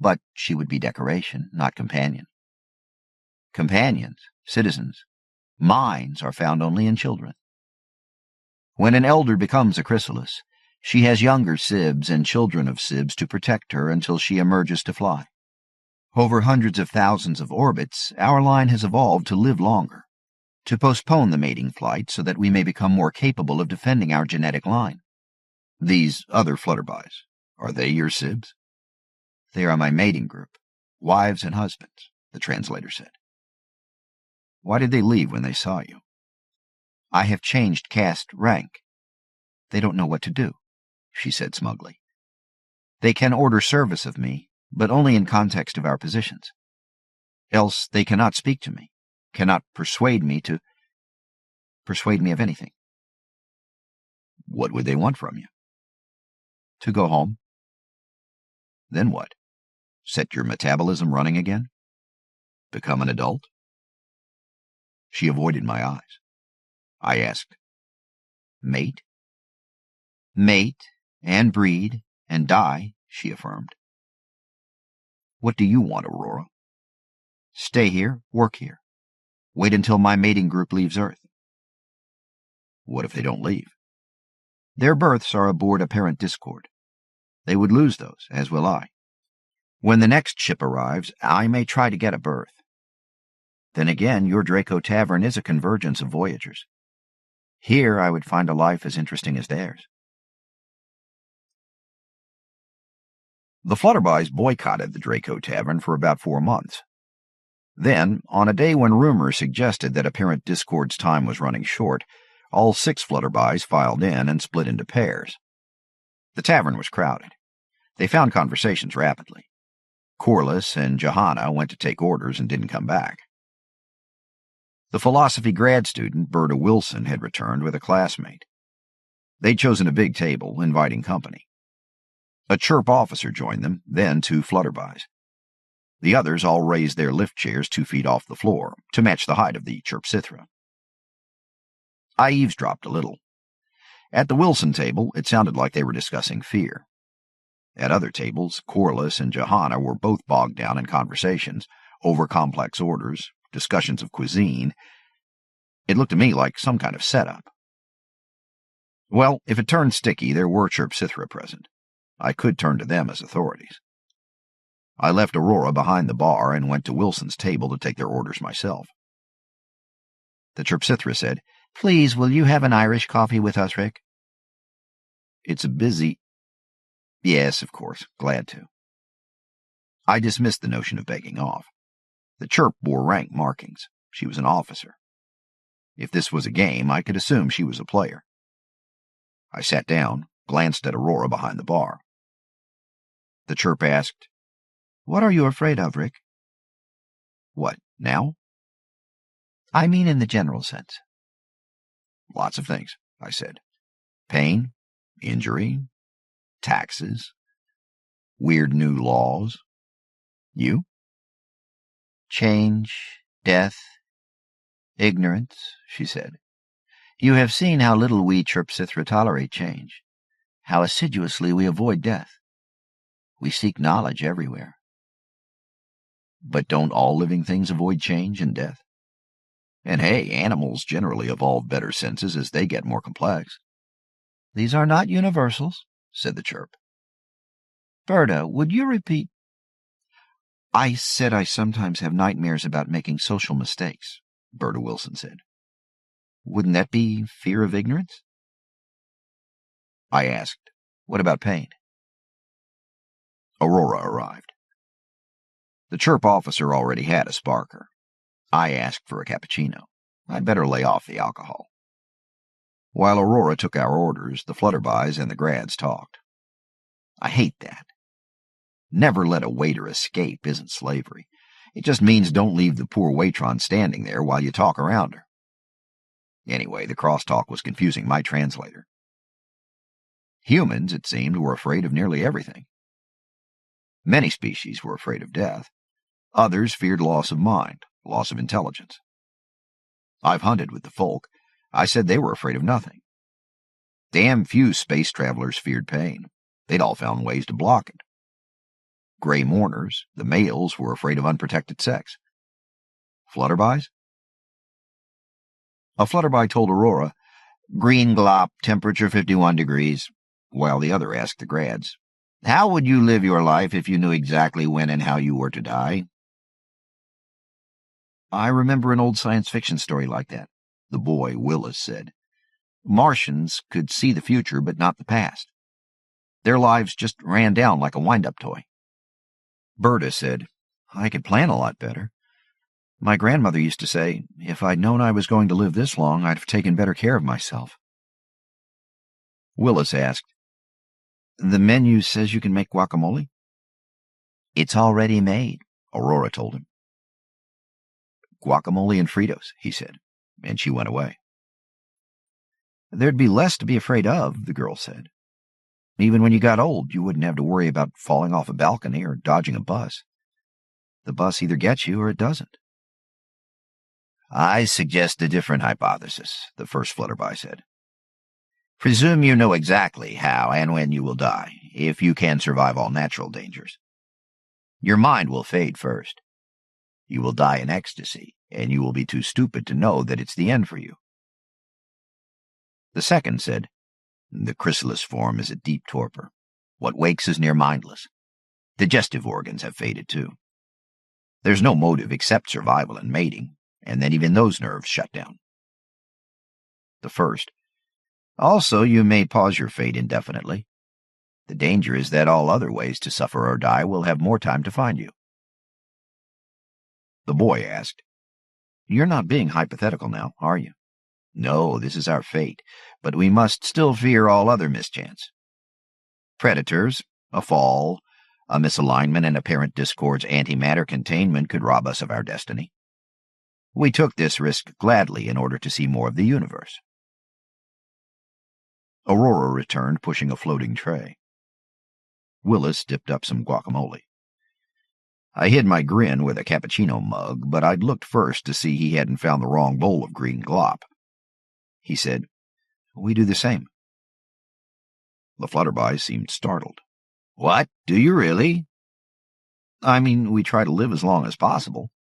But she would be decoration, not companion. Companions, citizens, minds are found only in children. When an elder becomes a chrysalis, she has younger sibs and children of sibs to protect her until she emerges to fly. Over hundreds of thousands of orbits, our line has evolved to live longer, to postpone the mating flight so that we may become more capable of defending our genetic line. These other flutterbys, are they your sibs? They are my mating group, wives and husbands, the translator said. Why did they leave when they saw you? I have changed caste rank. They don't know what to do, she said smugly. They can order service of me, but only in context of our positions. Else they cannot speak to me, cannot persuade me of anything. What would they want from you? To go home. Then what? Set your metabolism running again? Become an adult? She avoided my eyes. I asked, Mate? Mate, and breed, and die, she affirmed. What do you want, Aurora? Stay here, work here. Wait until my mating group leaves Earth. What if they don't leave? Their berths are aboard apparent discord. They would lose those, as will I. When the next ship arrives, I may try to get a berth. Then again, your Draco Tavern is a convergence of voyagers. Here I would find a life as interesting as theirs. The Flutterbys boycotted the Draco Tavern for about 4 months. Then, on a day when rumors suggested that apparent discord's time was running short, all 6 Flutterbys filed in and split into pairs. The tavern was crowded. They found conversations rapidly. Corliss and Johanna went to take orders and didn't come back. The philosophy grad student, Berta Wilson, had returned with a classmate. They'd chosen a big table, inviting company. A chirp officer joined them, then 2 flutterbys. The others all raised their lift chairs 2 feet off the floor, to match the height of the chirpsithra. I eavesdropped a little. At the Wilson table, it sounded like they were discussing fear. At other tables, Corliss and Johanna were both bogged down in conversations, over complex orders, discussions of cuisine. It looked to me like some kind of setup. Well, if it turned sticky, there were chirpsithra present. I could turn to them as authorities. I left Aurora behind the bar and went to Wilson's table to take their orders myself. The chirpsithra said, "Please, will you have an Irish coffee with us, Rick?" "It's a busy—" "Yes, of course, glad to." I dismissed the notion of begging off. The chirp bore rank markings. She was an officer. If this was a game, I could assume she was a player. I sat down, glanced at Aurora behind the bar. The chirp asked, "What are you afraid of, Rick?" "What, now?" "I mean in the general sense." "Lots of things," I said. "Pain, injury, taxes, weird new laws. You?" "Change, death, ignorance," she said. "You have seen how little we chirpsithra tolerate change, how assiduously we avoid death. We seek knowledge everywhere." "But don't all living things avoid change and death? And hey, animals generally evolve better senses as they get more complex." "These are not universals," said the chirp. "Berta, would you repeat—" "I said I sometimes have nightmares about making social mistakes," Berta Wilson said. "Wouldn't that be fear of ignorance?" I asked, "What about pain?" Aurora arrived. The chirp officer already had a sparker. I asked for a cappuccino. I'd better lay off the alcohol. While Aurora took our orders, the flutterbys and the grads talked. I hate that. Never let a waiter escape isn't slavery. It just means don't leave the poor waitron standing there while you talk around her. Anyway, the crosstalk was confusing my translator. Humans, it seemed, were afraid of nearly everything. Many species were afraid of death. Others feared loss of mind, loss of intelligence. I've hunted with the folk. I said they were afraid of nothing. Damn few space travelers feared pain. They'd all found ways to block it. Gray mourners, the males, were afraid of unprotected sex. Flutterbys? A flutterby told Aurora, "Green glop, temperature 51 degrees, while the other asked the grads, "How would you live your life if you knew exactly when and how you were to die?" "I remember an old science fiction story like that," the boy, Willis, said. "Martians could see the future but not the past. Their lives just ran down like a wind-up toy." Berta said, "I could plan a lot better. My grandmother used to say, if I'd known I was going to live this long, I'd have taken better care of myself." Willis asked, "The menu says you can make guacamole?" "It's already made," Aurora told him. "Guacamole and Fritos," he said, and she went away. "There'd be less to be afraid of," the girl said. "Even when you got old, you wouldn't have to worry about falling off a balcony or dodging a bus. The bus either gets you or it doesn't." "I suggest a different hypothesis," the first flutterby said. "Presume you know exactly how and when you will die, if you can survive all natural dangers. Your mind will fade first. You will die in ecstasy, and you will be too stupid to know that it's the end for you." The second said, "The chrysalis form is a deep torpor. What wakes is near mindless. Digestive organs have faded too. There's no motive except survival and mating, and then even those nerves shut down." The first, "Also, you may pause your fate indefinitely. The danger is that all other ways to suffer or die will have more time to find you." The boy asked, "You're not being hypothetical now, are you?" "No, this is our fate, but we must still fear all other mischance. Predators, A fall, a misalignment in apparent discord's antimatter containment could rob us of our destiny. We took this risk gladly in order to see more of the universe. Aurora returned, pushing a floating tray. Willis dipped up some guacamole. I hid my grin with a cappuccino mug, but I'd looked first to see he hadn't found the wrong bowl of green glop. He said, "We do the same." The flutterby seemed startled. "What? Do you really?" "I mean, we try to live as long as possible.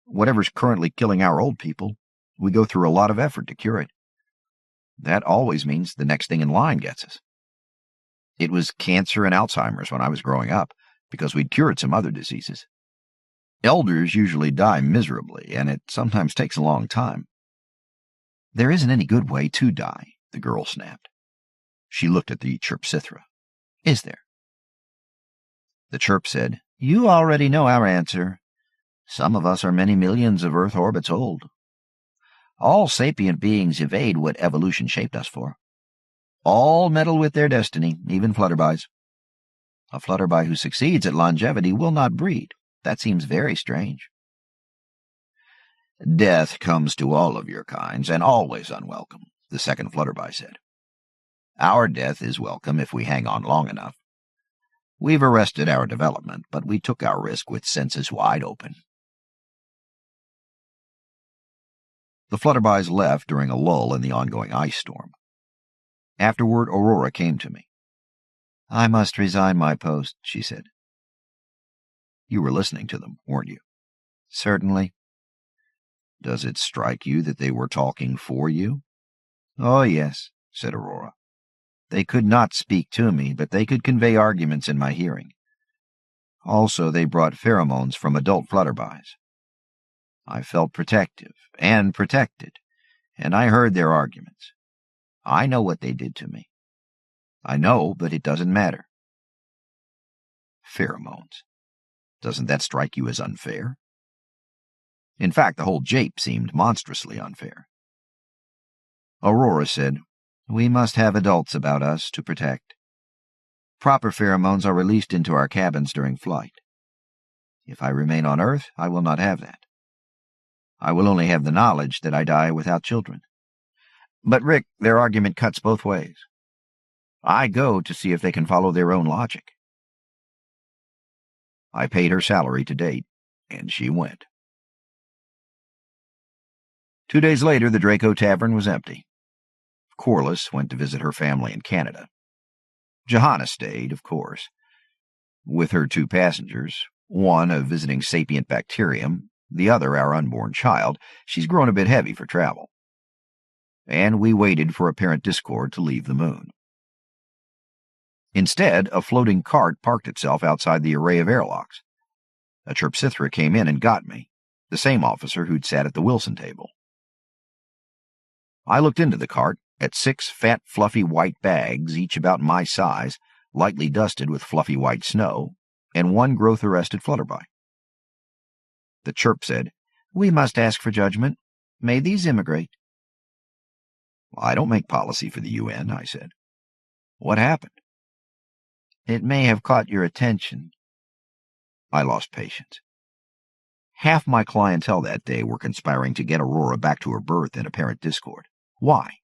Whatever's currently killing our old people, we go through a lot of effort to cure it. That always means the next thing in line gets us. It was cancer and Alzheimer's when I was growing up, because we'd cured some other diseases. Elders usually die miserably, and it sometimes takes a long time." "There isn't any good way to die," the girl snapped. She looked at the Chirpsithra. "Is there?" The chirp said, "You already know our answer. Some of us are many millions of Earth orbits old. All sapient beings evade what evolution shaped us for. All meddle with their destiny, even flutterbys. A flutterby who succeeds at longevity will not breed. That seems very strange." "Death comes to all of your kinds, and always unwelcome," the second flutterby said. "Our death is welcome if we hang on long enough. We've arrested our development, but we took our risk with senses wide open." The flutterbys left during a lull in the ongoing ice storm. Afterward, Aurora came to me. "I must resign my post," she said. "You were listening to them, weren't you?" "Certainly." "Does it strike you that they were talking for you?" "Oh, yes," said Aurora. "They could not speak to me, but they could convey arguments in my hearing. Also, they brought pheromones from adult flutterbys. I felt protective and protected, and I heard their arguments. I know what they did to me. I know, but it doesn't matter." Pheromones. Doesn't that strike you as unfair? In fact, the whole jape seemed monstrously unfair. Aurora said, "We must have adults about us to protect. Proper pheromones are released into our cabins during flight. If I remain on Earth, I will not have that. I will only have the knowledge that I die without children." "But, Rick, their argument cuts both ways. I go to see if they can follow their own logic." I paid her salary to date, and she went. 2 days later, the Draco Tavern was empty. Corliss went to visit her family in Canada. Johanna stayed, of course, with her 2 passengers, one a visiting sapient bacterium, the other our unborn child. She's grown a bit heavy for travel. And we waited for apparent discord to leave the moon. Instead, a floating cart parked itself outside the array of airlocks. A Chirpsithra came in and got me, the same officer who'd sat at the Wilson table. I looked into the cart at 6 fat, fluffy white bags, each about my size, lightly dusted with fluffy white snow, and 1 growth-arrested flutterby. The chirp said, "We must ask for judgment. May these immigrate?" "I don't make policy for the UN," I said. "What happened?" "It may have caught your attention." I lost patience. Half my clientele that day were conspiring to get Aurora back to her berth in apparent discord. Why?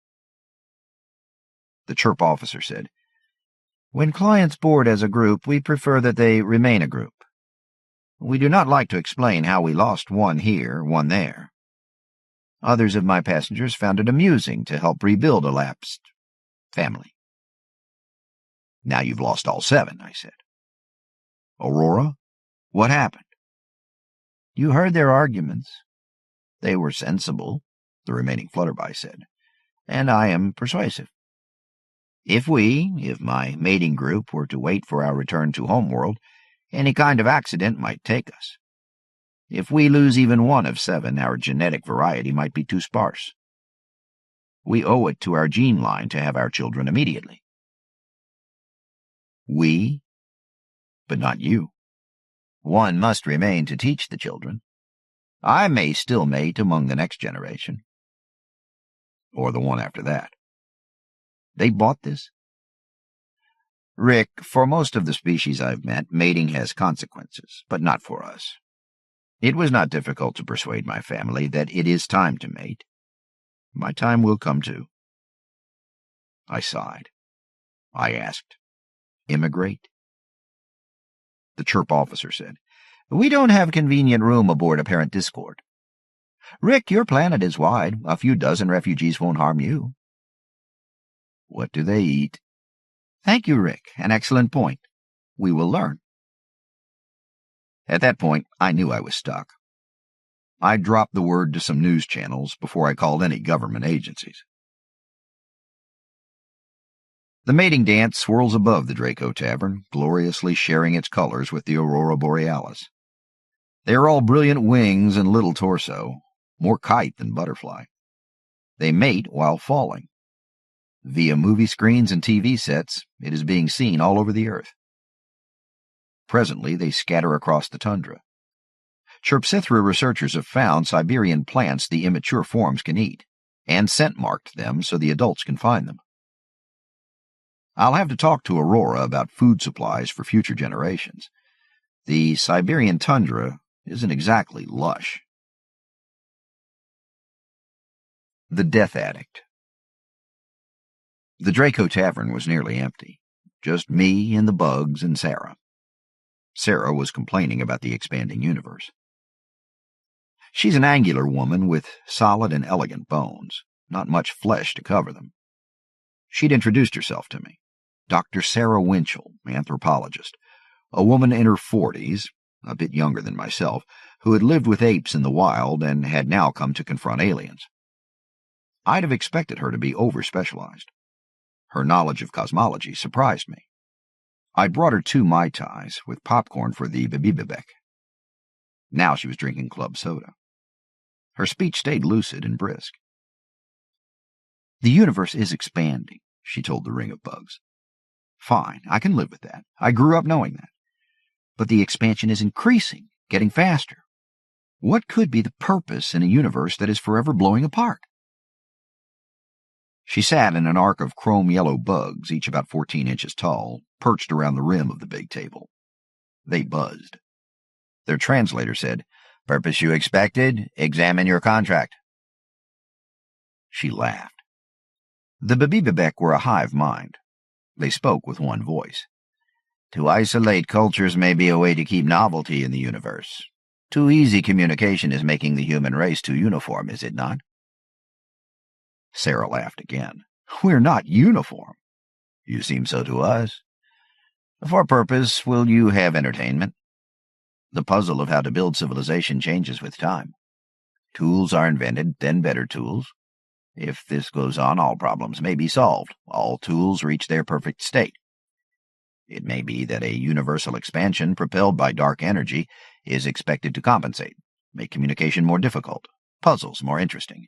The chirp officer said, "When clients board as a group, we prefer that they remain a group. We do not like to explain how we lost one here, one there. Others of my passengers found it amusing to help rebuild a lapsed family." "Now you've lost all 7, I said. "Aurora, what happened?" "You heard their arguments. They were sensible," the remaining flutterby said, "and I am persuasive. If my mating group were to wait for our return to homeworld, any kind of accident might take us. If we lose even 1 of 7, our genetic variety might be too sparse. We owe it to our gene line to have our children immediately." "We? But not you. One must remain to teach the children. I may still mate among the next generation. Or the one after that." "They bought this?" Rick, for most of the species I've met, mating has consequences, but not for us. It was not difficult to persuade my family that it is time to mate. My time will come too. I sighed. I asked, immigrate? The chirp officer said, We don't have convenient room aboard Apparent Discord. Rick, your planet is wide. A few dozen refugees won't harm you. What do they eat? Thank you, Rick. An excellent point. We will learn. At that point, I knew I was stuck. I dropped the word to some news channels before I called any government agencies. The mating dance swirls above the Draco Tavern, gloriously sharing its colors with the aurora borealis. They are all brilliant wings and little torso, more kite than butterfly. They mate while falling. Via movie screens and TV sets, it is being seen all over the earth. Presently, they scatter across the tundra. Chirpsithra researchers have found Siberian plants the immature forms can eat, and scent-marked them so the adults can find them. I'll have to talk to Aurora about food supplies for future generations. The Siberian tundra isn't exactly lush. The Death Addict. The Draco Tavern was nearly empty. Just me and the bugs and Sarah. Sarah was complaining about the expanding universe. She's an angular woman with solid and elegant bones, not much flesh to cover them. She'd introduced herself to me. Dr. Sarah Winchell, anthropologist, a woman in her 40s, a bit younger than myself, who had lived with apes in the wild and had now come to confront aliens. I'd have expected her to be over-specialized. Her knowledge of cosmology surprised me. I'd brought her 2 Mai Tais with popcorn for the Bibibibek. Now she was drinking club soda. Her speech stayed lucid and brisk. The universe is expanding, she told the ring of bugs. Fine, I can live with that. I grew up knowing that. But the expansion is increasing, getting faster. What could be the purpose in a universe that is forever blowing apart? She sat in an arc of chrome-yellow bugs, each about 14 inches tall, perched around the rim of the big table. They buzzed. Their translator said, "Purpose you expected? Examine your contract." She laughed. The Bibibibek were a hive mind. They spoke with one voice. To isolate cultures may be a way to keep novelty in the universe. Too easy communication is making the human race too uniform, is it not? Sarah laughed again. We're not uniform. You seem so to us. For purpose, will you have entertainment? The puzzle of how to build civilization changes with time. Tools are invented, then better tools. If this goes on, all problems may be solved. All tools reach their perfect state. It may be that a universal expansion propelled by dark energy is expected to compensate, make communication more difficult, puzzles more interesting.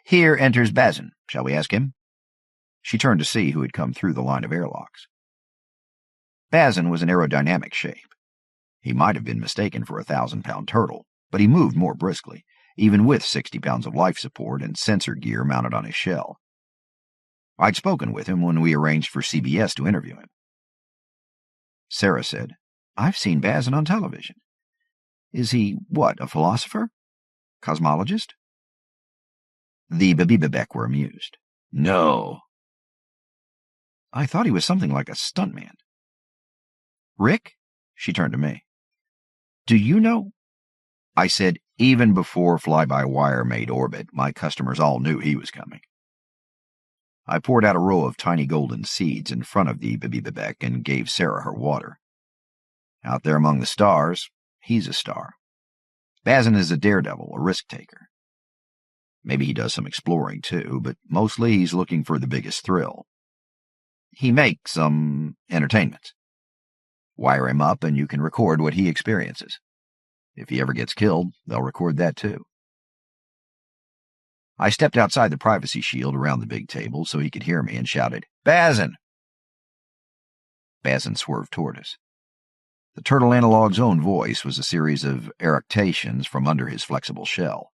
Here enters Bazin. Shall we ask him? She turned to see who had come through the line of airlocks. Bazin was an aerodynamic shape. He might have been mistaken for a 1,000-pound turtle, but he moved more briskly, even with 60 pounds of life support and sensor gear mounted on his shell. I'd spoken with him when we arranged for CBS to interview him. Sarah said, I've seen Bazin on television. Is he, what, a philosopher? Cosmologist? The Bibibibek were amused. No. I thought he was something like a stuntman. Rick? She turned to me. Do you know? I said, even before fly-by-wire made orbit, my customers all knew he was coming. I poured out a row of tiny golden seeds in front of the Bibibibek and gave Sarah her water. Out there among the stars, he's a star. Bazin is a daredevil, a risk-taker. Maybe he does some exploring too, but mostly he's looking for the biggest thrill. He makes some entertainments. Wire him up and you can record what he experiences. If he ever gets killed, they'll record that too. I stepped outside the privacy shield around the big table so he could hear me and shouted, Bazin! Bazin swerved toward us. The turtle analog's own voice was a series of eructations from under his flexible shell.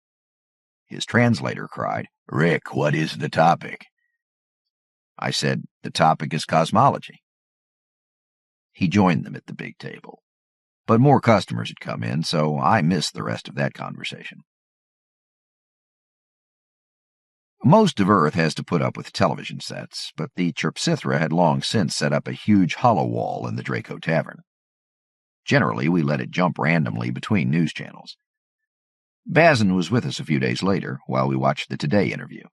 His translator cried, Rick, what is the topic? I said, the topic is cosmology. He joined them at the big table. But more customers had come in, so I missed the rest of that conversation. Most of Earth has to put up with television sets, but the Chirpsithra had long since set up a huge hollow wall in the Draco Tavern. Generally, we let it jump randomly between news channels. Bazin was with us a few days later while we watched the Today interview.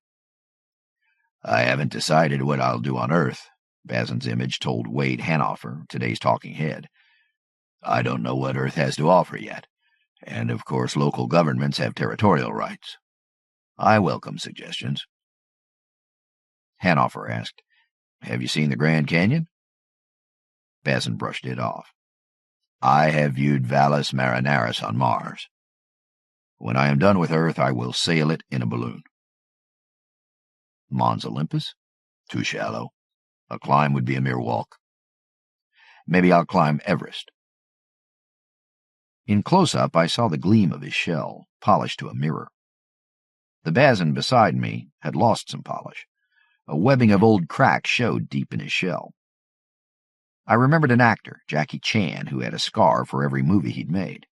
"I haven't decided what I'll do on Earth," Bazin's image told Wade Hanover, Today's talking head. "I don't know what Earth has to offer yet, and of course local governments have territorial rights. I welcome suggestions." Hanover asked, "Have you seen the Grand Canyon?" Bazin brushed it off. "I have viewed Valles Marineris on Mars. When I am done with Earth, I will sail it in a balloon." "Mons Olympus?" "Too shallow. A climb would be a mere walk." "Maybe I'll climb Everest." In close-up, I saw the gleam of his shell, polished to a mirror. The Bazin beside me had lost some polish. A webbing of old cracks showed deep in his shell. I remembered an actor, Jackie Chan, who had a scar for every movie he'd made.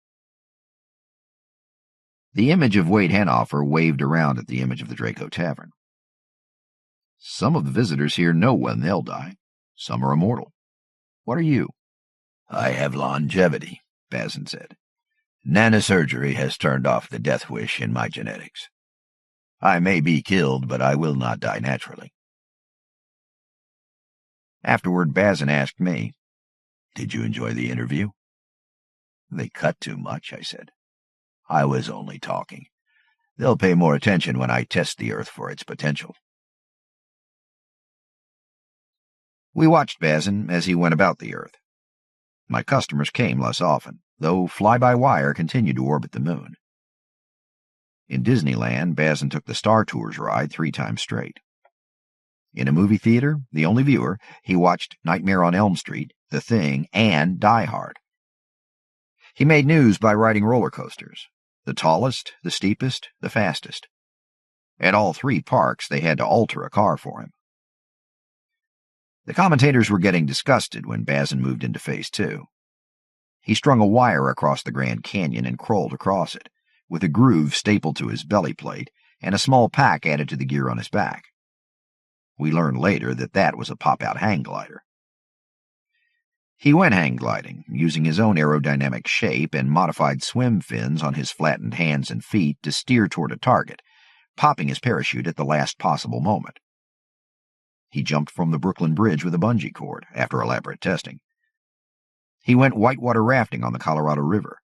The image of Wade Hanover waved around at the image of the Draco Tavern. "Some of the visitors here know when they'll die. Some are immortal. What are you?" "I have longevity," Bazin said. "Nanosurgery has turned off the death wish in my genetics. I may be killed, but I will not die naturally." Afterward, Bazin asked me, "Did you enjoy the interview?" "They cut too much," I said. "I was only talking. They'll pay more attention when I test the Earth for its potential." We watched Bazin as he went about the Earth. My customers came less often, though fly-by-wire continued to orbit the moon. In Disneyland, Bazin took the Star Tours ride 3 times straight. In a movie theater, the only viewer, he watched Nightmare on Elm Street, The Thing, and Die Hard. He made news by riding roller coasters, the tallest, the steepest, the fastest. At all 3 parks, they had to alter a car for him. The commentators were getting disgusted when Bazin moved into Phase 2. He strung a wire across the Grand Canyon and crawled across it, with a groove stapled to his belly plate and a small pack added to the gear on his back. We learned later that that was a pop-out hang glider. He went hang gliding, using his own aerodynamic shape and modified swim fins on his flattened hands and feet to steer toward a target, popping his parachute at the last possible moment. He jumped from the Brooklyn Bridge with a bungee cord, after elaborate testing. He went whitewater rafting on the Colorado River.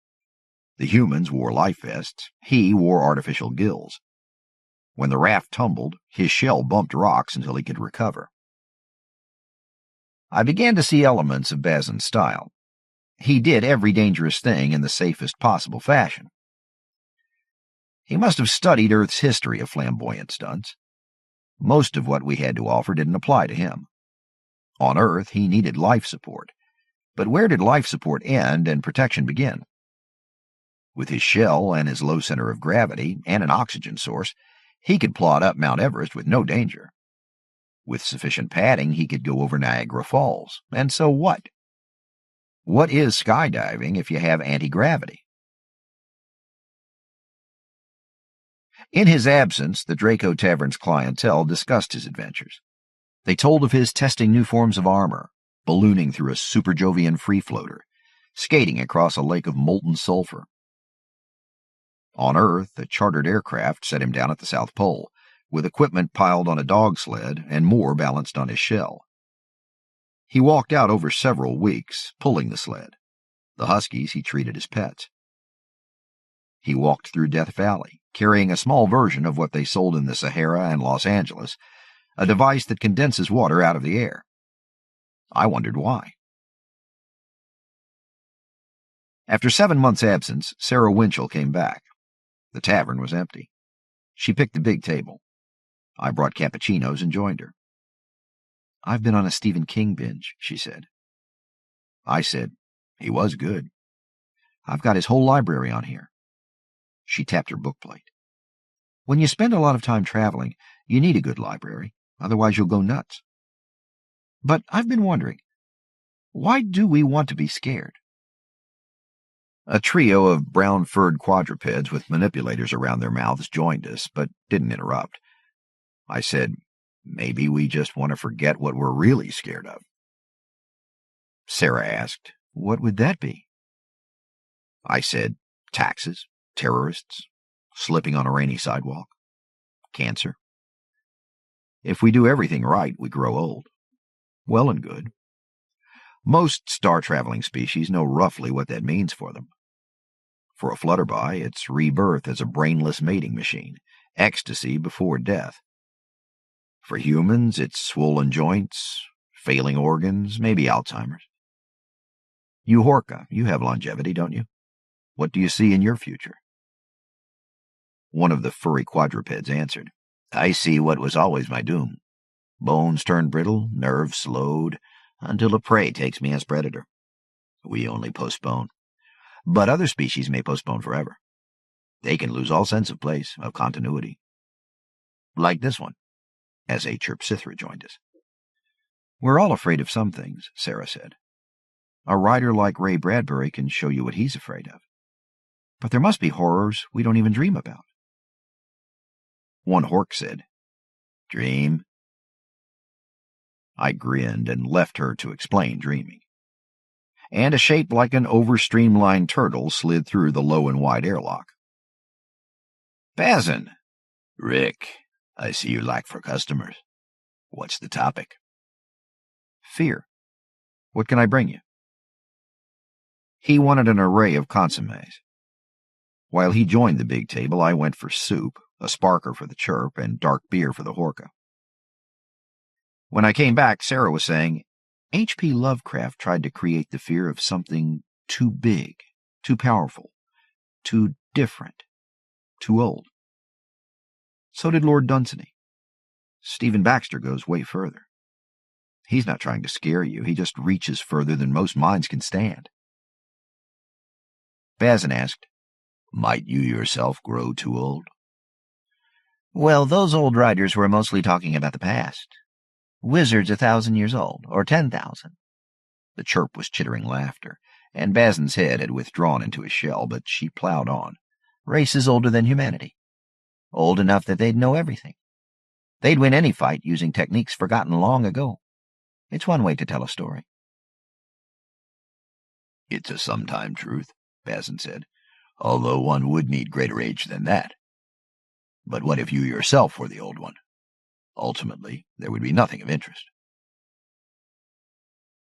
The humans wore life vests, he wore artificial gills. When the raft tumbled, his shell bumped rocks until he could recover. I began to see elements of Bazin's style. He did every dangerous thing in the safest possible fashion. He must have studied Earth's history of flamboyant stunts. Most of what we had to offer didn't apply to him. On Earth, he needed life support. But where did life support end and protection begin? With his shell and his low center of gravity and an oxygen source, he could plod up Mount Everest with no danger. With sufficient padding, he could go over Niagara Falls. And so what? What is skydiving if you have anti-gravity? In his absence, the Draco Tavern's clientele discussed his adventures. They told of his testing new forms of armor, ballooning through a Super-Jovian free-floater, skating across a lake of molten sulfur. On Earth, a chartered aircraft set him down at the South Pole, with equipment piled on a dog sled and more balanced on his shell. He walked out over several weeks, pulling the sled. The huskies he treated as pets. He walked through Death Valley, carrying a small version of what they sold in the Sahara and Los Angeles, a device that condenses water out of the air. I wondered why. After 7 months' absence, Sarah Winchell came back. The tavern was empty. She picked the big table. I brought cappuccinos and joined her. "I've been on a Stephen King binge," she said. I said, "He was good. I've got his whole library on here." She tapped her bookplate. "When you spend a lot of time traveling, you need a good library, otherwise you'll go nuts. But I've been wondering, Why do we want to be scared? A trio of brown-furred quadrupeds with manipulators around their mouths joined us, but didn't interrupt. I said, maybe we just want to forget what we're really scared of. Sarah asked, what would that be? I said, taxes, terrorists, slipping on a rainy sidewalk, cancer. If we do everything right, we grow old. Well and good. Most star-traveling species know roughly what that means for them. For a flutterby, it's rebirth as a brainless mating machine, ecstasy before death. For humans, it's swollen joints, failing organs, maybe Alzheimer's. You Horka, you have longevity, don't you? What do you see in your future? One of the furry quadrupeds answered, I see what was always my doom. Bones turn brittle, nerves slowed, until a prey takes me as predator. We only postpone. But other species may postpone forever. They can lose all sense of place, of continuity. Like this one, as a Chirpsithra joined us. We're all afraid of some things, Sarah said. A writer like Ray Bradbury can show you what he's afraid of. But there must be horrors we don't even dream about. One Hork said, Dream. I grinned and left her to explain dreaming. And a shape like an over-streamlined turtle slid through the low and wide airlock. Bazin. Rick, I see you lack for customers. What's the topic? Fear. What can I bring you? He wanted an array of consommes. While he joined the big table, I went for soup, a sparker for the Chirp, and dark beer for the Horka. When I came back, Sarah was saying, H.P. Lovecraft tried to create the fear of something too big, too powerful, too different, too old. So did Lord Dunsany. Stephen Baxter goes way further. He's not trying to scare you, he just reaches further than most minds can stand. Bazin asked, Might you yourself grow too old? Well, those old writers were mostly talking about the past. Wizards 1,000 years old, or 10,000. The Chirp was chittering laughter, and Bazin's head had withdrawn into his shell, but she plowed on. Races older than humanity. Old enough that they'd know everything. They'd win any fight using techniques forgotten long ago. It's one way to tell a story. It's a sometime truth, Bazin said, although one would need greater age than that. But what if you yourself were the old one? Ultimately, there would be nothing of interest.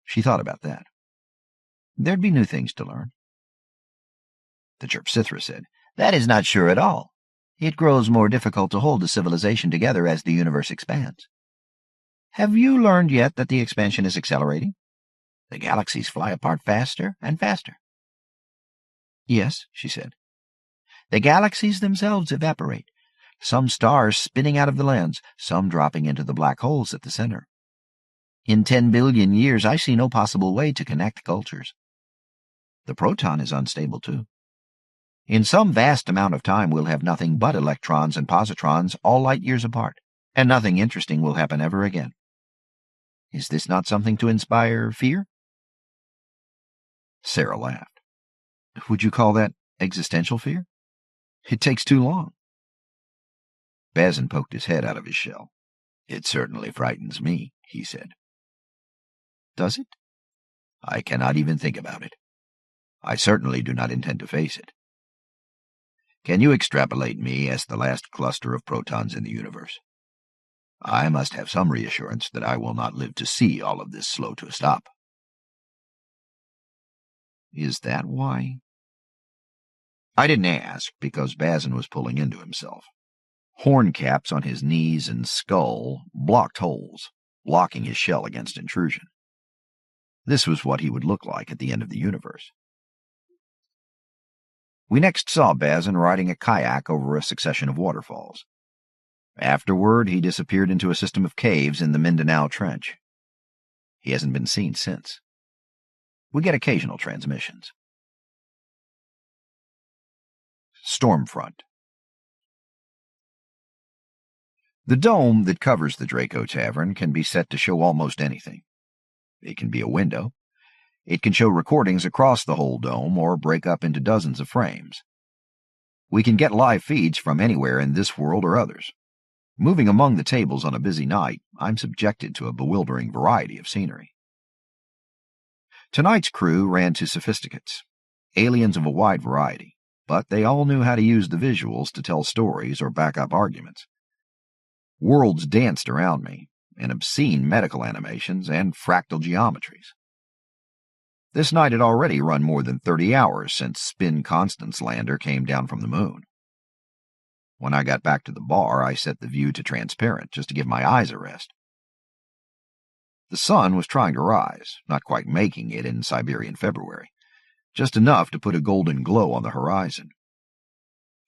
She thought about that. There'd be new things to learn. The Chirpsithra said, That is not sure at all. It grows more difficult to hold the civilization together as the universe expands. Have you learned yet that the expansion is accelerating? The galaxies fly apart faster and faster. Yes, she said. The galaxies themselves evaporate, some stars spinning out of the lens, some dropping into the black holes at the center. In 10 billion years, I see no possible way to connect cultures. The proton is unstable, too. In some vast amount of time, we'll have nothing but electrons and positrons all light years apart, and nothing interesting will happen ever again. Is this not something to inspire fear? Sarah laughed. Would you call that existential fear? It takes too long. Bazin poked his head out of his shell. It certainly frightens me, he said. Does it? I cannot even think about it. I certainly do not intend to face it. Can you extrapolate me as the last cluster of protons in the universe? I must have some reassurance that I will not live to see all of this slow to a stop. Is that why? I didn't ask, because Bazin was pulling into himself. Horn caps on his knees and skull blocked holes, locking his shell against intrusion. This was what he would look like at the end of the universe. We next saw Bazin riding a kayak over a succession of waterfalls. Afterward, he disappeared into a system of caves in the Mindanao Trench. He hasn't been seen since. We get occasional transmissions. Stormfront. The dome that covers the Draco Tavern can be set to show almost anything. It can be a window. It can show recordings across the whole dome or break up into dozens of frames. We can get live feeds from anywhere in this world or others. Moving among the tables on a busy night, I'm subjected to a bewildering variety of scenery. Tonight's crew ran to sophisticates, aliens of a wide variety, but they all knew how to use the visuals to tell stories or back up arguments. Worlds danced around me, in obscene medical animations and fractal geometries. This night had already run more than 30 hours since Spin Constant's lander came down from the moon. When I got back to the bar, I set the view to transparent just to give my eyes a rest. The sun was trying to rise, not quite making it in Siberian February, just enough to put a golden glow on the horizon.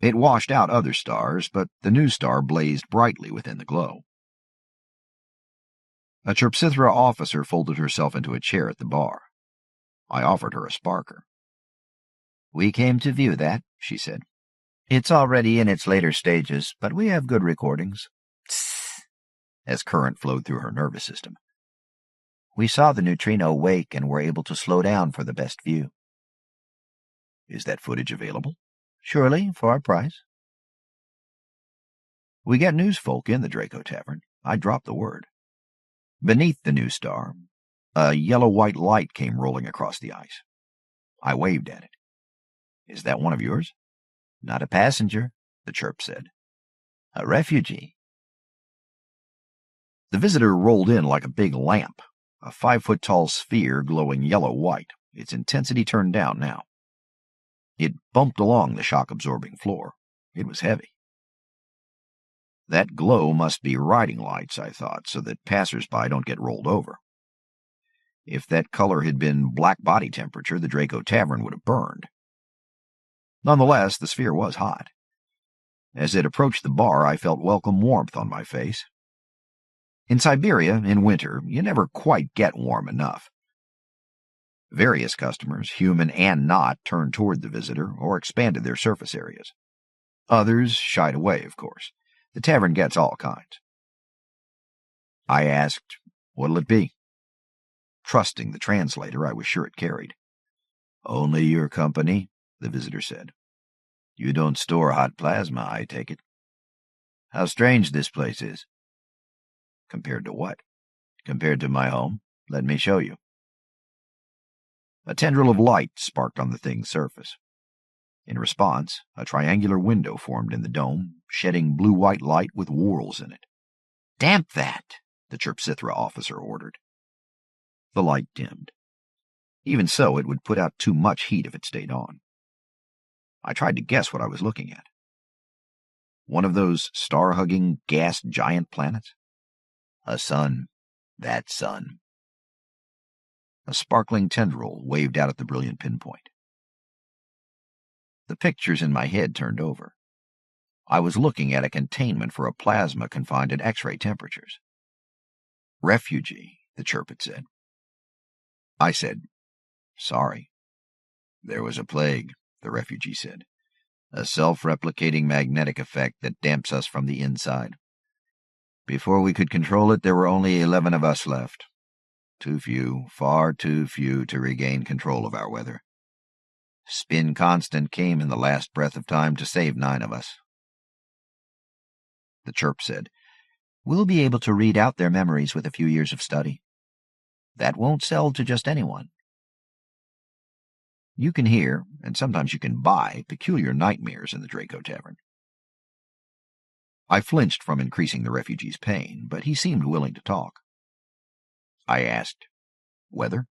It washed out other stars, but the new star blazed brightly within the glow. A Chrysalis officer folded herself into a chair at the bar. I offered her a sparker. "We came to view that," she said. "It's already in its later stages, but we have good recordings." Tss, as current flowed through her nervous system. "We saw the neutrino wake and were able to slow down for the best view." "Is that footage available?" "Surely, for our price." "We get news folk in the Draco Tavern." I dropped the word. Beneath the new star, a yellow-white light came rolling across the ice. I waved at it. "Is that one of yours?" "Not a passenger," the chirp said. "A refugee." The visitor rolled in like a big lamp, a 5-foot-tall sphere glowing yellow-white, its intensity turned down now. It bumped along the shock-absorbing floor. It was heavy. That glow must be riding lights, I thought, so that passers-by don't get rolled over. If that color had been black body temperature, the Draco Tavern would have burned. Nonetheless, the sphere was hot. As it approached the bar, I felt welcome warmth on my face. In Siberia, in winter, you never quite get warm enough. Various customers, human and not, turned toward the visitor or expanded their surface areas. Others shied away, of course. The tavern gets all kinds. I asked, "What'll it be?" Trusting the translator I was sure it carried. "Only your company," the visitor said. "You don't store hot plasma, I take it." "How strange this place is." "Compared to what?" "Compared to my home. Let me show you." A tendril of light sparked on the thing's surface. In response, a triangular window formed in the dome, shedding blue-white light with whorls in it. "Damp that," the Chrysalis officer ordered. The light dimmed. Even so, it would put out too much heat if it stayed on. I tried to guess what I was looking at. One of those star-hugging gas giant planets? A sun. That sun. A sparkling tendril waved out at the brilliant pinpoint. The pictures in my head turned over. I was looking at a containment for a plasma confined at X-ray temperatures. "Refugee," the chirp had said. I said, "Sorry." "There was a plague," the refugee said. "A self-replicating magnetic effect that damps us from the inside. Before we could control it, there were only 11 of us left. Too few, far too few to regain control of our weather. Spin Constant came in the last breath of time to save 9 of us." The chirp said, "We'll be able to read out their memories with a few years of study. That won't sell to just anyone. You can hear, and sometimes you can buy, peculiar nightmares in the Draco Tavern." I flinched from increasing the refugee's pain, but he seemed willing to talk. I asked, "Weather?"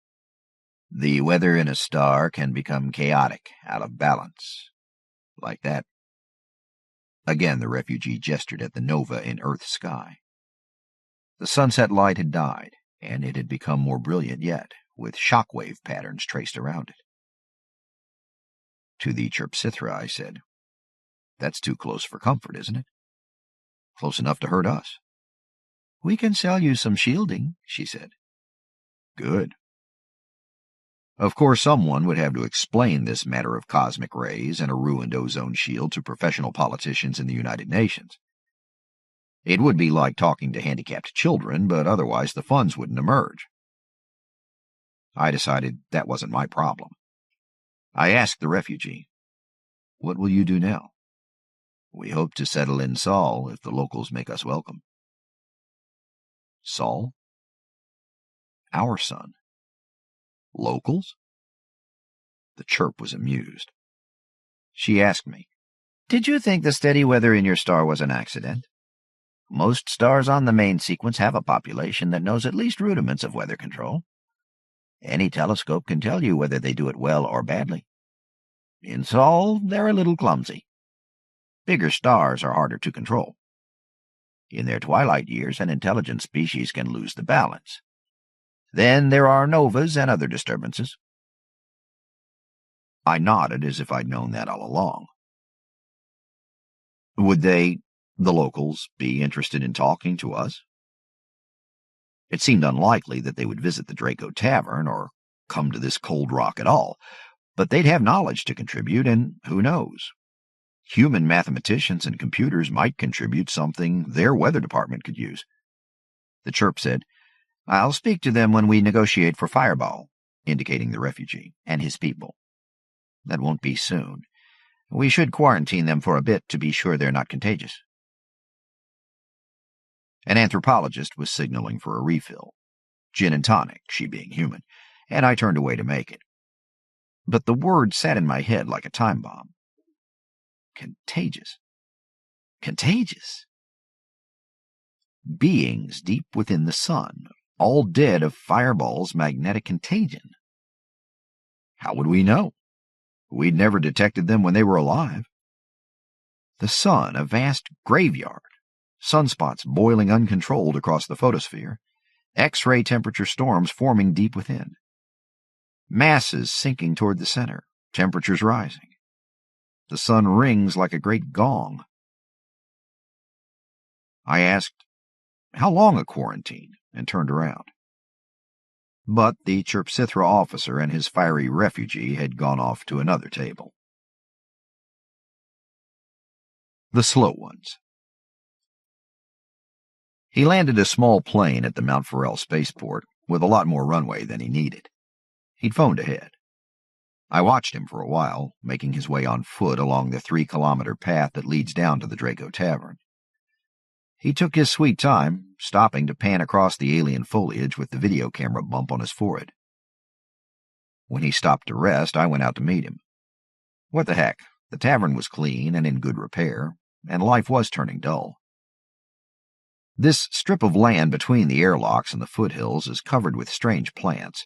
"The weather in a star can become chaotic, out of balance. Like that." Again the refugee gestured at the nova in Earth's sky. The sunset light had died, and it had become more brilliant yet, with shockwave patterns traced around it. To the Chrysalis, I said, "That's too close for comfort, isn't it? Close enough to hurt us." "We can sell you some shielding," she said. "Good." Of course, someone would have to explain this matter of cosmic rays and a ruined ozone shield to professional politicians in the United Nations. It would be like talking to handicapped children, but otherwise the funds wouldn't emerge. I decided that wasn't my problem. I asked the refugee, "What will you do now?" "We hope to settle in Sol if the locals make us welcome." Sol? Our son. Locals? The chirp was amused. She asked me, "Did you think the steady weather in your star was an accident? Most stars on the main sequence have a population that knows at least rudiments of weather control. Any telescope can tell you whether they do it well or badly. In Sol, they're a little clumsy. Bigger stars are harder to control. In their twilight years, an intelligent species can lose the balance. Then there are novas and other disturbances." I nodded as if I'd known that all along. "Would they, the locals, be interested in talking to us?" It seemed unlikely that they would visit the Draco Tavern or come to this cold rock at all, but they'd have knowledge to contribute, and who knows? Human mathematicians and computers might contribute something their weather department could use. The chirp said, "I'll speak to them when we negotiate for Fireball," indicating the refugee, "and his people. That won't be soon. We should quarantine them for a bit to be sure they're not contagious." An anthropologist was signaling for a refill. Gin and tonic, she being human, and I turned away to make it. But the word sat in my head like a time bomb. Contagious. Contagious. Beings deep within the sun, all dead of Fireball's magnetic contagion. How would we know? We'd never detected them when they were alive. The sun, a vast graveyard. Sunspots boiling uncontrolled across the photosphere, X-ray temperature storms forming deep within. Masses sinking toward the center, temperatures rising. The sun rings like a great gong. I asked, "How long a quarantine?" and turned around. But the Chirpsithra officer and his fiery refugee had gone off to another table. The slow ones. He landed a small plane at the Mount Farrell spaceport with a lot more runway than he needed. He'd phoned ahead. I watched him for a while, making his way on foot along the 3-kilometer path that leads down to the Draco Tavern. He took his sweet time, stopping to pan across the alien foliage with the video camera bump on his forehead. When he stopped to rest, I went out to meet him. What the heck, the tavern was clean and in good repair, and life was turning dull. This strip of land between the airlocks and the foothills is covered with strange plants,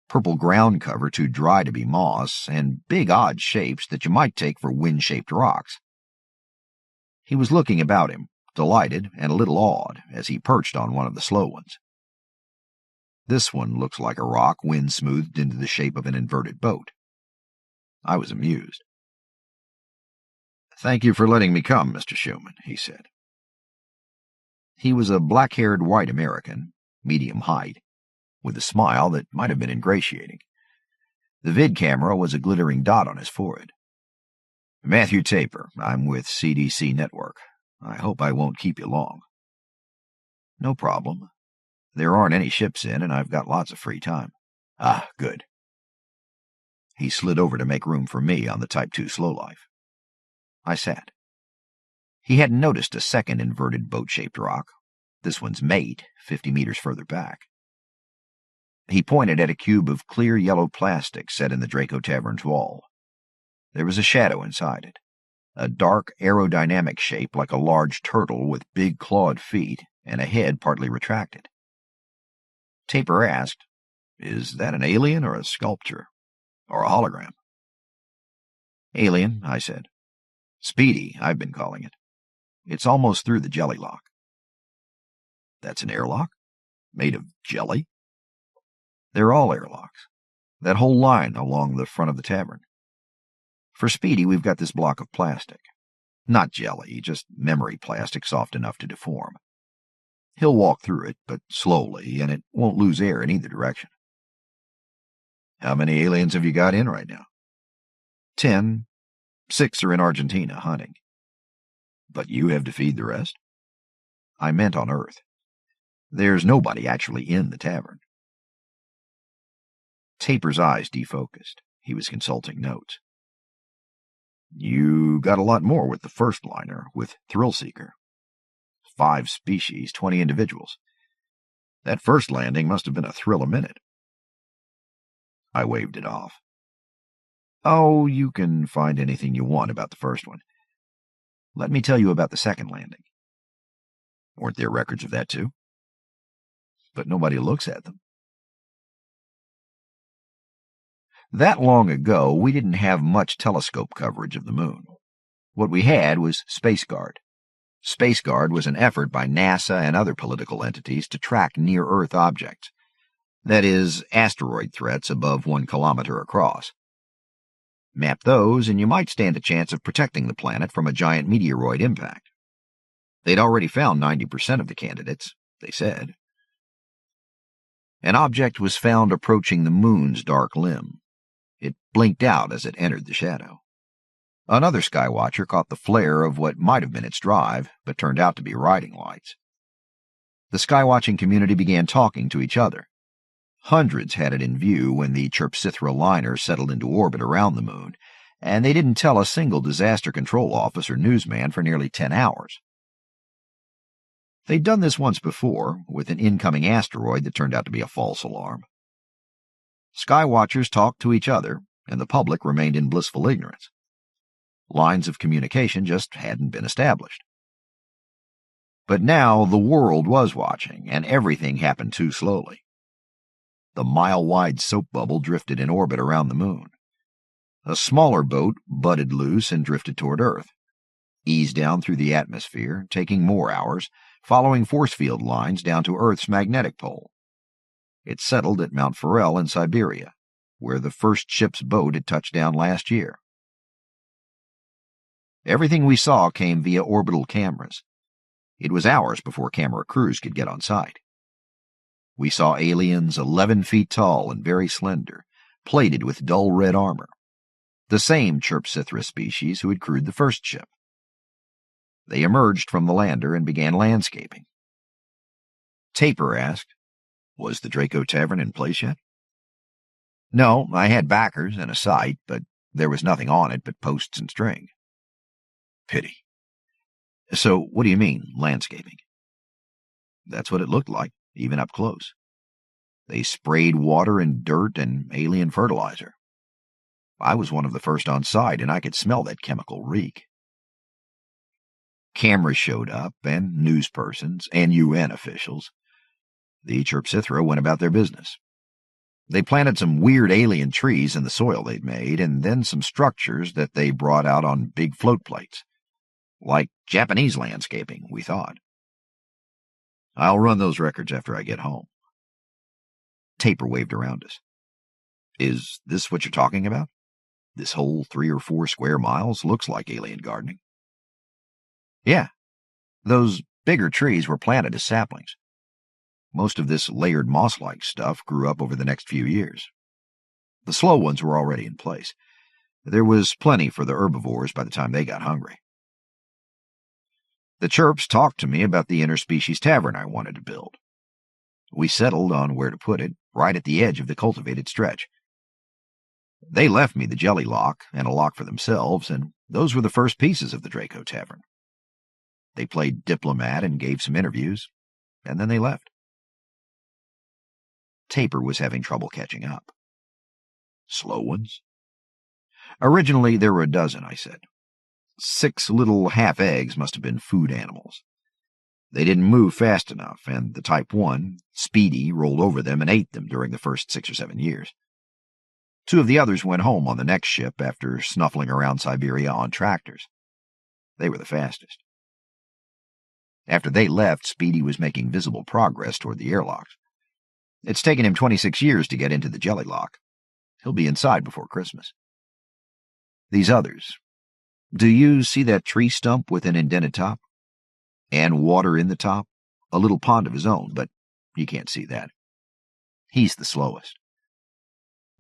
purple ground cover too dry to be moss, and big odd shapes that you might take for wind-shaped rocks. He was looking about him, delighted and a little awed, as he perched on one of the slow ones. This one looks like a rock wind-smoothed into the shape of an inverted boat. I was amused. "Thank you for letting me come, Mr. Schumann," he said. He was a black-haired white American, medium height, with a smile that might have been ingratiating. The vid camera was a glittering dot on his forehead. "Matthew Taper. I'm with CDC Network. I hope I won't keep you long." "No problem. There aren't any ships in, and I've got lots of free time." "Ah, good." He slid over to make room for me on the Type 2 slow life. I sat. He hadn't noticed a second inverted boat-shaped rock, this one's mate, 50 meters further back. He pointed at a cube of clear yellow plastic set in the Draco Tavern's wall. There was a shadow inside it, a dark aerodynamic shape like a large turtle with big clawed feet and a head partly retracted. Taper asked, "Is that an alien or a sculpture? Or a hologram?" "Alien," I said. "Speedy, I've been calling it. It's almost through the jelly lock." "That's an airlock? Made of jelly?" "They're all airlocks. That whole line along the front of the tavern. For Speedy, we've got this block of plastic. Not jelly, just memory plastic soft enough to deform. He'll walk through it, but slowly, and it won't lose air in either direction." "How many aliens have you got in right now?" 10. 6 are in Argentina hunting." "But you have to feed the rest?" "I meant on Earth. There's nobody actually in the tavern." Taper's eyes defocused. He was consulting notes. You got a lot more with the first liner, with Thrill Seeker. 5 species, 20 individuals. That first landing must have been a thrill a minute. I waved it off. Oh, you can find anything you want about the first one. Let me tell you about the second landing. Weren't there records of that too? But nobody looks at them. That long ago, we didn't have much telescope coverage of the moon. What we had was Space Guard. Space Guard was an effort by NASA and other political entities to track near-Earth objects. That is, asteroid threats above 1 kilometer across. Map those, and you might stand a chance of protecting the planet from a giant meteoroid impact. They'd already found 90% of the candidates, they said. An object was found approaching the moon's dark limb. It blinked out as it entered the shadow. Another skywatcher caught the flare of what might have been its drive, but turned out to be riding lights. The skywatching community began talking to each other. Hundreds had it in view when the Chrysalis liner settled into orbit around the moon, and they didn't tell a single disaster control officer or newsman for nearly 10 hours. They'd done this once before, with an incoming asteroid that turned out to be a false alarm. Skywatchers talked to each other, and the public remained in blissful ignorance. Lines of communication just hadn't been established. But now the world was watching, and everything happened too slowly. The mile-wide soap bubble drifted in orbit around the moon. A smaller boat butted loose and drifted toward Earth, eased down through the atmosphere, taking more hours, following force field lines down to Earth's magnetic pole. It settled at Mount Farell in Siberia, where the first ship's boat had touched down last year. Everything we saw came via orbital cameras. It was hours before camera crews could get on site. We saw aliens 11 feet tall and very slender, plated with dull red armor. The same Chrysalis species who had crewed the first ship. They emerged from the lander and began landscaping. Taper asked, "Was the Draco Tavern in place yet?" "No, I had backers and a site, but there was nothing on it but posts and string." "Pity. So what do you mean, landscaping?" "That's what it looked like, even up close. They sprayed water and dirt and alien fertilizer. I was one of the first on site, and I could smell that chemical reek." Cameras showed up, and newspersons, and UN officials. The Chrysalis went about their business. They planted some weird alien trees in the soil they'd made, and then some structures that they brought out on big float plates. Like Japanese landscaping, we thought. "I'll run those records after I get home." Taper waved around us. "Is this what you're talking about? This whole 3 or 4 square miles looks like alien gardening." "Yeah. Those bigger trees were planted as saplings. Most of this layered moss-like stuff grew up over the next few years. The slow ones were already in place. There was plenty for the herbivores by the time they got hungry." The Chirps talked to me about the interspecies tavern I wanted to build. We settled on where to put it, right at the edge of the cultivated stretch. They left me the jelly lock and a lock for themselves, and those were the first pieces of the Draco Tavern. They played diplomat and gave some interviews, and then they left. Taper was having trouble catching up. "Slow ones?" "Originally there were a dozen," I said. 6 little half-eggs must have been food animals. They didn't move fast enough, and the Type 1, Speedy, rolled over them and ate them during the first 6 or 7 years. 2 of the others went home on the next ship after snuffling around Siberia on tractors. They were the fastest. After they left, Speedy was making visible progress toward the airlocks. It's taken him 26 years to get into the jelly lock. He'll be inside before Christmas. These others. Do you see that tree stump with an indented top? And water in the top? A little pond of his own, but you can't see that. He's the slowest.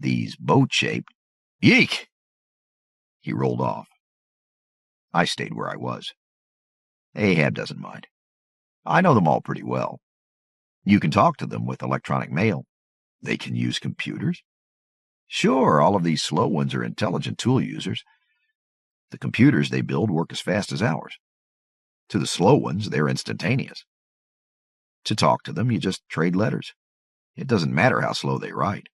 These boat-shaped... Yeek! He rolled off. I stayed where I was. Ahab doesn't mind. I know them all pretty well. You can talk to them with electronic mail. They can use computers. Sure, all of these slow ones are intelligent tool users. The computers they build work as fast as ours. To the slow ones, they're instantaneous. To talk to them, you just trade letters. It doesn't matter how slow they write.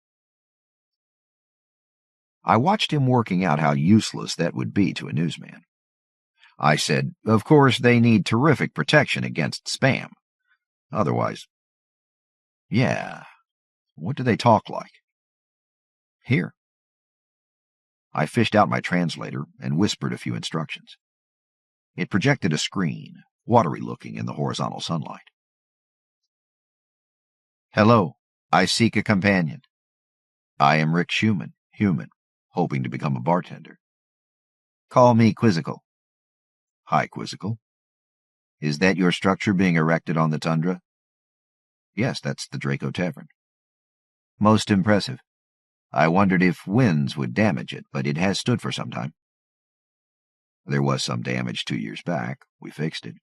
I watched him working out how useless that would be to a newsman. I said, of course, they need terrific protection against spam. Otherwise, yeah, what do they talk like? Here. I fished out my translator and whispered a few instructions. It projected a screen, watery-looking in the horizontal sunlight. Hello, I seek a companion. I am Rick Schumann, human, hoping to become a bartender. Call me Quizzical. Hi, Quizzical. Is that your structure being erected on the tundra? Yes, that's the Draco Tavern. Most impressive. I wondered if winds would damage it, but it has stood for some time. There was some damage 2 years back. We fixed it.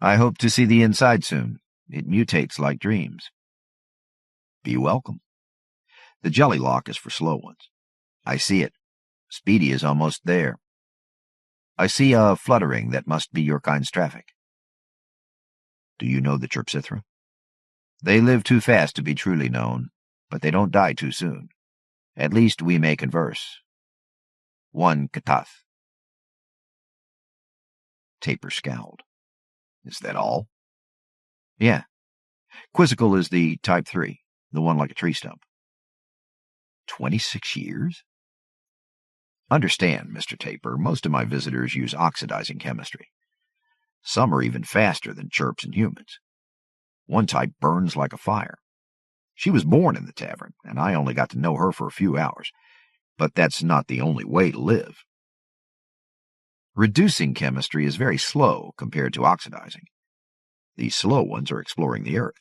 I hope to see the inside soon. It mutates like dreams. Be welcome. The jelly lock is for slow ones. I see it. Speedy is almost there. I see a fluttering that must be your kind's traffic. Do you know the Chirpsithra? They live too fast to be truly known, but they don't die too soon. At least we may converse. One katath. Taper scowled. Is that all? Yeah. Quizzical is the Type 3, the one like a tree stump. 26 years? Understand, Mr. Taper, most of my visitors use oxidizing chemistry. Some are even faster than chirps and humans. One type burns like a fire. She was born in the tavern, and I only got to know her for a few hours, but that's not the only way to live. Reducing chemistry is very slow compared to oxidizing. These slow ones are exploring the earth.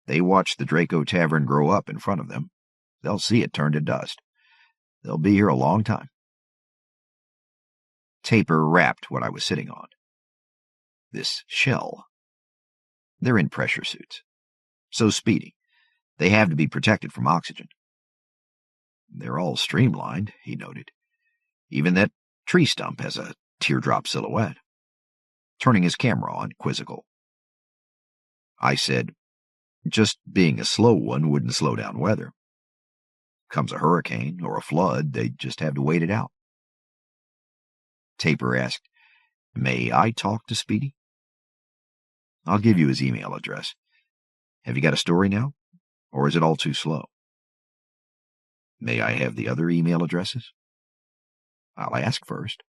They watch the Draco Tavern grow up in front of them. They'll see it turn to dust. They'll be here a long time. Taper rapped what I was sitting on. This shell. They're in pressure suits. So speedy. They have to be protected from oxygen. They're all streamlined, he noted. Even that tree stump has a teardrop silhouette. Turning his camera on, quizzical. I said, just being a slow one wouldn't slow down weather. Comes a hurricane or a flood, they just have to wait it out. Taper asked, may I talk to Speedy? I'll give you his email address. Have you got a story now? Or is it all too slow? May I have the other email addresses? I'll ask first.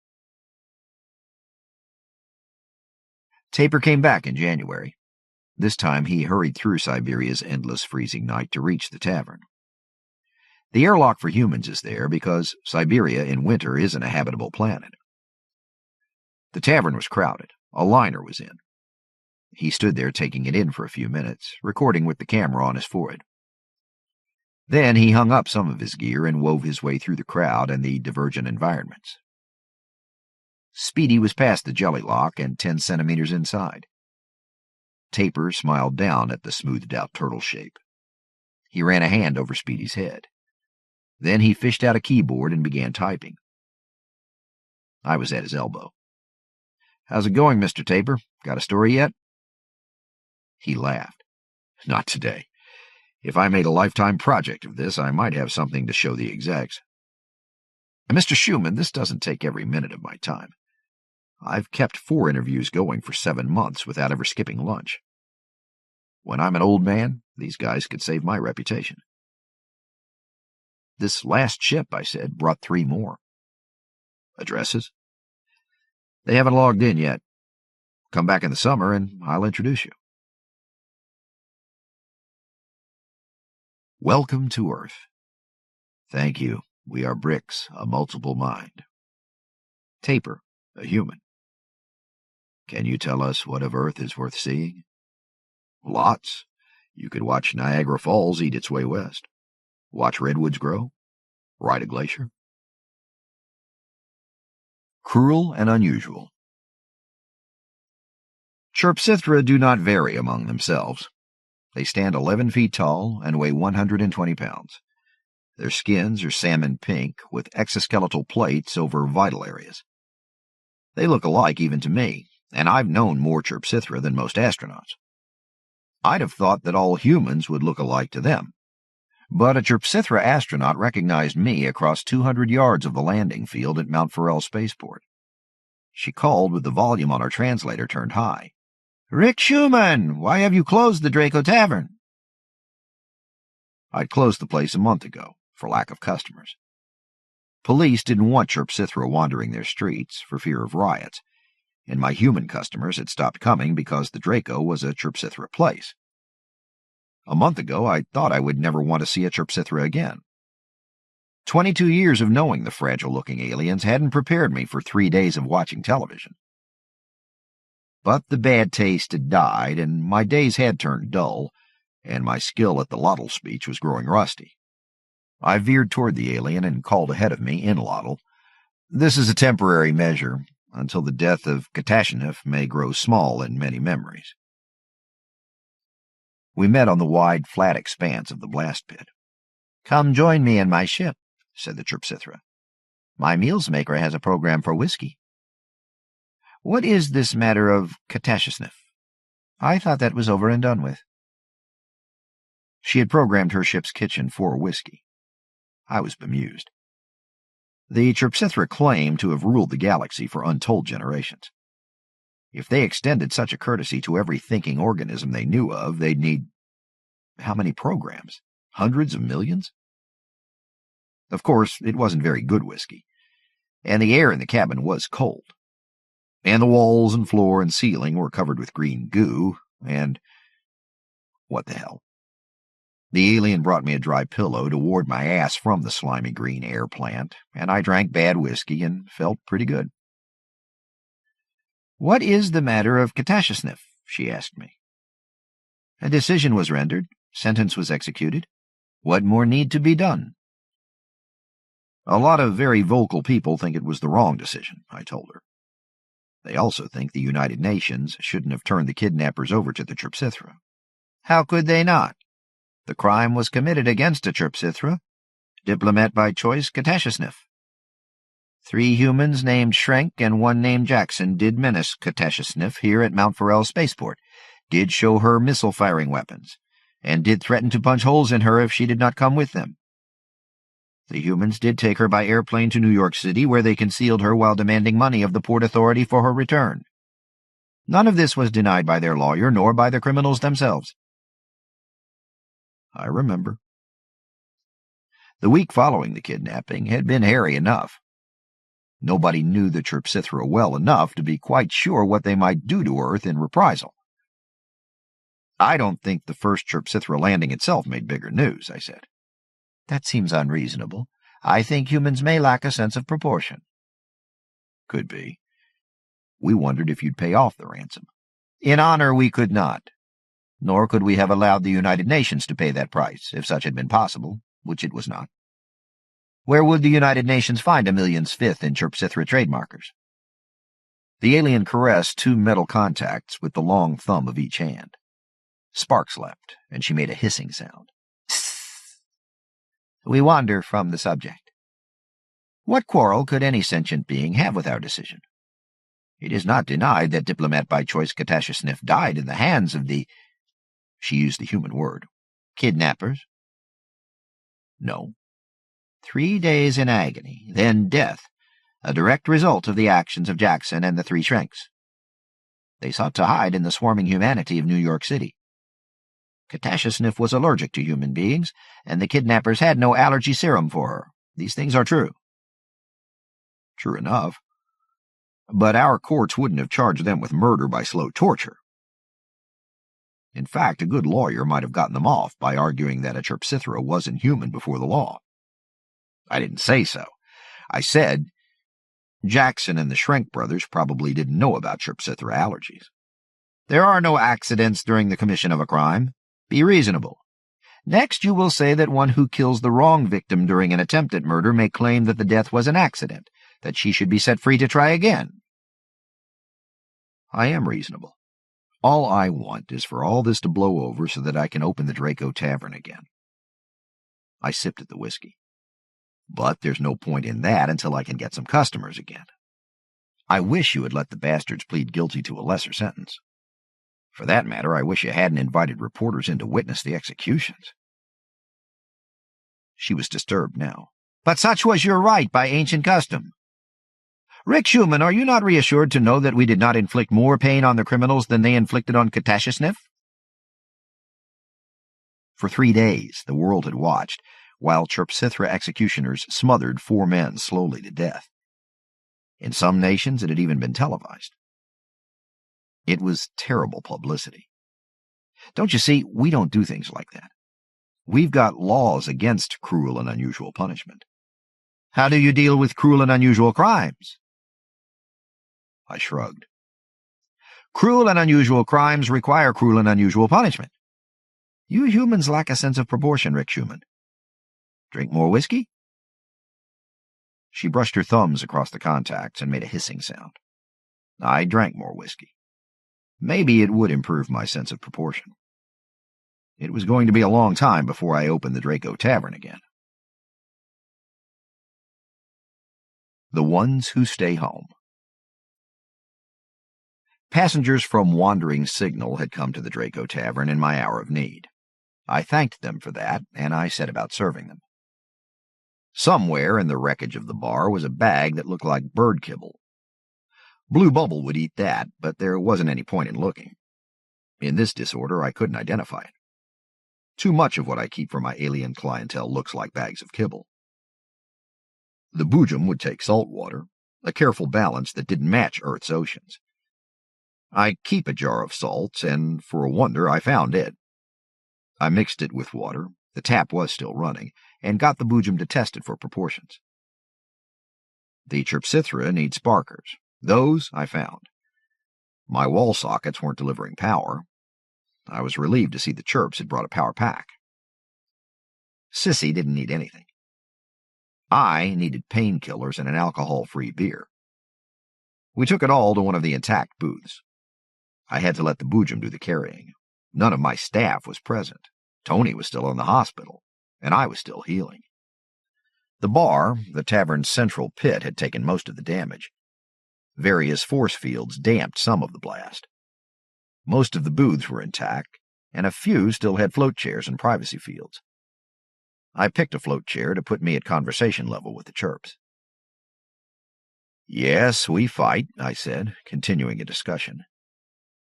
Taper came back in January. This time he hurried through Siberia's endless freezing night to reach the tavern. The airlock for humans is there because Siberia in winter isn't a habitable planet. The tavern was crowded. A liner was in. He stood there taking it in for a few minutes, recording with the camera on his forehead. Then he hung up some of his gear and wove his way through the crowd and the divergent environments. Speedy was past the jelly lock and 10 centimeters inside. Taper smiled down at the smoothed-out turtle shape. He ran a hand over Speedy's head. Then he fished out a keyboard and began typing. I was at his elbow. How's it going, Mr. Taper? Got a story yet? He laughed. Not today. If I made a lifetime project of this, I might have something to show the execs. And Mr. Schumann, this doesn't take every minute of my time. I've kept 4 interviews going for 7 months without ever skipping lunch. When I'm an old man, these guys could save my reputation. This last ship, I said, brought 3 more. Addresses? They haven't logged in yet. Come back in the summer and I'll introduce you. Welcome to Earth. Thank you. We are bricks, a multiple mind. Taper, a human. Can you tell us what of Earth is worth seeing? Lots. You could watch Niagara Falls eat its way west. Watch redwoods grow. Ride a glacier. Cruel and unusual. Chirpsithra do not vary among themselves. They stand 11 feet tall and weigh 120 pounds. Their skins are salmon pink, with exoskeletal plates over vital areas. They look alike even to me, and I've known more Chirpsithra than most astronauts. I'd have thought that all humans would look alike to them. But a Chirpsithra astronaut recognized me across 200 yards of the landing field at Mount Farrell Spaceport. She called with the volume on her translator turned high. "Rick Schumann, why have you closed the Draco Tavern?" I'd closed the place a month ago, for lack of customers. Police didn't want Chirpsithra wandering their streets for fear of riots, and my human customers had stopped coming because the Draco was a Chirpsithra place. A month ago, I thought I would never want to see a Chirpsithra again. 22 years of knowing the fragile-looking aliens hadn't prepared me for 3 days of watching television. But the bad taste had died, and my days had turned dull, and my skill at the Lottle speech was growing rusty. I veered toward the alien and called ahead of me in Lottle. "This is a temporary measure, until the death of Catashnef may grow small in many memories." We met on the wide, flat expanse of the blast pit. "Come join me in my ship," said the Chirpsithra. "My meals maker has a program for whiskey." "What is this matter of Catashnef? I thought that was over and done with." She had programmed her ship's kitchen for whiskey. I was bemused. The Chirpsithra claimed to have ruled the galaxy for untold generations. If they extended such a courtesy to every thinking organism they knew of, they'd need how many programs? Hundreds of millions? Of course, it wasn't very good whiskey, and the air in the cabin was cold. And the walls and floor and ceiling were covered with green goo, and what the hell? The alien brought me a dry pillow to ward my ass from the slimy green air plant, and I drank bad whiskey and felt pretty good. "What is the matter of Catashnef?" she asked me. "A decision was rendered. Sentence was executed. What more need to be done?" "A lot of very vocal people think it was the wrong decision," I told her. "They also think the United Nations shouldn't have turned the kidnappers over to the Chirpsithra." "How could they not? The crime was committed against a Chirpsithra, diplomat by choice Catashnef. 3 humans named Schrenk and 1 named Jackson did menace Catashnef here at Mount Farrell Spaceport, did show her missile-firing weapons, and did threaten to punch holes in her if she did not come with them. The humans did take her by airplane to New York City, where they concealed her while demanding money of the Port Authority for her return. None of this was denied by their lawyer nor by the criminals themselves." I remember. The week following the kidnapping had been hairy enough. Nobody knew the Chirpsithra well enough to be quite sure what they might do to Earth in reprisal. "I don't think the first Chirpsithra landing itself made bigger news," I said. "That seems unreasonable. I think humans may lack a sense of proportion." "Could be. We wondered if you'd pay off the ransom." "In honor, we could not. Nor could we have allowed the United Nations to pay that price, if such had been possible, which it was not. Where would the United Nations find a million's fifth in Chirpsithra trademarkers?" The alien caressed 2 metal contacts with the long thumb of each hand. Sparks leapt, and she made a hissing sound. "We wander from the subject. What quarrel could any sentient being have with our decision? It is not denied that diplomat by choice Catashnef died in the hands of the—" She used the human word. "Kidnappers?" "No. 3 days in agony, then death, a direct result of the actions of Jackson and the 3 Schrenks. They sought to hide in the swarming humanity of New York City. Catashnef was allergic to human beings, and the kidnappers had no allergy serum for her. These things are true." "True enough. But our courts wouldn't have charged them with murder by slow torture. In fact, a good lawyer might have gotten them off by arguing that a Chirpsithra wasn't human before the law." "I didn't say so. I said Jackson and the Schrenk brothers probably didn't know about Chirpsithra allergies. There are no accidents during the commission of a crime. Be reasonable. Next, you will say that one who kills the wrong victim during an attempt at murder may claim that the death was an accident, that she should be set free to try again." "I am reasonable. All I want is for all this to blow over so that I can open the Draco Tavern again." I sipped at the whiskey. But there's no point in that until I can get some customers again. I wish you had let the bastards plead guilty to a lesser sentence. For that matter, I wish you hadn't invited reporters in to witness the executions. She was disturbed now. But such was your right by ancient custom. Rick Schumann, are you not reassured to know that we did not inflict more pain on the criminals than they inflicted on Katashasnif? For 3 days, the world had watched, while Chirpsithra executioners smothered 4 men slowly to death. In some nations, it had even been televised. It was terrible publicity. Don't you see, we don't do things like that. We've got laws against cruel and unusual punishment. How do you deal with cruel and unusual crimes? I shrugged. Cruel and unusual crimes require cruel and unusual punishment. You humans lack a sense of proportion, Rick Schumann. Drink more whiskey? She brushed her thumbs across the contacts and made a hissing sound. I drank more whiskey. Maybe it would improve my sense of proportion. It was going to be a long time before I opened the Draco Tavern again. The Ones Who Stay Home. Passengers from Wandering Signal had come to the Draco Tavern in my hour of need. I thanked them for that, and I set about serving them. Somewhere in the wreckage of the bar was a bag that looked like bird kibble. Blue Bubble would eat that, but there wasn't any point in looking. In this disorder, I couldn't identify it. Too much of what I keep for my alien clientele looks like bags of kibble. The Boojum would take salt water, a careful balance that didn't match Earth's oceans. I keep a jar of salts, and for a wonder, I found it. I mixed it with water, the tap was still running, and got the Boojum to test it for proportions. The Chirpsithra need sparkers. Those I found. My wall sockets weren't delivering power. I was relieved to see the Chirps had brought a power pack. Sissy didn't need anything. I needed painkillers and an alcohol-free beer. We took it all to one of the intact booths. I had to let the Boojum do the carrying. None of my staff was present. Tony was still in the hospital, and I was still healing. The bar, the tavern's central pit, had taken most of the damage. Various force fields damped some of the blast. Most of the booths were intact, and a few still had float chairs and privacy fields. I picked a float chair to put me at conversation level with the Chirps. "Yes, we fight," I said, continuing a discussion.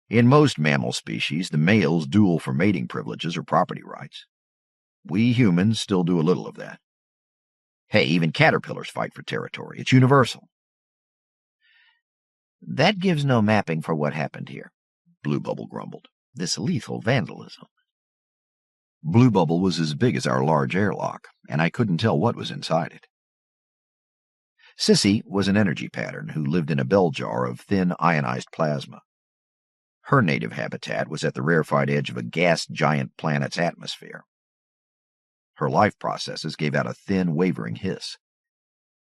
"In most mammal species, the males duel for mating privileges or property rights. We humans still do a little of that. Hey, even caterpillars fight for territory. It's universal." "That gives no mapping for what happened here," Blue Bubble grumbled. "This lethal vandalism." Blue Bubble was as big as our large airlock, and I couldn't tell what was inside it. Sissy was an energy pattern who lived in a bell jar of thin ionized plasma. Her native habitat was at the rarefied edge of a gas giant planet's atmosphere. Her life processes gave out a thin, wavering hiss.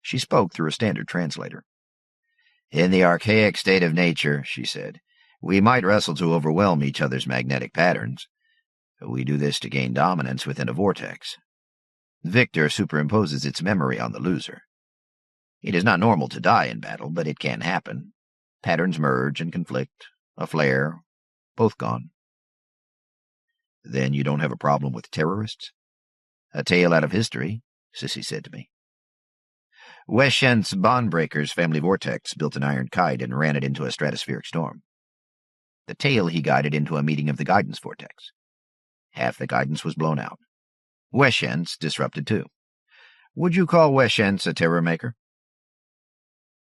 She spoke through a standard translator. "In the archaic state of nature," she said, "we might wrestle to overwhelm each other's magnetic patterns. We do this to gain dominance within a vortex. Victor superimposes its memory on the loser. It is not normal to die in battle, but it can happen. Patterns merge and conflict. A flare. Both gone." "Then you don't have a problem with terrorists?" "A tale out of history," Sissy said to me. "Weshent's Bondbreaker's family vortex built an iron kite and ran it into a stratospheric storm. The tail he guided into a meeting of the guidance vortex. Half the guidance was blown out. Weshent's disrupted too. Would you call Weshent's a terror maker?"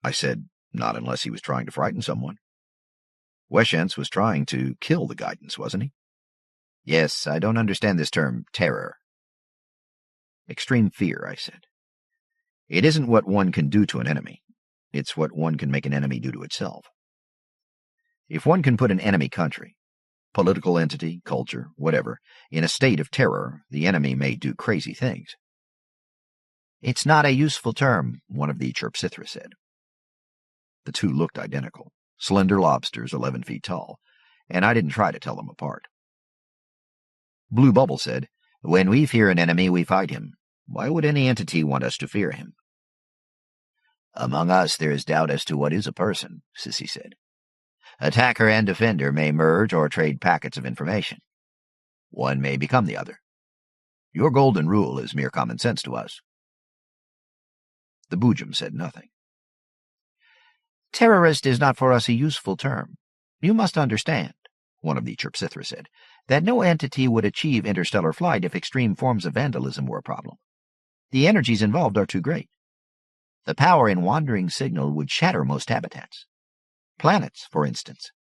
I said, "Not unless he was trying to frighten someone." "Weshent's was trying to kill the guidance, wasn't he?" "Yes, I don't understand this term, terror." "Extreme fear," I said. "It isn't what one can do to an enemy. It's what one can make an enemy do to itself. If one can put an enemy country, political entity, culture, whatever, in a state of terror, the enemy may do crazy things." "It's not a useful term," one of the Chirpsithra said. The two looked identical, slender lobsters 11 feet tall, and I didn't try to tell them apart. Blue Bubble said, "When we fear an enemy, we fight him. Why would any entity want us to fear him? Among us there is doubt as to what is a person, Sissy said. Attacker and defender may merge or trade packets of information. One may become the other. Your golden rule is mere common sense to us. The Boojum said nothing. Terrorist is not for us a useful term. You must understand, one of the Chirpsithra said, that no entity would achieve interstellar flight if extreme forms of vandalism were a problem. The energies involved are too great. The power in wandering signal would shatter most habitats. Planets, for instance.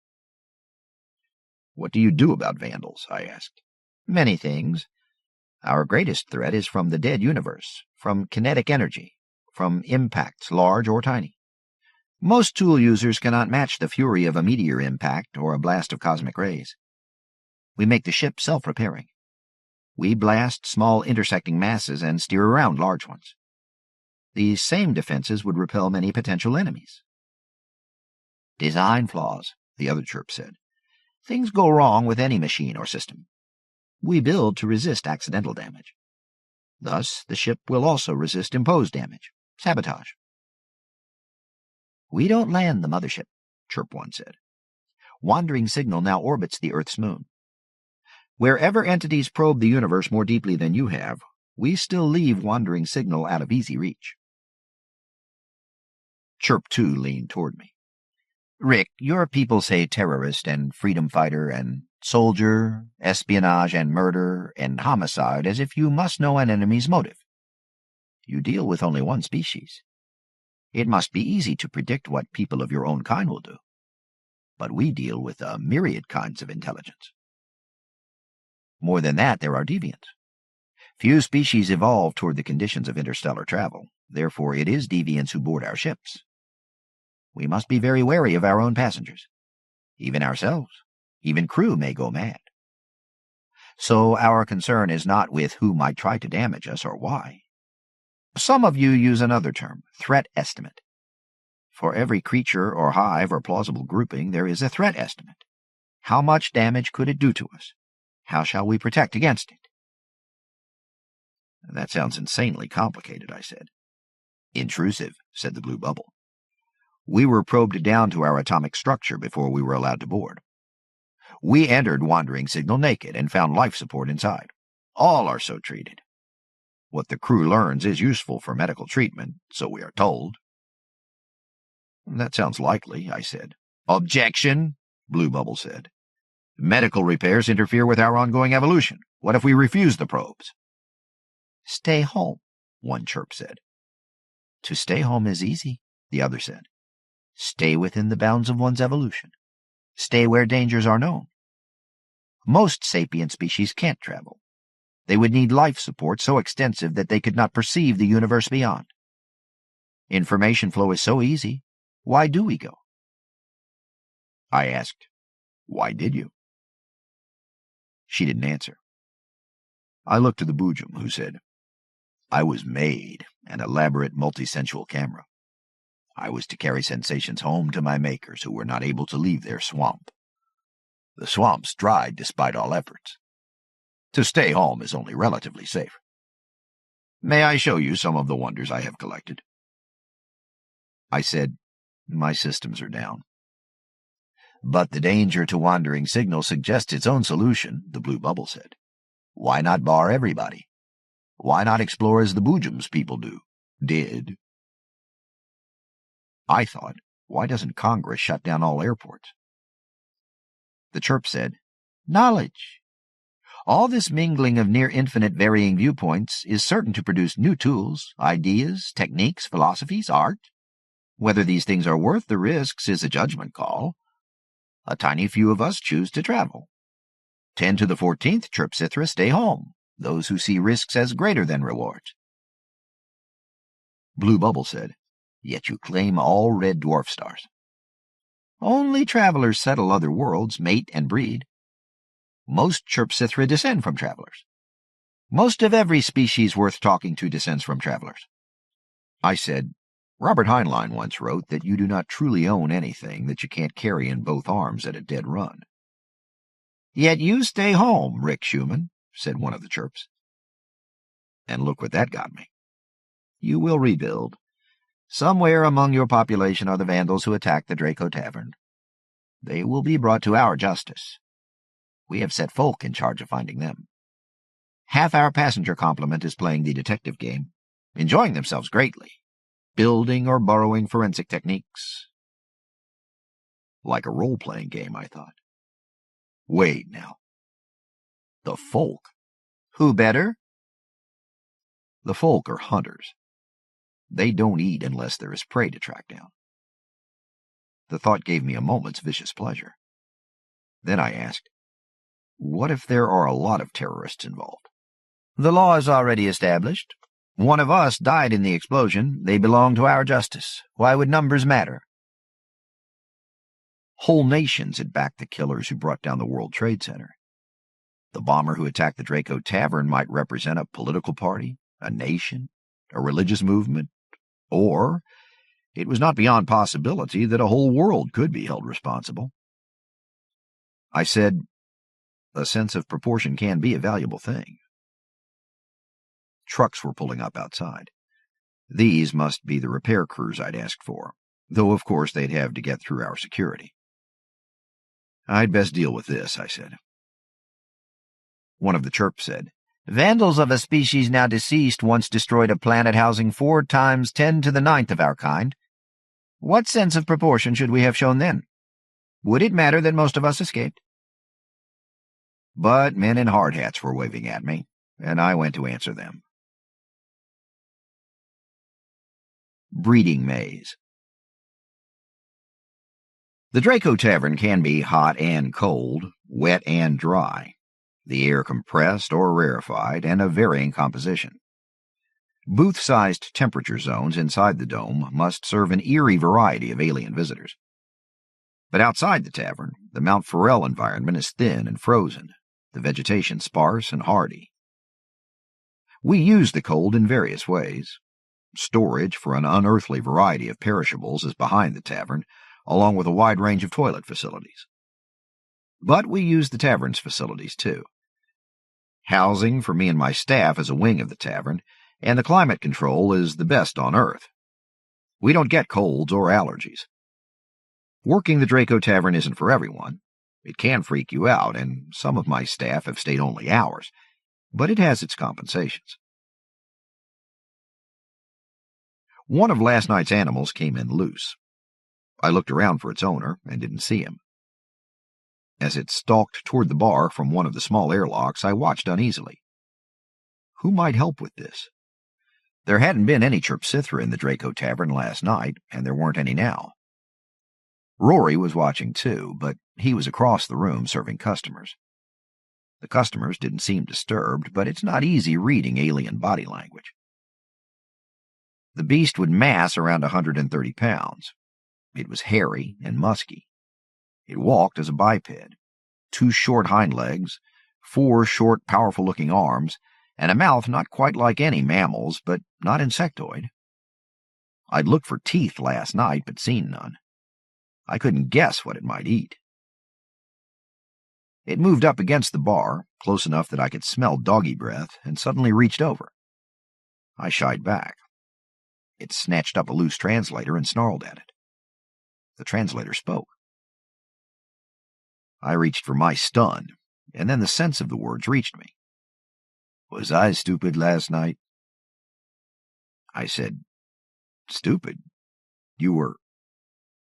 What do you do about vandals? I asked. Many things. Our greatest threat is from the dead universe, from kinetic energy, from impacts, large or tiny. Most tool users cannot match the fury of a meteor impact or a blast of cosmic rays. We make the ship self-repairing. We blast small intersecting masses and steer around large ones. These same defenses would repel many potential enemies. Design flaws, the other chirp said. Things go wrong with any machine or system. We build to resist accidental damage. Thus, the ship will also resist imposed damage, sabotage. We don't land the mothership, Chirp 1 said. Wandering signal now orbits the Earth's moon. Wherever entities probe the universe more deeply than you have, we still leave wandering signal out of easy reach. Chirp 2 leaned toward me. Rick, your people say terrorist and freedom fighter and soldier, espionage and murder and homicide as if you must know an enemy's motive. You deal with only one species. It must be easy to predict what people of your own kind will do. But we deal with a myriad kinds of intelligence. More than that, there are deviants. Few species evolve toward the conditions of interstellar travel. Therefore, it is deviants who board our ships. We must be very wary of our own passengers. Even ourselves. Even crew may go mad. So our concern is not with who might try to damage us or why. Some of you use another term, threat estimate. For every creature or hive or plausible grouping, there is a threat estimate. How much damage could it do to us? How shall we protect against it? That sounds insanely complicated, I said. Intrusive, said the blue bubble. We were probed down to our atomic structure before we were allowed to board. We entered wandering signal naked and found life support inside. All are so treated. What the crew learns is useful for medical treatment, so we are told. That sounds likely, I said. Objection, Blue Bubble said. Medical repairs interfere with our ongoing evolution. What if we refuse the probes? Stay home, one chirp said. To stay home is easy, the other said. Stay within the bounds of one's evolution. Stay where dangers are known. Most sapient species can't travel. They would need life support so extensive that they could not perceive the universe beyond. Information flow is so easy. Why do we go? I asked, why did you? She didn't answer. I looked to the Boojum, who said, I was made an elaborate multisensual camera. I was to carry sensations home to my makers who were not able to leave their swamp. The swamp's dried despite all efforts. To stay home is only relatively safe. May I show you some of the wonders I have collected? I said, my systems are down. But the danger to wandering signal suggests its own solution, the blue bubble said. Why not bar everybody? Why not explore as the Boojum's people did? I thought, why doesn't Congress shut down all airports? The chirp said, knowledge. All this mingling of near-infinite varying viewpoints is certain to produce new tools, ideas, techniques, philosophies, art. Whether these things are worth the risks is a judgment call. A tiny few of us choose to travel. 10 to the 14th Chirpsithra stay home, those who see risks as greater than rewards. Blue Bubble said, yet you claim all red dwarf stars. Only travelers settle other worlds, mate and breed. Most Chirpsithra descend from travelers. Most of every species worth talking to descends from travelers. I said, Robert Heinlein once wrote that you do not truly own anything that you can't carry in both arms at a dead run. Yet you stay home, Rick Schumann, said one of the chirps. And look what that got me. You will rebuild. Somewhere among your population are the vandals who attacked the Draco Tavern. They will be brought to our justice. We have set folk in charge of finding them. Half our passenger complement is playing the detective game, enjoying themselves greatly, building or borrowing forensic techniques. Like a role-playing game, I thought. Wait now. The folk? Who better? The folk are hunters. They don't eat unless there is prey to track down. The thought gave me a moment's vicious pleasure. Then I asked, what if there are a lot of terrorists involved? The law is already established. One of us died in the explosion. They belong to our justice. Why would numbers matter? Whole nations had backed the killers who brought down the World Trade Center. The bomber who attacked the Draco Tavern might represent a political party, a nation, a religious movement, or it was not beyond possibility that a whole world could be held responsible. I said, a sense of proportion can be a valuable thing. Trucks were pulling up outside. These must be the repair crews I'd asked for, though of course they'd have to get through our security. I'd best deal with this, I said. One of the chirps said, vandals of a species now deceased once destroyed a planet housing 4 times 10 to the 9th of our kind. What sense of proportion should we have shown then? Would it matter that most of us escaped? But men in hard hats were waving at me, and I went to answer them. Breeding maze. The Draco Tavern can be hot and cold, wet and dry, the air compressed or rarefied, and of varying composition. Booth-sized temperature zones inside the dome must serve an eerie variety of alien visitors. But outside the tavern, the Mount Farrell environment is thin and frozen, the vegetation sparse and hardy. We use the cold in various ways. Storage for an unearthly variety of perishables is behind the tavern, along with a wide range of toilet facilities. But we use the tavern's facilities, too. Housing for me and my staff is a wing of the tavern, and the climate control is the best on Earth. We don't get colds or allergies. Working the Draco Tavern isn't for everyone. It can freak you out, and some of my staff have stayed only hours, but it has its compensations. One of last night's animals came in loose. I looked around for its owner and didn't see him. As it stalked toward the bar from one of the small airlocks, I watched uneasily. Who might help with this? There hadn't been any Chrysalis in the Draco Tavern last night, and there weren't any now. Rory was watching too, but he was across the room serving customers. The customers didn't seem disturbed, but it's not easy reading alien body language. The beast would mass around 130 pounds. It was hairy and musky. It walked as a biped, 2 short hind legs, 4 short, powerful-looking arms, and a mouth not quite like any mammal's, but not insectoid. I'd looked for teeth last night, but seen none. I couldn't guess what it might eat. It moved up against the bar, close enough that I could smell doggy breath, and suddenly reached over. I shied back. It snatched up a loose translator and snarled at it. The translator spoke. I reached for my stun, and then the sense of the words reached me. Was I stupid last night? I said, stupid? You were...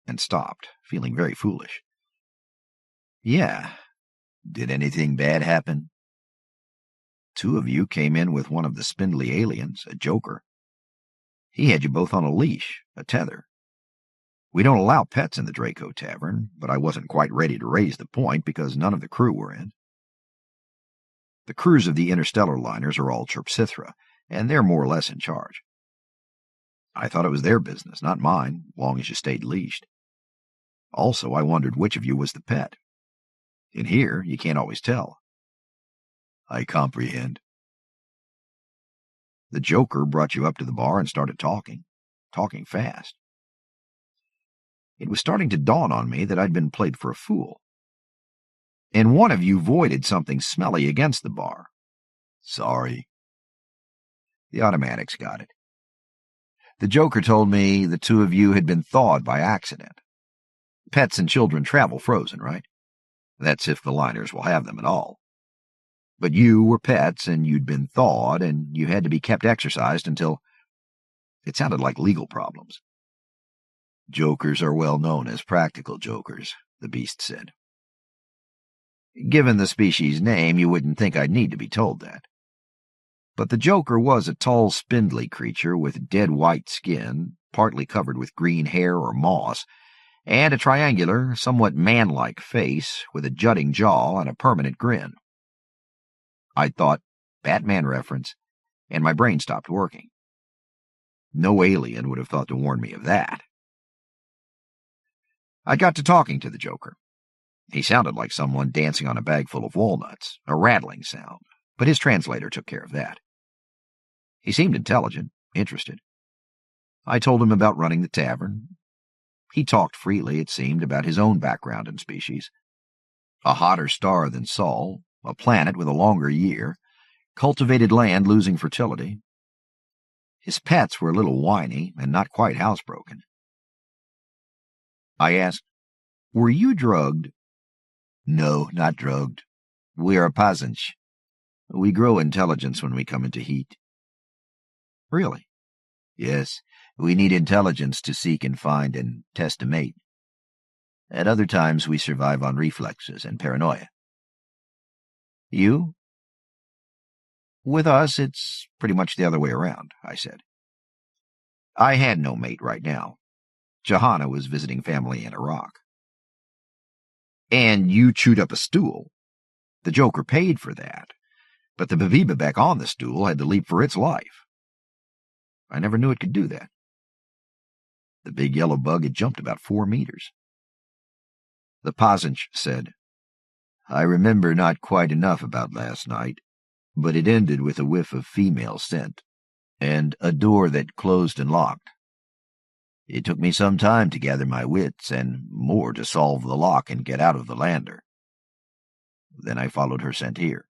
and stopped, feeling very foolish. Yeah. Did anything bad happen? 2 of you came in with one of the spindly aliens, a joker. He had you both on a leash, a tether. We don't allow pets in the Draco Tavern, but I wasn't quite ready to raise the point because none of the crew were in. The crews of the interstellar liners are all Chrysalis, and they're more or less in charge. I thought it was their business, not mine, long as you stayed leashed. Also, I wondered which of you was the pet. In here, you can't always tell. I comprehend. The Joker brought you up to the bar and started talking fast. It was starting to dawn on me that I'd been played for a fool. And one of you voided something smelly against the bar. Sorry. The automatics got it. The Joker told me the two of you had been thawed by accident. Pets and children travel frozen, right? That's if the liners will have them at all. But you were pets, and you'd been thawed, and you had to be kept exercised until... It sounded like legal problems. Jokers are well known as practical jokers, the beast said. Given the species name, you wouldn't think I'd need to be told that. But the Joker was a tall, spindly creature with dead white skin, partly covered with green hair or moss, and a triangular, somewhat man-like face with a jutting jaw and a permanent grin. I'd thought, Batman reference, and my brain stopped working. No alien would have thought to warn me of that. I got to talking to the Joker. He sounded like someone dancing on a bag full of walnuts, a rattling sound, but his translator took care of that. He seemed intelligent, interested. I told him about running the tavern. He talked freely, it seemed, about his own background and species. A hotter star than Sol, a planet with a longer year, cultivated land losing fertility. His pets were a little whiny and not quite housebroken. I asked, "Were you drugged?" "No, not drugged. We are Pazanch. We grow intelligence when we come into heat." "Really?" "Yes, we need intelligence to seek and find and test a mate. At other times we survive on reflexes and paranoia." "You?" "With us, it's pretty much the other way around," I said. I had no mate right now. Johanna was visiting family in Iraq. "And you chewed up a stool. The Joker paid for that, but the Babibabek on the stool had to leap for its life. I never knew it could do that." The big yellow bug had jumped about 4 meters. The Pazanch said, "I remember not quite enough about last night, but it ended with a whiff of female scent, and a door that closed and locked. It took me some time to gather my wits, and more to solve the lock and get out of the lander. Then I followed her scent here.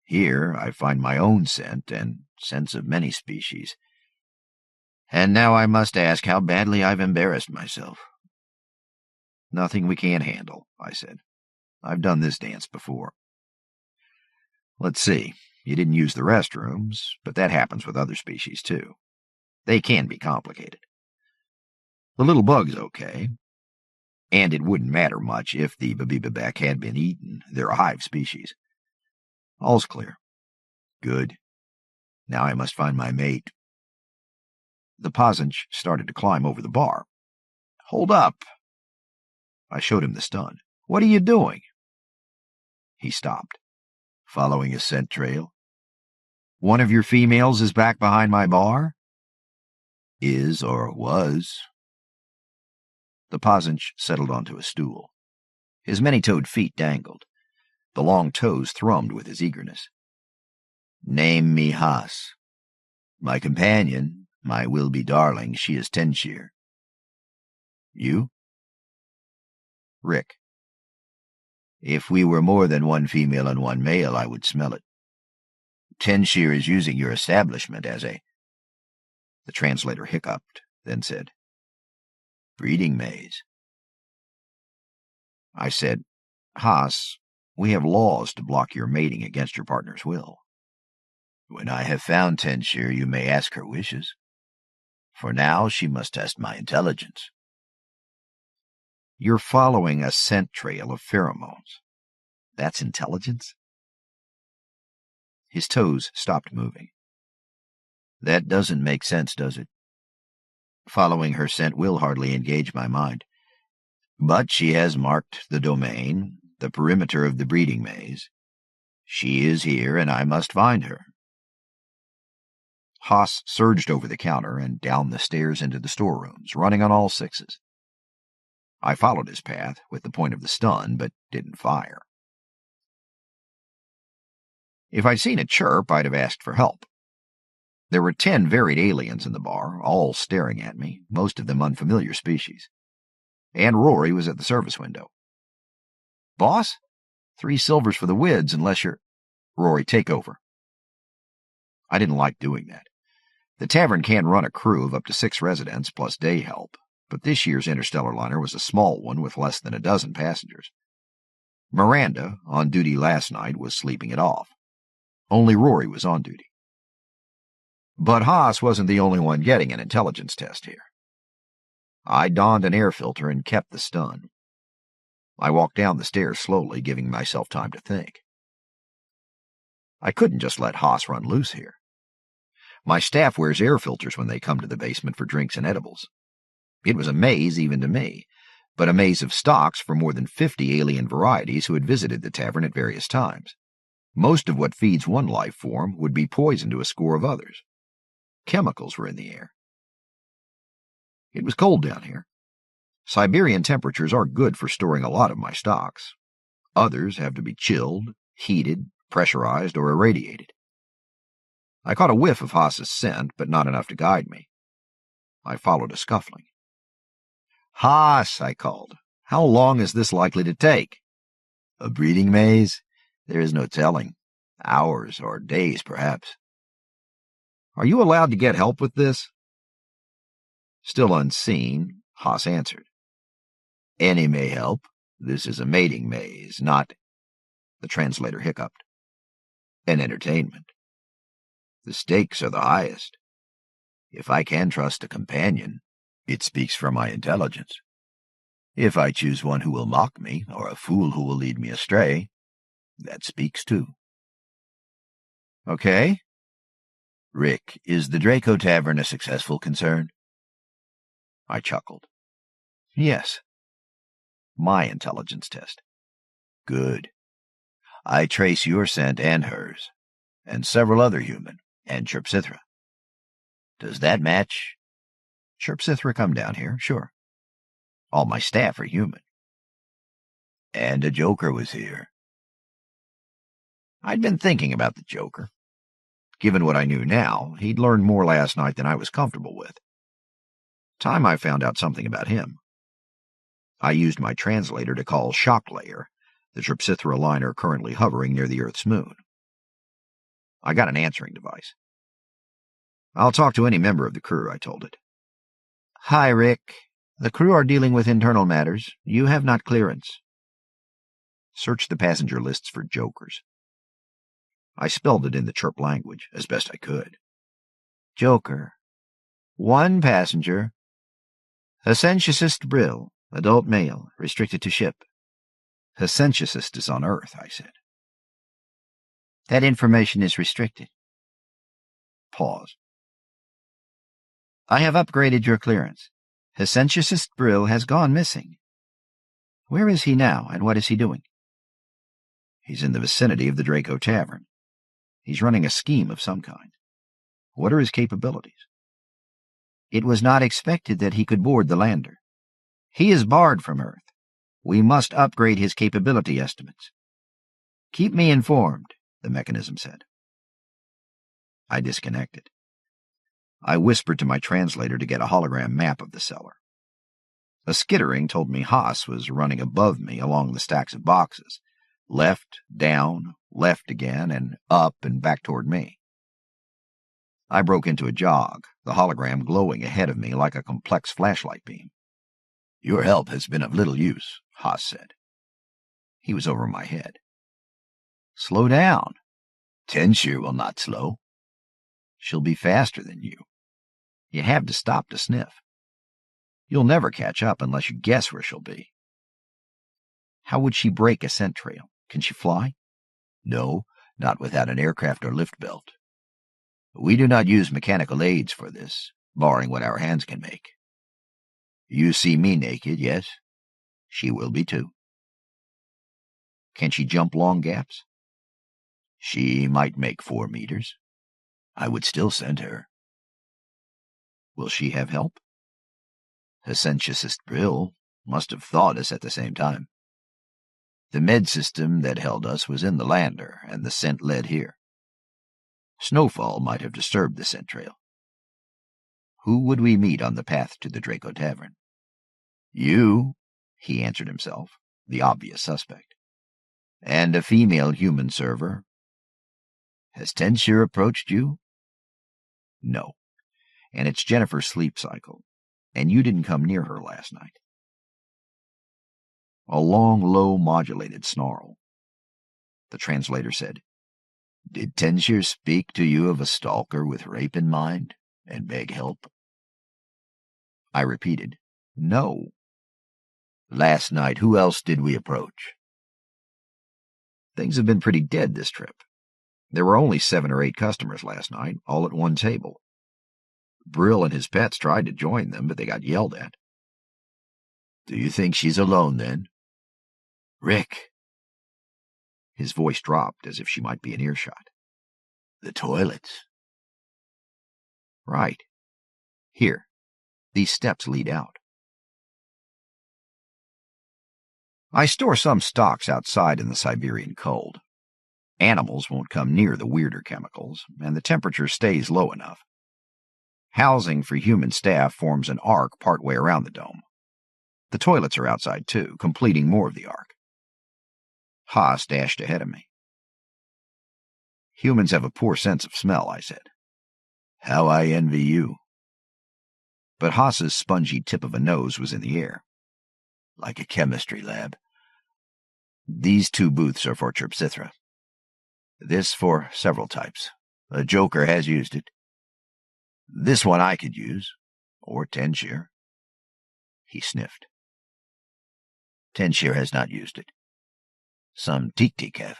Here I find my own scent, and scents of many species. And now I must ask how badly I've embarrassed myself." "Nothing we can't handle," I said. "I've done this dance before." "Let's see. You didn't use the restrooms, but that happens with other species, too. They can be complicated. The little bug's okay, and it wouldn't matter much if the Babibabek had been eaten. They're a hive species. All's clear." "Good. Now I must find my mate." The Pazanch started to climb over the bar. "Hold up." I showed him the stun. "What are you doing?" He stopped. "Following a scent trail." "One of your females is back behind my bar?" "Is or was." The Pazanch settled onto a stool. His many-toed feet dangled. The long toes thrummed with his eagerness. "Name me Haas. My companion, my will-be darling, she is Tenshir." "You?" "Rick." "If we were more than one female and one male, I would smell it. Tenshir is using your establishment as a..." The translator hiccuped, then said, "breeding maze." I said, "Haas, we have laws to block your mating against your partner's will. When I have found Tenshir, you may ask her wishes. For now, she must test my intelligence." "You're following a scent trail of pheromones. That's intelligence?" His toes stopped moving. "That doesn't make sense, does it? Following her scent will hardly engage my mind. But she has marked the domain, the perimeter of the breeding maze. She is here, and I must find her." Haas surged over the counter and down the stairs into the storerooms, running on all 6s. I followed his path with the point of the stun, but didn't fire. If I'd seen a chirp, I'd have asked for help. There were 10 varied aliens in the bar, all staring at me, most of them unfamiliar species. And Rory was at the service window. "Boss? 3 silvers for the wids, unless you're..." "Rory, take over." I didn't like doing that. The tavern can run a crew of up to 6 residents plus day help, but this year's interstellar liner was a small one with less than a dozen passengers. Miranda, on duty last night, was sleeping it off. Only Rory was on duty. But Haas wasn't the only one getting an intelligence test here. I donned an air filter and kept the stun. I walked down the stairs slowly, giving myself time to think. I couldn't just let Haas run loose here. My staff wears air filters when they come to the basement for drinks and edibles. It was a maze even to me, but a maze of stocks for more than 50 alien varieties who had visited the tavern at various times. Most of what feeds one life form would be poison to a score of others. Chemicals were in the air. It was cold down here. Siberian temperatures are good for storing a lot of my stocks. Others have to be chilled, heated, pressurized, or irradiated. I caught a whiff of Haas's scent, but not enough to guide me. I followed a scuffling. "Haas," I called, "how long is this likely to take?" "A breeding maze? There is no telling. Hours or days, perhaps." "Are you allowed to get help with this?" Still unseen, Haas answered. "Any may help. This is a mating maze, not—" The translator hiccuped. "An entertainment. The stakes are the highest. If I can trust a companion, it speaks for my intelligence. If I choose one who will mock me, or a fool who will lead me astray, that speaks too." "Okay. Rick, is the Draco Tavern a successful concern?" I chuckled. "Yes." My intelligence test. "Good. I trace your scent and hers, and several other human, and Chrysalis. Does that match?" "Chrysalis come down here, sure. All my staff are human." "And a Joker was here." I'd been thinking about the Joker. Given what I knew now, he'd learned more last night than I was comfortable with. Time I found out something about him. I used my translator to call Shock Layer, the Chrysalis liner currently hovering near the Earth's moon. I got an answering device. "I'll talk to any member of the crew," I told it. "Hi, Rick. The crew are dealing with internal matters. You have not clearance." Search the passenger lists for jokers. I spelled it in the chirp language, as best I could. "Joker. 1 passenger. Ascensionist Brill, adult male, restricted to ship." "Ascensionist is on Earth," I said. "That information is restricted." Pause. "I have upgraded your clearance. Ascensionist Brill has gone missing. Where is he now, and what is he doing?" "He's in the vicinity of the Draco Tavern. He's running a scheme of some kind. What are his capabilities?" "It was not expected that he could board the lander. He is barred from Earth. We must upgrade his capability estimates." "Keep me informed," the mechanism said. I disconnected. I whispered to my translator to get a hologram map of the cellar. A skittering told me Haas was running above me along the stacks of boxes, left, down, left again, and up and back toward me. I broke into a jog, the hologram glowing ahead of me like a complex flashlight beam. "Your help has been of little use," Haas said. He was over my head. "Slow down." "Tensure will not slow." "She'll be faster than you. You have to stop to sniff. You'll never catch up unless you guess where she'll be." "How would she break a scent trail? Can she fly?" "No, not without an aircraft or lift belt. We do not use mechanical aids for this, barring what our hands can make. You see me naked, yes? She will be too." "Can she jump long gaps?" "She might make 4 meters. I would still send her." "Will she have help?" "Ascensionist Brill must have thawed us at the same time. The med system that held us was in the lander, and the scent led here. Snowfall might have disturbed the scent trail." "Who would we meet on the path to the Draco Tavern?" "You," he answered himself, the obvious suspect. "And a female human server." "Has Tensure approached you?" No. And it's Jennifer's sleep cycle. And you didn't come near her last night. A long, low, modulated snarl. The translator said, "Did Tenshir speak to you of a stalker with rape in mind and beg help?" I repeated, "No." "Last night, who else did we approach?" Things have been pretty dead this trip. There were only 7 or 8 customers last night, all at one table. Brill and his pets tried to join them, but they got yelled at. "Do you think she's alone, then?" "Rick." His voice dropped as if she might be in earshot. "The toilets." "Right. Here. These steps lead out." I store some stocks outside in the Siberian cold. Animals won't come near the weirder chemicals, and the temperature stays low enough. Housing for human staff forms an arc partway around the dome. The toilets are outside too, completing more of the arc. Haas dashed ahead of me. "Humans have a poor sense of smell," I said. "How I envy you." But Haas's spongy tip of a nose was in the air. "Like a chemistry lab. These 2 booths are for Trypsithra. This for several types. A joker has used it. This one I could use. Or Tenshir." He sniffed. "Tenshir has not used it. Some Tik-Tik have."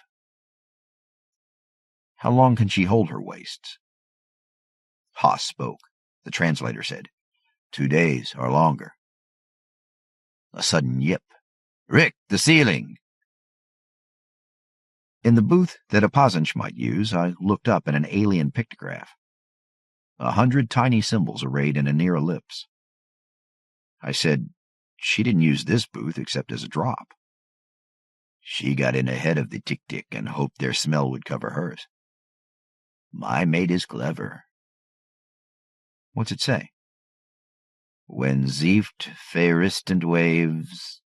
"How long can she hold her wastes?" Haas spoke. The translator said, 2 days or longer." A sudden yip. "Rick, the ceiling!" In the booth that a Pazinch might use, I looked up at an alien pictograph. 100 tiny symbols arrayed in a near ellipse. I said, "She didn't use this booth except as a drop." "She got in ahead of the Tik-Tik and hoped their smell would cover hers. My mate is clever." "What's it say?" "When Zieft Feyristant waves..."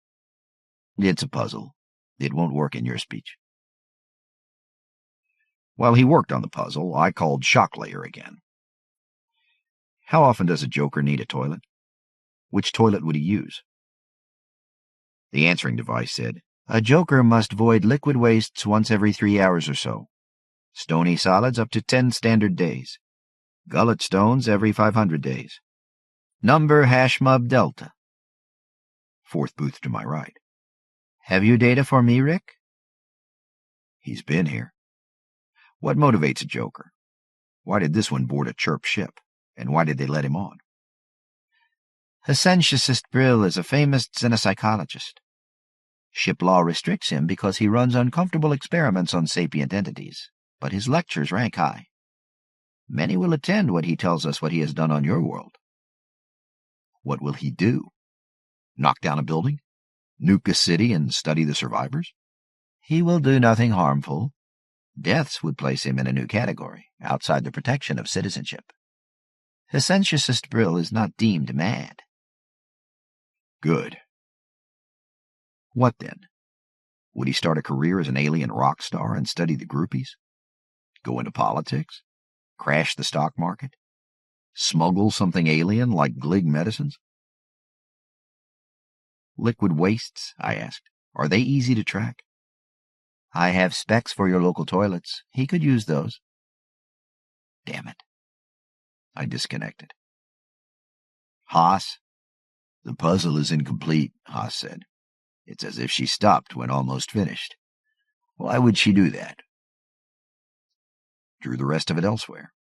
It's a puzzle. It won't work in your speech. While he worked on the puzzle, I called Shock Layer again. "How often does a joker need a toilet? Which toilet would he use?" The answering device said, "A joker must void liquid wastes once every 3 hours or so. Stony solids up to 10 standard days. Gullet stones every 500 days. Number #mub delta." 4th booth to my right. "Have you data for me, Rick?" He's been here. What motivates a joker? Why did this one board a chirp ship? And why did they let him on? "Hessentiusist Brill is a famous xenopsychologist. Ship law restricts him because he runs uncomfortable experiments on sapient entities, but his lectures rank high. Many will attend when he tells us what he has done on your world." "What will he do? Knock down a building? Nuke a city and study the survivors?" "He will do nothing harmful. Deaths would place him in a new category, outside the protection of citizenship. Hessentiusist Brill is not deemed mad." "Good. What then? Would he start a career as an alien rock star and study the groupies? Go into politics? Crash the stock market? Smuggle something alien like Glig medicines?" "Liquid wastes," I asked. "Are they easy to track?" "I have specs for your local toilets. He could use those." Damn it. I disconnected. "Haas?" "The puzzle is incomplete," Haas said. "It's as if she stopped when almost finished. Why would she do that?" Drew the rest of it elsewhere.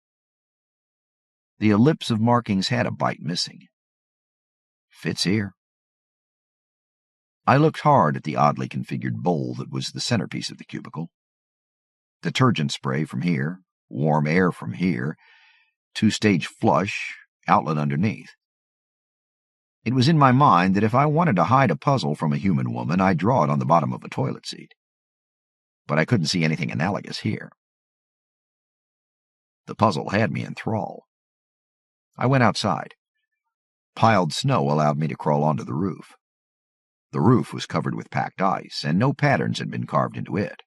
The ellipse of markings had a bite missing. Fits here. I looked hard at the oddly configured bowl that was the centerpiece of the cubicle. Detergent spray from here, warm air from here, 2-stage flush, outlet underneath. It was in my mind that if I wanted to hide a puzzle from a human woman, I'd draw it on the bottom of a toilet seat. But I couldn't see anything analogous here. The puzzle had me in thrall. I went outside. Piled snow allowed me to crawl onto the roof. The roof was covered with packed ice, and no patterns had been carved into it.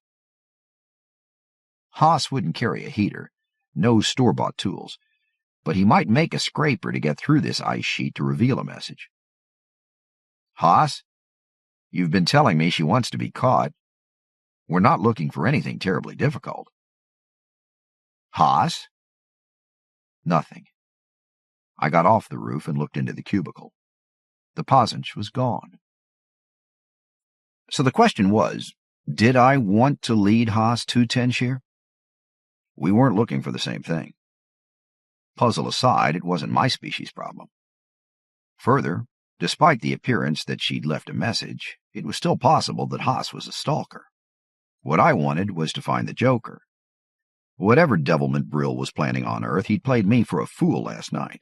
Haas wouldn't carry a heater, no store-bought tools, but he might make a scraper to get through this ice sheet to reveal a message. Haas, you've been telling me she wants to be caught. We're not looking for anything terribly difficult. Haas? Nothing. I got off the roof and looked into the cubicle. The Pazinch was gone. So the question was, did I want to lead Haas to Tenshear? We weren't looking for the same thing. Puzzle aside, it wasn't my species' problem. Further, despite the appearance that she'd left a message, it was still possible that Haas was a stalker. What I wanted was to find the Joker. Whatever devilment Brill was planning on Earth, he'd played me for a fool last night.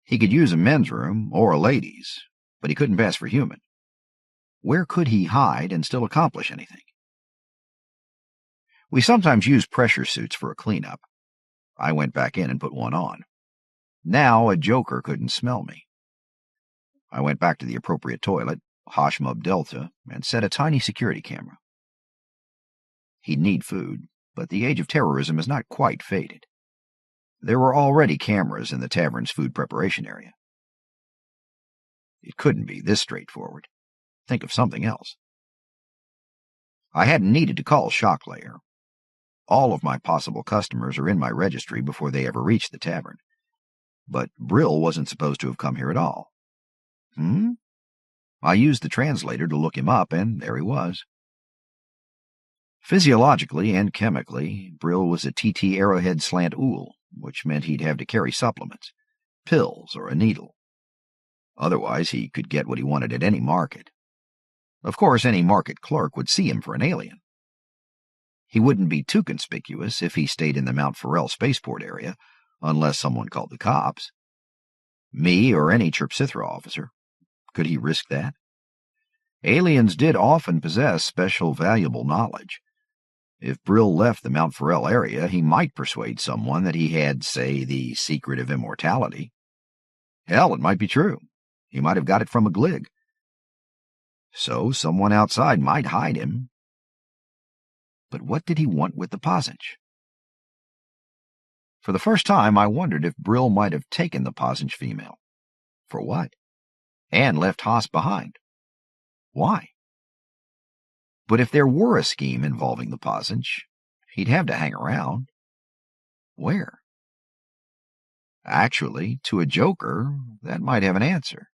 He could use a men's room or a ladies', but he couldn't pass for human. Where could he hide and still accomplish anything? We sometimes use pressure suits for a cleanup. I went back in and put one on. Now a Joker couldn't smell me. I went back to the appropriate toilet, Hashmub Delta, and set a tiny security camera. He'd need food, but the age of terrorism is not quite faded. There were already cameras in the tavern's food preparation area. It couldn't be this straightforward. Think of something else. I hadn't needed to call Shocklayer. All of my possible customers are in my registry before they ever reach the tavern. But Brill wasn't supposed to have come here at all. I used the translator to look him up, and there he was. Physiologically and chemically, Brill was a TT Arrowhead Slant Ool, which meant he'd have to carry supplements, pills or a needle. Otherwise, he could get what he wanted at any market. Of course, any market clerk would see him for an alien. He wouldn't be too conspicuous if he stayed in the Mount Farrell spaceport area, unless someone called the cops. Me or any Chirpsithra officer. Could he risk that? Aliens did often possess special valuable knowledge. If Brill left the Mount Farrell area, he might persuade someone that he had, say, the secret of immortality. Hell, it might be true. He might have got it from a glig. So someone outside might hide him. But what did he want with the Pazinch? For the first time, I wondered if Brill might have taken the Pazinch female. For what? And left Haas behind. Why? But if there were a scheme involving the Pazinch, he'd have to hang around. Where? Actually, to a Joker, that might have an answer.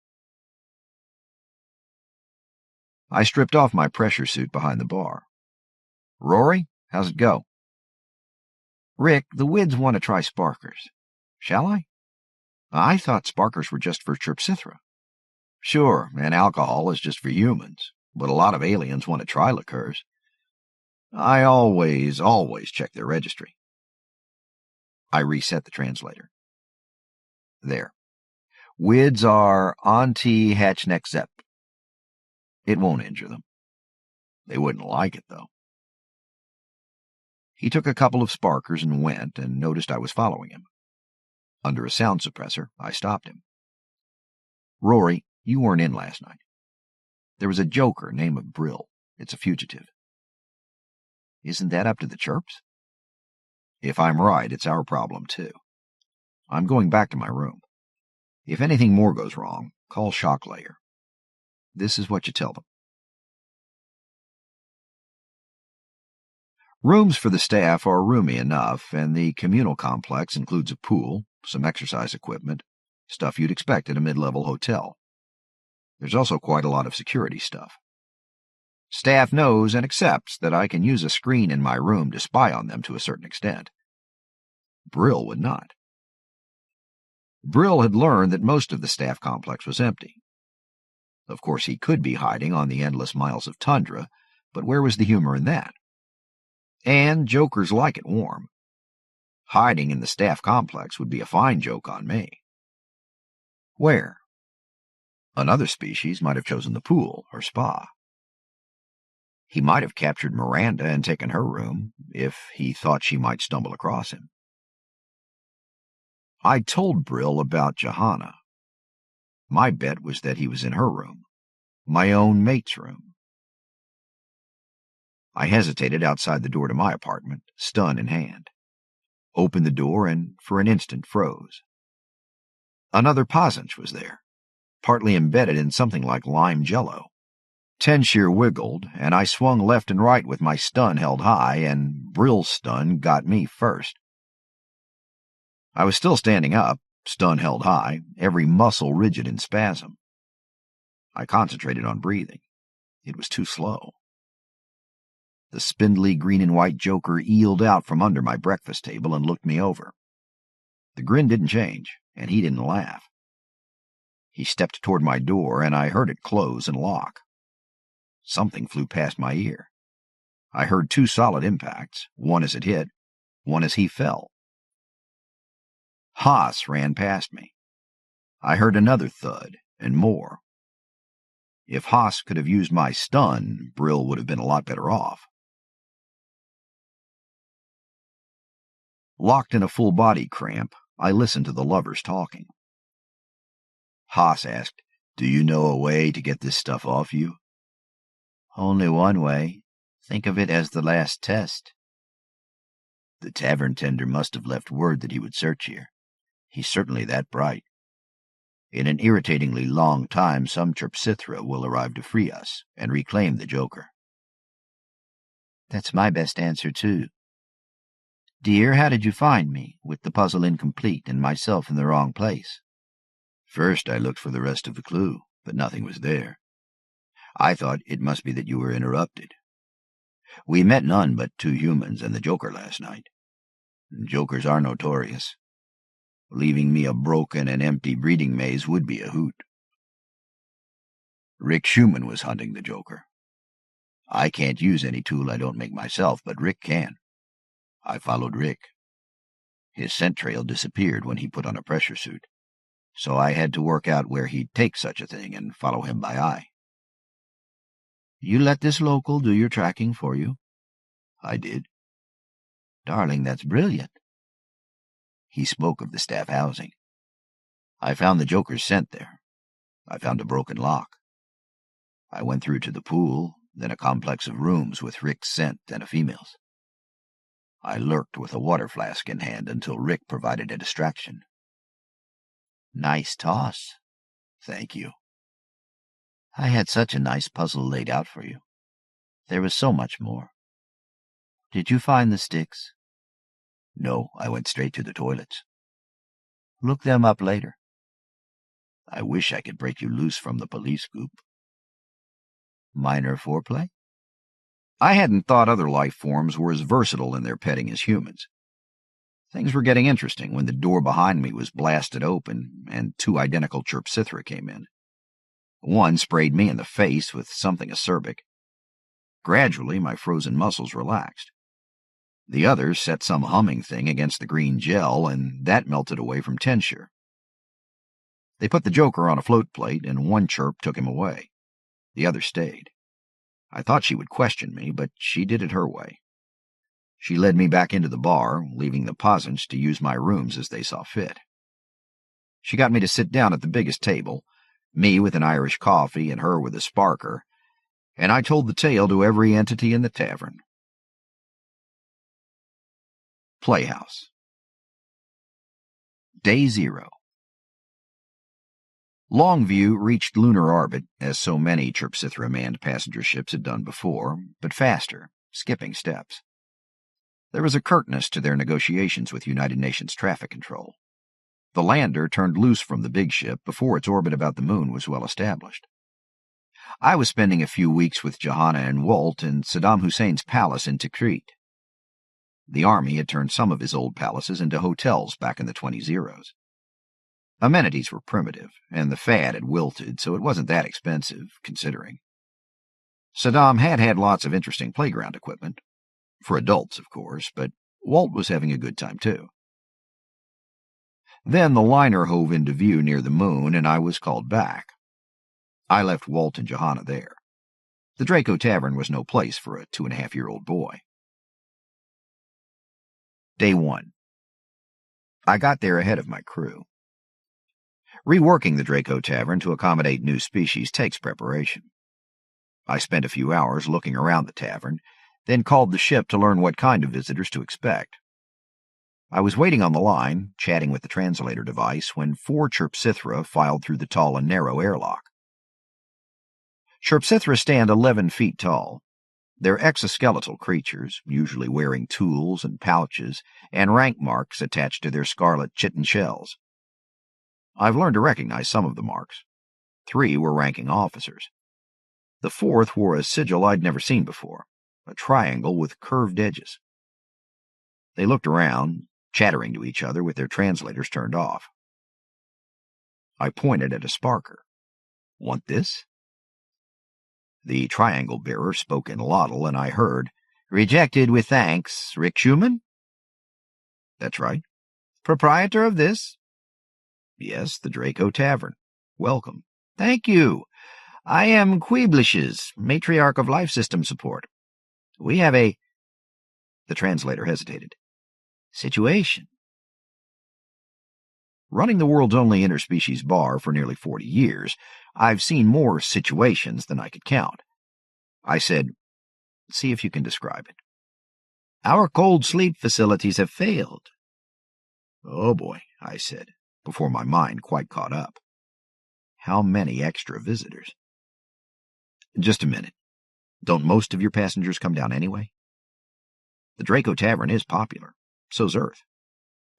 I stripped off my pressure suit behind the bar. Rory, how's it go? Rick, the Wids want to try Sparkers. Shall I? I thought Sparkers were just for Chirpsithra. Sure, and alcohol is just for humans, but a lot of aliens want to try liqueurs. I always check their registry. I reset the translator. There. Wids are anti-Hatchneck-Zep. It won't injure them. They wouldn't like it, though. He took a couple of Sparkers and went, and noticed I was following him. Under a sound suppressor, I stopped him. Rory, you weren't in last night. There was a Joker named Brill. It's a fugitive. Isn't that up to the Chirps? If I'm right, it's our problem, too. I'm going back to my room. If anything more goes wrong, call Shocklayer. This is what you tell them. Rooms for the staff are roomy enough, and the communal complex includes a pool, some exercise equipment, stuff you'd expect at a mid-level hotel. There's also quite a lot of security stuff. Staff knows and accepts that I can use a screen in my room to spy on them to a certain extent. Brill would not. Brill had learned that most of the staff complex was empty. Of course, he could be hiding on the endless miles of tundra, but where was the humor in that? And Jokers like it warm. Hiding in the staff complex would be a fine joke on me. Where? Another species might have chosen the pool or spa. He might have captured Miranda and taken her room, if he thought she might stumble across him. I told Brill about Johanna. My bet was that he was in her room, my own mate's room. I hesitated outside the door to my apartment, stun in hand. opened the door, and for an instant froze. Another Pazinch was there, partly embedded in something like lime jello. Tenshear wiggled, and I swung left and right with my stun held high, and Brill's stun got me first. I was still standing up, stun held high, every muscle rigid in spasm. I concentrated on breathing. It was too slow. The spindly green and white Joker eeled out from under my breakfast table and looked me over. The grin didn't change, and he didn't laugh. He stepped toward my door, and I heard it close and lock. Something flew past my ear. I heard two solid impacts, one as it hit, one as he fell. Haas ran past me. I heard another thud, and more. If Haas could have used my stun, Brill would have been a lot better off. Locked in a full-body cramp, I listened to the lovers talking. Haas asked, "Do you know a way to get this stuff off you?" "Only one way. Think of it as the last test." "The tavern tender must have left word that he would search here. He's certainly that bright. In an irritatingly long time, some Chrysalis will arrive to free us and reclaim the Joker." "That's my best answer, too. Dear, how did you find me, with the puzzle incomplete and myself in the wrong place?" "First I looked for the rest of the clue, but nothing was there. I thought it must be that you were interrupted. We met none but two humans and the Joker last night. Jokers are notorious. Leaving me a broken and empty breeding maze would be a hoot. Rick Schumann was hunting the Joker. I can't use any tool I don't make myself, but Rick can. I followed Rick. His scent trail disappeared when he put on a pressure suit, so I had to work out where he'd take such a thing and follow him by eye." "You let this local do your tracking for you?" "I did." "Darling, that's brilliant." He spoke of the staff housing. I found the Joker's scent there. I found a broken lock. I went through to the pool, then a complex of rooms with Rick's scent and a female's. I lurked with a water flask in hand until Rick provided a distraction. "Nice toss." "Thank you." "I had such a nice puzzle laid out for you. There was so much more. Did you find the sticks?" "No, I went straight to the toilets." "Look them up later." "I wish I could break you loose from the police goop." "Minor foreplay?" I hadn't thought other life forms were as versatile in their petting as humans. Things were getting interesting when the door behind me was blasted open and two identical Chrysalis came in. One sprayed me in the face with something acerbic. Gradually, my frozen muscles relaxed. The other set some humming thing against the green gel, and that melted away from Tenshear. They put the Joker on a float plate, and one chirp took him away. The other stayed. I thought she would question me, but she did it her way. She led me back into the bar, leaving the Pazinch to use my rooms as they saw fit. She got me to sit down at the biggest table, me with an Irish coffee and her with a sparker, and I told the tale to every entity in the tavern. Playhouse. Day 0. Longview reached lunar orbit, as so many Chrysalis-manned passenger ships had done before, but faster, skipping steps. There was a curtness to their negotiations with United Nations traffic control. The lander turned loose from the big ship before its orbit about the moon was well established. I was spending a few weeks with Johanna and Walt in Saddam Hussein's palace in Tikrit. The army had turned some of his old palaces into hotels back in the 20s. Amenities were primitive, and the fad had wilted, so it wasn't that expensive, considering. Saddam had had lots of interesting playground equipment. For adults, of course, but Walt was having a good time, too. Then the liner hove into view near the moon, and I was called back. I left Walt and Johanna there. The Draco Tavern was no place for a 2.5-year-old boy. Day 1. I got there ahead of my crew. Reworking the Draco Tavern to accommodate new species takes preparation. I spent a few hours looking around the tavern, then called the ship to learn what kind of visitors to expect. I was waiting on the line, chatting with the translator device, when 4 Chirpsithra filed through the tall and narrow airlock. Chirpsithra stand 11 feet tall. They're exoskeletal creatures, usually wearing tools and pouches, and rank marks attached to their scarlet chitin shells. I've learned to recognize some of the marks. 3 were ranking officers. The 4th wore a sigil I'd never seen before, a triangle with curved edges. They looked around, chattering to each other with their translators turned off. I pointed at a sparker. "Want this?" The triangle bearer spoke in Lottal, and I heard, "Rejected with thanks, Rick Schumann?" "That's right." "Proprietor of this?" "Yes, the Draco Tavern. Welcome." "Thank you. I am Queeblishes, matriarch of Life System Support. We have a—" The translator hesitated. "Situation." Running the world's only interspecies bar for nearly 40 years, I've seen more situations than I could count. I said, "See if you can describe it." "Our cold sleep facilities have failed." "Oh boy," I said, before my mind quite caught up. How many extra visitors? "Just a minute. Don't most of your passengers come down anyway?" "The Draco Tavern is popular. So's Earth."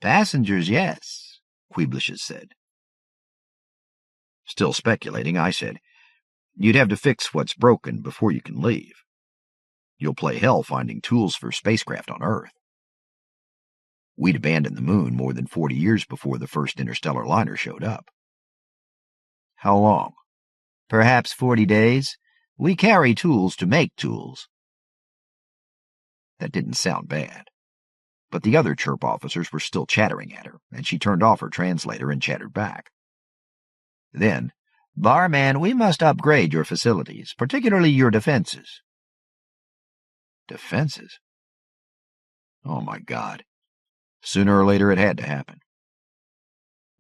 "Passengers, yes," Queeblishes said. Still speculating, I said, "You'd have to fix what's broken before you can leave. You'll play hell finding tools for spacecraft on Earth." We'd abandoned the moon more than 40 years before the first interstellar liner showed up. "How long?" "Perhaps 40 days. We carry tools to make tools." That didn't sound bad. But the other chirp officers were still chattering at her, and she turned off her translator and chattered back. Then, "Barman, we must upgrade your facilities, particularly your defenses." Defenses? Oh my God. Sooner or later it had to happen.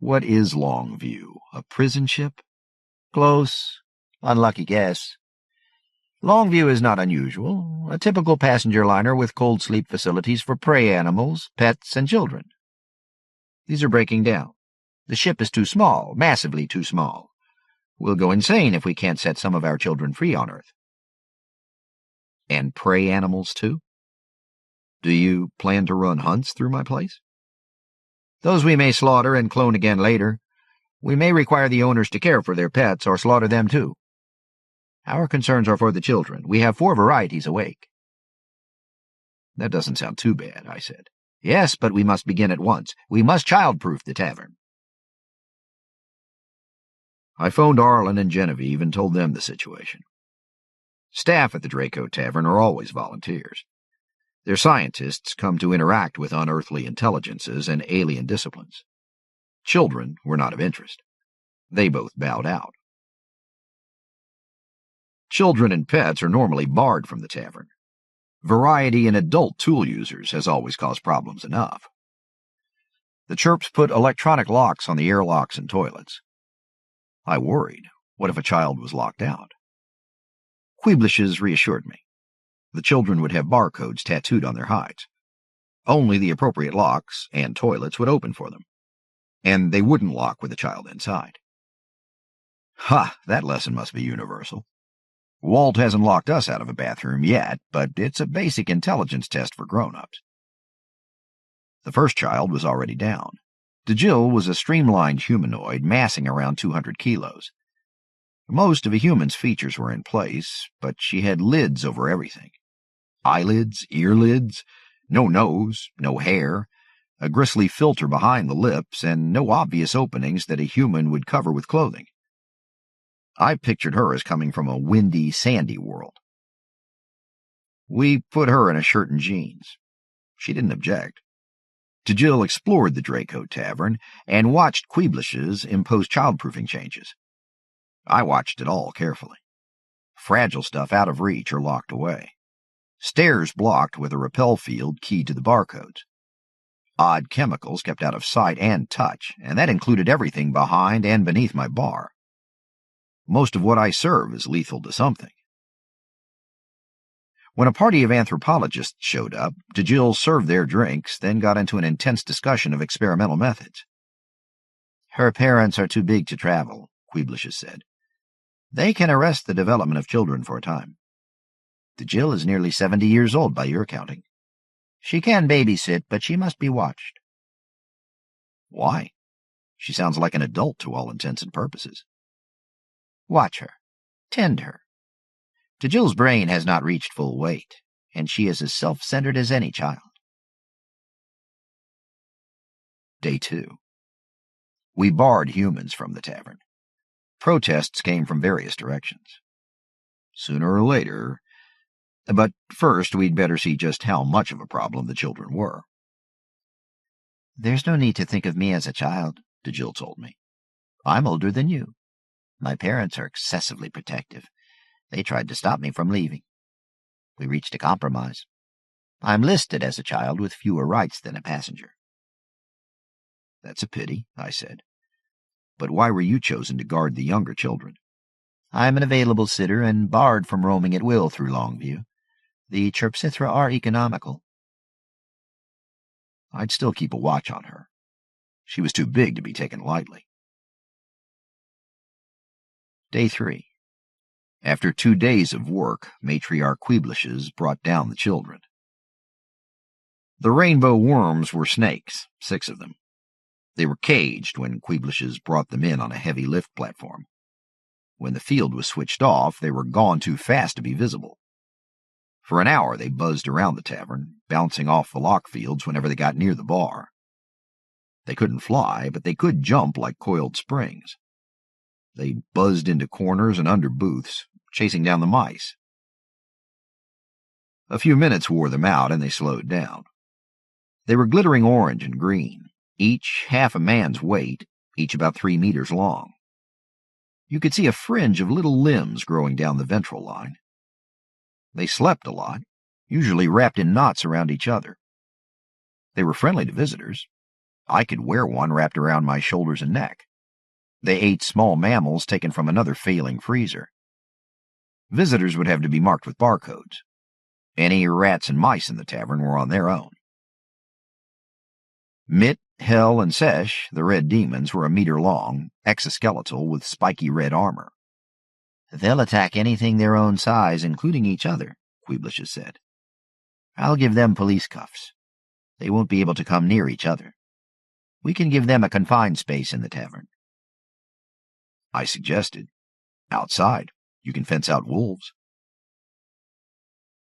What is Longview? A prison ship? Close. Unlucky guess. Longview is not unusual. A typical passenger liner with cold sleep facilities for prey animals, pets, and children. These are breaking down. The ship is too small, massively too small. We'll go insane if we can't set some of our children free on Earth. And prey animals, too? Do you plan to run hunts through my place? Those we may slaughter and clone again later. We may require the owners to care for their pets or slaughter them, too. Our concerns are for the children. We have 4 varieties awake. That doesn't sound too bad, I said. Yes, but we must begin at once. We must child-proof the tavern. I phoned Arlen and Genevieve and told them the situation. Staff at the Draco Tavern are always volunteers. Their scientists come to interact with unearthly intelligences and alien disciplines. Children were not of interest. They both bowed out. Children and pets are normally barred from the tavern. Variety in adult tool users has always caused problems enough. The chirps put electronic locks on the airlocks and toilets. I worried. What if a child was locked out? Queeblishes reassured me. The children would have barcodes tattooed on their hides. Only the appropriate locks and toilets would open for them. And they wouldn't lock with a child inside. Ha! That lesson must be universal. Walt hasn't locked us out of a bathroom yet, but it's a basic intelligence test for grown-ups. The first child was already down. DeJill was a streamlined humanoid massing around 200 kilos. Most of a human's features were in place, but she had lids over everything. Eyelids, earlids, no nose, no hair, a gristly filter behind the lips, and no obvious openings that a human would cover with clothing. I pictured her as coming from a windy, sandy world. We put her in a shirt and jeans. She didn't object. DeJill explored the Draco Tavern and watched Queeblishes impose childproofing changes. I watched it all carefully. Fragile stuff out of reach or locked away. Stairs blocked with a repel field keyed to the barcodes. Odd chemicals kept out of sight and touch, and that included everything behind and beneath my bar. Most of what I serve is lethal to something. When a party of anthropologists showed up, DeGill served their drinks, then got into an intense discussion of experimental methods. Her parents are too big to travel, Queeblishes said. They can arrest the development of children for a time. DeGill is nearly 70 years old by your counting. She can babysit, but she must be watched. Why? She sounds like an adult to all intents and purposes. Watch her. Tend her. DeGill's brain has not reached full weight, and she is as self-centered as any child. Day 2. We barred humans from the tavern. Protests came from various directions. Sooner or later... But first, we'd better see just how much of a problem the children were. There's no need to think of me as a child, DeGill told me. I'm older than you. My parents are excessively protective. They tried to stop me from leaving. We reached a compromise. I'm listed as a child with fewer rights than a passenger. That's a pity, I said. But why were you chosen to guard the younger children? I'm an available sitter and barred from roaming at will through Longview. The Chirpsithra are economical. I'd still keep a watch on her. She was too big to be taken lightly. Day 3. After 2 days of work, Matriarch Queeblishes brought down the children. The rainbow worms were snakes, 6 of them. They were caged when Queeblishes brought them in on a heavy lift platform. When the field was switched off, they were gone too fast to be visible. For an hour they buzzed around the tavern, bouncing off the lock fields whenever they got near the bar. They couldn't fly, but they could jump like coiled springs. They buzzed into corners and under booths, chasing down the mice. A few minutes wore them out, and they slowed down. They were glittering orange and green, each half a man's weight, each about 3 meters long. You could see a fringe of little limbs growing down the ventral line. They slept a lot, usually wrapped in knots around each other. They were friendly to visitors. I could wear one wrapped around my shoulders and neck. They ate small mammals taken from another failing freezer. Visitors would have to be marked with barcodes. Any rats and mice in the tavern were on their own. Mitt, Hell, and Sesh, the red demons, were 1 meter long, exoskeletal with spiky red armor. They'll attack anything their own size, including each other, Queeblishes said. I'll give them police cuffs. They won't be able to come near each other. We can give them a confined space in the tavern. I suggested, outside. You can fence out wolves.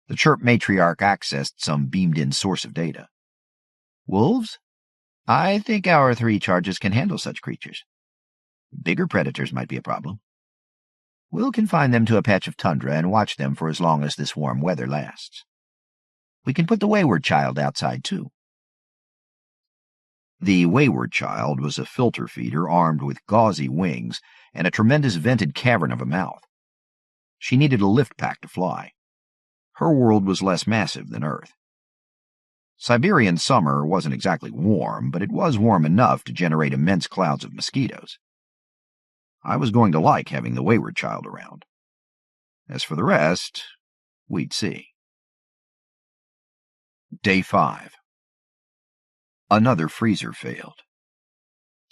The Chirp Matriarch accessed some beamed-in source of data. Wolves? I think our 3 charges can handle such creatures. Bigger predators might be a problem. We'll confine them to a patch of tundra and watch them for as long as this warm weather lasts. We can put the Wayward Child outside, too. The Wayward Child was a filter feeder armed with gauzy wings and a tremendous vented cavern of a mouth. She needed a lift pack to fly. Her world was less massive than Earth. Siberian summer wasn't exactly warm, but it was warm enough to generate immense clouds of mosquitoes. I was going to like having the Wayward Child around. As for the rest, we'd see. Day 5. Another freezer failed.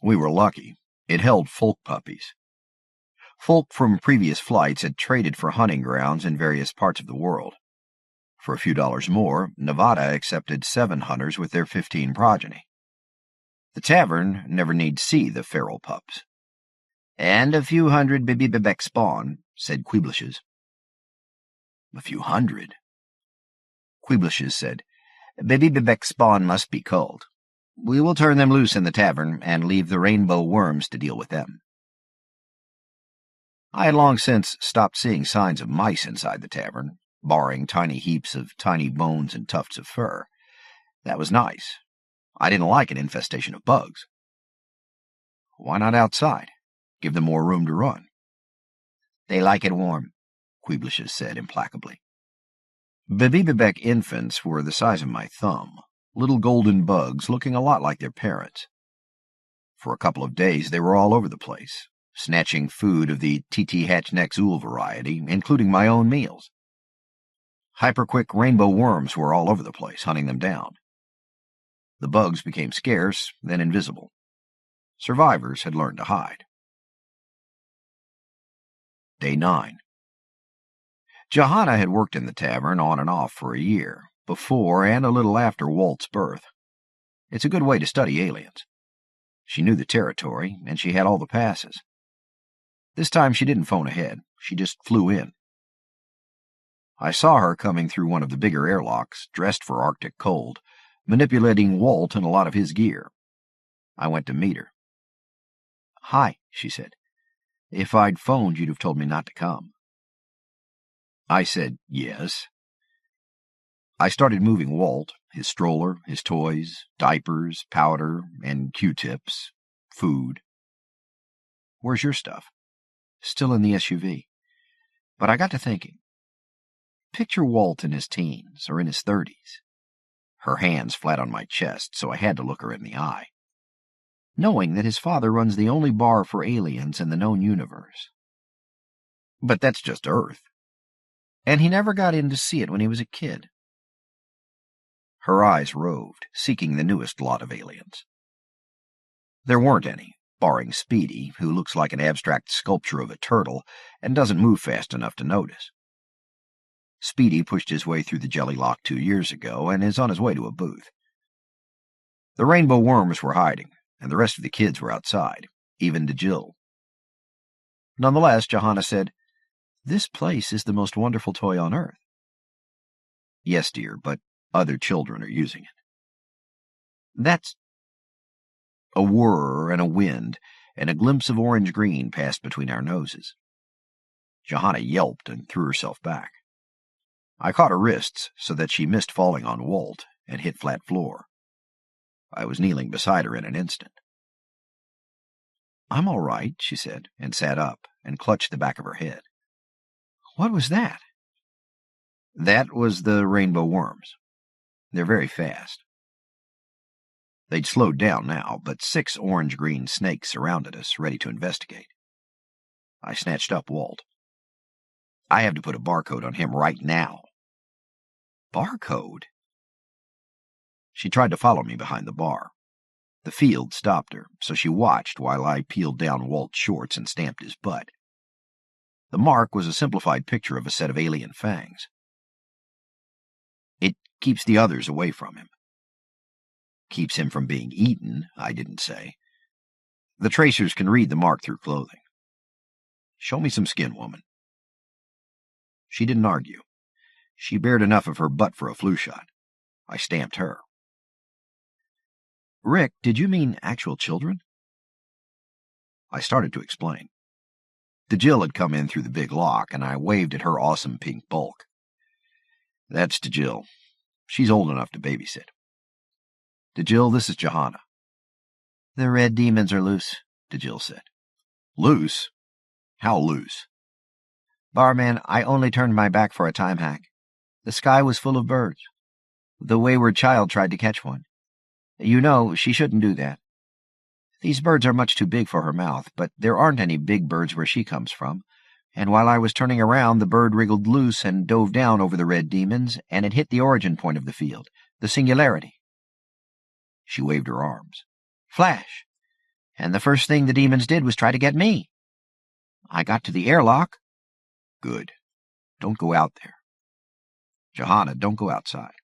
We were lucky. It held folk puppies. Folk from previous flights had traded for hunting grounds in various parts of the world. For a few dollars more, Nevada accepted 7 hunters with their 15 progeny. The tavern never need see the feral pups. And a few hundred Bibibebek spawn, said Queeblishes. A few hundred? Queeblishes said, Bibibebek spawn must be culled. We will turn them loose in the tavern and leave the rainbow worms to deal with them. I had long since stopped seeing signs of mice inside the tavern, barring tiny heaps of tiny bones and tufts of fur. That was nice. I didn't like an infestation of bugs. Why not outside? Give them more room to run. They like it warm, Queeblishes said implacably. Bibibebek infants were the size of my thumb, little golden bugs looking a lot like their parents. For a couple of days they were all over the place, snatching food of the TT Hatchnexul variety, including my own meals. Hyperquick rainbow worms were all over the place, hunting them down. The bugs became scarce, then invisible. Survivors had learned to hide. Day 9. Johanna had worked in the tavern on and off for a year, before and a little after Walt's birth. It's a good way to study aliens. She knew the territory, and she had all the passes. This time she didn't phone ahead, she just flew in. I saw her coming through one of the bigger airlocks, dressed for Arctic cold, manipulating Walt and a lot of his gear. I went to meet her. "Hi," she said. "If I'd phoned, you'd have told me not to come." I said yes. I started moving Walt, his stroller, his toys, diapers, powder, and Q-tips, food. "Where's your stuff?" "Still in the SUV." But I got to thinking. Picture Walt in his teens, or in his 30s. Her hands flat on my chest, so I had to look her in the eye. Knowing that his father runs the only bar for aliens in the known universe. But that's just Earth. And he never got in to see it when he was a kid. Her eyes roved, seeking the newest lot of aliens. There weren't any, barring Speedy, who looks like an abstract sculpture of a turtle and doesn't move fast enough to notice. Speedy pushed his way through the jelly lock 2 years ago and is on his way to a booth. The rainbow worms were hiding, and the rest of the kids were outside, even to Jill. Nonetheless, Johanna said, "This place is the most wonderful toy on Earth." "Yes, dear, but other children are using it." "That's—" A whir and a wind, and a glimpse of orange-green passed between our noses. Johanna yelped and threw herself back. I caught her wrists so that she missed falling on Walt and hit flat floor. I was kneeling beside her in an instant. "I'm all right," she said, and sat up and clutched the back of her head. "What was that?" "That was the rainbow worms. They're very fast." They'd slowed down now, but 6 orange-green snakes surrounded us, ready to investigate. I snatched up Walt. "I have to put a barcode on him right now." "Barcode?" She tried to follow me behind the bar. The field stopped her, so she watched while I peeled down Walt's shorts and stamped his butt. The mark was a simplified picture of a set of alien fangs. "It keeps the others away from him." "Keeps him from being eaten," I didn't say. "The tracers can read the mark through clothing." "Show me some skin, woman." She didn't argue. She bared enough of her butt for a flu shot. I stamped her. "Rick, did you mean actual children?" I started to explain. DeJill had come in through the big lock, and I waved at her awesome pink bulk. "That's DeJill. She's old enough to babysit." "DeJill, this is Johanna." "The red demons are loose," DeJill said. "Loose? How loose?" "Barman, I only turned my back for a time hack. The sky was full of birds. The wayward child tried to catch one. You know, she shouldn't do that. These birds are much too big for her mouth, but there aren't any big birds where she comes from, and while I was turning around, the bird wriggled loose and dove down over the red demons, and it hit the origin point of the field, the singularity." She waved her arms. "Flash! And the first thing the demons did was try to get me. I got to the airlock." "Good. Don't go out there." "Johanna, don't go outside."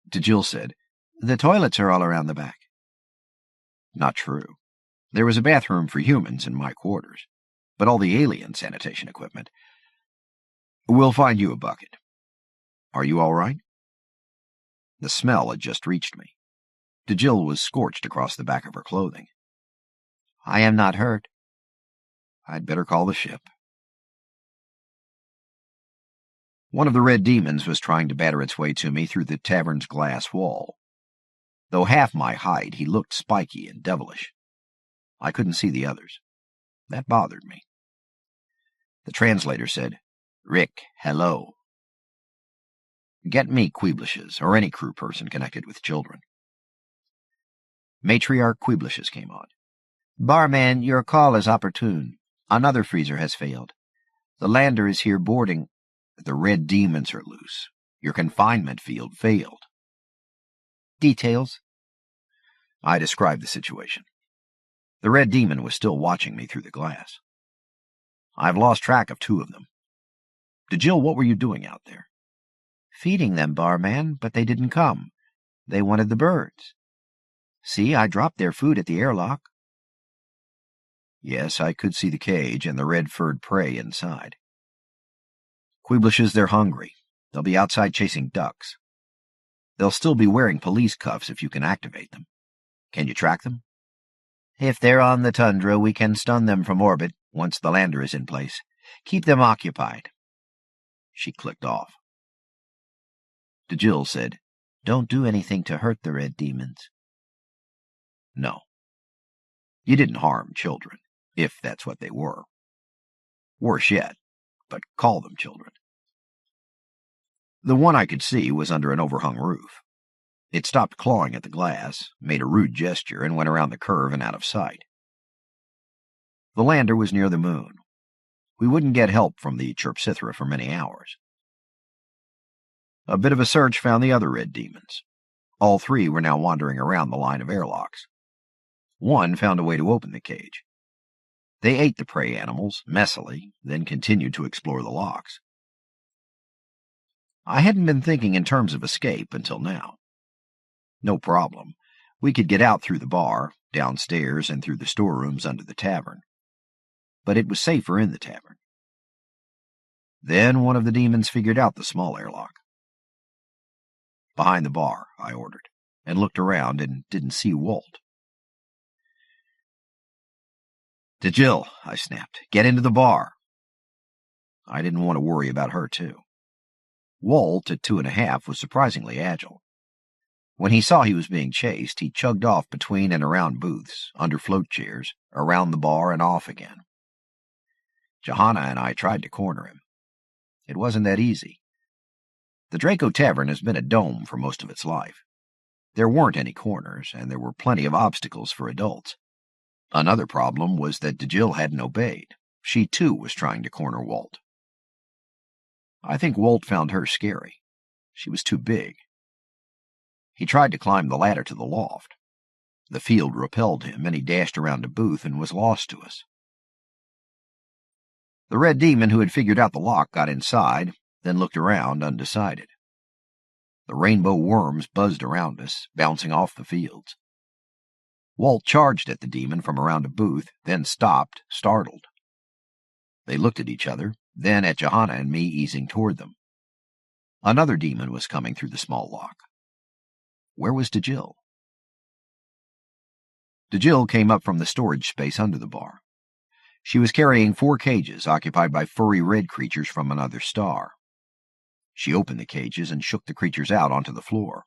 DeJill said, "The toilets are all around the back." Not true. There was a bathroom for humans in my quarters, but all the alien sanitation equipment. "We'll find you a bucket. Are you all right?" The smell had just reached me. DeJill was scorched across the back of her clothing. "I am not hurt." "I'd better call the ship." One of the red demons was trying to batter its way to me through the tavern's glass wall. Though half my height, he looked spiky and devilish. I couldn't see the others. That bothered me. The translator said, "Rick, hello." "Get me Queeblishes, or any crew person connected with children." Matriarch Queeblishes came on. "Barman, your call is opportune. Another freezer has failed. The lander is here boarding. The red demons are loose. Your confinement field failed. Details? I described the situation. The red demon was still watching me through the glass. I've lost track of 2 of them. DeJill, what were you doing out there? Feeding them, barman, but they didn't come. They wanted the birds. See, I dropped their food at the airlock. Yes, I could see the cage and the red-furred prey inside. Queeblishes, they're hungry. They'll be outside chasing ducks. They'll still be wearing police cuffs if you can activate them. Can you track them? If they're on the tundra, we can stun them from orbit once the lander is in place. Keep them occupied. She clicked off. DeJill said, "Don't do anything to hurt the red demons." No. You didn't harm children, if that's what they were. Worse yet, but call them children. The one I could see was under an overhung roof. It stopped clawing at the glass, made a rude gesture, and went around the curve and out of sight. The lander was near the moon. We wouldn't get help from the Chrysalis for many hours. A bit of a search found the other red demons. All 3 were now wandering around the line of airlocks. One found a way to open the cage. They ate the prey animals, messily, then continued to explore the locks. I hadn't been thinking in terms of escape until now. No problem. We could get out through the bar, downstairs, and through the storerooms under the tavern. But it was safer in the tavern. Then one of the demons figured out the small airlock. "Behind the bar," I ordered, and looked around and didn't see Walt. "DeJill," I snapped, "get into the bar." I didn't want to worry about her, too. Walt, at 2.5, was surprisingly agile. When he saw he was being chased, he chugged off between and around booths, under float chairs, around the bar, and off again. Johanna and I tried to corner him. It wasn't that easy. The Draco Tavern has been a dome for most of its life. There weren't any corners, and there were plenty of obstacles for adults. Another problem was that DeJill hadn't obeyed. She, too, was trying to corner Walt. I think Walt found her scary. She was too big. He tried to climb the ladder to the loft. The field repelled him, and he dashed around a booth and was lost to us. The red demon who had figured out the lock got inside, then looked around, undecided. The rainbow worms buzzed around us, bouncing off the fields. Walt charged at the demon from around a booth, then stopped, startled. They looked at each other, then at Johanna and me easing toward them. Another demon was coming through the small lock. Where was DeJill? DeJill came up from the storage space under the bar. She was carrying 4 cages occupied by furry red creatures from another star. She opened the cages and shook the creatures out onto the floor.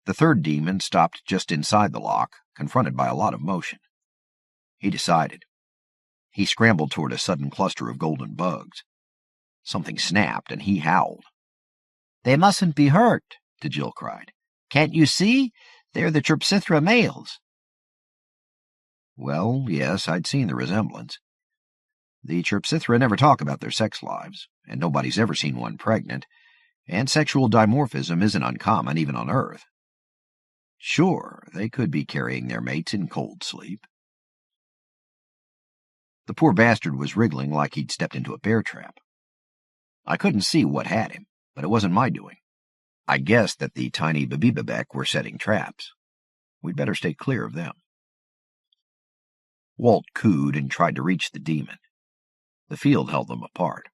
The third demon stopped just inside the lock, confronted by a lot of motion. He decided. He scrambled toward a sudden cluster of golden bugs. Something snapped, and he howled. "They mustn't be hurt," DeJill cried. "Can't you see? They're the Chrysalis males." Well, yes, I'd seen the resemblance. The Chrysalis never talk about their sex lives, and nobody's ever seen one pregnant, and sexual dimorphism isn't uncommon even on Earth. Sure, they could be carrying their mates in cold sleep. The poor bastard was wriggling like he'd stepped into a bear trap. I couldn't see what had him, but it wasn't my doing. I guessed that the tiny Babibabek were setting traps. We'd better stay clear of them. Walt cooed and tried to reach the demon. The field held them apart.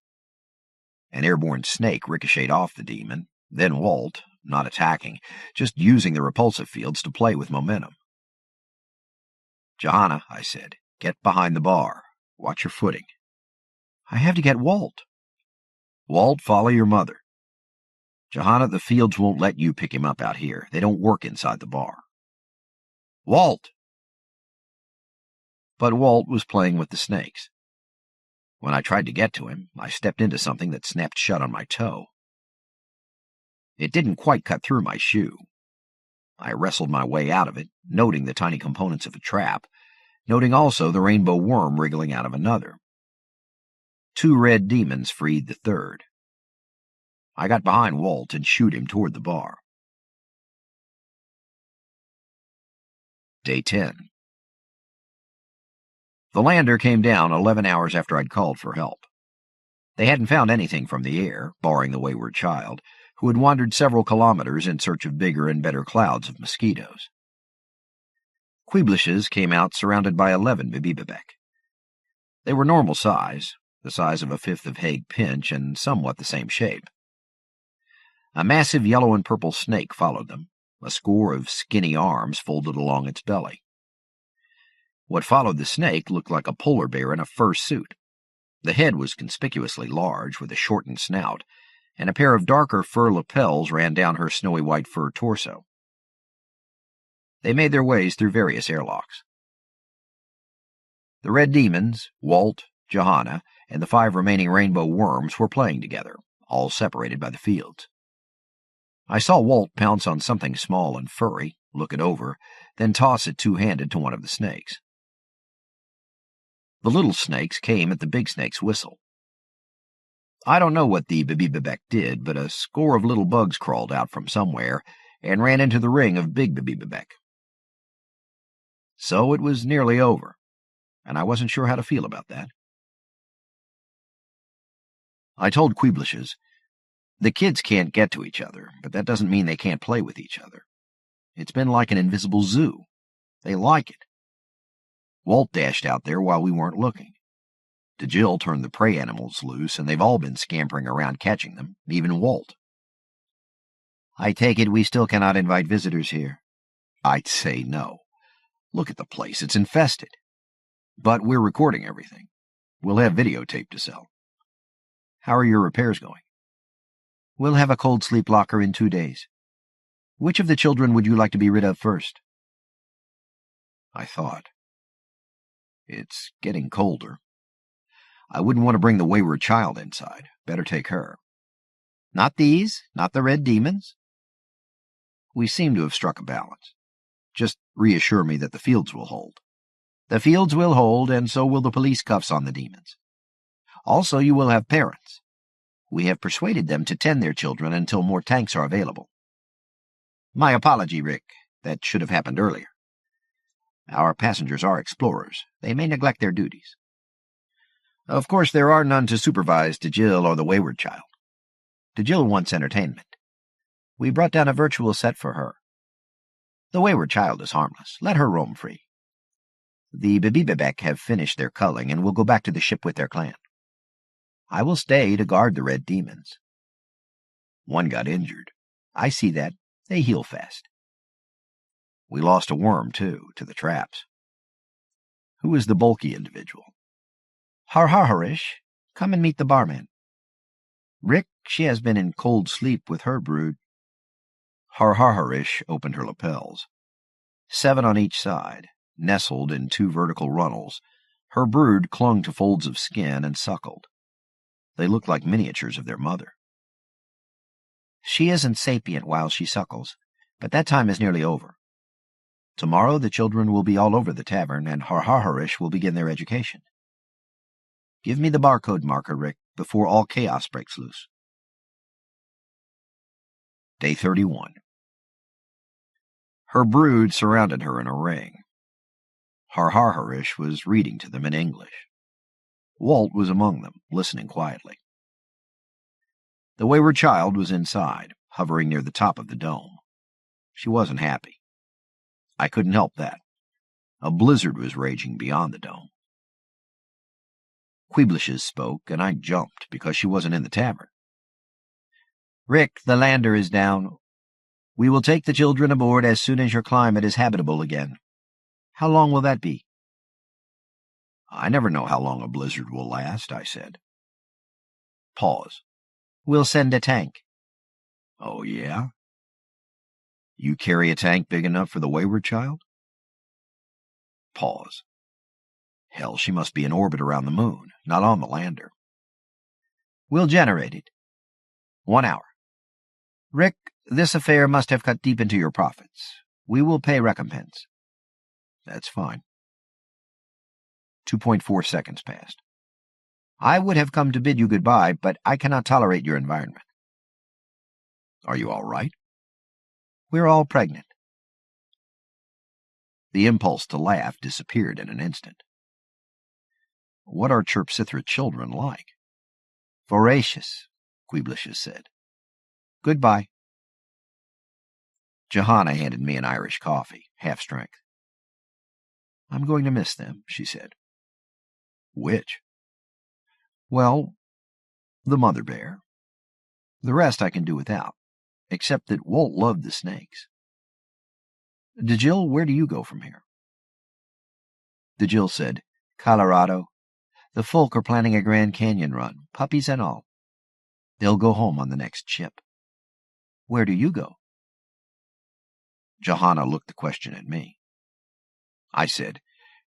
An airborne snake ricocheted off the demon, then Walt, not attacking, just using the repulsive fields to play with momentum. "Johanna," I said, "get behind the bar. Watch your footing." "I have to get Walt." "Walt, follow your mother." "Johanna, the fields won't let you pick him up out here. They don't work inside the bar." "Walt!" But Walt was playing with the snakes. When I tried to get to him, I stepped into something that snapped shut on my toe. It didn't quite cut through my shoe. I wrestled my way out of it, noting the tiny components of a trap, noting also the rainbow worm wriggling out of another. 2 red demons freed the third. I got behind Walt and shooed him toward the bar. Day 10. The lander came down 11 hours after I'd called for help. They hadn't found anything from the air, barring the wayward child, who had wandered several kilometers in search of bigger and better clouds of mosquitoes. Queeblishes came out surrounded by 11 bibibibek. They were normal size, the size of a fifth of Hague Pinch and somewhat the same shape. A massive yellow and purple snake followed them, a score of skinny arms folded along its belly. What followed the snake looked like a polar bear in a fur suit. The head was conspicuously large, with a shortened snout, and a pair of darker fur lapels ran down her snowy white fur torso. They made their ways through various airlocks. The red demons, Walt, Johanna, and the 5 remaining rainbow worms were playing together, all separated by the fields. I saw Walt pounce on something small and furry, look it over, then toss it two-handed to one of the snakes. The little snakes came at the big snake's whistle. I don't know what the bibibibek did, but a score of little bugs crawled out from somewhere and ran into the ring of big bibibibek. So it was nearly over, and I wasn't sure how to feel about that. I told Queeblishes, the kids can't get to each other, but that doesn't mean they can't play with each other. It's been like an invisible zoo. They like it. Walt dashed out there while we weren't looking. DeJill turned the prey animals loose, and they've all been scampering around catching them, even Walt. I take it we still cannot invite visitors here. I'd say no. Look at the place, it's infested. But we're recording everything. We'll have videotape to sell. How are your repairs going? We'll have a cold sleep locker in 2 days. Which of the children would you like to be rid of first? I thought. It's getting colder. I wouldn't want to bring the wayward child inside. Better take her. Not these, not the red demons. We seem to have struck a balance. Just reassure me that the fields will hold. The fields will hold, and so will the police cuffs on the demons. Also, you will have parents. We have persuaded them to tend their children until more tanks are available. My apology, Rick. That should have happened earlier. Our passengers are explorers. They may neglect their duties. Of course, there are none to supervise DeJill or the wayward child. DeJill wants entertainment. We brought down a virtual set for her. The wayward child is harmless. Let her roam free. The bibibibek have finished their culling and will go back to the ship with their clan. I will stay to guard the red demons. One got injured. I see that. They heal fast. We lost a worm, too, to the traps. Who is the bulky individual? Harharish, come and meet the barman. Rick, she has been in cold sleep with her brood. Harharish opened her lapels. 7 on each side, nestled in 2 vertical runnels, her brood clung to folds of skin and suckled. They looked like miniatures of their mother. She isn't sapient while she suckles, but that time is nearly over. Tomorrow the children will be all over the tavern, and Harharish will begin their education. Give me the barcode marker, Rick, before all chaos breaks loose. Day 31. Her brood surrounded her in a ring. Harharish was reading to them in English. Walt was among them, listening quietly. The wayward child was inside, hovering near the top of the dome. She wasn't happy. I couldn't help that. A blizzard was raging beyond the dome. Queeblishes spoke, and I jumped because she wasn't in the tavern. Rick, the lander is down. We will take the children aboard as soon as your climate is habitable again. How long will that be? I never know how long a blizzard will last, I said. Pause. We'll send a tank. Oh, yeah? You carry a tank big enough for the wayward child? Pause. Hell, she must be in orbit around the moon, not on the lander. We'll generate it. 1 hour. Rick, this affair must have cut deep into your profits. We will pay recompense. That's fine. 2.4 seconds passed. I would have come to bid you goodbye, but I cannot tolerate your environment. Are you all right? We're all pregnant. The impulse to laugh disappeared in an instant. What are Chirpsithra children like? Voracious, Queeblicious said. Goodbye. Johanna handed me an Irish coffee, half-strength. I'm going to miss them, she said. Which? Well, the mother bear. The rest I can do without, except that Walt loved the snakes. DeJill, where do you go from here? DeJill said, Colorado. The folk are planning a Grand Canyon run, puppies and all. They'll go home on the next ship. Where do you go? Johanna looked the question at me. I said,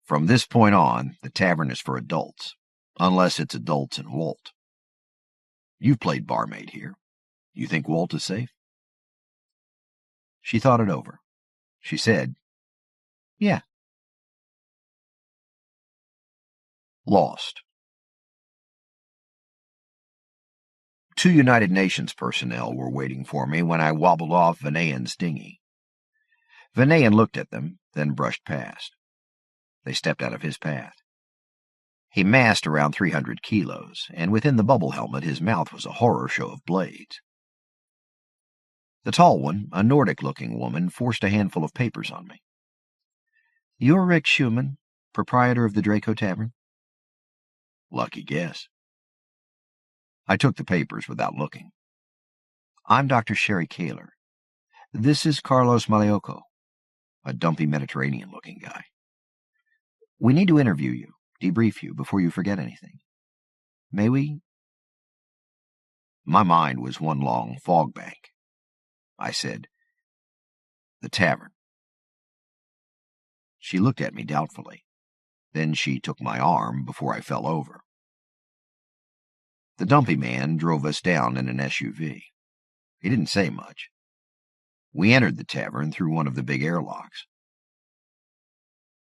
from this point on, the tavern is for adults, unless it's adults and Walt. You've played barmaid here. You think Walt is safe? She thought it over. She said, yeah. Lost. 2 United Nations personnel were waiting for me when I wobbled off Vanayan's dinghy. Vanayan looked at them, then brushed past. They stepped out of his path. He massed around 300 kilos, and within the bubble helmet his mouth was a horror show of blades. The tall one, a Nordic-looking woman, forced a handful of papers on me. You're Rick Schumann, proprietor of the Draco Tavern? Lucky guess. I took the papers without looking. I'm Dr. Sherry Kaler. This is Carlos Maliocco, a dumpy Mediterranean-looking guy. We need to interview you, debrief you before you forget anything. May we? My mind was one long fog bank. I said, the tavern. She looked at me doubtfully. Then she took my arm before I fell over. The dumpy man drove us down in an SUV. He didn't say much. We entered the tavern through one of the big airlocks.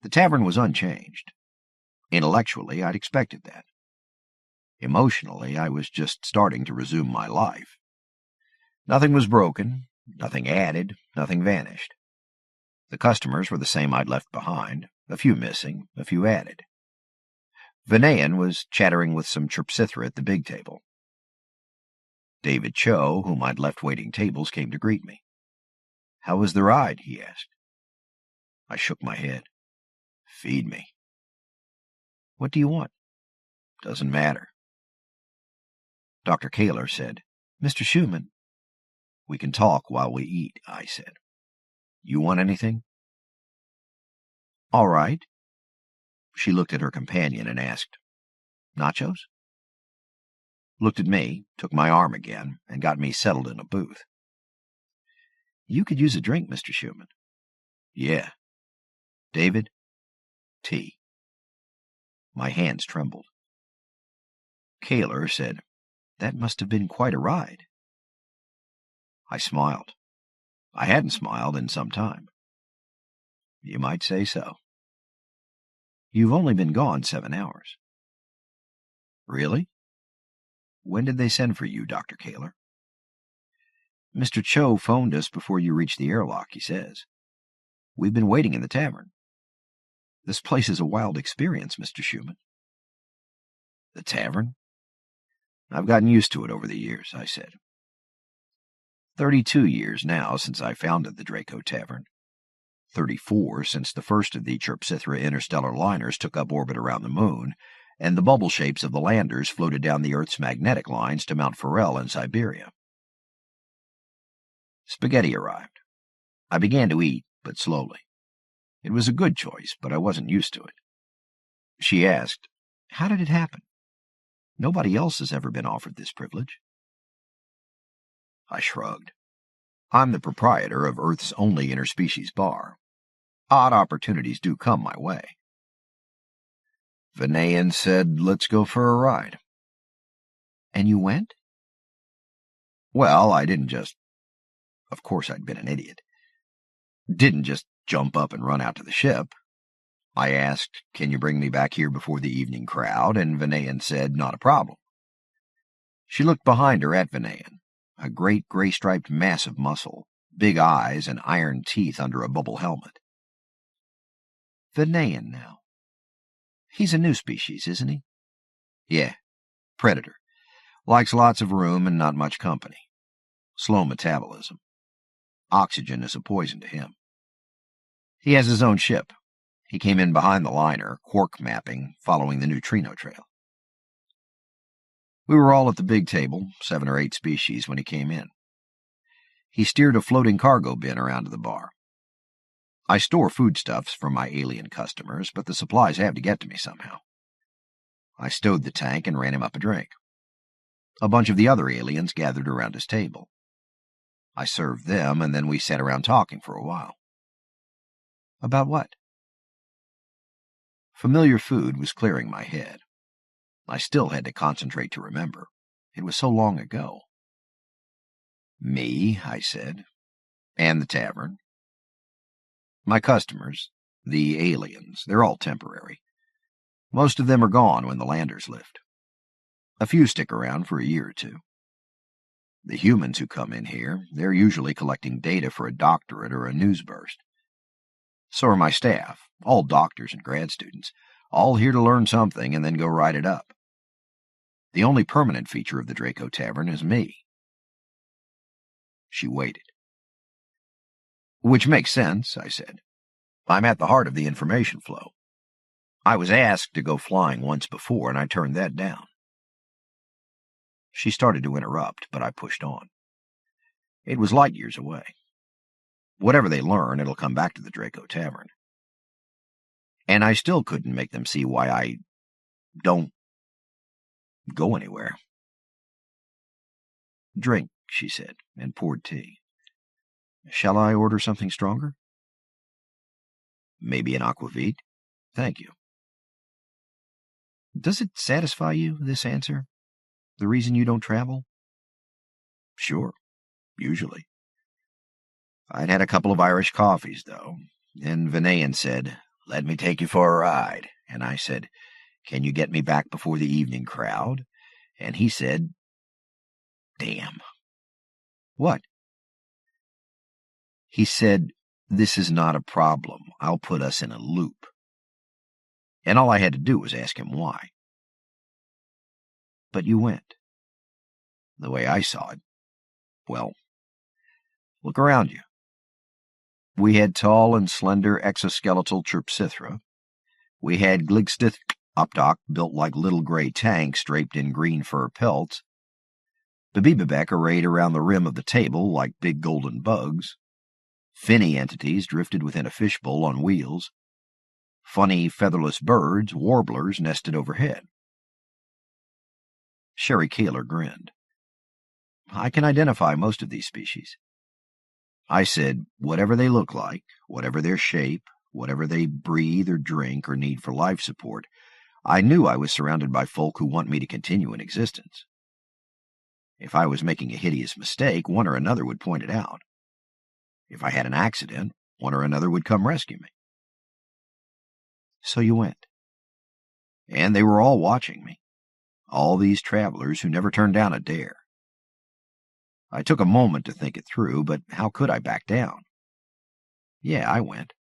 The tavern was unchanged. Intellectually, I'd expected that. Emotionally, I was just starting to resume my life. Nothing was broken, nothing added, nothing vanished. The customers were the same I'd left behind, a few missing, a few added. Vanayan was chattering with some Chirpsithra at the big table. David Cho, whom I'd left waiting tables, came to greet me. "How was the ride?" he asked. I shook my head. "Feed me." "What do you want?" "Doesn't matter." Dr. Kaler said, "Mr. Schumann." "We can talk while we eat," I said. "You want anything?" "All right." She looked at her companion and asked, "Nachos?" Looked at me, took my arm again, and got me settled in a booth. "You could use a drink, Mr. Schumann." "Yeah." "David?" "Tea." My hands trembled. Kaler said, "That must have been quite a ride." I smiled. I hadn't smiled in some time. "You might say so." "You've only been gone 7 hours." "Really? When did they send for you, Dr. Kaler?" "Mr. Cho phoned us before you reached the airlock, he says. We've been waiting in the tavern. This place is a wild experience, Mr. Schumann." "The tavern? I've gotten used to it over the years," I said. 32 years now since I founded the Draco Tavern. 34 since the first of the Chirpsithra interstellar liners took up orbit around the moon, and the bubble shapes of the landers floated down the Earth's magnetic lines to Mount Forel in Siberia. Spaghetti arrived. I began to eat, but slowly. It was a good choice, but I wasn't used to it. She asked, "How did it happen? Nobody else has ever been offered this privilege." I shrugged. I'm the proprietor of Earth's only interspecies bar. Odd opportunities do come my way. Vanayan said, "Let's go for a ride." "And you went?" "Well, I didn't just... Of course I'd been an idiot. Didn't just jump up and run out to the ship. I asked, 'Can you bring me back here before the evening crowd?' And Vanayan said, 'Not a problem.' She looked behind her at Vanayan, a great gray-striped mass of muscle, big eyes and iron teeth under a bubble helmet. Venean now. He's a new species, isn't he? Yeah, predator. Likes lots of room and not much company. Slow metabolism. Oxygen is a poison to him. He has his own ship. He came in behind the liner, quark mapping, following the neutrino trail. We were all at the big table, 7 or 8 species, when he came in. He steered a floating cargo bin around to the bar. I store foodstuffs for my alien customers, but the supplies have to get to me somehow. I stowed the tank and ran him up a drink. A bunch of the other aliens gathered around his table. I served them, and then we sat around talking for a while. About what? Familiar food was clearing my head. I still had to concentrate to remember. It was so long ago. Me, I said, and the tavern. My customers, the aliens, they're all temporary. Most of them are gone when the landers lift. A few stick around for a year or two. The humans who come in here, they're usually collecting data for a doctorate or a news burst. So are my staff, all doctors and grad students, all here to learn something and then go write it up. The only permanent feature of the Draco Tavern is me. She waited. Which makes sense, I said. I'm at the heart of the information flow. I was asked to go flying once before, and I turned that down. She started to interrupt, but I pushed on. It was light years away. Whatever they learn, it'll come back to the Draco Tavern. And I still couldn't make them see why I don't go anywhere. Drink, she said, and poured tea. Shall I order something stronger? Maybe an aquavit? Thank you. Does it satisfy you, this answer? The reason you don't travel? Sure, usually. I'd had a couple of Irish coffees, though, and Venean said, "Let me take you for a ride." And I said, "Can you get me back before the evening crowd?" And he said, "Damn." What? He said, "This is not a problem. I'll put us in a loop." And all I had to do was ask him why. But you went. The way I saw it, well, look around you. We had tall and slender exoskeletal Terpsithra. We had Gligstith Optok built like little gray tanks draped in green fur pelts. Babibabek arrayed around the rim of the table like big golden bugs. Finny entities drifted within a fishbowl on wheels. Funny featherless birds, warblers, nested overhead. Sherry Kaler grinned. I can identify most of these species. I said, whatever they look like, whatever their shape, whatever they breathe or drink or need for life support, I knew I was surrounded by folk who want me to continue in existence. If I was making a hideous mistake, one or another would point it out. If I had an accident, one or another would come rescue me. So you went. And they were all watching me. All these travelers who never turned down a dare. I took a moment to think it through, but how could I back down? Yeah, I went.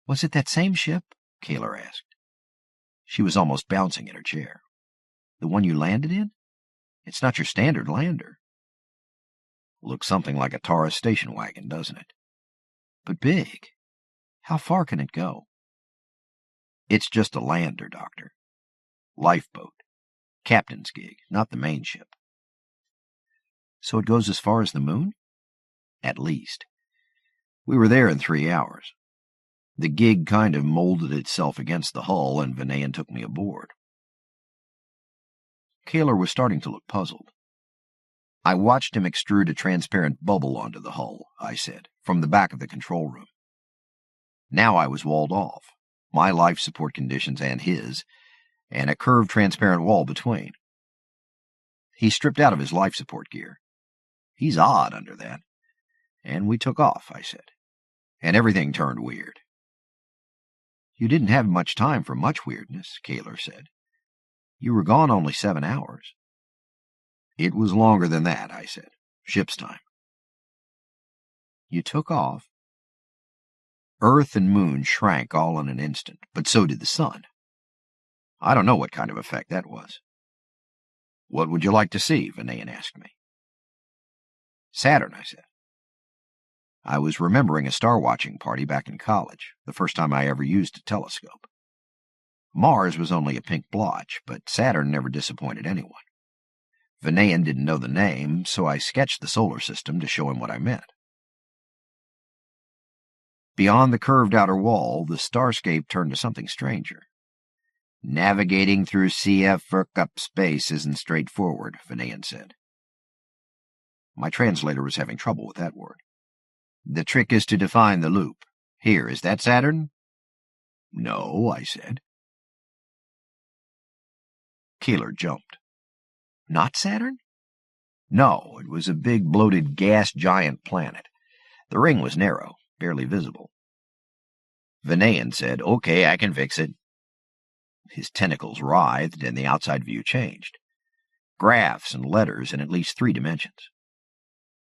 Was it that same ship? Kaler asked. She was almost bouncing in her chair. The one you landed in? It's not your standard lander. Looks something like a Taurus station wagon, doesn't it? But big. How far can it go? It's just a lander, Doctor. Lifeboat. Captain's gig, not the main ship. So it goes as far as the moon? At least. We were there in 3 hours. The gig kind of molded itself against the hull, and Venean took me aboard. Kaler was starting to look puzzled. I watched him extrude a transparent bubble onto the hull, I said, from the back of the control room. Now I was walled off, my life support conditions and his, and a curved transparent wall between. He stripped out of his life support gear. He's odd under that. And we took off, I said. And everything turned weird. You didn't have much time for much weirdness, Kaler said. You were gone only 7 hours. It was longer than that, I said. Ship's time. You took off? Earth and moon shrank all in an instant, but so did the sun. I don't know what kind of effect that was. What would you like to see? Vanayan asked me. Saturn, I said. I was remembering a star-watching party back in college, the first time I ever used a telescope. Mars was only a pink blotch, but Saturn never disappointed anyone. Vanayan didn't know the name, so I sketched the solar system to show him what I meant. Beyond the curved outer wall, the starscape turned to something stranger. Navigating through CF Verkup space isn't straightforward, Vanayan said. My translator was having trouble with that word. The trick is to define the loop. Here, is that Saturn? No, I said. Keeler jumped. Not Saturn? No, it was a big bloated gas giant planet. The ring was narrow, barely visible. Vanayan said, "Okay, I can fix it." His tentacles writhed and the outside view changed. Graphs and letters in at least 3 dimensions.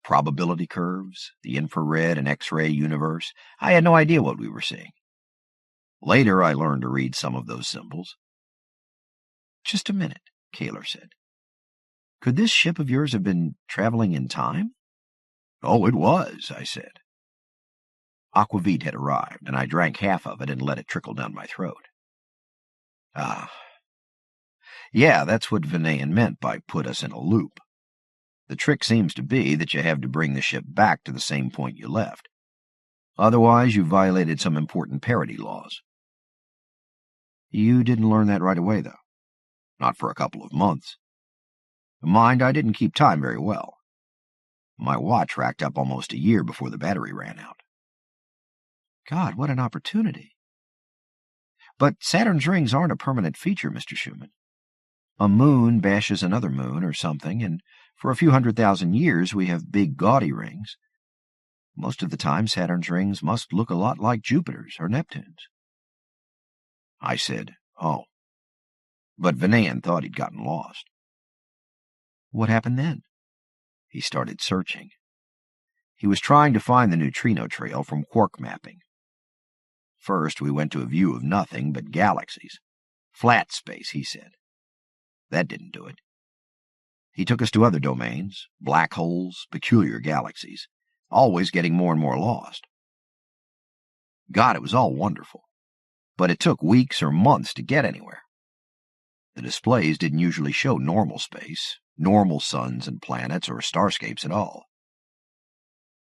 Probability curves, the infrared and X-ray universe. I had no idea what we were seeing. Later, I learned to read some of those symbols. Just a minute, Keeler said. Could this ship of yours have been traveling in time? Oh, it was, I said. Aquavit had arrived, and I drank half of it and let it trickle down my throat. Ah. Yeah, that's what Vanayan meant by put us in a loop. The trick seems to be that you have to bring the ship back to the same point you left. Otherwise, you violated some important parity laws. You didn't learn that right away, though. Not for a couple of months. Mind, I didn't keep time very well. My watch racked up almost a year before the battery ran out. God, what an opportunity. But Saturn's rings aren't a permanent feature, Mr. Schumann. A moon bashes another moon or something, and for a few 100,000 years we have big gaudy rings. Most of the time Saturn's rings must look a lot like Jupiter's or Neptune's. I said, oh. But Vanayan thought he'd gotten lost. What happened then? He started searching. He was trying to find the neutrino trail from quark mapping. First, we went to a view of nothing but galaxies. Flat space, he said. That didn't do it. He took us to other domains, black holes, peculiar galaxies, always getting more and more lost. God, it was all wonderful. But it took weeks or months to get anywhere. The displays didn't usually show normal space, normal suns and planets or starscapes at all.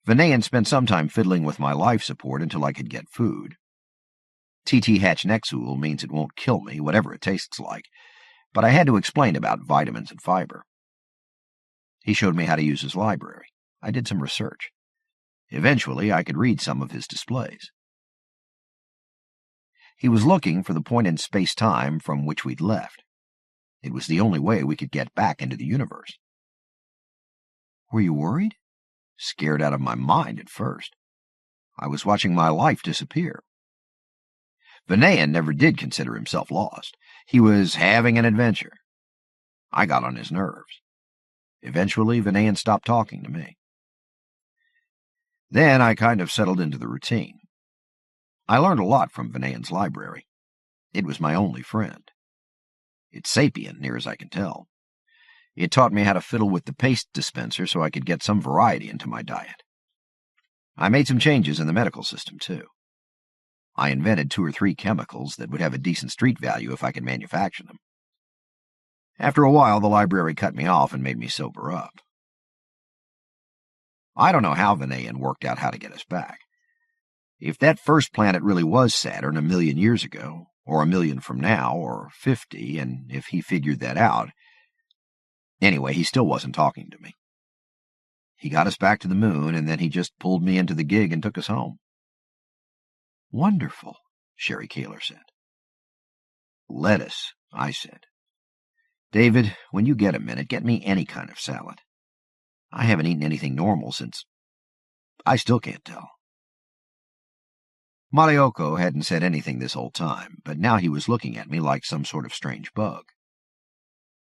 Vanayan spent some time fiddling with my life support until I could get food. TT Hatch Nexul means it won't kill me, whatever it tastes like, but I had to explain about vitamins and fiber. He showed me how to use his library. I did some research. Eventually, I could read some of his displays. He was looking for the point in space-time from which we'd left. It was the only way we could get back into the universe. Were you worried? Scared out of my mind at first. I was watching my life disappear. Vanayan never did consider himself lost. He was having an adventure. I got on his nerves. Eventually, Vanayan stopped talking to me. Then I kind of settled into the routine. I learned a lot from Vanayan's library. It was my only friend. It's sapient, near as I can tell. It taught me how to fiddle with the paste dispenser so I could get some variety into my diet. I made some changes in the medical system, too. I invented 2 or 3 chemicals that would have a decent street value if I could manufacture them. After a while, the library cut me off and made me sober up. I don't know how Vanayan worked out how to get us back. If that first planet really was Saturn 1,000,000 years ago, or 1,000,000 from now, or 50, and if he figured that out... Anyway, he still wasn't talking to me. He got us back to the moon, and then he just pulled me into the gig and took us home. Wonderful, Sherry Kaler said. Lettuce, I said. David, when you get a minute, get me any kind of salad. I haven't eaten anything normal since... I still can't tell. Marioko hadn't said anything this whole time, but now he was looking at me like some sort of strange bug.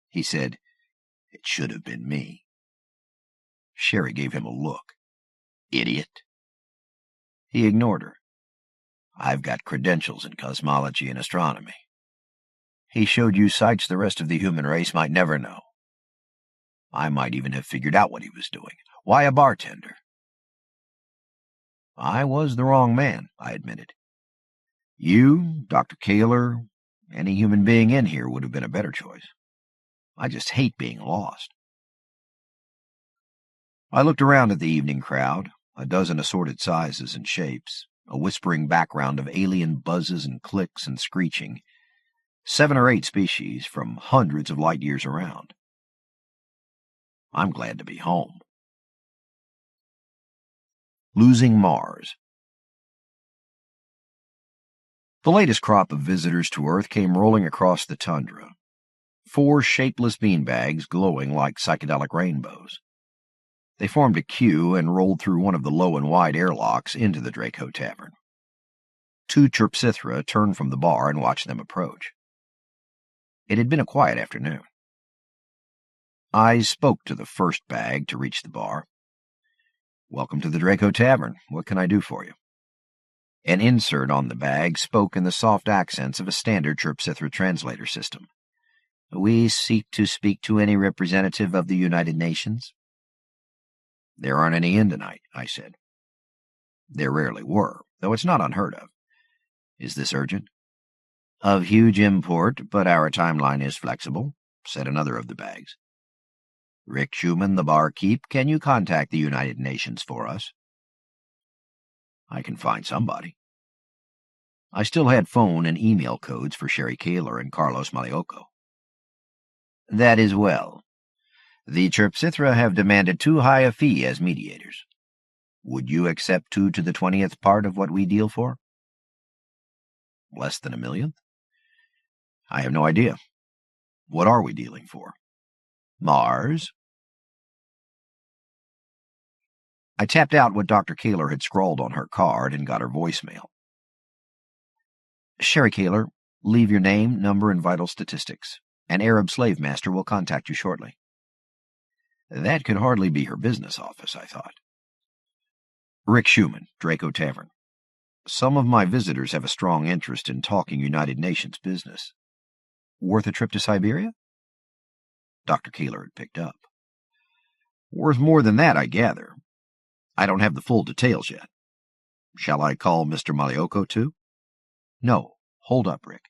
He said, It should have been me. Sherry gave him a look. Idiot. He ignored her. I've got credentials in cosmology and astronomy. He showed you sights the rest of the human race might never know. I might even have figured out what he was doing. Why a bartender? I was the wrong man, I admitted. You, Dr. Kaler, any human being in here would have been a better choice. I just hate being lost. I looked around at the evening crowd, a dozen assorted sizes and shapes, a whispering background of alien buzzes and clicks and screeching, 7 or 8 species from hundreds of light years around. I'm glad to be home. Losing Mars. The latest crop of visitors to Earth came rolling across the tundra, 4 shapeless beanbags glowing like psychedelic rainbows. They formed a queue and rolled through one of the low and wide airlocks into the Draco Tavern. 2 Terpsithra turned from the bar and watched them approach. It had been a quiet afternoon. I spoke to the first bag to reach the bar. Welcome to the Draco Tavern. What can I do for you? An insert on the bag spoke in the soft accents of a standard Terpsithra translator system. We seek to speak to any representative of the United Nations. There aren't any in tonight, I said. There rarely were, though it's not unheard of. Is this urgent? Of huge import, but our timeline is flexible, said another of the bags. Rick Schumann, the barkeep, can you contact the United Nations for us? I can find somebody. I still had phone and email codes for Sherry Kaler and Carlos Malioco. That is well. The Terpsithra have demanded too high a fee as mediators. Would you accept 2 to the 20th part of what we deal for? Less than 1,000,000? I have no idea. What are we dealing for? Mars? I tapped out what Dr. Kaler had scrawled on her card and got her voicemail. Sherry Kaler, leave your name, number, and vital statistics. An Arab slave master will contact you shortly. That could hardly be her business office, I thought. Rick Schumann, Draco Tavern. Some of my visitors have a strong interest in talking United Nations business. Worth a trip to Siberia? Dr. Kaler had picked up. Worth more than that, I gather. I don't have the full details yet. Shall I call Mr. Malioco, too? No, hold up, Rick.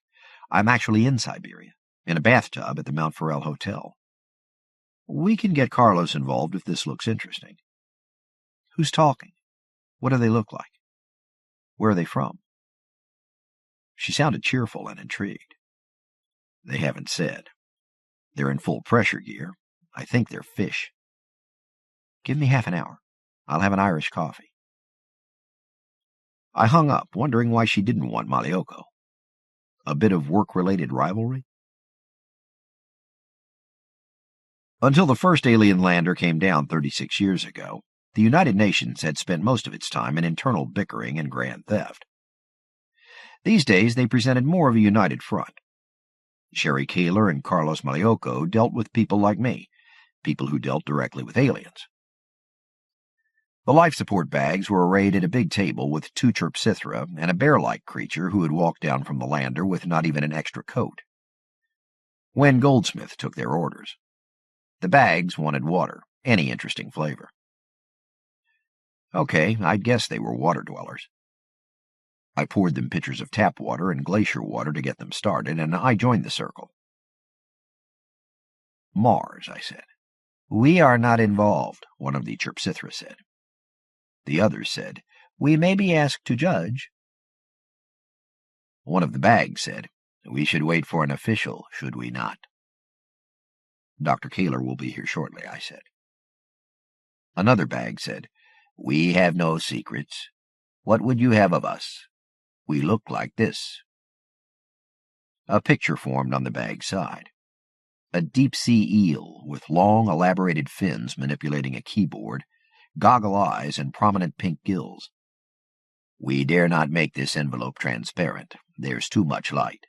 I'm actually in Siberia, in a bathtub at the Mount Farrell Hotel. We can get Carlos involved if this looks interesting. Who's talking? What do they look like? Where are they from? She sounded cheerful and intrigued. They haven't said. They're in full pressure gear. I think they're fish. Give me half an hour. I'll have an Irish coffee. I hung up, wondering why she didn't want Malioco. A bit of work-related rivalry? Until the first alien lander came down 36 years ago, the United Nations had spent most of its time in internal bickering and grand theft. These days they presented more of a united front. Sherry Kaler and Carlos Malioco dealt with people like me, people who dealt directly with aliens. The life support bags were arrayed at a big table with 2 Terpsithra and a bear-like creature who had walked down from the lander with not even an extra coat. Wen Goldsmith took their orders. The bags wanted water, any interesting flavor. Okay, I'd guess they were water dwellers. I poured them pitchers of tap water and glacier water to get them started, and I joined the circle. Mars, I said. We are not involved, one of the Terpsithra said. The others said, we may be asked to judge. One of the bags said, we should wait for an official, should we not? Dr. Kaler will be here shortly, I said. Another bag said, we have no secrets. What would you have of us? We look like this. A picture formed on the bag's side. A deep-sea eel with long, elaborated fins manipulating a keyboard, goggle eyes, and prominent pink gills. We dare not make this envelope transparent. There's too much light.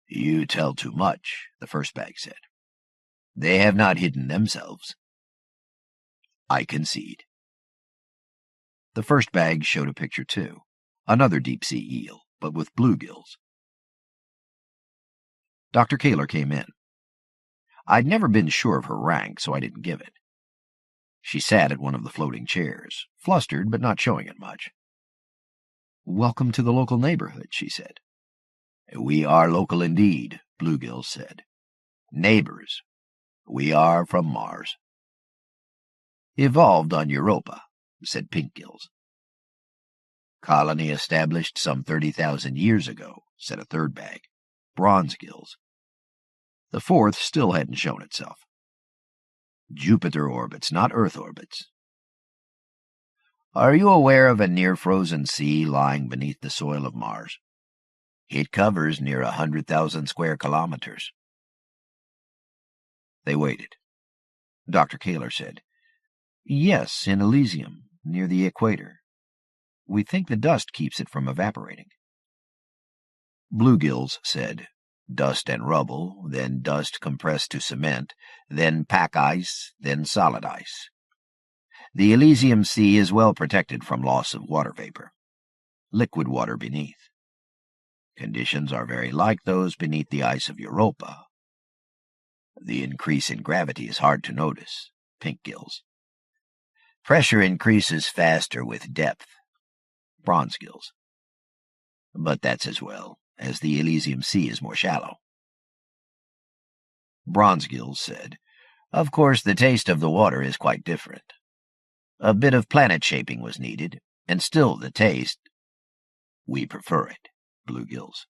You tell too much, the first bag said. They have not hidden themselves. I concede. The first bag showed a picture too. Another deep-sea eel, but with bluegills. Dr. Kaler came in. I'd never been sure of her rank, so I didn't give it. She sat at one of the floating chairs, flustered but not showing it much. "Welcome to the local neighborhood," she said. "We are local indeed," Bluegills said. "Neighbors. We are from Mars." "Evolved on Europa," said Pinkgills. "Colony established some 30,000 years ago," said a third bag, Bronzegills. The fourth still hadn't shown itself. "Jupiter orbits, not Earth orbits." "Are you aware of a near-frozen sea lying beneath the soil of Mars? It covers near 100,000 square kilometers." They waited. Dr. Kaler said, "Yes, in Elysium, near the equator. We think the dust keeps it from evaporating." Bluegills said, "Dust and rubble, then dust compressed to cement, then pack ice, then solid ice. The Elysium Sea is well protected from loss of water vapor. Liquid water beneath. Conditions are very like those beneath the ice of Europa. The increase in gravity is hard to notice," Pinkgills. "Pressure increases faster with depth," Bronzegills. "But that's as well, as the Elysium Sea is more shallow." Bronzegills said, "Of course the taste of the water is quite different. A bit of planet shaping was needed, and still the taste—" "We prefer it," Bluegills.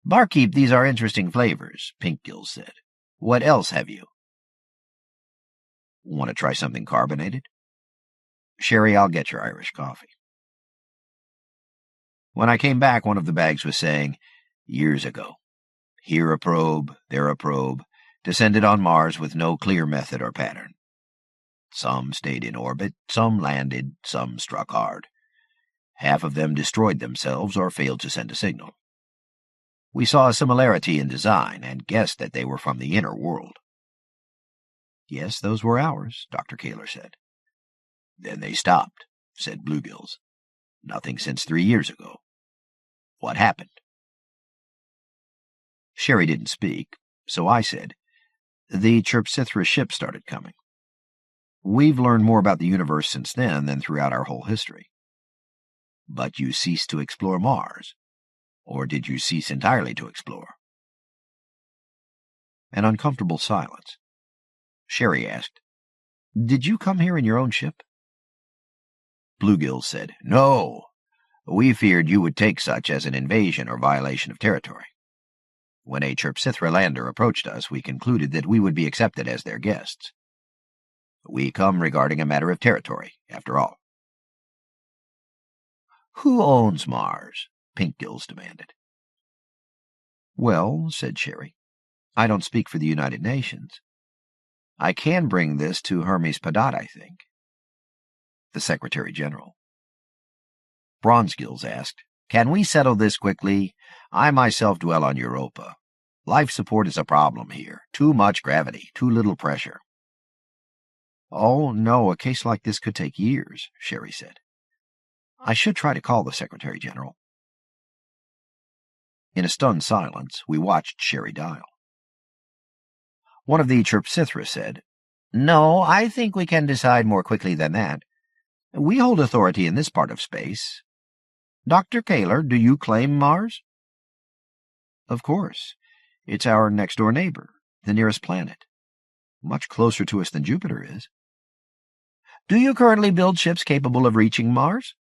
"Barkeep, these are interesting flavors," Pinkgills said. "What else have you?" "Want to try something carbonated?" "Sherry, I'll get your Irish coffee." When I came back, one of the bags was saying, "Years ago. Here a probe, there a probe, descended on Mars with no clear method or pattern. Some stayed in orbit, some landed, some struck hard. Half of them destroyed themselves or failed to send a signal. We saw a similarity in design and guessed that they were from the inner world." "Yes, those were ours," Dr. Kaler said. "Then they stopped," said Bluegills. "Nothing since 3 years ago. What happened?" Sherry didn't speak, so I said, "The Chirpsithra ship started coming. We've learned more about the universe since then than throughout our whole history." "But you ceased to explore Mars. Or did you cease entirely to explore?" An uncomfortable silence. Sherry asked, "Did you come here in your own ship?" Bluegills said, "No. We feared you would take such as an invasion or violation of territory. When a Chirpsithra lander approached us, we concluded that we would be accepted as their guests. We come regarding a matter of territory, after all." "Who owns Mars?" Pinkgills demanded. "Well," said Sherry, "I don't speak for the United Nations. I can bring this to Hermes Padat, I think." "The Secretary General." Bronzegills asked, "Can we settle this quickly? I myself dwell on Europa. Life support is a problem here. Too much gravity, too little pressure." "Oh, no, a case like this could take years," Sherry said. "I should try to call the Secretary General." In a stunned silence, we watched Sherry dial. One of the Chirpsithra said, "No, I think we can decide more quickly than that. We hold authority in this part of space. Dr. Kaler, do you claim Mars?" "Of course. It's our next-door neighbor, the nearest planet. Much closer to us than Jupiter is." "Do you currently build ships capable of reaching Mars?"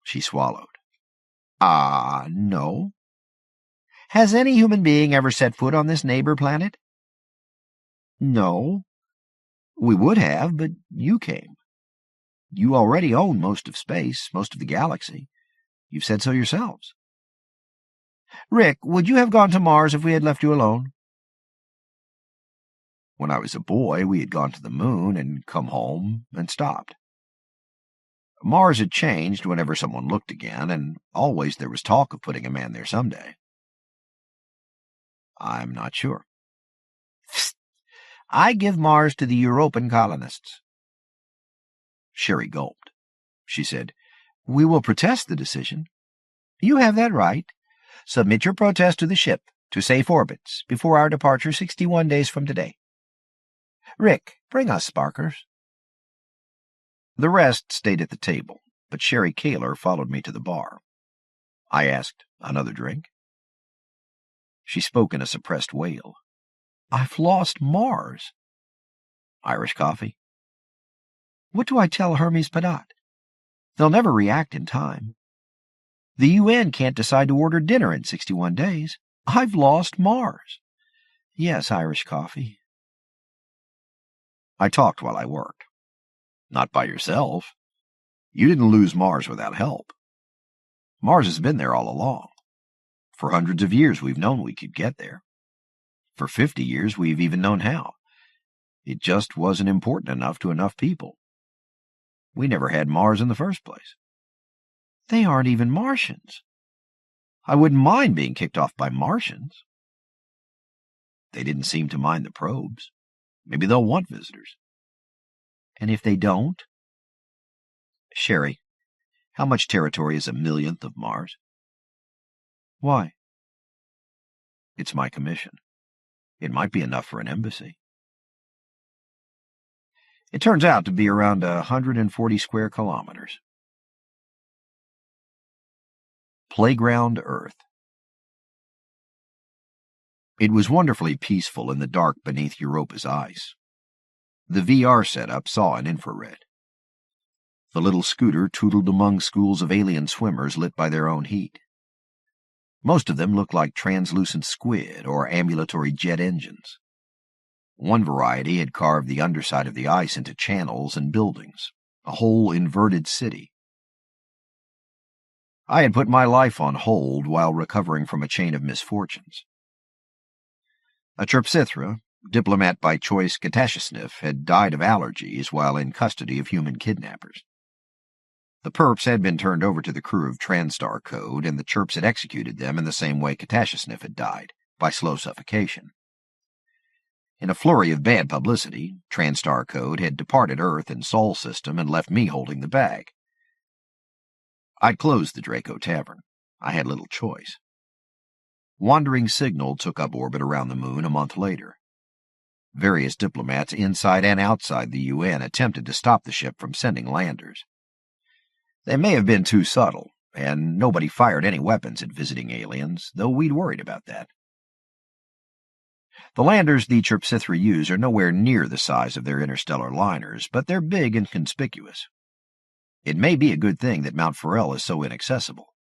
She swallowed. No. "Has any human being ever set foot on this neighbor planet?" "No. We would have, but you came. You already own most of space, most of the galaxy. You've said so yourselves." "Rick, would you have gone to Mars if we had left you alone?" "When I was a boy, we had gone to the moon and come home and stopped. Mars had changed whenever someone looked again, and always there was talk of putting a man there someday." "I'm not sure." I give Mars to the European colonists. Sherry gulped. She said, We will protest the decision. You have that right. Submit your protest to the ship, to safe orbits, before our departure 61 days from today. Rick, bring us sparkers. The rest stayed at the table, but Sherry Kaler followed me to the bar. I asked, another drink? She spoke in a suppressed wail. I've lost Mars. Irish coffee? What do I tell Hermes Padat? They'll never react in time. The UN can't decide to order dinner in 61 days. I've lost Mars. Yes, Irish coffee. I talked while I worked. Not by yourself. You didn't lose Mars without help. Mars has been there all along. For hundreds of years we've known we could get there. For 50 years we've even known how. It just wasn't important enough to enough people. We never had Mars in the first place. They aren't even Martians. I wouldn't mind being kicked off by Martians. They didn't seem to mind the probes. Maybe they'll want visitors. And if they don't? Sherry, how much territory is a millionth of Mars? Why? It's my commission. It might be enough for an embassy. It turns out to be around 140 square kilometers. Playground Earth. It was wonderfully peaceful in the dark beneath Europa's ice. The VR setup saw in infrared. The little scooter tootled among schools of alien swimmers lit by their own heat. Most of them looked like translucent squid or ambulatory jet engines. One variety had carved the underside of the ice into channels and buildings, a whole inverted city. I had put my life on hold while recovering from a chain of misfortunes. A Terpsithra, diplomat by choice Katashasniff, had died of allergies while in custody of human kidnappers. The perps had been turned over to the crew of Transtar Code, and the Chirps had executed them in the same way Katashasniff had died, by slow suffocation. In a flurry of bad publicity, Transtar Code had departed Earth and Sol system and left me holding the bag. I'd closed the Draco Tavern. I had little choice. Wandering Signal took up orbit around the moon a month later. Various diplomats inside and outside the UN attempted to stop the ship from sending landers. They may have been too subtle, and nobody fired any weapons at visiting aliens, though we'd worried about that. The landers the Terpsithra use are nowhere near the size of their interstellar liners, but they're big and conspicuous. It may be a good thing that Mount Farrell is so inaccessible.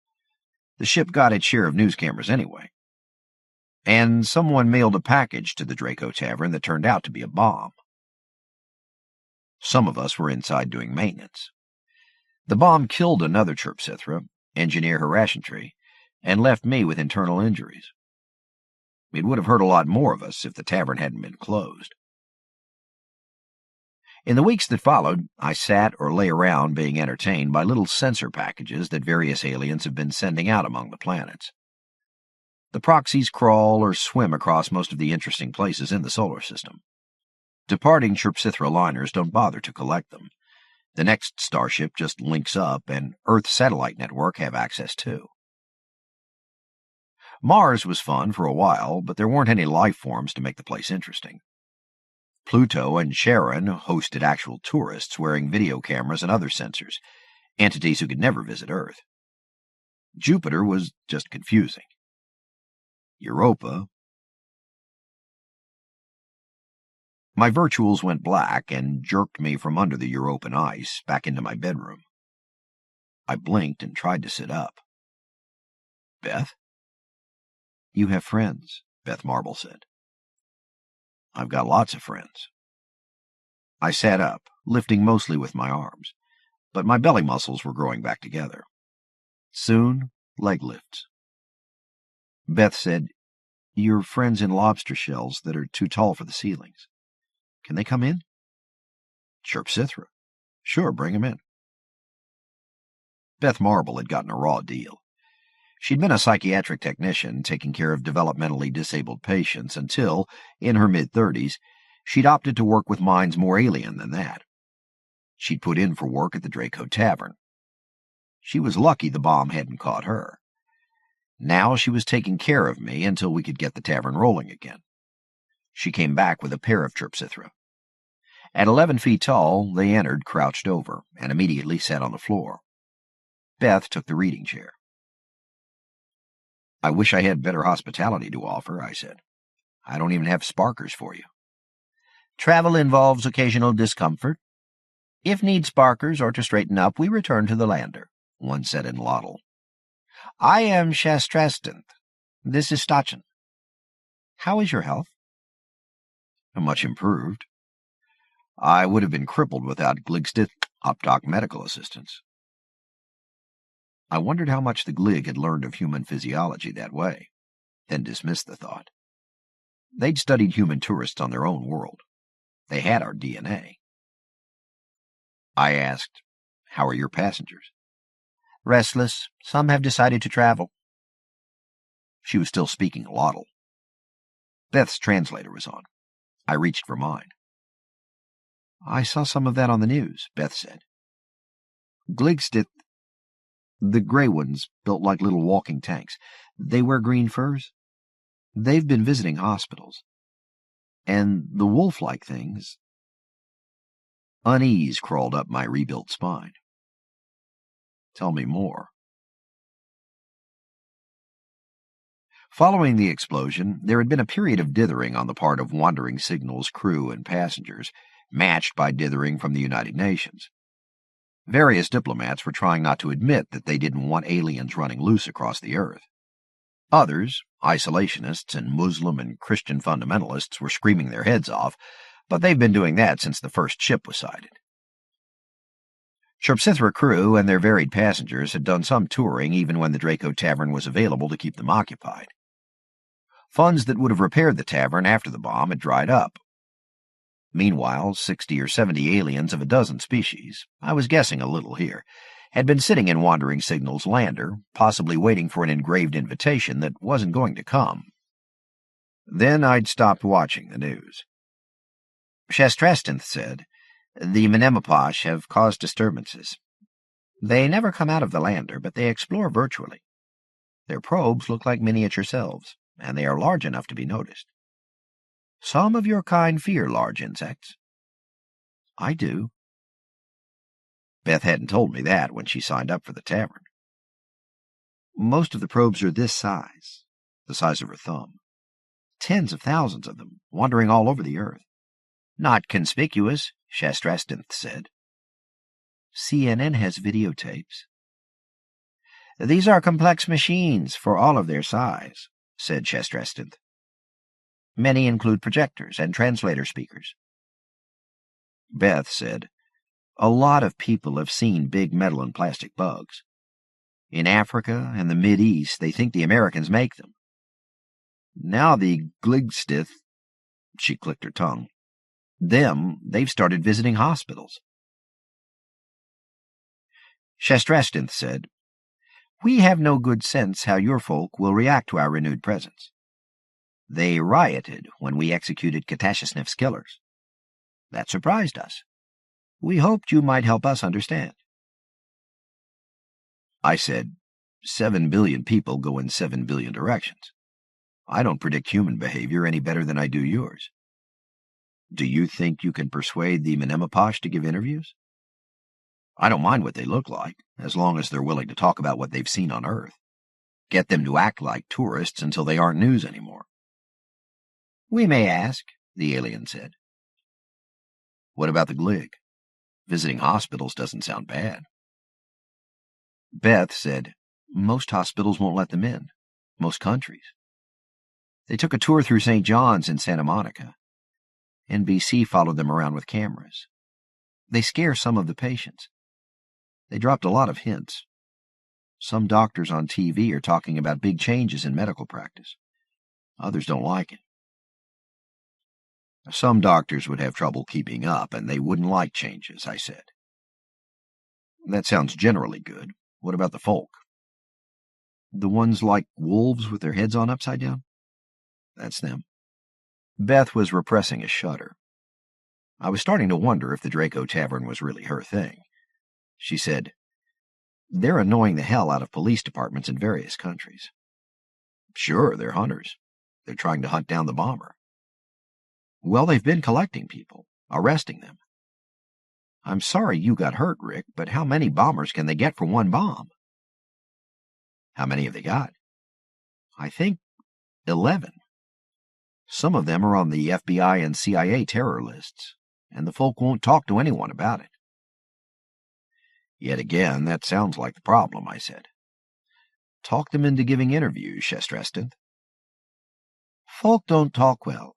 The ship got its share of news cameras anyway. And someone mailed a package to the Draco Tavern that turned out to be a bomb. Some of us were inside doing maintenance. The bomb killed another Terpsithra, Engineer Harashantry, and left me with internal injuries. It would have hurt a lot more of us if the tavern hadn't been closed. In the weeks that followed, I sat or lay around being entertained by little sensor packages that various aliens have been sending out among the planets. The proxies crawl or swim across most of the interesting places in the solar system. Departing Terpsithra liners don't bother to collect them. The next starship just links up, and Earth's satellite network have access too. Mars was fun for a while, but there weren't any life forms to make the place interesting. Pluto and Charon hosted actual tourists wearing video cameras and other sensors, entities who could never visit Earth. Jupiter was just confusing. Europa. My virtuals went black and jerked me from under the European ice back into my bedroom. I blinked and tried to sit up. Beth? You have friends, Beth Marble said. I've got lots of friends. I sat up, lifting mostly with my arms, but my belly muscles were growing back together. Soon, leg lifts. Beth said, Your friends in lobster shells that are too tall for the ceilings. Can they come in? Terpsithra. Sure, bring them in. Beth Marble had gotten a raw deal. She'd been a psychiatric technician taking care of developmentally disabled patients until, in her mid-30s, She'd opted to work with minds more alien than that. She'd put in for work at the Draco Tavern. She was lucky the bomb hadn't caught her. Now she was taking care of me until we could get the tavern rolling again. She came back with a pair of Chrysalis. At 11 feet tall, they entered crouched over, and immediately sat on the floor. Beth took the reading chair. "I wish I had better hospitality to offer," I said. "I don't even have sparkers for you." "Travel involves occasional discomfort. If need sparkers or to straighten up, we return to the lander," one said in Lottle. "I am Shastrastant. This is Stachan. How is your health?" "Much improved. I would have been crippled without Gligstith Optoc medical assistance." I wondered how much the Glig had learned of human physiology that way, then dismissed the thought. They'd studied human tourists on their own world. They had our DNA. I asked, "How are your passengers?" "Restless. Some have decided to travel." She was still speaking Lottle. Beth's translator was on. I reached for mine. "I saw some of that on the news," Beth said. "Gligstith, the gray ones, built like little walking tanks. They wear green furs. They've been visiting hospitals. And the wolf-like things..." Unease crawled up my rebuilt spine. "Tell me more." Following the explosion, there had been a period of dithering on the part of Wandering Signal's crew and passengers, matched by dithering from the United Nations. Various diplomats were trying not to admit that they didn't want aliens running loose across the Earth. Others, isolationists and Muslim and Christian fundamentalists, were screaming their heads off, but they've been doing that since the first ship was sighted. Chrysalis crew and their varied passengers had done some touring even when the Draco Tavern was available to keep them occupied. Funds that would have repaired the tavern after the bomb had dried up. Meanwhile, 60 or 70 aliens of a dozen species, I was guessing a little here, had been sitting in Wandering Signal's lander, possibly waiting for an engraved invitation that wasn't going to come. Then I'd stopped watching the news. Shastrastinth said, "The Menemoposh have caused disturbances. They never come out of the lander, but they explore virtually. Their probes look like miniature selves, and they are large enough to be noticed. Some of your kind fear large insects." "I do." Beth hadn't told me that when she signed up for the tavern. "Most of the probes are this size, the size of her thumb. Tens of thousands of them, wandering all over the Earth. Not conspicuous," Shastrastinth said. "CNN has videotapes." "These are complex machines for all of their size," said Shastrastinth. "Many include projectors and translator speakers." Beth said, "A lot of people have seen big metal and plastic bugs. In Africa and the Mid-East, they think the Americans make them. Now the Gligstith," she clicked her tongue, "they've started visiting hospitals." Shastrastinth said, "We have no good sense how your folk will react to our renewed presence. They rioted when we executed Katashasnif's killers. That surprised us. We hoped you might help us understand." I said, 7 billion people go in 7 billion directions. I don't predict human behavior any better than I do yours. Do you think you can persuade the Menemoposh to give interviews? I don't mind what they look like, as long as they're willing to talk about what they've seen on Earth. Get them to act like tourists until they aren't news anymore." "We may ask," the alien said. "What about the Glig? Visiting hospitals doesn't sound bad." Beth said, "Most hospitals won't let them in. Most countries. They took a tour through St. John's in Santa Monica. NBC followed them around with cameras. They scare some of the patients. They dropped a lot of hints. Some doctors on TV are talking about big changes in medical practice. Others don't like it. Some doctors would have trouble keeping up, and they wouldn't like changes," I said. "That sounds generally good. What about the folk?" "The ones like wolves with their heads on upside down?" "That's them." Beth was repressing a shudder. I was starting to wonder if the Draco Tavern was really her thing. She said, "They're annoying the hell out of police departments in various countries." "Sure, they're hunters. They're trying to hunt down the bomber." "Well, they've been collecting people, arresting them." "I'm sorry you got hurt, Rick, but how many bombers can they get for one bomb?" "How many have they got?" "I think 11. Some of them are on the FBI and CIA terror lists, and the folk won't talk to anyone about it." "Yet again, that sounds like the problem," I said. "Talk them into giving interviews, Shestrestinth." "Folk don't talk well.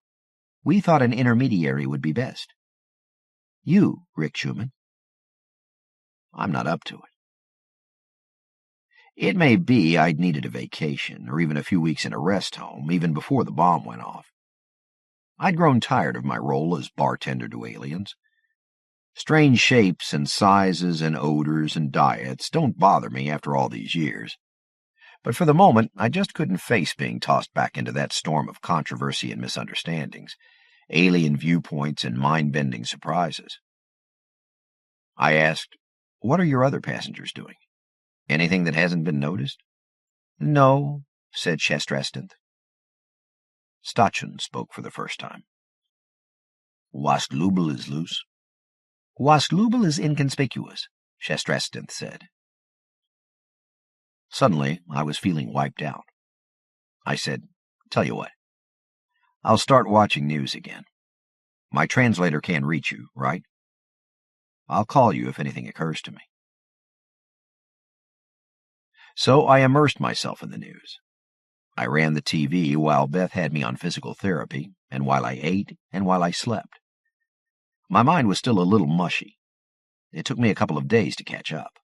We thought an intermediary would be best. You, Rick Schumann." "I'm not up to it." It may be I'd needed a vacation, or even a few weeks in a rest home, even before the bomb went off. I'd grown tired of my role as bartender to aliens. Strange shapes and sizes and odors and diets don't bother me after all these years. But for the moment, I just couldn't face being tossed back into that storm of controversy and misunderstandings, alien viewpoints and mind-bending surprises. I asked, "What are your other passengers doing? Anything that hasn't been noticed?" "No," said Shestrestinth. Stachun spoke for the first time. "Waslubel is loose." "Waslubel is inconspicuous," Shestrestinth said. Suddenly, I was feeling wiped out. I said, "Tell you what, I'll start watching news again. My translator can reach you, right? I'll call you if anything occurs to me." So I immersed myself in the news. I ran the TV while Beth had me on physical therapy, and while I ate, and while I slept. My mind was still a little mushy. It took me a couple of days to catch up.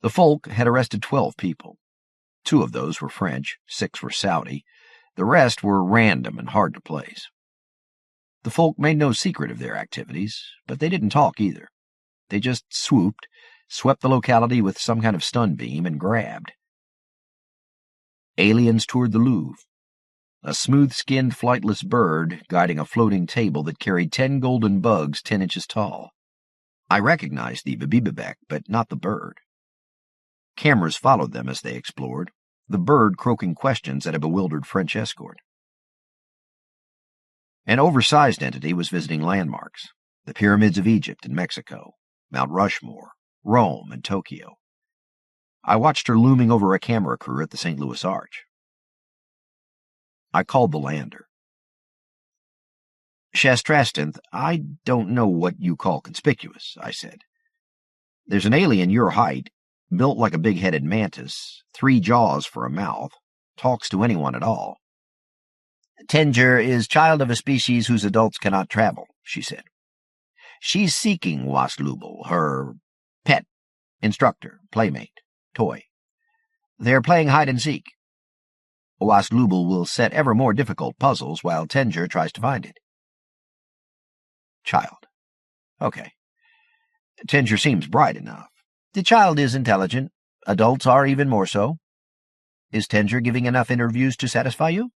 The folk had arrested 12 people. 2 of those were French, 6 were Saudi. The rest were random and hard to place. The folk made no secret of their activities, but they didn't talk either. They just swooped, swept the locality with some kind of stun beam, and grabbed. Aliens toured the Louvre. A smooth-skinned, flightless bird guiding a floating table that carried 10 golden bugs 10 inches tall. I recognized the Bibibibek, but not the bird. Cameras followed them as they explored, the bird croaking questions at a bewildered French escort. An oversized entity was visiting landmarks, the pyramids of Egypt and Mexico, Mount Rushmore, Rome, and Tokyo. I watched her looming over a camera crew at the St. Louis Arch. I called the lander. "Shestrestinth, I don't know what you call conspicuous," I said. "There's an alien your height, built like a big-headed mantis, 3 jaws for a mouth, talks to anyone at all." "Tenger is child of a species whose adults cannot travel," she said. "She's seeking Waslubel, her pet, instructor, playmate, toy. They're playing hide-and-seek. Waslubel will set ever more difficult puzzles while Tenger tries to find it." Child. Okay. Tenger seems bright enough. The child is intelligent. Adults are even more so. Is Tenger giving enough interviews to satisfy you?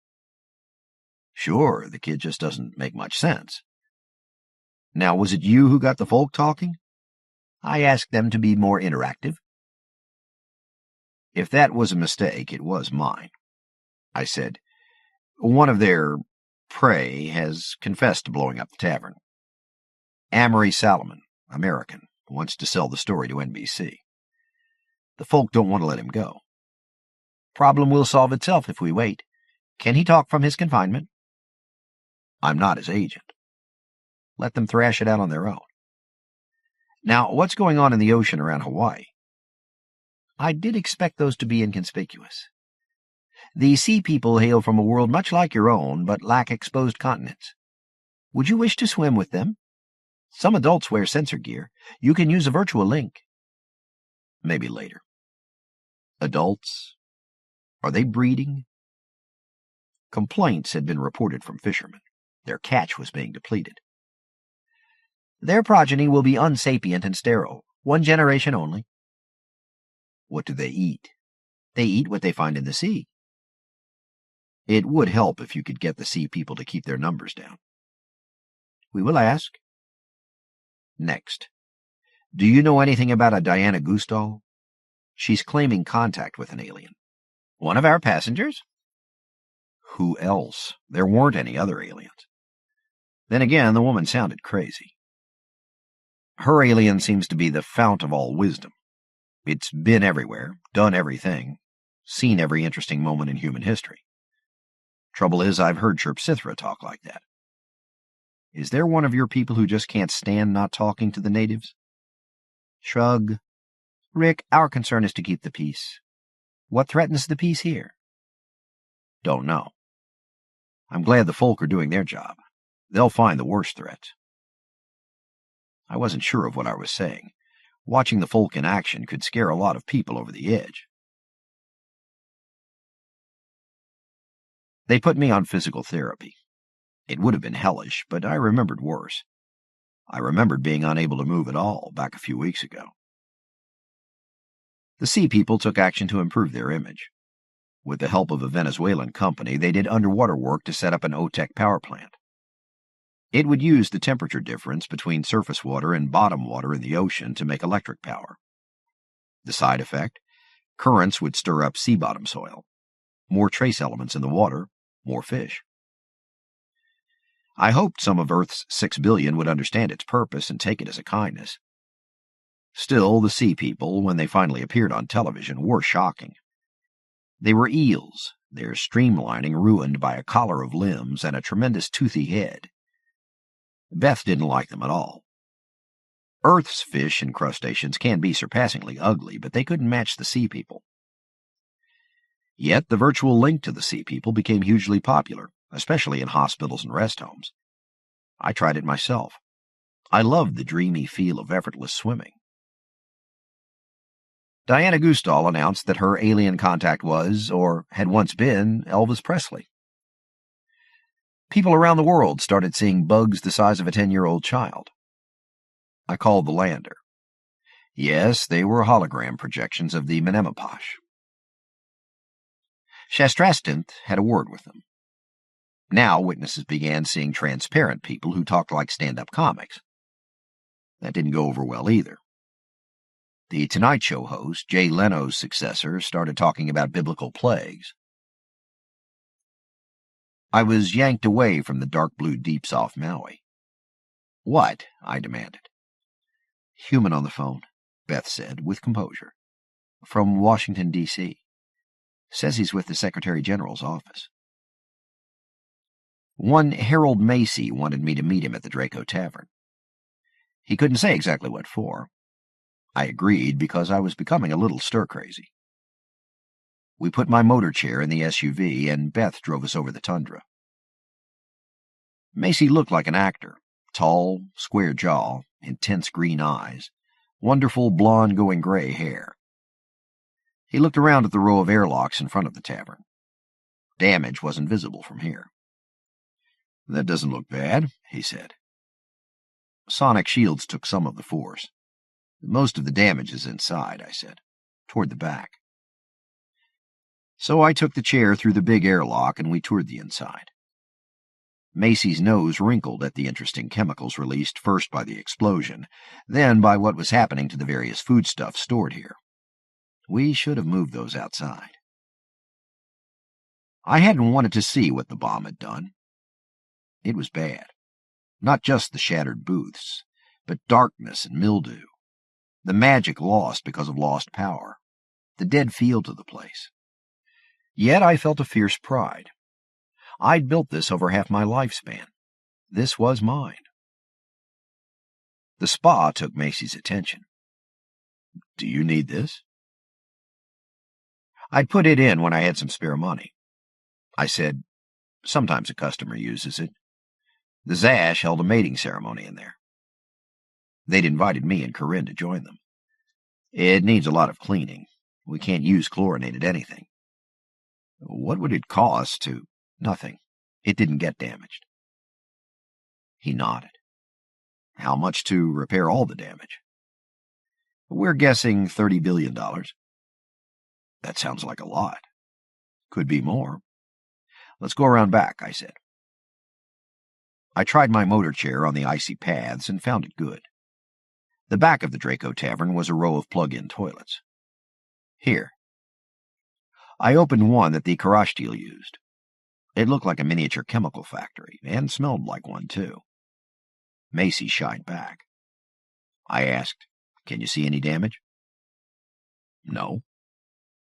Sure, the kid just doesn't make much sense. Now, was it you who got the folk talking? I asked them to be more interactive. If that was a mistake, it was mine. I said, "One of their prey has confessed to blowing up the tavern. Amory Salomon, American, wants to sell the story to NBC. The folk don't want to let him go. Problem will solve itself if we wait. Can he talk from his confinement?" I'm not his agent. Let them thrash it out on their own. Now, what's going on in the ocean around Hawaii? I did expect those to be inconspicuous. The sea people hail from a world much like your own, but lack exposed continents. Would you wish to swim with them? Some adults wear sensor gear. You can use a virtual link. Maybe later. Adults? Are they breeding? Complaints had been reported from fishermen. Their catch was being depleted. Their progeny will be unsapient and sterile, 1 generation only. What do they eat? They eat what they find in the sea. It would help if you could get the sea people to keep their numbers down. We will ask. Next. Do you know anything about a Diana Gustall? She's claiming contact with an alien. One of our passengers? Who else? There weren't any other aliens. Then again, the woman sounded crazy. Her alien seems to be the fount of all wisdom. It's been everywhere, done everything, seen every interesting moment in human history. Trouble is, I've heard Chirpsithra talk like that. Is there one of your people who just can't stand not talking to the natives? Shrug. Rick, our concern is to keep the peace. What threatens the peace here? Don't know. I'm glad the folk are doing their job. They'll find the worst threats. I wasn't sure of what I was saying. Watching the folk in action could scare a lot of people over the edge. They put me on physical therapy. It would have been hellish, but I remembered worse. I remembered being unable to move at all back a few weeks ago. The sea people took action to improve their image. With the help of a Venezuelan company, they did underwater work to set up an OTEC power plant. It would use the temperature difference between surface water and bottom water in the ocean to make electric power. The side effect? Currents would stir up sea bottom soil. More trace elements in the water, more fish. I hoped some of Earth's 6 billion would understand its purpose and take it as a kindness. Still, the sea people, when they finally appeared on television, were shocking. They were eels, their streamlining ruined by a collar of limbs and a tremendous toothy head. Beth didn't like them at all. Earth's fish and crustaceans can be surpassingly ugly, but they couldn't match the sea people. Yet the virtual link to the sea people became hugely popular, especially in hospitals and rest homes. I tried it myself. I loved the dreamy feel of effortless swimming. Diana Gustall announced that her alien contact was, or had once been, Elvis Presley. People around the world started seeing bugs the size of a 10-year-old child. I called the lander. Yes, they were hologram projections of the Menemeposh. Shastrastinth had a word with them. Now witnesses began seeing transparent people who talked like stand-up comics. That didn't go over well either. The Tonight Show host, Jay Leno's successor, started talking about biblical plagues. I was yanked away from the dark blue deeps off Maui. What? I demanded. Human on the phone, Beth said, with composure. From Washington, D.C. Says he's with the Secretary General's office. One Harold Macy wanted me to meet him at the Draco Tavern. He couldn't say exactly what for. I agreed because I was becoming a little stir-crazy. We put my motor chair in the SUV, and Beth drove us over the tundra. Macy looked like an actor, tall, square jaw, intense green eyes, wonderful blonde going gray hair. He looked around at the row of airlocks in front of the tavern. Damage wasn't visible from here. That doesn't look bad, he said. Sonic shields took some of the force. Most of the damage is inside, I said, toward the back. So I took the chair through the big airlock and we toured the inside. Macy's nose wrinkled at the interesting chemicals released first by the explosion, then by what was happening to the various foodstuffs stored here. We should have moved those outside. I hadn't wanted to see what the bomb had done. It was bad. Not just the shattered booths, but darkness and mildew. The magic lost because of lost power. The dead feel to the place. Yet I felt a fierce pride. I'd built this over half my lifespan. This was mine. The spa took Macy's attention. Do you need this? I'd put it in when I had some spare money. I said, sometimes a customer uses it. The Zash held a mating ceremony in there. They'd invited me and Corinne to join them. It needs a lot of cleaning. We can't use chlorinated anything. What would it cost to... Nothing. It didn't get damaged. He nodded. How much to repair all the damage? We're guessing $30 billion. That sounds like a lot. Could be more. Let's go around back, I said. I tried my motor chair on the icy paths and found it good. The back of the Draco Tavern was a row of plug-in toilets. Here. I opened one that the Carnivorous used. It looked like a miniature chemical factory, and smelled like one, too. Macy shied back. I asked, "Can you see any damage?" "No.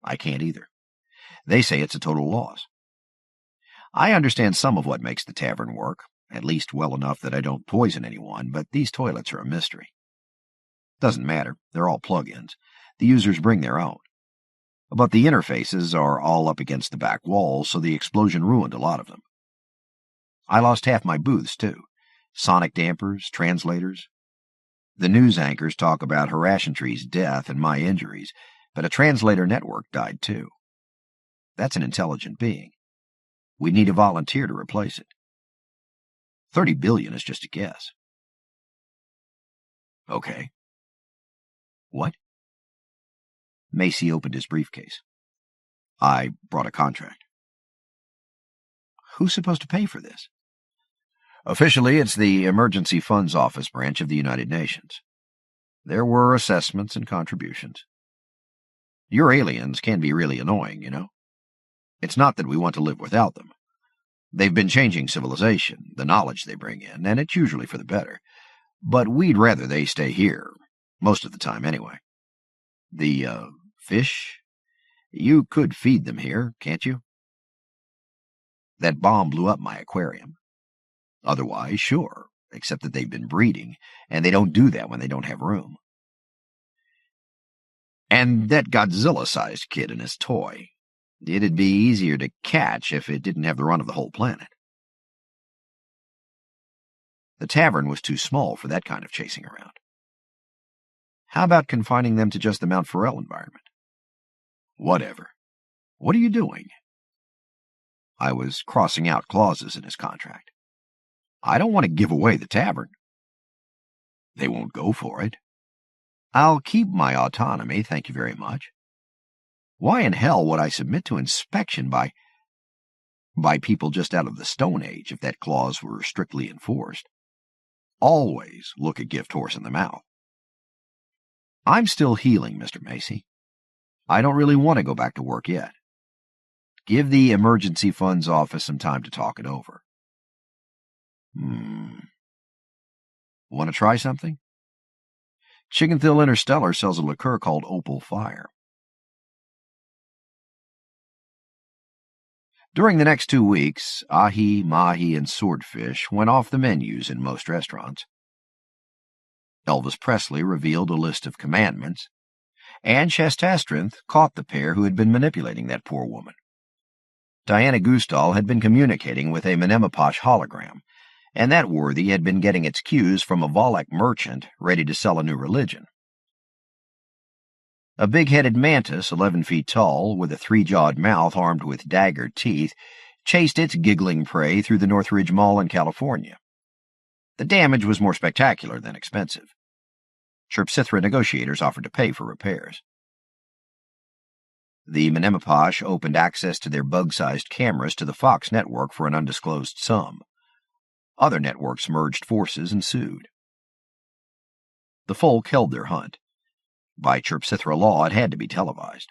I can't either. They say it's a total loss. I understand some of what makes the tavern work, at least well enough that I don't poison anyone, but these toilets are a mystery. Doesn't matter, they're all plug-ins. The users bring their own. But the interfaces are all up against the back walls, so the explosion ruined a lot of them. I lost half my booths, too. Sonic dampers, translators. The news anchors talk about Harashantry's death and my injuries, but a translator network died, too. That's an intelligent being. We'd need a volunteer to replace it. 30 billion is just a guess." "Okay." "What?" Macy opened his briefcase. "I brought a contract." "Who's supposed to pay for this?" "Officially, it's the Emergency Funds Office branch of the United Nations. There were assessments and contributions. Your aliens can be really annoying, you know. It's not that we want to live without them. They've been changing civilization, the knowledge they bring in, and it's usually for the better. But we'd rather they stay here, most of the time anyway. The, fish? You could feed them here, can't you?" "That bomb blew up my aquarium. Otherwise, sure, except that they've been breeding, and they don't do that when they don't have room. And that Godzilla-sized kid and his toy. It'd be easier to catch if it didn't have the run of the whole planet." The tavern was too small for that kind of chasing around. "How about confining them to just the Mount Farrell environment?" "Whatever. What are you doing?" I was crossing out clauses in his contract. "I don't want to give away the tavern." "They won't go for it." "I'll keep my autonomy, thank you very much. Why in hell would I submit to inspection by people just out of the Stone Age if that clause were strictly enforced? Always look a gift horse in the mouth." "I'm still healing, Mr. Macy. I don't really want to go back to work yet. Give the Emergency Funds Office some time to talk it over." Want to try something? Chickenthil Interstellar sells a liqueur called Opal Fire. During the next 2 weeks, ahi, mahi, and swordfish went off the menus in most restaurants. Elvis Presley revealed a list of commandments, and Shastastranth caught the pair who had been manipulating that poor woman. Diana Gustal had been communicating with a Menemeposh hologram, and that worthy had been getting its cues from a Volek merchant ready to sell a new religion. A big-headed mantis, 11 feet tall, with a 3-jawed mouth armed with dagger teeth, chased its giggling prey through the Northridge Mall in California. The damage was more spectacular than expensive. Chirpsithra negotiators offered to pay for repairs. The Menemeposh opened access to their bug-sized cameras to the Fox network for an undisclosed sum. Other networks merged forces and sued. The folk held their hunt. By Chirpsithra law, it had to be televised.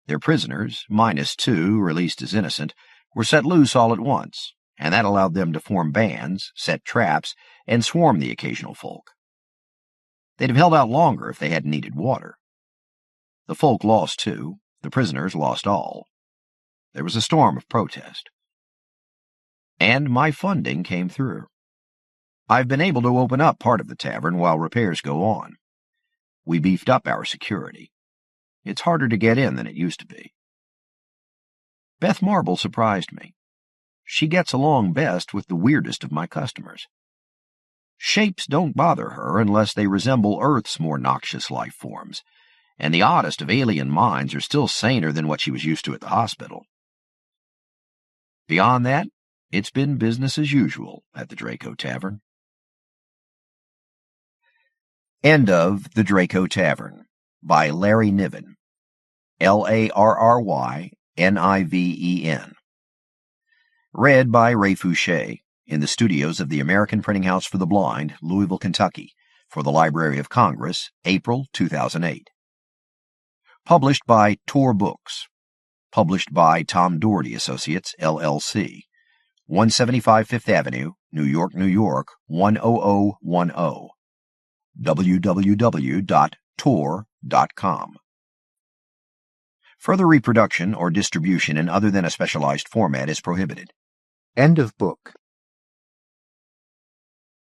Their prisoners, -2, released as innocent, were set loose all at once, and that allowed them to form bands, set traps, and swarm the occasional folk. They'd have held out longer if they hadn't needed water. The folk lost 2, the prisoners lost all. There was a storm of protest. And my funding came through. I've been able to open up part of the tavern while repairs go on. We beefed up our security. It's harder to get in than it used to be. Beth Marble surprised me. She gets along best with the weirdest of my customers. Shapes don't bother her unless they resemble Earth's more noxious life forms, and the oddest of alien minds are still saner than what she was used to at the hospital. Beyond that, it's been business as usual at the Draco Tavern. End of The Draco Tavern by Larry Niven. Larrynivен. Read by Ray Foushee. in the studios of the American Printing House for the Blind, Louisville, Kentucky, for the Library of Congress, April 2008. Published by Tor Books. Published by Tom Doherty Associates, LLC. 175 Fifth Avenue, New York, New York, 10010. www.tor.com. Further reproduction or distribution in other than a specialized format is prohibited. End of book.